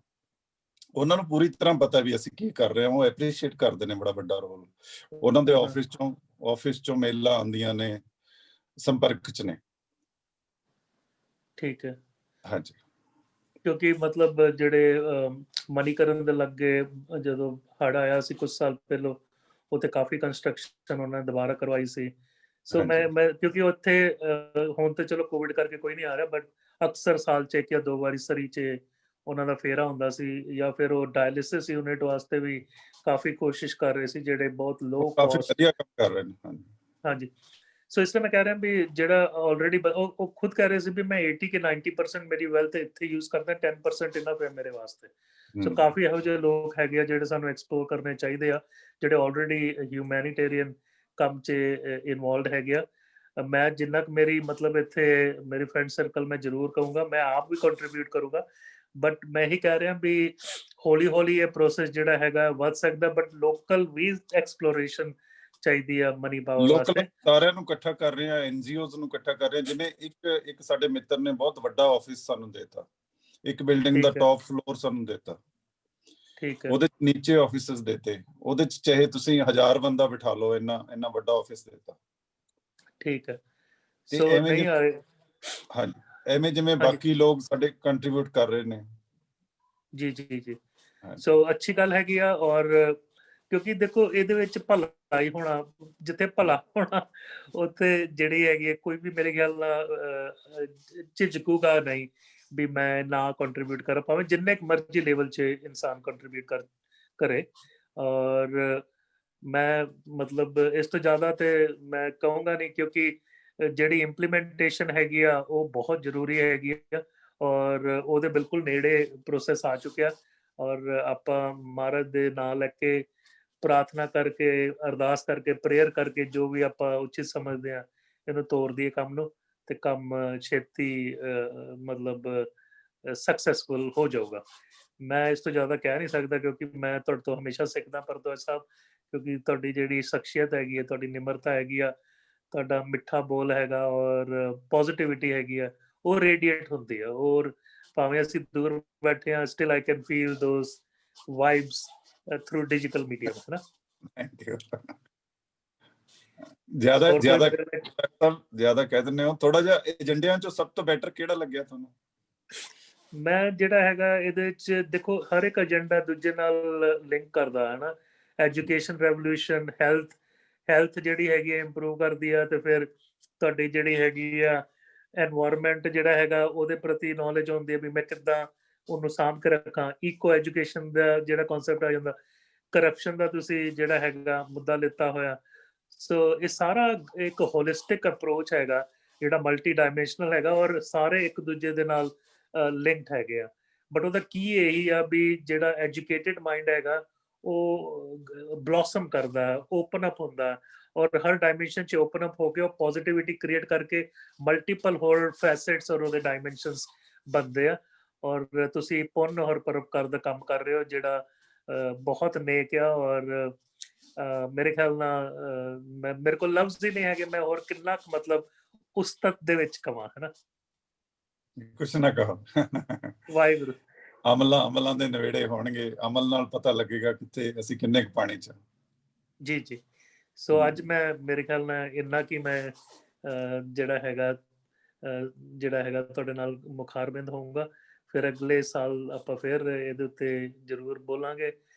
ਉਹਨਾਂ ਨੂੰ ਪੂਰੀ ਤਰ੍ਹਾਂ ਪਤਾ ਵੀ ਅਸੀਂ ਕੀ ਕਰ ਰਹੇ ਹਾਂ, ਉਹ ਐਪਰੀਸ਼ੀਏਟ ਕਰਦੇ ਨੇ ਬੜਾ ਵੱਡਾ ਰੋਲ ਉਹਨਾਂ ਦੇ ਆਫਿਸ ਚੋਂ ਮੇਲਾਂ ਆਉਂਦੀਆਂ ਨੇ, ਸੰਪਰਕ 'ਚ ਨੇ। ਠੀਕ ਹੈ, ਹਾਂਜੀ, ਕਿਉਂਕਿ ਮਤਲਬ ਜਿਹੜੇ ਮਨੀਕਰਨ ਦੇ ਲੱਗੇ ਜਦੋਂ ਹੜ੍ਹ ਆਇਆ ਸੀ ਕੁਝ ਸਾਲ ਪਹਿਲਾਂ, ਉੱਥੇ ਕਾਫੀ ਕੰਸਟਰਕਸ਼ਨ ਉਹਨਾਂ ਨੇ ਦੁਬਾਰਾ ਕਰਵਾਈ ਸੀ। ਸੋ ਮੈਂ ਕਿਉਂਕਿ ਉੱਥੇ ਹੁਣ ਤੇ ਚਲੋ ਕੋਵਿਡ ਕਰਕੇ ਕੋਈ ਨਹੀਂ ਆ ਰਿਹਾ, ਬਟ ਅਕਸਰ ਸਾਲ 'ਚ 1 ਜਾਂ 2 ਵਾਰੀ ਸਰੀ 'ਚ ਉਹਨਾਂ ਦਾ ਫੇਰਾ ਹੁੰਦਾ ਸੀ, ਜਾਂ ਫਿਰ ਉਹ ਡਾਇਲਿਸਿਸ ਯੂਨਿਟ ਵਾਸਤੇ ਵੀ ਕਾਫੀ ਕੋਸ਼ਿਸ਼ ਕਰ ਰਹੇ ਸੀ, ਜਿਹੜੇ ਬਹੁਤ ਲੋ ਕਾਸਟ ਵਧੀਆ ਕੰਮ ਕਰ ਰਹੇ ਨੇ। ਹਾਂਜੀ, ਸੋ ਇਸ ਲਈ ਮੈਂ ਕਹਿ ਰਿਹਾ ਵੀ ਜਿਹੜਾ ਆਲਰੇਡੀ ਉਹ ਖੁਦ ਕਹਿ ਰਹੇ ਸੀ ਵੀ ਮੈਂ 80 ਕਿ 90% ਮੇਰੀ ਵੈਲਥ ਇੱਥੇ ਯੂਜ਼ ਕਰਦਾ, 10% ਇਨਫ ਹੈ ਮੇਰੇ ਵਾਸਤੇ। ਸੋ ਕਾਫੀ ਇਹੋ ਜਿਹੇ ਲੋਕ ਹੈਗੇ ਆ ਜਿਹੜੇ ਸਾਨੂੰ ਐਕਸਪਲੋਰ ਕਰਨੇ ਚਾਹੀਦੇ ਆ, ਜਿਹੜੇ ਆਲਰੇਡੀ ਹਿਊਮੈਨੀਟੇਰੀਅਨ ਕੰਮ 'ਚ ਇਨਵੋਲਵਡ ਹੈਗੇ ਆ। ਮੈਂ ਜਿੰਨਾ ਕੁ ਮੇਰੀ ਮਤਲਬ ਇੱਥੇ ਮੇਰੀ ਫਰੈਂਡ ਸਰਕਲ ਮੈਂ ਜ਼ਰੂਰ ਕਹੂੰਗਾ, ਮੈਂ ਆਪ ਵੀ ਕੰਟਰੀਬਿਊਟ ਕਰੂੰਗਾ, ਬਟ ਮੈਂ ਹੀ ਕਹਿ ਰਿਹਾ ਵੀ ਹੌਲੀ ਹੌਲੀ ਇਹ ਪ੍ਰੋਸੈਸ ਜਿਹੜਾ ਹੈਗਾ ਵੱਧ ਸਕਦਾ, ਬਟ ਲੋਕਲ ਵੀ ਐਕਸਪਲੋਰੇਸ਼ਨ ਚਾਹੀਦੀ ਆ ਮਨੀ ਪਾਵਰ ਵਾਸਤੇ। ਸਾਰਿਆਂ ਨੂੰ ਇਕੱਠਾ ਕਰ ਰਹੇ ਆ, ਐਨਜੀਓਜ਼ ਨੂੰ ਇਕੱਠਾ ਕਰ ਰਹੇ ਆ। ਜਿਵੇਂ ਇੱਕ ਸਾਡੇ ਮਿੱਤਰ ਨੇ ਬਹੁਤ ਵੱਡਾ ਆਫਿਸ ਸਾਨੂੰ ਦੇਤਾ, ਇੱਕ ਬਿਲਡਿੰਗ ਦਾ ਟੌਪ ਫਲੋਰ ਸਾਨੂੰ ਦੇਤਾ, ਠੀਕ ਹੈ, ਉਹਦੇ ਨੀਚੇ ਆਫਿਸਸ ਦੇਤੇ, ਉਹਦੇ 'ਚ ਚਾਹੇ ਤੁਸੀਂ 1000 ਬੰਦਾ ਬਿਠਾ ਲਓ, ਇੰਨਾ ਵੱਡਾ ਆਫਿਸ ਦੇਤਾ। ਠੀਕ ਹੈ, ਸੋ ਨਹੀਂ ਆ ਰਹੇ। ਹਾਂਜੀ, ਐਵੇਂ ਜਿਵੇਂ ਬਾਕੀ ਲੋਕ ਸਾਡੇ ਕੰਟਰੀਬਿਊਟ ਕਰ ਰਹੇ ਨੇ। ਜੀ ਜੀ ਜੀ, ਸੋ ਅੱਛੀ ਗੱਲ ਹੈਗੀ ਆ। ਔਰ ਕਿਉਂਕਿ ਦੇਖੋ ਇਹਦੇ ਵਿੱਚ ਭਲਾ ਹੀ ਹੋਣਾ, ਜਿੱਥੇ ਭਲਾ ਹੋਣਾ ਉੱਥੇ ਜਿਹੜੀ ਹੈਗੀ ਕੋਈ ਵੀ ਮੇਰੇ ਖਿਆਲ ਨਾਲ ਝਿਜਕੂਗਾ ਨਹੀਂ ਵੀ ਮੈਂ ਨਾ ਕੰਟਰੀਬਿਊਟ ਕਰ ਭਾਵੇਂ ਜਿੰਨੇ ਕੁ ਮਰਜ਼ੀ ਲੈਵਲ 'ਚ ਇਨਸਾਨ ਕੰਟਰੀਬਿਊਟ ਕਰੇ। ਔਰ ਮੈਂ ਮਤਲਬ ਇਸ ਤੋਂ ਜ਼ਿਆਦਾ ਤੇ ਮੈਂ ਕਹੂੰਗਾ ਨਹੀਂ, ਕਿਉਂਕਿ ਜਿਹੜੀ ਇੰਪਲੀਮੈਂਟੇਸ਼ਨ ਹੈਗੀ ਆ ਉਹ ਬਹੁਤ ਜ਼ਰੂਰੀ ਹੈਗੀ ਆ, ਔਰ ਉਹਦੇ ਬਿਲਕੁਲ ਨੇੜੇ ਪ੍ਰੋਸੈਸ ਆ ਚੁੱਕਿਆ। ਔਰ ਆਪਾਂ ਮਹਾਰਾਜ ਦੇ ਨਾਂ ਲੈ ਕੇ ਪ੍ਰਾਰਥਨਾ ਕਰਕੇ, ਅਰਦਾਸ ਕਰਕੇ, ਪ੍ਰੇਅਰ ਕਰਕੇ, ਜੋ ਵੀ ਆਪਾਂ ਉਚਿਤ ਸਮਝਦੇ ਹਾਂ ਇਹਨੂੰ ਤੋਰ ਦਈਏ ਕੰਮ ਨੂੰ, ਤੇ ਕੰਮ ਛੇਤੀ ਮਤਲਬ ਸਕਸੈਸਫੁਲ ਹੋ ਜਾਊਗਾ। ਮੈਂ ਇਸ ਤੋਂ ਜ਼ਿਆਦਾ ਕਹਿ ਨਹੀਂ ਸਕਦਾ, ਕਿਉਂਕਿ ਮੈਂ ਤੁਹਾਡੇ ਤੋਂ ਹਮੇਸ਼ਾ ਸਿੱਖਦਾ ਭਰਦਵਾਜ ਸਾਹਿਬ, ਕਿਉਂਕਿ ਤੁਹਾਡੀ ਜਿਹੜੀ ਸ਼ਖਸੀਅਤ ਹੈਗੀ ਹੈ, ਤੁਹਾਡੀ ਨਿਮਰਤਾ ਹੈਗੀ ਆ, ਤੁਹਾਡਾ ਮਿੱਠਾ ਬੋਲ ਹੈਗਾ, ਔਰ ਪੋਜ਼ਿਟਿਵਿਟੀ ਹੈਗੀ ਆ, ਉਹ ਰੇਡੀਏਟ ਹੁੰਦੀ ਆ। ਔਰ ਭਾਵੇਂ ਅਸੀਂ ਦੂਰ ਬੈਠੇ ਹਾਂ, still I can feel those vibes through digital medium, ਹੈ ਨਾ। ਜ਼ਿਆਦਾ ਕਹਿ ਦਿੰਦੇ ਹੋ, ਥੋੜਾ ਜਿਹਾ ਏਜੰਡਿਆਂ 'ਚੋਂ ਸਭ ਤੋਂ ਬੈਟਰ ਕਿਹੜਾ ਲੱਗਿਆ ਤੁਹਾਨੂੰ? ਮੈਂ ਜਿਹੜਾ ਹੈਗਾ ਇਹਦੇ ਵਿੱਚ ਦੇਖੋ ਹਰ ਇੱਕ ਏਜੰਡਾ ਦੂਜੇ ਨਾਲ ਲਿੰਕ ਕਰਦਾ ਹੈ ਨਾ। ਐਜੂਕੇਸ਼ਨ ਰੈਵੋਲੂਸ਼ਨ, ਹੈਲਥ ਜਿਹੜੀ ਹੈਗੀ ਹੈ ਇੰਪਰੂਵ ਕਰਦੀ ਆ, ਤੇ ਫਿਰ ਤੁਹਾਡੀ ਜਿਹੜੀ ਹੈਗੀ ਆ ਐਨਵਾਇਰਨਮੈਂਟ ਜਿਹੜਾ ਹੈਗਾ ਉਹਦੇ ਪ੍ਰਤੀ ਨੌਲੇਜ ਹੁੰਦੀ ਹੈ ਵੀ ਮੈਂ ਕਿੱਦਾਂ ਉਹਨੂੰ ਸਾਂਭ ਕੇ ਰੱਖਾਂ। ਇਕੋ ਐਜੂਕੇਸ਼ਨ ਦਾ ਜਿਹੜਾ ਕਨਸੈਪਟ ਆ ਜਾਂਦਾ, ਕਰਪਸ਼ਨ ਦਾ ਤੁਸੀਂ ਜਿਹੜਾ ਹੈਗਾ ਮੁੱਦਾ ਲਿੱਤਾ ਹੋਇਆ। ਸੋ ਇਹ ਸਾਰਾ ਇੱਕ ਹੋਲਿਸਟਿਕ ਅਪਰੋਚ ਹੈਗਾ ਜਿਹੜਾ ਮਲਟੀ ਡਾਇਮੈਂਸ਼ਨਲ ਹੈਗਾ, ਔਰ ਸਾਰੇ ਇੱਕ ਦੂਜੇ ਦੇ ਨਾਲ ਲਿੰਕਡ ਹੈਗੇ ਆ। ਬਟ ਉਹਦਾ ਕੀ ਇਹੀ ਆ ਵੀ ਜਿਹੜਾ ਐਜੂਕੇਟਿਡ ਮਾਈਂਡ ਹੈਗਾ ਉਹ ਬਲੌਸਮ ਕਰਦਾ, ਓਪਨ ਅਪ ਹੁੰਦਾ, ਔਰ ਹਰ ਡਾਇਮੈਂਸ਼ਨ 'ਚ ਓਪਨ ਅਪ ਹੋ ਕੇ ਉਹ ਪੋਜ਼ਿਟਿਵਿਟੀ ਕ੍ਰੀਏਟ ਕਰਕੇ ਮਲਟੀਪਲ ਹੋਰ ਫੈਸਟਸ ਔਰ ਉਹਦੇ ਡਾਇਮੈਂਸ਼ਨਸ ਬਣਦੇ ਆ। ਔਰ ਤੁਸੀਂ ਪੁੰਨ ਔਰ ਪਰਉਪਕਾਰ ਦਾ ਕੰਮ ਕਰ ਰਹੇ ਹੋ, ਜਿਹੜਾ ਬਹੁਤ ਨੇਕ ਆ। ਔਰ ਮੇਰੇ ਖਿਆਲ ਨਾਲ ਮੇਰੇ ਕੋਲ ਲਫ਼ਜ਼ ਹੀ ਨਹੀਂ ਹੈਗੇ ਮੈਂ ਹੋਰ ਕਿੰਨਾ ਕੁ ਮਤਲਬ ਉਸਤਤ ਦੇ ਵਿੱਚ ਕਵਾਂ, ਹੈ ਨਾ। ਕੁਛ ਨਾ ਕਹੋ। ਵਾਹਿਗੁਰੂ। ਅਮਲਾਂ ਦੇ ਨਵੇੜੇ ਹੋਣਗੇ, ਅਮਲ ਨਾਲ ਪਤਾ ਲੱਗੇਗਾ ਕਿੱਥੇ ਅਸੀਂ ਕਿੰਨੇ ਕੁ ਪਾਣੀ 'ਚ। ਜੀ ਜੀ, ਸੋ ਅੱਜ ਮੈਂ ਮੇਰੇ ਖਿਆਲ ਨਾਲ ਇੰਨਾ ਕਿ ਮੈਂ ਜਿਹੜਾ ਹੈਗਾ ਤੁਹਾਡੇ ਨਾਲ ਮੁਖਾਰਬਿੰਦ ਹੋਊਂਗਾ। ਫਿਰ ਅਗਲੇ ਸਾਲ ਆਪਾਂ ਫਿਰ ਇਹਦੇ ਉੱਤੇ ਜ਼ਰੂਰ ਬੋਲਾਂਗੇ।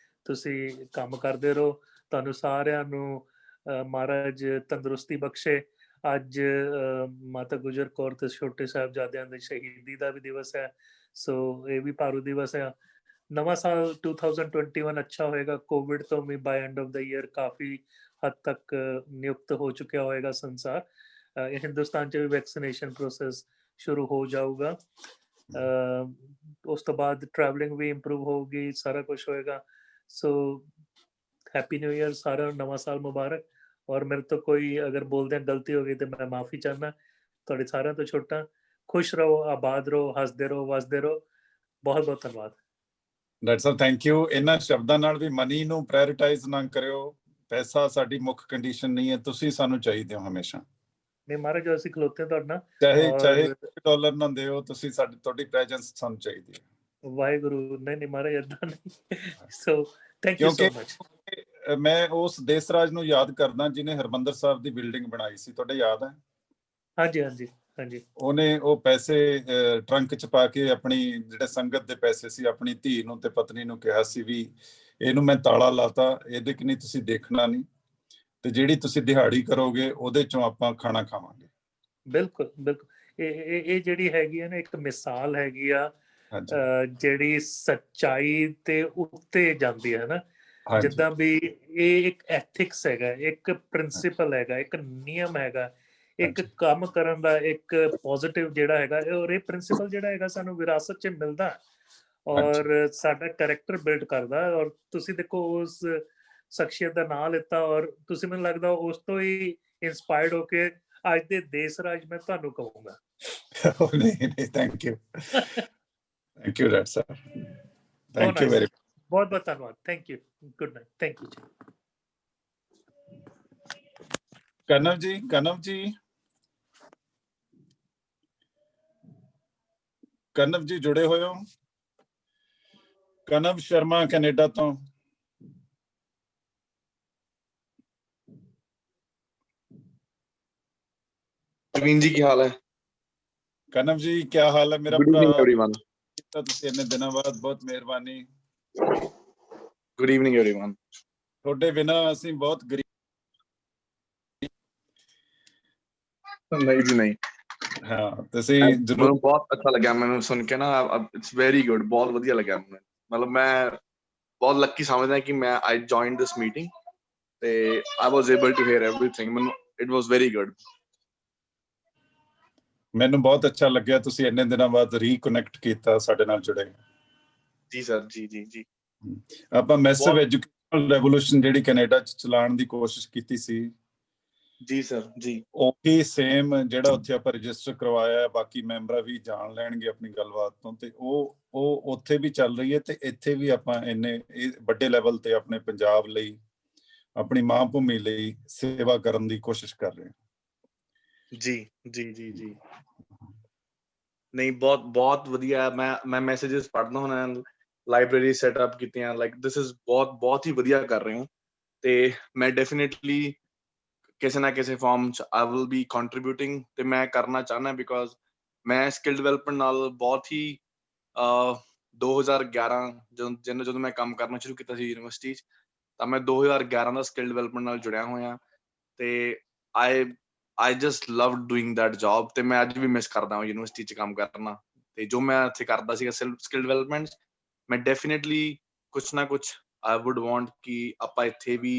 ਤੁਸੀਂ ਕੰਮ ਕਰਦੇ ਰਹੋ। ਤੁਹਾਨੂੰ ਸਾਰਿਆਂ ਨੂੰ ਮਹਾਰਾਜ ਤੰਦਰੁਸਤੀ ਬਖਸ਼ੇ। ਅੱਜ ਮਾਤਾ ਗੁਜਰ ਕੌਰ ਤੇ ਛੋਟੇ ਸਾਹਿਬਜ਼ਾਦਿਆਂ ਦੀ ਸ਼ਹੀਦੀ ਦਾ ਵੀ ਦਿਵਸ ਹੈ, ਸੋ ਇਹ ਵੀ ਭਾਰੂ ਦਿਵਸ ਹੈ। ਨਵਾਂ ਸਾਲ 2021 ਅੱਛਾ ਹੋਏਗਾ। ਕੋਵਿਡ ਤੋਂ ਵੀ ਬਾਈ ਐਂਡ ਆਫ ਦਾ ਈਅਰ ਕਾਫੀ ਹੱਦ ਤੱਕ ਨਿਯੁਕਤ ਹੋ ਚੁੱਕਿਆ ਹੋਏਗਾ ਸੰਸਾਰ। ਹਿੰਦੁਸਤਾਨ 'ਚ ਵੀ ਵੈਕਸੀਨੇਸ਼ਨ ਪ੍ਰੋਸੈਸ ਸ਼ੁਰੂ ਹੋ ਜਾਊਗਾ। ਉਸ ਤੋਂ ਬਾਅਦ ਟਰੈਵਲਿੰਗ ਵੀ ਇੰਪਰੂਵ ਹੋਊਗੀ, ਸਾਰਾ ਕੁਝ ਹੋਏਗਾ। ਸੋ ਹੈਪੀ ਨਿਊ ਈਅਰ ਸਾਰਿਆਂ ਨੂੰ, ਨਵਾਂ ਸਾਲ ਮੁਬਾਰਕ। ਔਰ ਮੇਰੇ ਤੋਂ ਕੋਈ ਅਗਰ ਬੋਲਦਿਆਂ ਗਲਤੀ ਹੋ ਗਈ ਤੇ ਮੈਂ ਮਾਫੀ ਚਾਹੁੰਦਾ। ਤੁਹਾਡੇ ਸਾਰਿਆਂ ਤੋਂ ਛੋਟਾ। ਖੁਸ਼ ਰਹੋ, ਆਬਾਦ ਰਹੋ, ਹੱਸਦੇ ਰਹੋ, ਵਸਦੇ ਰਹੋ। ਬਹੁਤ ਬਹੁਤ ਧੰਨਵਾਦ। Doctor Sahib thank you. ਇਹਨਾਂ ਸ਼ਬਦਾਂ ਨਾਲ ਵੀ ਮਨੀ ਨੂੰ ਪ੍ਰਾਇੋਰਟਾਈਜ਼ ਨਾ ਕਰਿਓ। ਪੈਸਾ ਸਾਡੀ ਮੁੱਖ ਕੰਡੀਸ਼ਨ ਨਹੀਂ ਹੈ, ਤੁਸੀਂ ਸਾਨੂੰ ਚਾਹੀਦੇ ਹੋ ਹਮੇਸ਼ਾ। ਨਹੀਂ ਮਹਾਰਾਜ, ਅਸੀਂ ਖਲੋਤੇ ਤੁਹਾਡੇ ਨਾਲ। ਚਾਹੇ ਡਾਲਰ ਨਾ ਦਿਓ, ਤੁਸੀਂ ਤੁਹਾਡੀ ਪ੍ਰੈਜ਼ੈਂਸ ਸਾਨੂੰ ਚਾਹੀਦੀ ਹੈ। ਵਾਹਿਗੁਰੂ। ਨਹੀਂ ਮਹਾਰਾਜ, ਏਦਾਂ ਨਹੀਂ। So thank you so much. ਮੈਂ ਉਸ ਦੇਸ ਰਾਜ ਨੂੰ ਯਾਦ ਕਰਦਾ ਜਿਹਨੇ ਹਰਮੰਦਰ ਸਾਹਿਬ ਦੀ ਬਿਲਡਿੰਗ ਬਣਾਈ ਸੀ, ਤੁਹਾਡੇ ਯਾਦ ਹੈ? ਹਾਂਜੀ ਹਾਂਜੀ ਹਾਂਜੀ। ਉਹਨੇ ਉਹ ਪੈਸੇ ਟਰੰਕ ਚ ਪਾ ਕੇ, ਆਪਣੀ ਜਿਹੜੇ ਸੰਗਤ ਦੇ ਪੈਸੇ ਸੀ, ਆਪਣੀ ਧੀ ਨੂੰ ਤੇ ਪਤਨੀ ਨੂੰ ਕਿਹਾ ਸੀ ਵੀ ਇਹਨੂੰ ਮੈਂ ਤਾਲਾ ਲਾਤਾ, ਇਹਦੇ ਕਿ ਨਹੀਂ ਤੁਸੀਂ ਦੇਖਣਾ ਨਹੀਂ, ਤੇ ਜਿਹੜੀ ਤੁਸੀਂ ਦਿਹਾੜੀ ਕਰੋਗੇ ਉਹਦੇ ਚੋਂ ਆਪਾਂ ਖਾਣਾ ਖਾਵਾਂਗੇ। ਬਿਲਕੁਲ ਬਿਲਕੁਲ। ਇਹ ਜਿਹੜੀ ਹੈਗੀ ਆ ਨਾ, ਇੱਕ ਮਿਸਾਲ ਹੈਗੀ ਆ ਜਿਹੜੀ ਸੱਚਾਈ ਤੇ ਉੱਤੇ ਜਾਂਦੀ ਹੈ ਨਾ। ਜਿੱਦਾਂ ਵੀ ਇਹ ਇੱਕ ਐਥਿਕਸ ਹੈਗਾ, ਇੱਕ ਪ੍ਰਿੰਸੀਪਲ ਹੈਗਾ, ਇੱਕ ਨਿਯਮ ਹੈਗਾ, ਇੱਕ ਕੰਮ ਕਰਨ ਦਾ ਇੱਕ ਪੋਜ਼ਿਟਿਵ ਜਿਹੜਾ ਹੈਗਾ। ਔਰ ਇਹ ਪ੍ਰਿੰਸੀਪਲ ਜਿਹੜਾ ਹੈਗਾ ਸਾਨੂੰ ਵਿਰਾਸਤ 'ਚ ਮਿਲਦਾ ਔਰ ਸਾਡਾ ਕੈਰੈਕਟਰ ਬਿਲਡ ਕਰਦਾ। ਔਰ ਤੁਸੀਂ ਦੇਖੋ ਉਸ ਸ਼ਖਸੀਅਤ ਦਾ ਨਾਂ ਲਿੱਤਾ ਔਰ ਤੁਸੀਂ, ਮੈਨੂੰ ਲੱਗਦਾ ਉਸ ਤੋਂ ਹੀ ਇੰਸਪਾਇਰਡ ਹੋ ਕੇ ਅੱਜ ਦੇ ਦੇਸ ਰਾਜ ਮੈਂ ਤੁਹਾਨੂੰ ਕਹੂੰਗਾ। ਨਹੀਂ thank you. Thank you doctor Sahib, thank you very. ਬਹੁਤ ਬਹੁਤ ਧੰਨਵਾਦ। Thank you. Good night. Thank you ਜੀ। ਕਨਵ ਜੀ, ਕਨਵ ਜੀ, ਕਨਵ ਜੀ ਜੁੜੇ ਹੋਏ ਹੋ? ਕਨਵ ਸ਼ਰਮਾ ਕੈਨੇਡਾ ਤੋਂ। ਪ੍ਰਵੀਨ ਜੀ ਕੀ ਹਾਲ ਹੈ? ਕਨਵ ਜੀ ਕੀ ਹਾਲ ਹੈ ਮੇਰਾ ਭਰਾ? एवरीवन, ਤੁਸੀਂ ਇੰਨੇ ਦਿਨਾਂ ਬਾਅਦ, ਬਹੁਤ ਮਿਹਰਬਾਨੀ। Good evening everyone. ਤੁਹਾਡੇ ਬਿਨਾ ਅਸੀਂ ਬਹੁਤ ਗਰੀਬ। ਨਹੀਂ ਜੀ ਨਹੀਂ। ਹਾਂ ਤੁਸੀਂ ਜ਼ਰੂਰ। ਮੈਨੂੰ ਬਹੁਤ ਅੱਛਾ ਲੱਗਿਆ ਮੈਨੂੰ ਸੁਣ ਕੇ ਨਾ। ਇਟਸ ਵੈਰੀ ਗੁੱਡ, ਬਹੁਤ ਵਧੀਆ ਲੱਗਿਆ ਮੈਨੂੰ। ਮਤਲਬ ਮੈਂ ਬਹੁਤ ਲੱਕੀ ਸਮਝਦਾ ਕਿ ਮੈਂ ਆਈ ਜੁਆਇਨਡ ਦਿਸ ਮੀਟਿੰਗ ਤੇ I was able to hear everything. ਮੈਨੂੰ ਇਟ ਵਾਸ ਵੈਰੀ ਗੁੱਡ। ਮੈਨੂੰ ਬਹੁਤ ਅੱਛਾ ਲੱਗਿਆ ਤੁਸੀਂ ਇੰਨੇ ਦਿਨਾਂ ਬਾਅਦ ਰੀਕਨੈਕਟ ਕੀਤਾ, ਸਾਡੇ ਨਾਲ ਜੁੜੇ। ਜੀ ਸਰ, ਜੀ ਜੀ ਜੀ। ਆਪਾਂ ਮੈਸਿਵ ਐਜੂਕੇਸ਼ਨਲ ਰੈਵੋਲੂਸ਼ਨ ਜਿਹੜੀ ਕੈਨੇਡਾ ਚ ਚਲਾਉਣ ਦੀ ਕੋਸ਼ਿਸ਼ ਕੀਤੀ ਸੀ, ਜੀ ਸਰ ਜੀ, ਉਹੀ ਸੇਮ ਜਿਹੜਾ ਉੱਥੇ ਆਪਾਂ ਰਜਿਸਟਰ ਕਰਵਾਇਆ, ਬਾਕੀ ਮੈਂਬਰ ਵੀ ਜਾਣ ਲੈਣਗੇ ਆਪਣੀ ਗੱਲਬਾਤ ਤੋਂ, ਤੇ ਉਹ ਉੱਥੇ ਵੀ ਚੱਲ ਰਹੀ ਹੈ ਤੇ ਇੱਥੇ ਵੀ ਆਪਾਂ ਇੰਨੇ ਵੱਡੇ ਲੈਵਲ ਤੇ ਆਪਣੇ ਪੰਜਾਬ ਲਈ, ਆਪਣੀ ਮਾਂ ਭੂਮੀ ਲਈ ਸੇਵਾ ਕਰਨ ਦੀ ਕੋਸ਼ਿਸ਼ ਕਰ ਰਹੇ ਹਾਂ। ਜੀ ਜੀ ਜੀ ਜੀ। ਨਹੀਂ ਬਹੁਤ ਬਹੁਤ ਵਧੀਆ। ਮੈਂ ਮੈਸੇजेस ਪੜ੍ਹਦਾ ਹੁੰਦਾ, ਲਾਇਬ੍ਰੇਰੀ ਸੈਟਅਪ ਕੀਤੀਆਂ। ਲਾਈਕ ਦਿਸ ਇਜ਼ ਬਹੁਤ ਹੀ ਵਧੀਆ ਕਰ ਰਹੇ ਹੋ। ਤੇ ਮੈਂ ਡੈਫੀਨੇਟਲੀ ਕਿਸੇ ਨਾ ਕਿਸੇ ਫਾਰਮ ਚ ਆਈ ਵਿਲ ਬੀ ਕੰਟਰੀਬਿਊਟਿੰਗ ਤੇ ਮੈਂ ਕਰਨਾ ਚਾਹੁੰਦਾ, ਬਿਕੋਜ਼ ਮੈਂ ਸਕਿੱਲ ਡਿਵੈਲਪਮੈਂਟ ਨਾਲ ਬਹੁਤ ਹੀ 2011 ਜਦੋਂ ਮੈਂ ਕੰਮ ਕਰਨਾ ਸ਼ੁਰੂ ਕੀਤਾ ਸੀ ਯੂਨੀਵਰਸਿਟੀ ਚ, ਤਾਂ ਮੈਂ 2011 ਦਾ ਸਕਿੱਲ ਡਿਵੈਲਪਮੈਂਟ ਨਾਲ ਜੁੜਿਆ ਹੋਇਆ ਤੇ I just loved doing that job ਤੇ ਮੈਂ ਅੱਜ ਵੀ ਮਿਸ ਕਰਦਾ ਹਾਂ ਯੂਨੀਵਰਸਿਟੀ ਚ ਕੰਮ ਕਰਨਾ। ਤੇ ਜੋ ਮੈਂ ਇੱਥੇ ਕਰਦਾ ਸੀਗਾ ਸਕਿੱਲ ਡਿਵੈਲਪਮੈਂਟ, ਮੈਂ ਡੈਫੀਨੇਟਲੀ ਕੁਛ ਨਾ ਕੁਛ I would want ਕਿ ਆਪਾਂ ਇੱਥੇ ਵੀ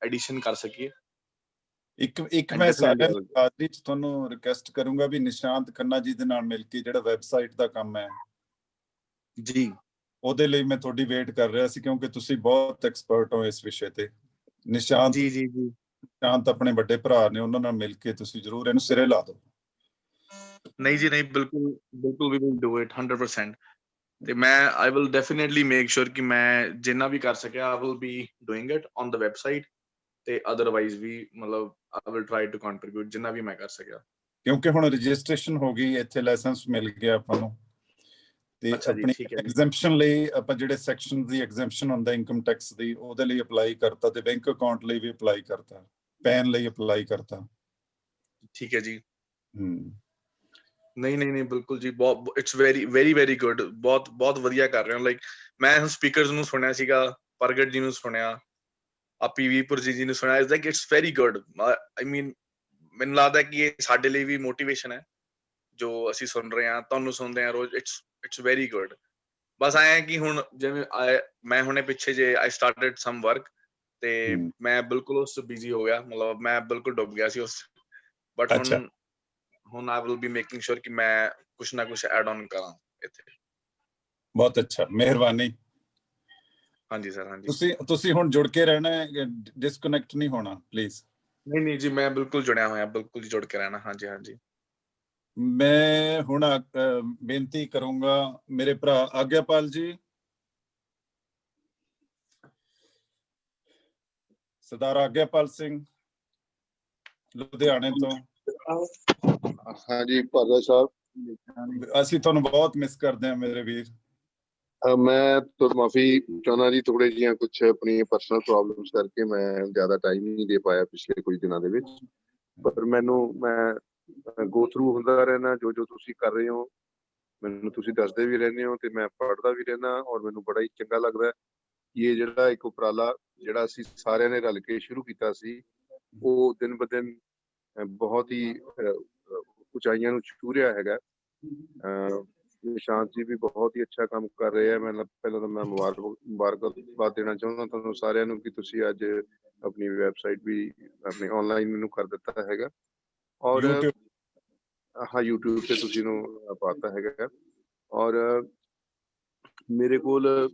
ਐਡੀਸ਼ਨ ਕਰ ਸਕੀਏ। ਇੱਕ ਮੈਂ ਸਾਰਿਆਂ ਨੂੰ ਆਖਰੀ ਚ ਤੁਹਾਨੂੰ ਰਿਕੁਐਸਟ ਕਰੂੰਗਾ ਵੀ ਨਿਸ਼ਾਂਤ ਖੰਨਾ ਜੀ ਦੇ ਨਾਲ ਮਿਲ ਕੇ ਜਿਹੜਾ ਵੈਬਸਾਈਟ ਦਾ ਕੰਮ ਹੈ ਜੀ, ਉਹਦੇ ਲਈ ਮੈਂ ਤੁਹਾਡੀ ਵੇਟ ਕਰ ਰਿਹਾ ਸੀ, ਕਿਉਂਕਿ ਤੁਸੀਂ ਬਹੁਤ ਐਕਸਪਰਟ ਹੋ ਇਸ ਵਿਸ਼ੇ ਤੇ। ਨਿਸ਼ਾਂਤ ਜੀ ਜੀ ਜੀ, ਨਿਸ਼ਾਂਤ ਆਪਣੇ ਵੱਡੇ ਭਰਾ ਨੇ, ਉਹਨਾਂ ਨਾਲ ਮਿਲ ਕੇ ਤੁਸੀਂ ਜ਼ਰੂਰ ਇਹਨੂੰ ਸਿਰੇ ਲਾ ਦਿਓ। ਨਹੀਂ ਜੀ ਨਹੀਂ, ਬਿਲਕੁਲ ਬਿਲਕੁਲ ਵੀ ਵਿਲ ਡੂ ਇਟ 100%। ਤੇ ਮੈਂ I will definitely make sure ਕਿ ਮੈਂ ਜਿੰਨਾ ਵੀ ਕਰ ਸਕਿਆ I will be doing it on the website ਤੇ ਅਦਰਵਾਈਜ਼ ਵੀ ਮਤਲਬ I will try to contribute ਜਿੰਨਾ ਵੀ ਮੈਂ ਕਰ ਸਕਿਆ। ਕਿਉਂਕਿ ਹੁਣ ਰਜਿਸਟ੍ਰੇਸ਼ਨ ਹੋ ਗਈ, ਇੱਥੇ ਲਾਇਸੈਂਸ ਮਿਲ ਗਿਆ ਆਪਾਂ ਨੂੰ, ਤੇ ਆਪਣੀ ਐਗਜ਼ੈਂਪਸ਼ਨ ਲਈ ਆਪਾਂ ਜਿਹੜੇ ਸੈਕਸ਼ਨ ਦੀ ਐਗਜ਼ੈਂਪਸ਼ਨ ਹੁੰਦਾ ਇਨਕਮ ਟੈਕਸ ਦੀ, ਉਹਦੇ ਲਈ ਅਪਲਾਈ ਕਰਤਾ, ਤੇ ਬੈਂਕ ਅਕਾਊਂਟ ਲਈ ਵੀ ਅਪਲਾਈ ਕਰਤਾ, ਪੈਨ ਲਈ ਅਪਲਾਈ ਕਰਤਾ। ਠੀਕ ਹੈ ਜੀ। ਨਹੀਂ ਬਿਲਕੁਲ ਜੀ, ਬਹੁਤ ਇਟਸ ਵੈਰੀ ਗੁੱਡ, ਬਹੁਤ ਵਧੀਆ ਕਰ ਰਹੇ ਹੋ। ਲਾਈਕ ਮੈਂ ਹੁਣ ਸਪੀਕਰਸ ਨੂੰ ਸੁਣਿਆ ਸੀਗਾ, ਪ੍ਰਗਟ ਜੀ ਨੂੰ ਸੁਣਿਆ, ਆ ਪੀਵੀਪੁਰ ਜੀ ਨੂੰ ਸੁਣਿਆ। It's very good. I mean ਮੈਨੂੰ ਲੱਗਦਾ ਕਿ ਇਹ ਸਾਡੇ ਲਈ ਵੀ ਮੋਟੀਵੇਸ਼ਨ ਹੈ ਜੋ ਅਸੀਂ ਸੁਣ ਰਹੇ ਹਾਂ, ਤੁਹਾਨੂੰ ਸੁਣਦੇ ਹਾਂ ਰੋਜ਼। It's very good. ਬਸ ਆਇਆ ਕਿ ਹੁਣ ਜਿਵੇਂ ਮੈਂ ਹੁਣੇ ਪਿੱਛੇ ਜੇ ਆਈ ਸਟਾਰਟਡ ਸਮ ਵਰਕ, ਤੇ ਮੈਂ ਬਿਲਕੁਲ ਉਸ ਬਿਜ਼ੀ ਹੋ ਗਿਆ, ਮਤਲਬ ਮੈਂ ਬਿਲਕੁਲ ਡੁੱਬ ਗਿਆ ਸੀ ਉਸ। ਬਟ ਹੁਣ ਆਈ ਵਿਲ ਬੀ ਮੇਕਿੰਗ ਸ਼ੋਰ ਕਿ ਮੈਂ ਕੁਛ ਨਾ ਕੁਛ ਐਡ ਆਨ ਕਰਾਂ ਇੱਥੇ। ਬਹੁਤ ਅੱਛਾ, ਮਿਹਰਬਾਨੀ। ਹਾਂਜੀ ਸਰ, ਹਾਂਜੀ। ਤੁਸੀਂ ਹੁਣ ਜੁੜ ਕੇ ਰਹਿਣਾ ਹੈ, ਡਿਸਕਨੈਕਟ ਨਹੀਂ ਹੋਣਾ ਪਲੀਜ਼। ਨਹੀਂ ਜੀ, ਮੈਂ ਬਿਲਕੁਲ ਜੁੜਿਆ ਹੋਇਆ, ਬਿਲਕੁਲ ਜੁੜ ਕੇ ਰਹਿਣਾ। ਹਾਂਜੀ। ਮੈਂ ਹੁਣ ਬੇਨਤੀ ਕਰੂੰਗਾ ਮੇਰੇ ਭਰਾ ਆਗਿਆਪਾਲ ਜੀ, ਸਰਦਾਰ ਆਗਿਆਪਾਲ ਸਿੰਘ ਲੁਧਿਆਣੇ ਤੋਂ। ਹਾਂਜੀ ਭਾਰਦਵਾਜ ਸਾਹਿਬ, ਅਸੀਂ ਤੁਹਾਨੂੰ ਬਹੁਤ ਮਿਸ ਕਰਦੇ ਹਾਂ ਮੇਰੇ ਵੀਰ। ਮੈਂ ਤੁਹਾਨੂੰ ਮਾਫੀ ਚਾਹੁੰਦਾ ਜੀ, ਥੋੜੇ ਜਿਹੀਆਂ ਕੁਝ ਆਪਣੀ ਪਰਸਨਲ ਪ੍ਰੋਬਲਮਸ ਕਰਕੇ ਮੈਂ ਜ਼ਿਆਦਾ ਟਾਈਮ ਨਹੀਂ ਦੇ ਪਾਇਆ ਪਿਛਲੇ ਕੁਝ ਦਿਨਾਂ ਦੇ ਵਿੱਚ। ਪਰ ਮੈਂ ਗੋ ਥਰੂ ਹੁੰਦਾ ਰਹਿਣਾ, ਜੋ ਤੁਸੀਂ ਕਰ ਰਹੇ ਹੋ ਮੈਨੂੰ ਤੁਸੀਂ ਦੱਸਦੇ ਵੀ ਰਹਿੰਦੇ ਹੋ, ਤੇ ਮੈਂ ਪੜ੍ਹਦਾ ਵੀ ਰਹਿਣਾ। ਔਰ ਮੈਨੂੰ ਬੜਾ ਹੀ ਚੰਗਾ ਲੱਗਦਾ ਕਿ ਇਹ ਜਿਹੜਾ ਇੱਕ ਉਪਰਾਲਾ ਜਿਹੜਾ ਅਸੀਂ ਸਾਰਿਆਂ ਨੇ ਰਲ ਕੇ ਸ਼ੁਰੂ ਕੀਤਾ ਸੀ, ਉਹ ਦਿਨ ਬ ਦਿਨ ਬਹੁਤ ਹੀ ਉਚਾਈਆਂ ਨੂੰ ਛੂ ਰਿਹਾ ਹੈਗਾ। ਨਿਸ਼ਾਂਤ ਜੀ ਵੀ ਬਹੁਤ ਹੀ ਅੱਛਾ ਕੰਮ ਕਰ ਰਹੇ ਆ। ਮੈਂ ਪਹਿਲਾਂ ਤਾਂ ਮੈਂ ਮੁਬਾਰਕਬਾਦ ਦੇਣਾ ਚਾਹੁੰਦਾ ਤੁਹਾਨੂੰ ਸਾਰਿਆਂ ਨੂੰ ਕਿ ਤੁਸੀਂ ਅੱਜ ਆਪਣੀ ਵੈਬਸਾਈਟ ਵੀ ਆਪਣੀ ਆਨਲਾਈਨ ਮੈਨੂੰ ਕਰ ਦਿੱਤਾ ਹੈਗਾ। ਔਰ ਹਾਂ, YouTube ਤੇ ਤੁਸੀਂ ਨੂੰ ਪਾਤਾ ਹੈਗਾ। ਔਰ ਮੇਰੇ ਕੋਲ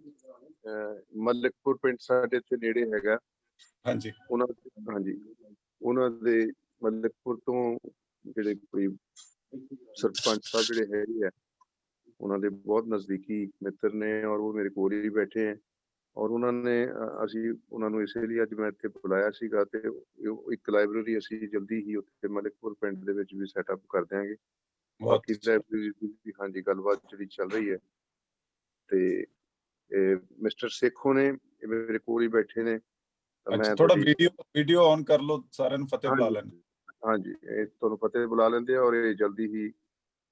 ਮਲਿਕਪੁਰ ਪਿੰਡ ਸਾਡੇ ਇੱਥੇ ਨੇੜੇ ਹੈਗਾ। ਹਾਂਜੀ, ਉਹਨਾਂ ਦੇ ਮਲਿਕਪੁਰ ਤੋਂ ਜਿਹੜੇ ਕੋਈ ਸਰਪੰਚ ਸਾਹਿਬ ਜਿਹੜੇ ਹੈਗੇ ਆ, ਉਹਨਾਂ ਦੇ ਬਹੁਤ ਨਜ਼ਦੀਕੀ ਮਿੱਤਰ ਨੇ, ਔਰ ਉਹ ਮੇਰੇ ਕੋਲ ਹੀ ਬੈਠੇ ਹੈ। ਔਰ ਅਸੀਂ ਉਹਨਾਂ ਨੂੰ ਇਸੇ ਲਈ ਅੱਜ ਮੈਂ ਇੱਥੇ ਬੁਲਾਇਆ ਸੀਗਾ, ਤੇ ਇੱਕ ਲਾਇਬ੍ਰੇਰੀ ਅਸੀਂ ਜਲਦੀ ਹੀ ਉੱਥੇ ਮਲਿਕਪੁਰ ਪਿੰਡ ਦੇ ਵਿੱਚ ਵੀ ਸੈਟਅਪ ਕਰ ਦਿਆਂਗੇ। ਬਾਕੀ ਲਾਇਬ੍ਰੇਰੀ ਦੀ ਹਾਂਜੀ ਗੱਲਬਾਤ ਜਿਹੜੀ ਚੱਲ ਰਹੀ ਹੈ। ਤੇ ਮਿਸਟਰ ਸੇਖੋ ਨੇ ਮੇਰੇ ਕੋਲ ਹੀ ਬੈਠੇ ਨੇ। ਮੈਂ ਥੋੜਾ ਵੀਡੀਓ ਔਨ ਕਰ ਲਓ, ਸਾਰਿਆਂ ਨੂੰ ਫਤਿਹ ਬੁਲਾ ਲੈਣ। ਹਾਂਜੀ, ਇਹ ਤੁਹਾਨੂੰ ਫਤਿਹ ਬੁਲਾ ਲੈਂਦੇ ਆ। ਔਰ ਇਹ ਜਲਦੀ ਹੀ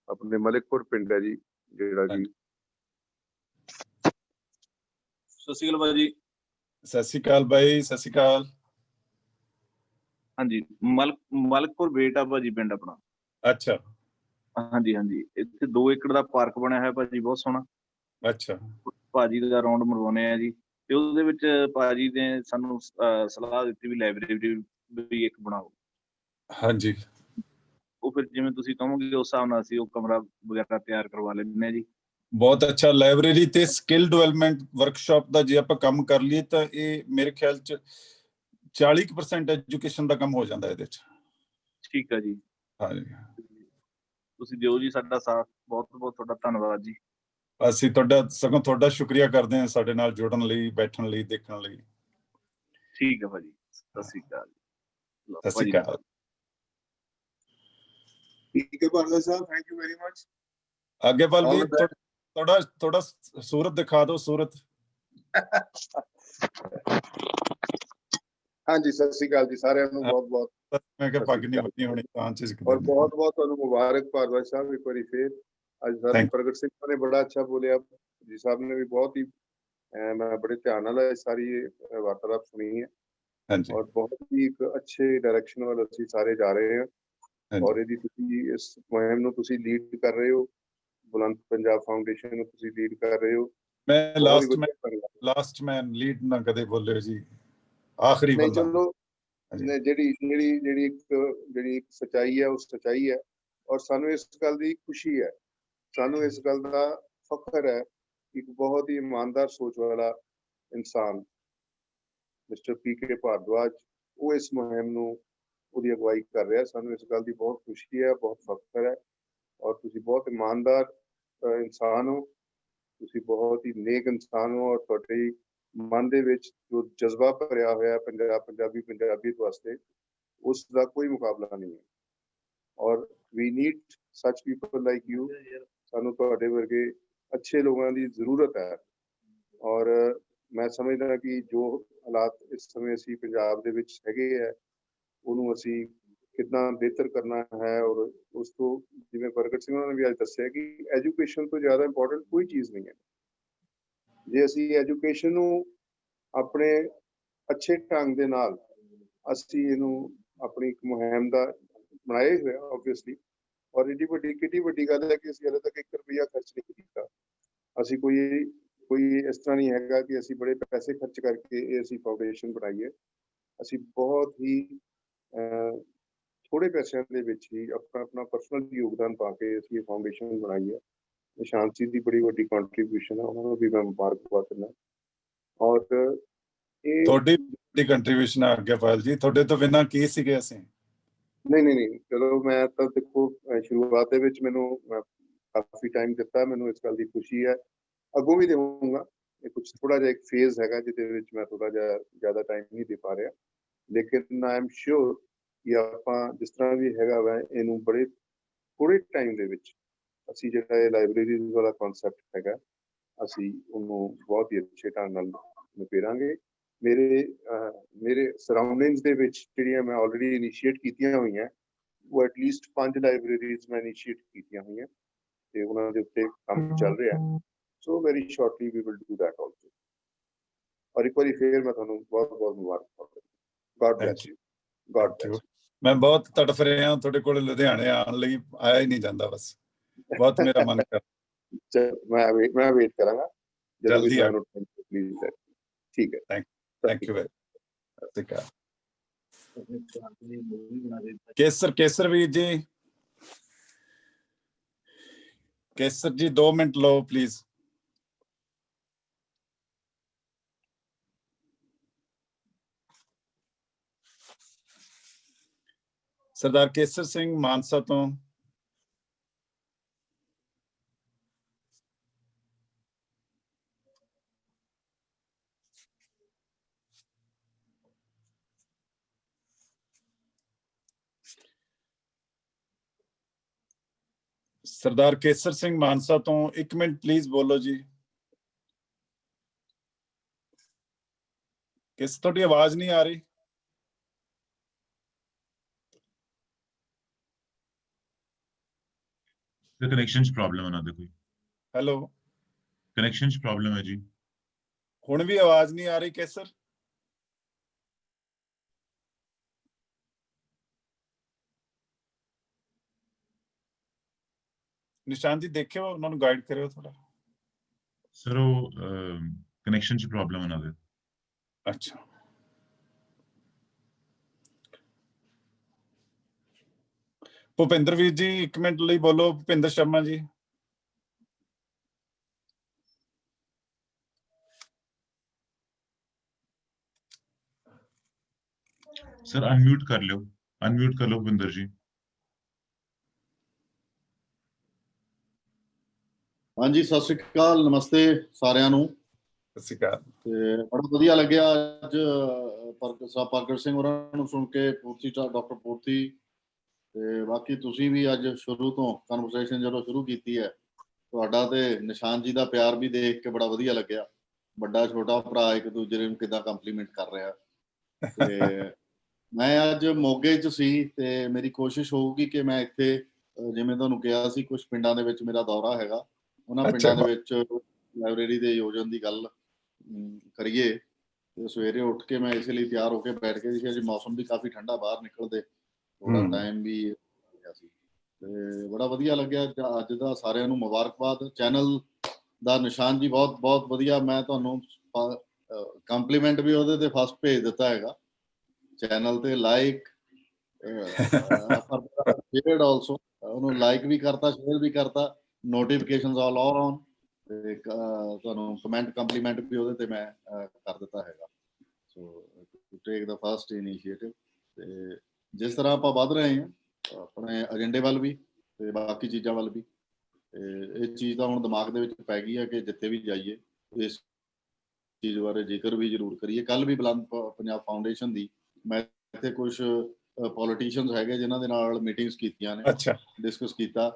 ਆਪਣੇ ਮਲਿਕਪੁਰ ਪਿੰਡ ਹੈ ਜੀ, ਜਿਹੜਾ ਕਿ ਸਤਿ ਸ਼੍ਰੀ ਅਕਾਲ ਭਾਜੀ। ਸਤਿ ਸ਼੍ਰੀ ਅਕਾਲ ਬਾਈ, ਸਤਿ ਸ਼੍ਰੀ ਅਕਾਲ। ਹਾਂਜੀ, ਮਲਕਪੁਰ ਬੇਟਾ ਭਾਜੀ ਪਿੰਡ ਆਪਣਾ। ਅੱਛਾ, ਹਾਂਜੀ, ਇੱਥੇ 2 ਏਕੜ ਦਾ ਪਾਰਕ ਬਣਿਆ ਹੋਇਆ ਭਾਜੀ, ਬਹੁਤ ਸੋਹਣਾ। ਅੱਛਾ, ਭਾਜੀ ਦਾ ਰਾਉਂਡ ਮਰਵਾਉਣੇ ਆ ਜੀ, ਤੇ ਉਹਦੇ ਵਿੱਚ ਭਾਜੀ ਨੇ ਸਾਨੂੰ ਸਲਾਹ ਦਿੱਤੀ ਵੀ ਲਾਇਬ੍ਰੇਰੀ ਵੀ ਇੱਕ ਬਣਾਓ। ਹਾਂਜੀ, ਉਹ ਫਿਰ ਜਿਵੇਂ ਤੁਸੀਂ ਕਹੋਗੇ ਉਸ ਹਿਸਾਬ ਨਾਲ ਅਸੀਂ ਉਹ ਕਮਰਾ ਵਗੈਰਾ ਤਿਆਰ ਕਰਵਾ ਲੈਂਦੇ ਹਾਂ ਜੀ। ਬਹੁਤ ਅੱਛਾ। ਲਾਇਬ੍ਰੇਰੀ ਤੇ ਸਕਿੱਲ ਡਿਵੈਲਪਮੈਂਟ ਵਰਕਸ਼ਾਪ ਦਾ ਜੇ ਆਪਾਂ ਕੰਮ ਕਰ ਲਈਏ ਤਾਂ ਇਹ ਮੇਰੇ ਖਿਆਲ 'ਚ 40% ਐਜੂਕੇਸ਼ਨ ਦਾ ਕੰਮ ਹੋ ਜਾਂਦਾ ਇਹਦੇ 'ਚ। ਠੀਕ ਆ ਜੀ, ਹਾਂਜੀ, ਤੁਸੀਂ ਦਿਓ ਜੀ ਸਾਡਾ ਸਾਥ। ਬਹੁਤ ਤੁਹਾਡਾ ਧੰਨਵਾਦ ਜੀ। ਅਸੀਂ ਸਗੋਂ ਤੁਹਾਡਾ ਸ਼ੁਕਰੀਆ ਕਰਦੇ ਹਾਂ ਸਾਡੇ ਨਾਲ ਜੁੜਨ ਲਈ, ਬੈਠਣ ਲਈ, ਦੇਖਣ ਲਈ। ਠੀਕ ਹੈ ਭਾਜੀ, ਸਤਿ ਸ਼੍ਰੀ ਅਕਾਲ। ਸਤਿ ਸ਼੍ਰੀ ਅਕਾਲ। ਠੀਕ ਹੈ ਭਾਰਦਵਾਜ ਸਾਹਿਬ, ਥੈਂਕ ਯੂ ਵੈਰੀ ਮਚ। ਆਗੇਪਾਲ ਵੀ ਥੋੜਾ ਸੂਰਤ ਦਿਖਾ ਦਿਓ, ਸੂਰਤ। ਹਾਂਜੀ, ਸਤਿ ਸ਼੍ਰੀ ਅਕਾਲ ਜੀ ਸਾਰਿਆਂ ਨੂੰ। ਬਹੁਤ ਮੈਂ ਕਿਹਾ ਪੱਗ ਨਹੀਂ ਬੰਨੀ ਹੋਣੀ ਤਾਂ ਚ। ਔਰ ਬਹੁਤ ਤੁਹਾਨੂੰ ਮੁਬਾਰਕ ਭਾਰਦਵਾਜ ਸਾਹਿਬ, ਇੱਕ ਵਾਰੀ ਫੇਰ। ਅੱਜ ਸਾਡੇ ਪ੍ਰਗਟ ਸਿੰਘ ਨੇ ਬੜਾ ਅੱਛਾ ਬੋਲਿਆ ਜੀ, ਸਾਹਿਬ ਨੇ ਵੀ ਬਹੁਤ ਹੀ, ਮੈਂ ਬੜੇ ਧਿਆਨ ਨਾਲ ਸਾਰੀ ਵਾਰਤਾਲਾਪ ਸੁਣੀ ਹੈ। ਔਰ ਬਹੁਤ ਹੀ ਇੱਕ ਅੱਛੇ ਡਾਇਰੈਕਸ਼ਨ ਵੱਲ ਅਸੀਂ ਸਾਰੇ ਜਾ ਰਹੇ ਹਾਂ। ਔਰ ਇਹਦੀ ਤੁਸੀਂ ਇਸ ਮੁਹਿੰਮ ਨੂੰ ਤੁਸੀਂ ਲੀਡ ਕਰ ਰਹੇ ਹੋ, ਬੁਲੰਦ ਪੰਜਾਬ ਫਾਊਂਡੇਸ਼ਨ ਨੂੰ ਤੁਸੀਂ ਲੀਡ ਕਰ ਰਹੇ ਹੋ। ਮੈਂ ਲਾਸਟ ਮੈਨ ਲੀਡ ਨਾ ਕਦੇ ਬੋਲਿਓ ਜੀ, ਆਖਰੀ ਬੰਦਾ। ਚਲੋ, ਜਿਹੜੀ ਇੱਕ ਸੱਚਾਈ ਹੈ, ਉਹ ਸੱਚਾਈ ਹੈ। ਔਰ ਸਾਨੂੰ ਇਸ ਗੱਲ ਦੀ ਖੁਸ਼ੀ ਹੈ, ਸਾਨੂੰ ਇਸ ਗੱਲ ਦਾ ਫਖਰ ਹੈ, ਇੱਕ ਬਹੁਤ ਹੀ ਇਮਾਨਦਾਰ ਸੋਚ ਵਾਲਾ ਇਨਸਾਨ ਮਿਸਟਰ ਪੀਕੇ ਭਾਰਦਵਾਜ, ਉਹ ਇਸ ਮੁਹਿੰਮ ਨੂੰ ਉਹਦੀ ਅਗਵਾਈ ਕਰ ਰਿਹਾ। ਸਾਨੂੰ ਇਸ ਗੱਲ ਦੀ ਬਹੁਤ ਖੁਸ਼ੀ ਹੈ, ਬਹੁਤ ਫਖਰ ਹੈ। ਔਰ ਤੁਸੀਂ ਬਹੁਤ ਇਮਾਨਦਾਰ ਇਨਸਾਨ ਹੋ, ਤੁਸੀਂ ਬਹੁਤ ਹੀ ਨੇਕ ਇਨਸਾਨ ਹੋ। ਔਰ ਤੁਹਾਡੇ ਮਨ ਦੇ ਵਿੱਚ ਜੋ ਜਜ਼ਬਾ ਭਰਿਆ ਹੋਇਆ ਪੰਜਾਬੀਅਤ ਵਾਸਤੇ, ਉਸ ਦਾ ਕੋਈ ਮੁਕਾਬਲਾ ਨਹੀਂ ਹੈ। ਔਰ ਵੀ ਨੀਡ ਸੱਚ ਪੀਪਲ ਲਾਈਕ ਯੂ। ਸਾਨੂੰ ਤੁਹਾਡੇ ਵਰਗੇ ਅੱਛੇ ਲੋਕਾਂ ਦੀ ਜ਼ਰੂਰਤ ਹੈ। ਔਰ ਮੈਂ ਸਮਝਦਾ ਕਿ ਜੋ ਹਾਲਾਤ ਇਸ ਸਮੇਂ ਅਸੀਂ ਪੰਜਾਬ ਦੇ ਵਿੱਚ ਹੈਗੇ ਹੈ, ਉਹਨੂੰ ਅਸੀਂ ਕਿੰਨਾ ਬਿਹਤਰ ਕਰਨਾ ਹੈ। ਔਰ ਉਸ ਤੋਂ ਜਿਵੇਂ ਪ੍ਰਗਟ ਸਿੰਘ ਉਹਨਾਂ ਨੇ ਵੀ ਅੱਜ ਦੱਸਿਆ ਕਿ ਐਜੂਕੇਸ਼ਨ ਤੋਂ ਜ਼ਿਆਦਾ ਇੰਪੋਰਟੈਂਟ ਕੋਈ ਚੀਜ਼ ਨਹੀਂ ਹੈ। ਜੇ ਅਸੀਂ ਐਜੂਕੇਸ਼ਨ ਨੂੰ ਆਪਣੇ ਅੱਛੇ ਢੰਗ ਦੇ ਨਾਲ ਅਸੀਂ ਇਹਨੂੰ ਆਪਣੀ ਇੱਕ ਮੁਹਿੰਮ ਦਾ ਬਣਾਏ ਹੋਇਆ ਆਬਵੀਅਸਲੀ, ਔਰ ਕਿੱਡੀ ਵੱਡੀ ਗੱਲ ਹੈ ਕਿ ਅਸੀਂ ਹਾਲੇ ਤੱਕ 1 ਰੁਪਈਆ ਖਰਚ ਨਹੀਂ ਕੀਤਾ। ਅਸੀਂ ਕੋਈ ਇਸ ਤਰ੍ਹਾਂ ਨਹੀਂ ਹੈਗਾ ਕਿ ਅਸੀਂ ਬੜੇ ਪੈਸੇ ਖਰਚ ਕਰਕੇ ਇਹ ਅਸੀਂ ਫਾਊਂਡੇਸ਼ਨ ਬਣਾਈ ਹੈ। ਅਸੀਂ ਬਹੁਤ ਹੀ ਥੋੜੇ ਪੈਸਿਆਂ ਦੇ ਵਿੱਚ ਹੀ ਆਪਣਾ ਪਰਸਨਲ ਯੋਗਦਾਨ ਪਾ ਕੇ ਅਸੀਂ ਇਹ ਫਾਊਂਡੇਸ਼ਨ ਬਣਾਈ ਹੈ। ਨਿਸ਼ਾਨ ਜੀ ਦੀ ਬੜੀ ਵੱਡੀ ਕੰਟਰੀਬਿਊਸ਼ਨ ਹੈ, ਉਹਨਾਂ ਨੂੰ ਵੀ ਮੈਂ ਮੁਬਾਰਕਬਾਦ ਦਿੰਦਾ। ਔਰ ਇਹ ਤੁਹਾਡੀ ਕੰਟਰੀਬਿਊਸ਼ਨ ਆ ਗਿਆ ਪਾਇਲ ਜੀ, ਤੁਹਾਡੇ ਤੋਂ ਬਿਨਾਂ ਕੀ ਸੀਗੇ ਅਸੀਂ। ਨਹੀਂ ਚਲੋ, ਮੈਂ ਤਾਂ ਦੇਖੋ ਸ਼ੁਰੂਆਤ ਦੇ ਵਿੱਚ ਮੈਨੂੰ ਕਾਫੀ ਟਾਈਮ ਦਿੱਤਾ, ਮੈਨੂੰ ਇਸ ਗੱਲ ਦੀ ਖੁਸ਼ੀ ਹੈ, ਅੱਗੋਂ ਵੀ ਦੇਵਾਂਗਾ। ਇਹ ਕੁਝ ਥੋੜਾ ਜਿਹਾ ਇੱਕ ਫੇਜ਼ ਹੈਗਾ ਜਿਹਦੇ ਵਿੱਚ ਮੈਂ ਥੋੜਾ ਜਿਹਾ ਜ਼ਿਆਦਾ ਟਾਈਮ ਨਹੀਂ ਦੇ ਪਾ ਰਿਹਾ, ਲੇਕਿਨ ਆਈ ਐਮ ਸ਼ੋਰ ਕਿ ਆਪਾਂ ਜਿਸ ਤਰ੍ਹਾਂ ਵੀ ਹੈਗਾ ਵਾ ਇਹਨੂੰ ਬੜੇ ਥੋੜੇ ਟਾਈਮ ਦੇ ਵਿੱਚ ਅਸੀਂ ਜਿਹੜਾ ਇਹ ਲਾਇਬ੍ਰੇਰੀ ਵਾਲਾ ਕਨਸੈਪਟ ਹੈਗਾ ਅਸੀਂ ਉਹਨੂੰ ਬਹੁਤ ਹੀ ਅੱਛੇ ਢੰਗ ਨਾਲ ਨਿਪੇਰਾਂਗੇ। ਮੇਰੇ ਸਰਾਊਂਡਿੰਗਸ ਦੇ ਵਿੱਚ ਜਿਹੜੀਆਂ ਮੈਂ ਆਲਰੇਡੀ ਇਨੀਸ਼ੀਏਟ ਕੀਤੀਆਂ ਹੋਈਆਂ, ਉਹ ਐਟਲੀਸਟ 5 ਲਾਇਬ੍ਰੇਰੀਜ਼ ਮੈਂ ਇਨੀਸ਼ੀਏਟ ਕੀਤੀਆਂ ਹੋਈਆਂ ਤੇ ਉਹਨਾਂ ਦੇ ਉੱਤੇ ਕੰਮ ਚੱਲ ਰਿਹਾ। So very shortly we will do that also. ਔਰ ਇੱਕ ਵਾਰੀ ਫੇਰ ਮੈਂ ਤੁਹਾਨੂੰ ਬਹੁਤ ਬਹੁਤ ਮੁਬਾਰਕਬਾਦ ਦਿੰਦਾ। God bless you. God bless. ਮੈਂ ਬਹੁਤ ਤੜਫ ਰਿਹਾ ਤੁਹਾਡੇ ਕੋਲ ਲੁਧਿਆਣੇ ਆਉਣ ਲਈ, ਆਇਆ ਹੀ ਨਹੀਂ ਜਾਂਦਾ, ਬਸ ਬਹੁਤ ਮੇਰਾ ਮਨ ਕਰ। ਮੈਂ ਵੇਟ ਕਰਾਂਗਾ ਜਦੋਂ ਵੀ ਜਲਦੀ ਆ। ਤੁਹਾਨੂੰ ਪਲੀਜ਼। ਠੀਕ ਹੈ, ਥੈਂਕ ਯੂ ਵੈਰੀ ਕੇਸਰ ਵੀਰ ਜੀ, ਕੇਸਰ ਜੀ 2 ਮਿੰਟ ਲਓ ਪਲੀਜ਼। ਸਰਦਾਰ ਕੇਸਰ ਸਿੰਘ ਮਾਨਸਾ ਤੋਂ। ਸਰਦਾਰ ਕੇਸਰ ਸਿੰਘ ਮਾਨਸਾ ਤੋਂ 1 ਮਿੰਟ ਪਲੀਜ਼ ਬੋਲੋ ਜੀ। ਕਿਸ ਤੁਹਾਡੀ ਆਵਾਜ਼ ਨਹੀਂ ਆ ਰਹੀ। The connection 'ਚ ਪ੍ਰੋਬਲਮ ਉਹਨਾਂ ਦੇ ਕੋਈ। ਹੈਲੋ, ਕਨੈਕਸ਼ਨ 'ਚ ਪ੍ਰੋਬਲਮ ਹੈ ਜੀ। ਹੁਣ ਵੀ ਆਵਾਜ਼ ਨਹੀਂ ਆ ਰਹੀ ਕੇਸਰ। ਨਿਸ਼ਾਨ ਜੀ ਦੇਖਿਓ, ਉਹਨਾਂ ਨੂੰ ਗਾਈਡ ਕਰਿਓ ਥੋੜਾ। ਸਰ ਉਹ ਕਨੈਕਸ਼ਨ 'ਚ ਪ੍ਰੋਬਲਮ ਉਹਨਾਂ ਦੇ। ਅੱਛਾ, ਭੁਪਿੰਦਰ ਵੀਰ ਜੀ 1 ਮਿੰਟ ਲਈ ਬੋਲੋ। ਭੁਪਿੰਦਰ ਸ਼ਰਮਾ ਜੀ। ਸਰ ਅਨਮਿਊਟ ਕਰ ਲਿਓ, ਅਨਮਿਊਟ ਕਰ ਲਓ ਭੁਪਿੰਦਰ ਜੀ। ਹਾਂਜੀ, ਸਤਿ ਸ਼੍ਰੀ ਅਕਾਲ, ਨਮਸਤੇ ਸਾਰਿਆਂ ਨੂੰ। ਸਤਿ ਸ਼੍ਰੀ ਅਕਾਲ। ਤੇ ਬੜਾ ਵਧੀਆ ਲੱਗਿਆ ਅੱਜ ਪ੍ਰਗਟ ਸਿੰਘ ਹੋਰਾਂ ਨੂੰ ਸੁਣ ਕੇ, ਡਾਕਟਰ ਪੂਰਤੀ ਤੇ ਬਾਕੀ ਤੁਸੀਂ ਵੀ ਅੱਜ ਸ਼ੁਰੂ ਤੋਂ ਕਨਵਰਸੇਸ਼ਨ ਜਦੋਂ ਸ਼ੁਰੂ ਕੀਤੀ ਹੈ, ਤੁਹਾਡਾ ਤੇ ਨਿਸ਼ਾਨ ਜੀ ਦਾ ਪਿਆਰ ਵੀ ਦੇਖ ਕੇ ਬੜਾ ਵਧੀਆ ਲੱਗਿਆ। ਵੱਡਾ ਛੋਟਾ ਭਰਾ ਇੱਕ ਦੂਜੇ ਨੂੰ ਕਿੱਦਾਂ ਕੰਪਲੀਮੈਂਟ ਕਰ ਰਿਹਾ। ਤੇ ਮੈਂ ਅੱਜ ਮੋਗੇ 'ਚ ਸੀ ਤੇ ਮੇਰੀ ਕੋਸ਼ਿਸ਼ ਹੋਊਗੀ ਕਿ ਮੈਂ ਇੱਥੇ ਜਿਵੇਂ ਤੁਹਾਨੂੰ ਕਿਹਾ ਸੀ ਕੁਝ ਪਿੰਡਾਂ ਦੇ ਵਿੱਚ ਮੇਰਾ ਦੌਰਾ ਹੈਗਾ, ਉਹਨਾਂ ਪਿੰਡਾਂ ਦੇ ਵਿੱਚ ਲਾਇਬ੍ਰੇਰੀ ਦੇ ਆਯੋਜਨ ਦੀ ਗੱਲ ਕਰੀਏ। ਤੇ ਸਵੇਰੇ ਉੱਠ ਕੇ ਮੈਂ ਇਸ ਲਈ ਤਿਆਰ ਹੋ ਕੇ ਬੈਠ ਕੇ ਸੀ। ਅੱਜ ਮੌਸਮ ਵੀ ਕਾਫੀ ਠੰਡਾ, ਬਾਹਰ ਨਿਕਲਦੇ ਥੋੜਾ ਟਾਈਮ ਵੀ ਗਿਆ ਸੀ ਤੇ ਬੜਾ ਵਧੀਆ ਲੱਗਿਆ। ਅੱਜ ਦਾ ਸਾਰਿਆਂ ਨੂੰ ਮੁਬਾਰਕਬਾਦ। ਚੈਨਲ ਦਾ ਨਿਸ਼ਾਨ ਜੀ ਬਹੁਤ ਬਹੁਤ ਵਧੀਆ। ਮੈਂ ਤੁਹਾਨੂੰ ਕੰਪਲੀਮੈਂਟ ਵੀ ਉਹਦੇ ਤੇ ਫਸਟ ਭੇਜ ਦਿੱਤਾ ਹੈਗਾ ਚੈਨਲ ਤੇ। ਲਾਈਕ ਸ਼ੇਅਰਡ ਆਲਸੋ, ਉਹਨੂੰ ਲਾਈਕ ਵੀ ਕਰਤਾ, ਸ਼ੇਅਰ ਵੀ ਕਰਤਾ, ਨੋਟੀਫਿਕੇਸ਼ਨਸ ਆਲ ਔਨ ਤੇ ਤੁਹਾਨੂੰ ਕਮੈਂਟ ਕੰਪਲੀਮੈਂਟ ਵੀ ਉਹਦੇ ਤੇ ਮੈਂ ਕਰ ਦਿੱਤਾ ਹੈਗਾ। So to take the first initiative. ਤੇ ਜਿਸ ਤਰ੍ਹਾਂ ਆਪਾਂ ਵੱਧ ਰਹੇ ਹਾਂ ਆਪਣੇ ਏਜੰਡੇ ਵੱਲ ਵੀ ਤੇ ਬਾਕੀ ਚੀਜ਼ਾਂ ਵੱਲ ਵੀ, ਤੇ ਇਹ ਚੀਜ਼ ਤਾਂ ਹੁਣ ਦਿਮਾਗ ਦੇ ਵਿੱਚ ਪੈ ਗਈ ਹੈ ਕਿ ਜਿੱਥੇ ਵੀ ਜਾਈਏ ਇਸ ਚੀਜ਼ ਬਾਰੇ ਜ਼ਿਕਰ ਵੀ ਜ਼ਰੂਰ ਕਰੀਏ। ਕੱਲ ਵੀ ਬੁਲੰਦ ਪੰਜਾਬ ਫਾਊਂਡੇਸ਼ਨ ਦੀ ਮੈਂ ਇੱਥੇ ਕੁਝ ਪੋਲੀਟੀਸ਼ੀਅਨਸ ਹੈਗੇ ਜਿਨ੍ਹਾਂ ਦੇ ਨਾਲ ਮੀਟਿੰਗਸ ਕੀਤੀਆਂ ਨੇ, ਡਿਸਕਸ ਕੀਤਾ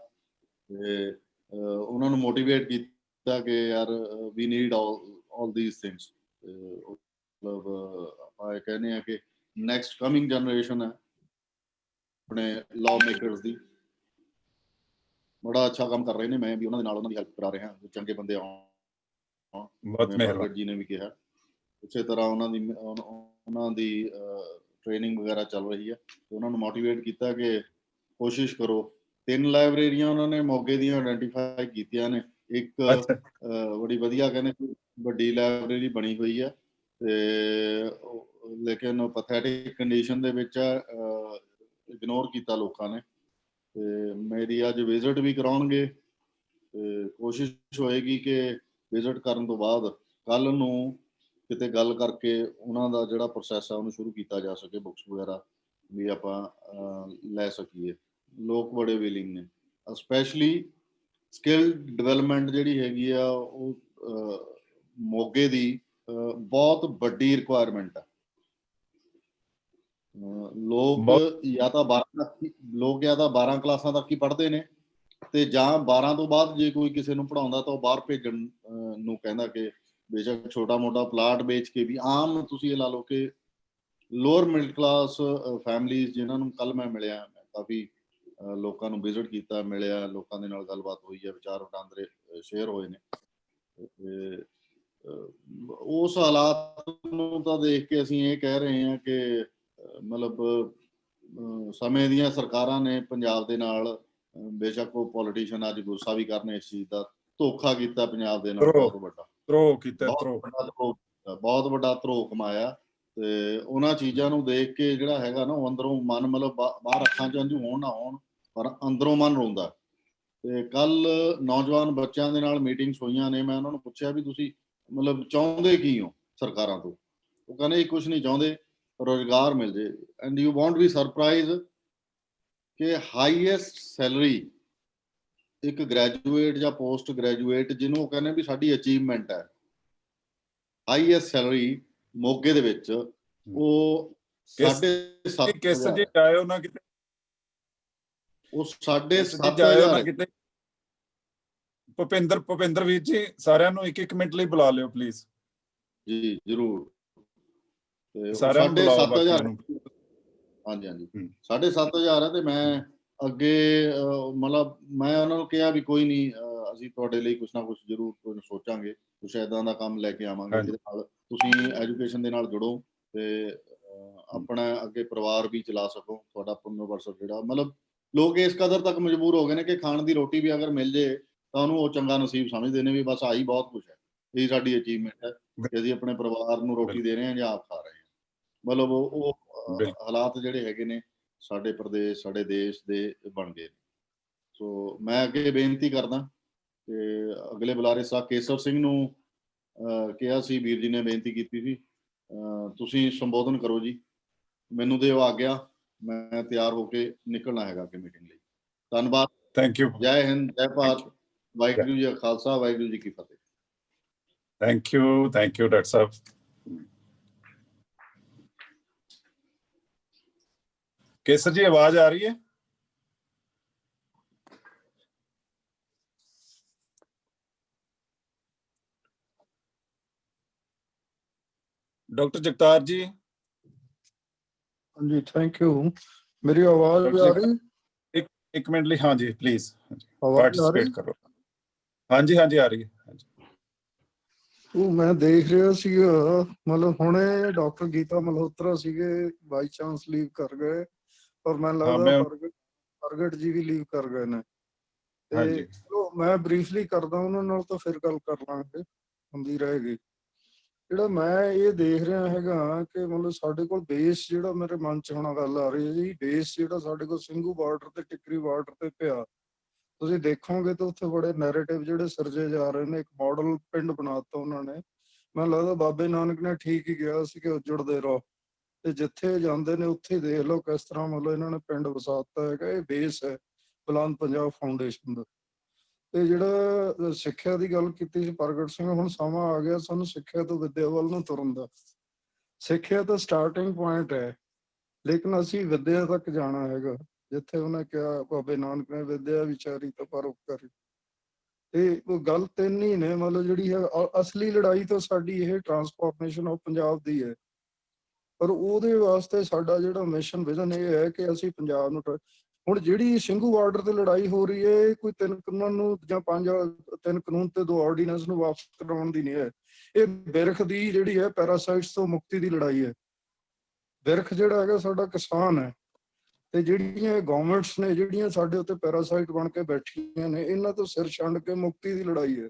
ਤੇ ਉਹਨਾਂ ਨੂੰ ਮੋਟੀਵੇਟ ਕੀਤਾ ਕਿ ਯਾਰ we need all these things. ਮਤਲਬ ਆਪਾਂ ਇਹ ਕਹਿੰਦੇ ਹਾਂ ਕਿ ਨੈਕਸਟ ਕਮਿੰਗ ਜਨਰੇਸ਼ਨ ਹੈ ਆਪਣੇ ਲਾਅ ਮੇਕਰਸ ਦੀ ਬੜਾ ਅੱਛਾ ਕੰਮ ਕਰ ਰਹੇ ਨੇ। ਮੈਂ ਵੀ ਉਹਨਾਂ ਦੇ ਨਾਲ ਉਹਨਾਂ ਦੀ ਹੈਲਪ ਕਰਾ ਰਿਹਾ, ਚੰਗੇ ਬੰਦੇ ਆਉਣ। ਬਹੁਤ ਜਿਵੇਂ ਮਿਹਰਬਾਨੀ ਪ੍ਰਗਟ ਜੀ ਨੇ ਵੀ ਕਿਹਾ, ਉਸੇ ਤਰ੍ਹਾਂ ਉਹਨਾਂ ਦੀ ਟ੍ਰੇਨਿੰਗ ਵਗੈਰਾ ਚੱਲ ਰਹੀ ਹੈ। ਤੇ ਉਹਨਾਂ ਨੂੰ ਮੋਟੀਵੇਟ ਕੀਤਾ ਕਿ ਕੋਸ਼ਿਸ਼ ਕਰੋ। 3 ਲਾਇਬ੍ਰੇਰੀਆਂ ਉਹਨਾਂ ਨੇ ਮੋਗੇ ਦੀਆਂ ਆਇਡੈਂਟੀਫਾਈ ਕੀਤੀਆਂ ਨੇ। ਇੱਕ ਬੜੀ ਵਧੀਆ ਕਹਿੰਦੇ ਵੱਡੀ ਲਾਇਬ੍ਰੇਰੀ ਬਣੀ ਹੋਈ ਹੈ, ਤੇ ਲੇਕਿਨ ਪੈਥੈਟਿਕ ਕੰਡੀਸ਼ਨ ਦੇ ਵਿੱਚ ਇਗਨੋਰ ਕੀਤਾ ਲੋਕਾਂ ਨੇ। ਤੇ ਮੇਰੀ ਅੱਜ ਵਿਜ਼ਿਟ ਵੀ ਕਰਾਉਣਗੇ, ਤੇ ਕੋਸ਼ਿਸ਼ ਹੋਏਗੀ ਕਿ ਵਿਜ਼ਿਟ ਕਰਨ ਤੋਂ ਬਾਅਦ ਕੱਲ੍ਹ ਨੂੰ ਕਿਤੇ ਗੱਲ ਕਰਕੇ ਉਹਨਾਂ ਦਾ ਜਿਹੜਾ ਪ੍ਰੋਸੈਸ ਆ ਉਹਨੂੰ ਸ਼ੁਰੂ ਕੀਤਾ ਜਾ ਸਕੇ, ਬੁੱਕਸ ਵਗੈਰਾ ਵੀ ਆਪਾਂ ਲੈ ਸਕੀਏ। ਲੋਕ ਬੜੇ ਵਿਲਿੰਗ ਨੇ, ਸਪੈਸ਼ਲੀ ਸਕਿੱਲ ਡਿਵੈਲਪਮੈਂਟ ਜਿਹੜੀ ਹੈਗੀ ਆ ਉਹ ਮੋਗੇ ਦੀ ਬਹੁਤ ਵੱਡੀ ਰਿਕੁਆਇਰਮੈਂਟ ਆ। ਲੋਕ ਜਾਂ ਤਾਂ 12 ਕਲਾਸਾਂ ਤੱਕ ਹੀ ਪੜ੍ਹਦੇ ਨੇ, ਤੇ ਜਾਂ 12 ਤੋਂ ਬਾਅਦ ਜੇ ਕੋਈ ਕਿਸੇ ਨੂੰ ਪੜ੍ਹਾਉਂਦਾ ਤਾਂ ਉਹ ਬਾਹਰ ਭੇਜਣ ਨੂੰ ਕਹਿੰਦਾ ਕਿ ਬੇਸ਼ੱਕ ਛੋਟਾ ਮੋਟਾ ਪਲਾਟ ਵੇਚ ਕੇ ਵੀ। ਆਮ ਤੁਸੀਂ ਇਹ ਲਾ ਲਓ ਕਿ ਲੋਅਰ ਮਿਡਲ ਕਲਾਸ ਫੈਮਲੀਜ਼ ਜਿਨ੍ਹਾਂ ਨੂੰ ਕੱਲ੍ਹ ਮੈਂ ਮਿਲਿਆ, ਕਾਫੀ ਲੋਕਾਂ ਨੂੰ ਵਿਜ਼ਿਟ ਕੀਤਾ, ਮਿਲਿਆ, ਲੋਕਾਂ ਦੇ ਨਾਲ ਗੱਲਬਾਤ ਹੋਈ ਹੈ, ਵਿਚਾਰ ਵਟਾਂਦਰੇ ਸ਼ੇਅਰ ਹੋਏ ਨੇ। ਤੇ ਉਸ ਹਾਲਾਤ ਨੂੰ ਤਾਂ ਦੇਖ ਕੇ ਅਸੀਂ ਇਹ ਕਹਿ ਰਹੇ ਹਾਂ ਕਿ ਮਤਲਬ ਸਮੇਂ ਦੀਆਂ ਸਰਕਾਰਾਂ ਨੇ ਪੰਜਾਬ ਦੇ ਨਾਲ, ਬੇਸ਼ੱਕ ਉਹ ਪੋਲੀਟੀਸ਼ੀਅਨ ਅੱਜ ਗੁੱਸਾ ਵੀ ਕਰਨ ਇਸ ਚੀਜ਼ ਦਾ, ਧੋਖਾ ਕੀਤਾ ਪੰਜਾਬ ਦੇ ਨਾਲ ਬਹੁਤ ਵੱਡਾ, ਬਹੁਤ ਵੱਡਾ ਧਰੋਹ ਕਮਾਇਆ। ਤੇ ਉਹਨਾਂ ਚੀਜ਼ਾਂ ਨੂੰ ਦੇਖ ਕੇ ਜਿਹੜਾ ਹੈਗਾ ਨਾ, ਉਹ ਅੰਦਰੋਂ ਮਨ, ਮਤਲਬ ਬਾਹਰ ਅੱਖਾਂ 'ਚ ਹੰਝੂ ਹੋਣ ਨਾ ਹੋਣ, ਪਰ ਅੰਦਰੋਂ ਮਨ ਰੋਂਦਾ। ਤੇ ਕੱਲ ਨੌਜਵਾਨ ਬੱਚਿਆਂ ਦੇ ਨਾਲ ਮੀਟਿੰਗਸ ਹੋਈਆਂ ਨੇ, ਮੈਂ ਉਹਨਾਂ ਨੂੰ ਪੁੱਛਿਆ ਵੀ ਤੁਸੀਂ ਮਤਲਬ ਚਾਹੁੰਦੇ ਕੀ ਹੋ ਸਰਕਾਰਾਂ ਤੋਂ? ਉਹ ਕਹਿੰਦੇ ਕੁਝ ਨਹੀਂ ਚਾਹੁੰਦੇ, ਰੁਜ਼ਗਾਰ ਮਿਲ ਜੇ। And you won't B surprise ਕਿ ਹਾਈਐਸਟ ਸੈਲਰੀ ਇੱਕ ਗ੍ਰੈਜੂਏਟ ਜਾਂ ਪੋਸਟ ਗ੍ਰੈਜੂਏਟ, ਜਿਹਨੂੰ ਉਹ ਕਹਿੰਦੇ ਵੀ ਸਾਡੀ ਅਚੀਵਮੈਂਟ ਹੈ, ਹਾਈਐਸਟ ਸੈਲਰੀ ਮੋਗੇ ਦੇ ਵਿੱਚ ਉਹ 7,500 ਉਹ 7,500 ਭੁਪਿੰਦਰ ਵੀਰ ਜੀ, ਸਾਰਿਆਂ ਨੂੰ 1 ਮਿੰਟ ਲਈ ਬੁਲਾ ਲਿਓ ਪਲੀਜ਼ ਜੀ। ਜ਼ਰੂਰ। ਤੇ 7,500 ਹਾਂਜੀ 7,500 ਹੈ। ਤੇ ਮੈਂ ਅੱਗੇ ਮਤਲਬ ਮੈਂ ਉਹਨਾਂ ਨੂੰ ਕਿਹਾ ਵੀ ਕੋਈ ਨਹੀਂ, ਅਸੀਂ ਤੁਹਾਡੇ ਲਈ ਕੁਛ ਨਾ ਕੁਛ ਜ਼ਰੂਰ ਸੋਚਾਂਗੇ, ਕੁਛ ਏਦਾਂ ਦਾ ਕੰਮ ਲੈ ਕੇ ਆਵਾਂਗੇ ਜਿਹਦੇ ਨਾਲ ਤੁਸੀਂ ਐਜੂਕੇਸ਼ਨ ਦੇ ਨਾਲ ਜੁੜੋ ਤੇ ਆਪਣਾ ਅੱਗੇ ਪਰਿਵਾਰ ਵੀ ਚਲਾ ਸਕੋ। ਤੁਹਾਡਾ ਪੁਨਰਵਸਰ ਜਿਹੜਾ, ਮਤਲਬ ਲੋਕ ਇਸ ਕਦਰ ਤੱਕ ਮਜਬੂਰ ਹੋ ਗਏ ਨੇ ਕਿ ਖਾਣ ਦੀ ਰੋਟੀ ਵੀ ਅਗਰ ਮਿਲ ਜੇ ਤਾਂ ਉਹਨੂੰ ਉਹ ਚੰਗਾ ਨਸੀਬ ਸਮਝਦੇ ਨੇ, ਵੀ ਬਸ ਆਹੀ ਬਹੁਤ ਕੁਛ ਹੈ, ਇਹੀ ਸਾਡੀ ਅਚੀਵਮੈਂਟ ਹੈ ਕਿ ਅਸੀਂ ਆਪਣੇ ਪਰਿਵਾਰ ਨੂੰ ਰੋਟੀ ਦੇ ਰਹੇ ਹਾਂ ਜਾਂ ਆਪ ਖਾ ਰਹੇ ਹਾਂ। ਮਤਲਬ ਉਹ ਹਾਲਾਤ ਜਿਹੜੇ ਹੈਗੇ ਨੇ ਸਾਡੇ ਪ੍ਰਦੇਸ਼, ਸਾਡੇ ਦੇਸ਼ ਦੇ ਬਣ ਗਏ। ਸੋ ਮੈਂ ਅੱਗੇ ਬੇਨਤੀ ਕਰਦਾ ਕਿ ਅਗਲੇ ਬੁਲਾਰੇ ਸਾਹਿਬ ਕੇਸਰ ਸਿੰਘ ਨੂੰ ਕਿਹਾ ਸੀ, ਵੀਰ ਜੀ ਨੇ ਬੇਨਤੀ ਕੀਤੀ ਸੀ, ਤੁਸੀਂ ਸੰਬੋਧਨ ਕਰੋ ਜੀ, ਮੈਨੂੰ ਦਿਓ ਆਗਿਆ, ਮੈਂ ਤਿਆਰ ਹੋ ਕੇ ਨਿਕਲਣਾ ਹੈਗਾ ਕਿ ਮੀਟਿੰਗ ਲਈ। ਧੰਨਵਾਦ। Thank you. ਜੈ ਹਿੰਦ, ਜੈ ਭਾਰਤ, ਵਾਹਿਗੁਰੂ ਜੀ ਕਾ ਖਾਲਸਾ, ਵਾਹਿਗੁਰੂ ਜੀ ਕੀ ਫਤਿਹ। ਥੈਂਕ ਯੂ ਡਾਕਟਰ ਸਾਹਿਬ। ਕੇਸਰ ਜੀ, ਆਵਾਜ਼ ਆ ਰਹੀ ਹੈ? ਡਾਕਟਰ ਜਗਤਾਰ ਜੀ। ਹਾਂਜੀ, ਥੈਂਕ ਯੂ। ਮੇਰੀ ਆਵਾਜ਼ ਆ ਰਹੀ? ਇੱਕ ਮਿੰਟ ਲਈ, ਹਾਂਜੀ ਪਲੀਜ਼ ਪਾਰਟਿਸਿਪੇਟ ਕਰੋ। ਹਾਂਜੀ ਆ ਰਹੀ ਹੈ। ਉਹ ਮੈਂ ਦੇਖ ਰਿਹਾ ਸੀਗਾ, ਮਤਲਬ ਹੁਣੇ ਡਾਕਟਰ ਗੀਤਾ ਮਲਹੋਤਰਾ ਸੀਗੇ, ਬਾਈ ਚਾਂਸ ਲੀਵ ਕਰ ਗਏ, ਔਰ ਮੈਨੂੰ ਲੱਗਦਾ ਪ੍ਰਗਟ ਜੀ ਵੀ ਲੀਵ ਕਰ ਗਏ ਨੇ। ਤੇ ਮੈਂ ਬਰੀਫਲੀ ਕਰਦਾ ਉਹਨਾਂ ਨਾਲ, ਤਾਂ ਫਿਰ ਗੱਲ ਕਰ ਲਾਂਗੇ, ਹੁੰਦੀ ਰਹੇਗੀ। ਜਿਹੜਾ ਮੈਂ ਇਹ ਦੇਖ ਰਿਹਾ ਹੈਗਾ ਕਿ ਮਤਲਬ ਸਾਡੇ ਕੋਲ ਬੇਸ ਜਿਹੜਾ ਮੇਰੇ ਮਨ 'ਚ ਹੁਣ ਗੱਲ ਆ ਰਹੀ ਹੈ ਜੀ, ਬੇਸ ਜਿਹੜਾ ਸਾਡੇ ਕੋਲ ਸਿੰਘੂ ਬਾਰਡਰ ਤੇ ਟਿੱਕਰੀ ਬਾਰਡਰ ਤੇ ਪਿਆ, ਤੁਸੀਂ ਦੇਖੋਗੇ ਤਾਂ ਉੱਥੇ ਬੜੇ ਨੈਰੇਟਿਵ ਜਿਹੜੇ ਸਿਰਜੇ ਜਾ ਰਹੇ ਨੇ। ਇੱਕ ਮਾਡਲ ਪਿੰਡ ਬਣਾਤਾ ਉਹਨਾਂ ਨੇ। ਮੈਨੂੰ ਲੱਗਦਾ ਬਾਬੇ ਨਾਨਕ ਨੇ ਠੀਕ ਹੀ ਕਿਹਾ ਸੀ ਕਿ ਉੱਜੜਦੇ ਰਹੋ, ਤੇ ਜਿੱਥੇ ਜਾਂਦੇ ਨੇ ਉੱਥੇ ਦੇਖ ਲਓ ਕਿਸ ਤਰ੍ਹਾਂ ਮਤਲਬ ਇਹਨਾਂ ਨੇ ਪਿੰਡ ਵਸਾਤਾ ਹੈਗਾ। ਇਹ ਬੇਸ ਹੈ ਬੁਲੰਦ ਪੰਜਾਬ ਫਾਊਂਡੇਸ਼ਨ ਦਾ। ਤੇ ਜਿਹੜਾ ਸਿੱਖਿਆ ਦੀ ਗੱਲ ਕੀਤੀ ਸੀ ਪ੍ਰਗਟ ਸਿੰਘ, ਹੁਣ ਸਮਾਂ ਆ ਗਿਆ ਸਾਨੂੰ ਸਿੱਖਿਆ ਤੋਂ ਵਿੱਦਿਆ ਵੱਲ ਨੂੰ ਤੁਰਨ ਦਾ। ਸਿੱਖਿਆ ਤਾਂ ਸਟਾਰਟਿੰਗ ਪੁਆਇੰਟ ਹੈ, ਲੇਕਿਨ ਅਸੀਂ ਵਿੱਦਿਆ ਤੱਕ ਜਾਣਾ ਹੈਗਾ, ਜਿੱਥੇ ਉਹਨੇ ਕਿਹਾ ਬਾਬੇ ਨਾਨਕ ਨੇ ਵਿੱਦਿਆ ਵਿਚਾਰੀ ਤਾਂ ਪਰਉਪਕਾਰੀ। ਤੇ ਉਹ ਗੱਲ 3 ਹੀ ਨੇ, ਮਤਲਬ ਜਿਹੜੀ ਹੈ ਅਸਲੀ ਲੜਾਈ ਤਾਂ ਸਾਡੀ ਇਹ ਟਰਾਂਸਫਾਰਮੇਸ਼ਨ ਆਫ ਪੰਜਾਬ ਦੀ ਹੈ। ਪਰ ਉਹਦੇ ਵਾਸਤੇ ਸਾਡਾ ਜਿਹੜਾ ਮਿਸ਼ਨ ਵਿਜ਼ਨ ਇਹ ਹੈ ਕਿ ਅਸੀਂ ਪੰਜਾਬ ਨੂੰ ਹੁਣ ਜਿਹੜੀ ਸਿੰਘੂ ਬਾਰਡਰ ਤੇ ਲੜਾਈ ਹੋ ਰਹੀ ਹੈ, ਇਹ ਕੋਈ 3 ਕਾਨੂੰਨ ਨੂੰ ਜਾਂ 3 ਕਾਨੂੰਨ ਤੇ 2 ਆਰਡੀਨੈਂਸ ਨੂੰ ਵਾਪਸ ਕਰਾਉਣ ਦੀ ਨਹੀਂ ਹੈ। ਇਹ ਬਿਰਖ ਦੀ ਜਿਹੜੀ ਹੈ ਪੈਰਾਸਾਈਟਸ ਤੋਂ ਮੁਕਤੀ ਦੀ ਲੜਾਈ ਹੈ। ਬਿਰਖ ਜਿਹੜਾ ਹੈਗਾ ਸਾਡਾ ਕਿਸਾਨ ਹੈ, ਤੇ ਜਿਹੜੀਆਂ ਗਵਰਨਮੈਂਟਸ ਨੇ ਜਿਹੜੀਆਂ ਸਾਡੇ ਉੱਤੇ ਪੈਰਾਸਾਈਟ ਬਣ ਕੇ ਬੈਠੀਆਂ ਨੇ, ਇਹਨਾਂ ਤੋਂ ਸਿਰ ਛੰਡ ਕੇ ਮੁਕਤੀ ਦੀ ਲੜਾਈ ਹੈ।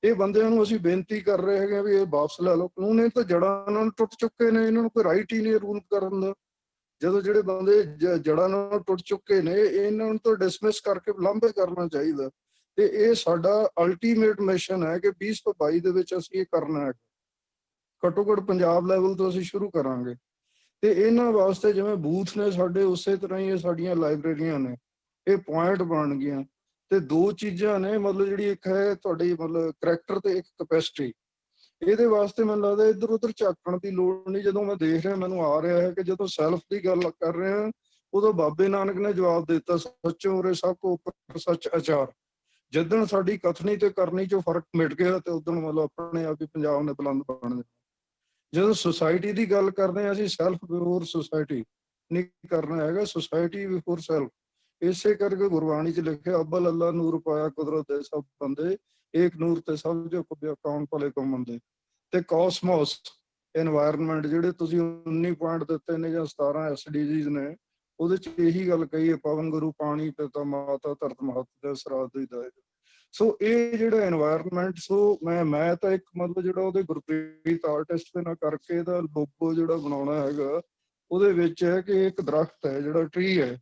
ਇਹ ਬੰਦਿਆਂ ਨੂੰ ਅਸੀਂ ਬੇਨਤੀ ਕਰ ਰਹੇ ਹੈਗੇ ਵੀ ਇਹ ਵਾਪਸ ਲੈ ਲਓ ਕਾਨੂੰਨ। ਇਹ ਤਾਂ ਜੜ੍ਹਾਂ ਨਾਲ ਟੁੱਟ ਚੁੱਕੇ ਨੇ, ਇਹਨਾਂ ਨੂੰ ਕੋਈ ਰਾਈਟ ਹੀ ਨਹੀਂ ਰੂਲ ਕਰਨ ਦਾ। ਜਦੋਂ ਜਿਹੜੇ ਬੰਦੇ ਜੜ੍ਹਾਂ ਨਾਲ ਟੁੱਟ ਚੁੱਕੇ ਨੇ, ਇਹਨਾਂ ਨੂੰ ਤਾਂ ਡਿਸਮਿਸ ਕਰਕੇ ਲਾਂਭੇ ਕਰਨਾ ਚਾਹੀਦਾ। ਤੇ ਇਹ ਸਾਡਾ ਅਲਟੀਮੇਟ ਮਿਸ਼ਨ ਹੈ ਕਿ 20 ਤੋਂ 22 ਦੇ ਵਿੱਚ ਅਸੀਂ ਇਹ ਕਰਨਾ ਹੈ। ਘੱਟੋ ਘੱਟ ਪੰਜਾਬ ਲੈਵਲ ਤੋਂ ਅਸੀਂ ਸ਼ੁਰੂ ਕਰਾਂਗੇ। ਤੇ ਇਹਨਾਂ ਵਾਸਤੇ ਜਿਵੇਂ ਬੂਥ ਨੇ ਸਾਡੇ, ਉਸੇ ਤਰ੍ਹਾਂ ਹੀ ਇਹ ਸਾਡੀਆਂ ਲਾਇਬ੍ਰੇਰੀਆਂ ਨੇ, ਇਹ ਪੁਆਇੰਟ ਬਣ ਗਈਆਂ। ਤੇ 2 ਚੀਜ਼ਾਂ ਨੇ, ਮਤਲਬ ਜਿਹੜੀ ਇੱਕ ਹੈ ਤੁਹਾਡੀ ਮਤਲਬ ਕਰੈਕਟਰ ਤੇ ਇੱਕ ਕੈਪੈਸਿਟੀ। ਇਹਦੇ ਵਾਸਤੇ ਮੈਨੂੰ ਲੱਗਦਾ ਇੱਧਰ ਉੱਧਰ ਝਾਕਣ ਦੀ ਲੋੜ ਨਹੀਂ। ਜਦੋਂ ਮੈਂ ਦੇਖ ਰਿਹਾ, ਮੈਨੂੰ ਆ ਰਿਹਾ ਹੈ ਕਿ ਜਦੋਂ ਸੈਲਫ ਦੀ ਗੱਲ ਕਰ ਰਹੇ ਹਾਂ, ਉਦੋਂ ਬਾਬੇ ਨਾਨਕ ਨੇ ਜਵਾਬ ਦਿੱਤਾ, ਸੱਚੋ ਉਰੇ ਸਭ ਕੋ ਉੱਪਰ ਸੱਚ ਆਚਾਰ। ਜਿੱਦਣ ਸਾਡੀ ਕਥਨੀ ਤੇ ਕਰਨੀ ਚੋਂ ਫਰਕ ਮਿਟ ਗਿਆ, ਤੇ ਉਦੋਂ ਮਤਲਬ ਆਪਣੇ ਆਪ ਹੀ ਪੰਜਾਬ ਨੇ ਬੁਲੰਦ ਬਣ ਜਾਣਾ। ਜਦੋਂ ਸੁਸਾਇਟੀ ਦੀ ਗੱਲ ਕਰਦੇ ਹਾਂ, ਅਸੀਂ ਸੈਲਫ ਬਿਫੋਰ ਸੁਸਾਇਟੀ ਨਹੀਂ ਕਰਨਾ ਹੈਗਾ, ਸੁਸਾਇਟੀ ਬਿਫੋਰ ਸੈਲਫ। ਇਸੇ ਕਰਕੇ ਗੁਰਬਾਣੀ 'ਚ ਲਿਖਿਆ, ਅੱਬਲ ਅੱਲਾ ਨੂਰ ਪਾਇਆ ਕੁਦਰਤ ਦੇ ਸਭ ਬੰਦੇ, ਏਕ ਨੂਰ ਤੇ ਸਭ ਜੋ ਕੌਣ ਭਲੇ ਕੋ ਮੰਦੇ। ਤੇ ਕੋਸਮੋਸ এনवायरमेंट ਜਿਹੜੇ ਤੁਸੀਂ 19 ਪੁਆਇੰਟ ਦਿੱਤੇ ਨੇ ਜਾਂ 17 SDGs ਨੇ, ਉਹਦੇ 'ਚ ਇਹੀ ਗੱਲ ਕਹੀ ਹੈ, ਪਵਨ ਗੁਰੂ ਪਾਣੀ ਪਿਤਾ ਮਾਤਾ ਧਰਤ ਮਹਤ ਦੇ ਸਰਾਧ ਦੀ ਦਾਇ। ਸੋ ਇਹ ਜਿਹੜਾ এনवायरमेंट, ਸੋ ਮੈਂ ਤਾਂ ਇੱਕ ਮਤਲਬ ਜਿਹੜਾ ਉਹਦੇ ਗੁਰਪ੍ਰੀਤ ਆਰਟਿਸਟ ਦੇ ਨਾਲ ਕਰਕੇ ਇਹਦਾ ਲੋਗੋ ਜਿਹੜਾ ਬਣਾਉਣਾ ਹੈਗਾ, ਉਹਦੇ ਵਿੱਚ ਹੈ ਕਿ ਇੱਕ ਦਰਖਤ ਹੈ ਜਿਹੜਾ ਟਰੀ ਹੈ,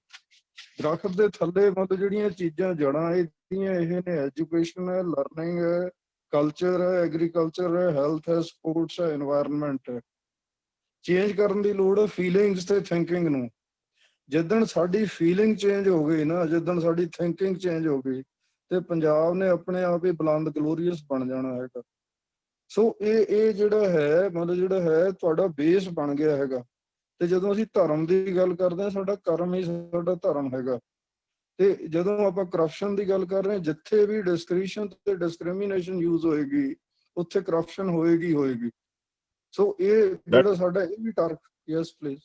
ਦਰਖਤ ਦੇ ਥੱਲੇ ਮਤਲਬ ਜਿਹੜੀਆਂ ਚੀਜ਼ਾਂ ਜੜਾਂ ਇਹਦੀਆਂ ਇਹ ਨੇ, ਐਜੂਕੇਸ਼ਨ ਹੈ, ਲਰਨਿੰਗ ਹੈ, ਕਲਚਰ ਹੈ, ਐਗਰੀਕਲਚਰ ਹੈ, ਹੈਲਥ ਹੈ, ਸਪੋਰਟਸ ਹੈ, এনवायरमेंट ਹੈ। ਚੇਂਜ ਕਰਨ ਦੀ ਲੋੜ ਹੈ ਫੀਲਿੰਗਸ ਤੇ ਥਿੰਕਿੰਗ ਨੂੰ। ਜਿੱਦਣ ਸਾਡੀ ਫੀਲਿੰਗ ਚੇਂਜ ਹੋ ਗਈ ਨਾ, ਜਿੱਦਣ ਸਾਡੀ ਥਿੰਕਿੰਗ ਚੇਂਜ ਹੋ ਗਈ, ਤੇ ਪੰਜਾਬ ਨੇ ਆਪਣੇ ਆਪ ਹੀ ਬੁਲੰਦ ਗਲੋਰੀਅਸ ਬਣ ਜਾਣਾ ਹੈਗਾ। ਸੋ ਇਹ ਜਿਹੜਾ ਹੈ ਮਤਲਬ ਜਿਹੜਾ ਹੈ ਤੁਹਾਡਾ ਬੇਸ ਬਣ ਗਿਆ ਹੈਗਾ। ਤੇ ਜਦੋਂ ਅਸੀਂ ਧਰਮ ਦੀ ਗੱਲ ਕਰਦੇ ਹਾਂ, ਸਾਡਾ ਕਰਮ ਹੀ ਸਾਡਾ ਧਰਮ ਹੈਗਾ। ਤੇ ਜਦੋਂ ਆਪਾਂ ਕਰਪਸ਼ਨ ਦੀ ਗੱਲ ਕਰ ਰਹੇ ਹਾਂ, ਜਿੱਥੇ ਵੀ ਡਿਸਕ੍ਰਿਸ਼ਨ ਤੇ ਡਿਸਕ੍ਰਿਮੀਨੇਸ਼ਨ ਯੂਜ਼ ਹੋਏਗੀ, ਉੱਥੇ ਕਰਪਸ਼ਨ ਹੋਏਗੀ। ਸੋ ਇਹ ਜਿਹੜਾ ਸਾਡਾ ਇਹ ਵੀ ਟਾਰਗੇਟ। ਯੈਸ ਪਲੀਜ਼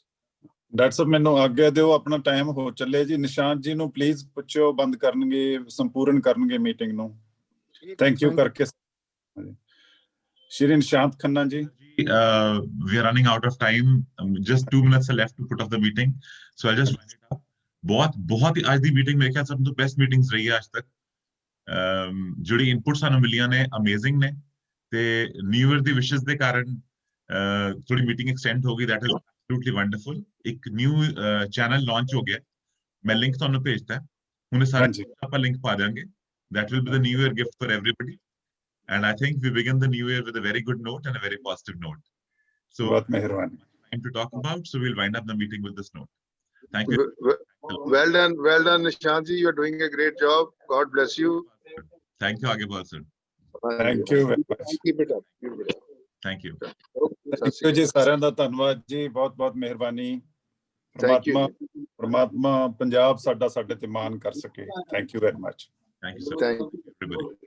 ਡਾਕਟਰ ਸਾਹਿਬ, ਮੈਨੂੰ ਆਗਿਆ ਦਿਓ, ਆਪਣਾ ਟਾਈਮ ਹੋ ਚੱਲੇ ਜੀ। ਨਿਸ਼ਾਂਤ ਜੀ ਨੂੰ ਪਲੀਜ਼ ਪੁੱਛੋ, ਬੰਦ ਕਰਨਗੇ, ਸੰਪੂਰਨ ਕਰਨਗੇ ਮੀਟਿੰਗ ਨੂੰ। ਥੈਂਕ ਯੂ ਕਰਕੇ। ਸ਼੍ਰੀ ਨਿਸ਼ਾਂਤ ਖੰਨਾ ਜੀ। We are running out of time. Just 2 minutes are left to put off the meeting. So I'll just wind it up. बहुत ही आज ਦੀ ਮੀਟਿੰਗ ਮੇਰੇ ਖਿਆਲ ਸਭ ਤੋਂ ਬੈਸਟ ਮੀਟਿੰਗਸ ਰਹੀ ਹੈ ਅੱਜ ਤੱਕ। ਜਿਹੜੀ ਇਨਪੁਟ ਸਾਨੂੰ ਮਿਲੀਆਂ ਨੇ ਅਮੇਜ਼ਿੰਗ ਨੇ, ਤੇ ਨਿਊ ਈਅਰ ਦੀ ਵਿਸ਼ੇਸ ਦੇ ਕਾਰਨ ਥੋੜੀ ਮੀਟਿੰਗ ਐਕਸਟੈਂਡ ਹੋ ਗਈ। That is absolutely wonderful. ਇੱਕ ਨਿਊ ਚੈਨਲ ਲਾਂਚ ਹੋ ਗਿਆ, ਮੈਂ ਲਿੰਕ ਤੁਹਾਨੂੰ ਭੇਜਤਾ, ਹੁਣ ਸਾਰੇ ਆਪਾਂ ਲਿੰਕ ਪਾ ਦਿਆਂਗੇ। That will be the new year gift for everybody. And I think we begin the new year with a very good note and a very positive note. So, time to talk about. So we'll wind up the meeting with this note. Thank you. Well done, Nishant ji. You're doing a great job. God bless you. Thank you, Agewal sir. Thank you very much. Keep it up. Thank you. Thank you ਜੀ, ਸਾਰਿਆਂ ਦਾ ਧੰਨਵਾਦ ਜੀ, ਬਹੁਤ ਮਿਹਰਬਾਨੀ। ਪਰਮਾਤਮਾ ਪੰਜਾਬ ਸਾਡਾ ਸਾਡੇ ਤੇ ਮਾਣ ਕਰ ਸਕੇ। Thank you very much. Thank you sir. Thank you. Everybody.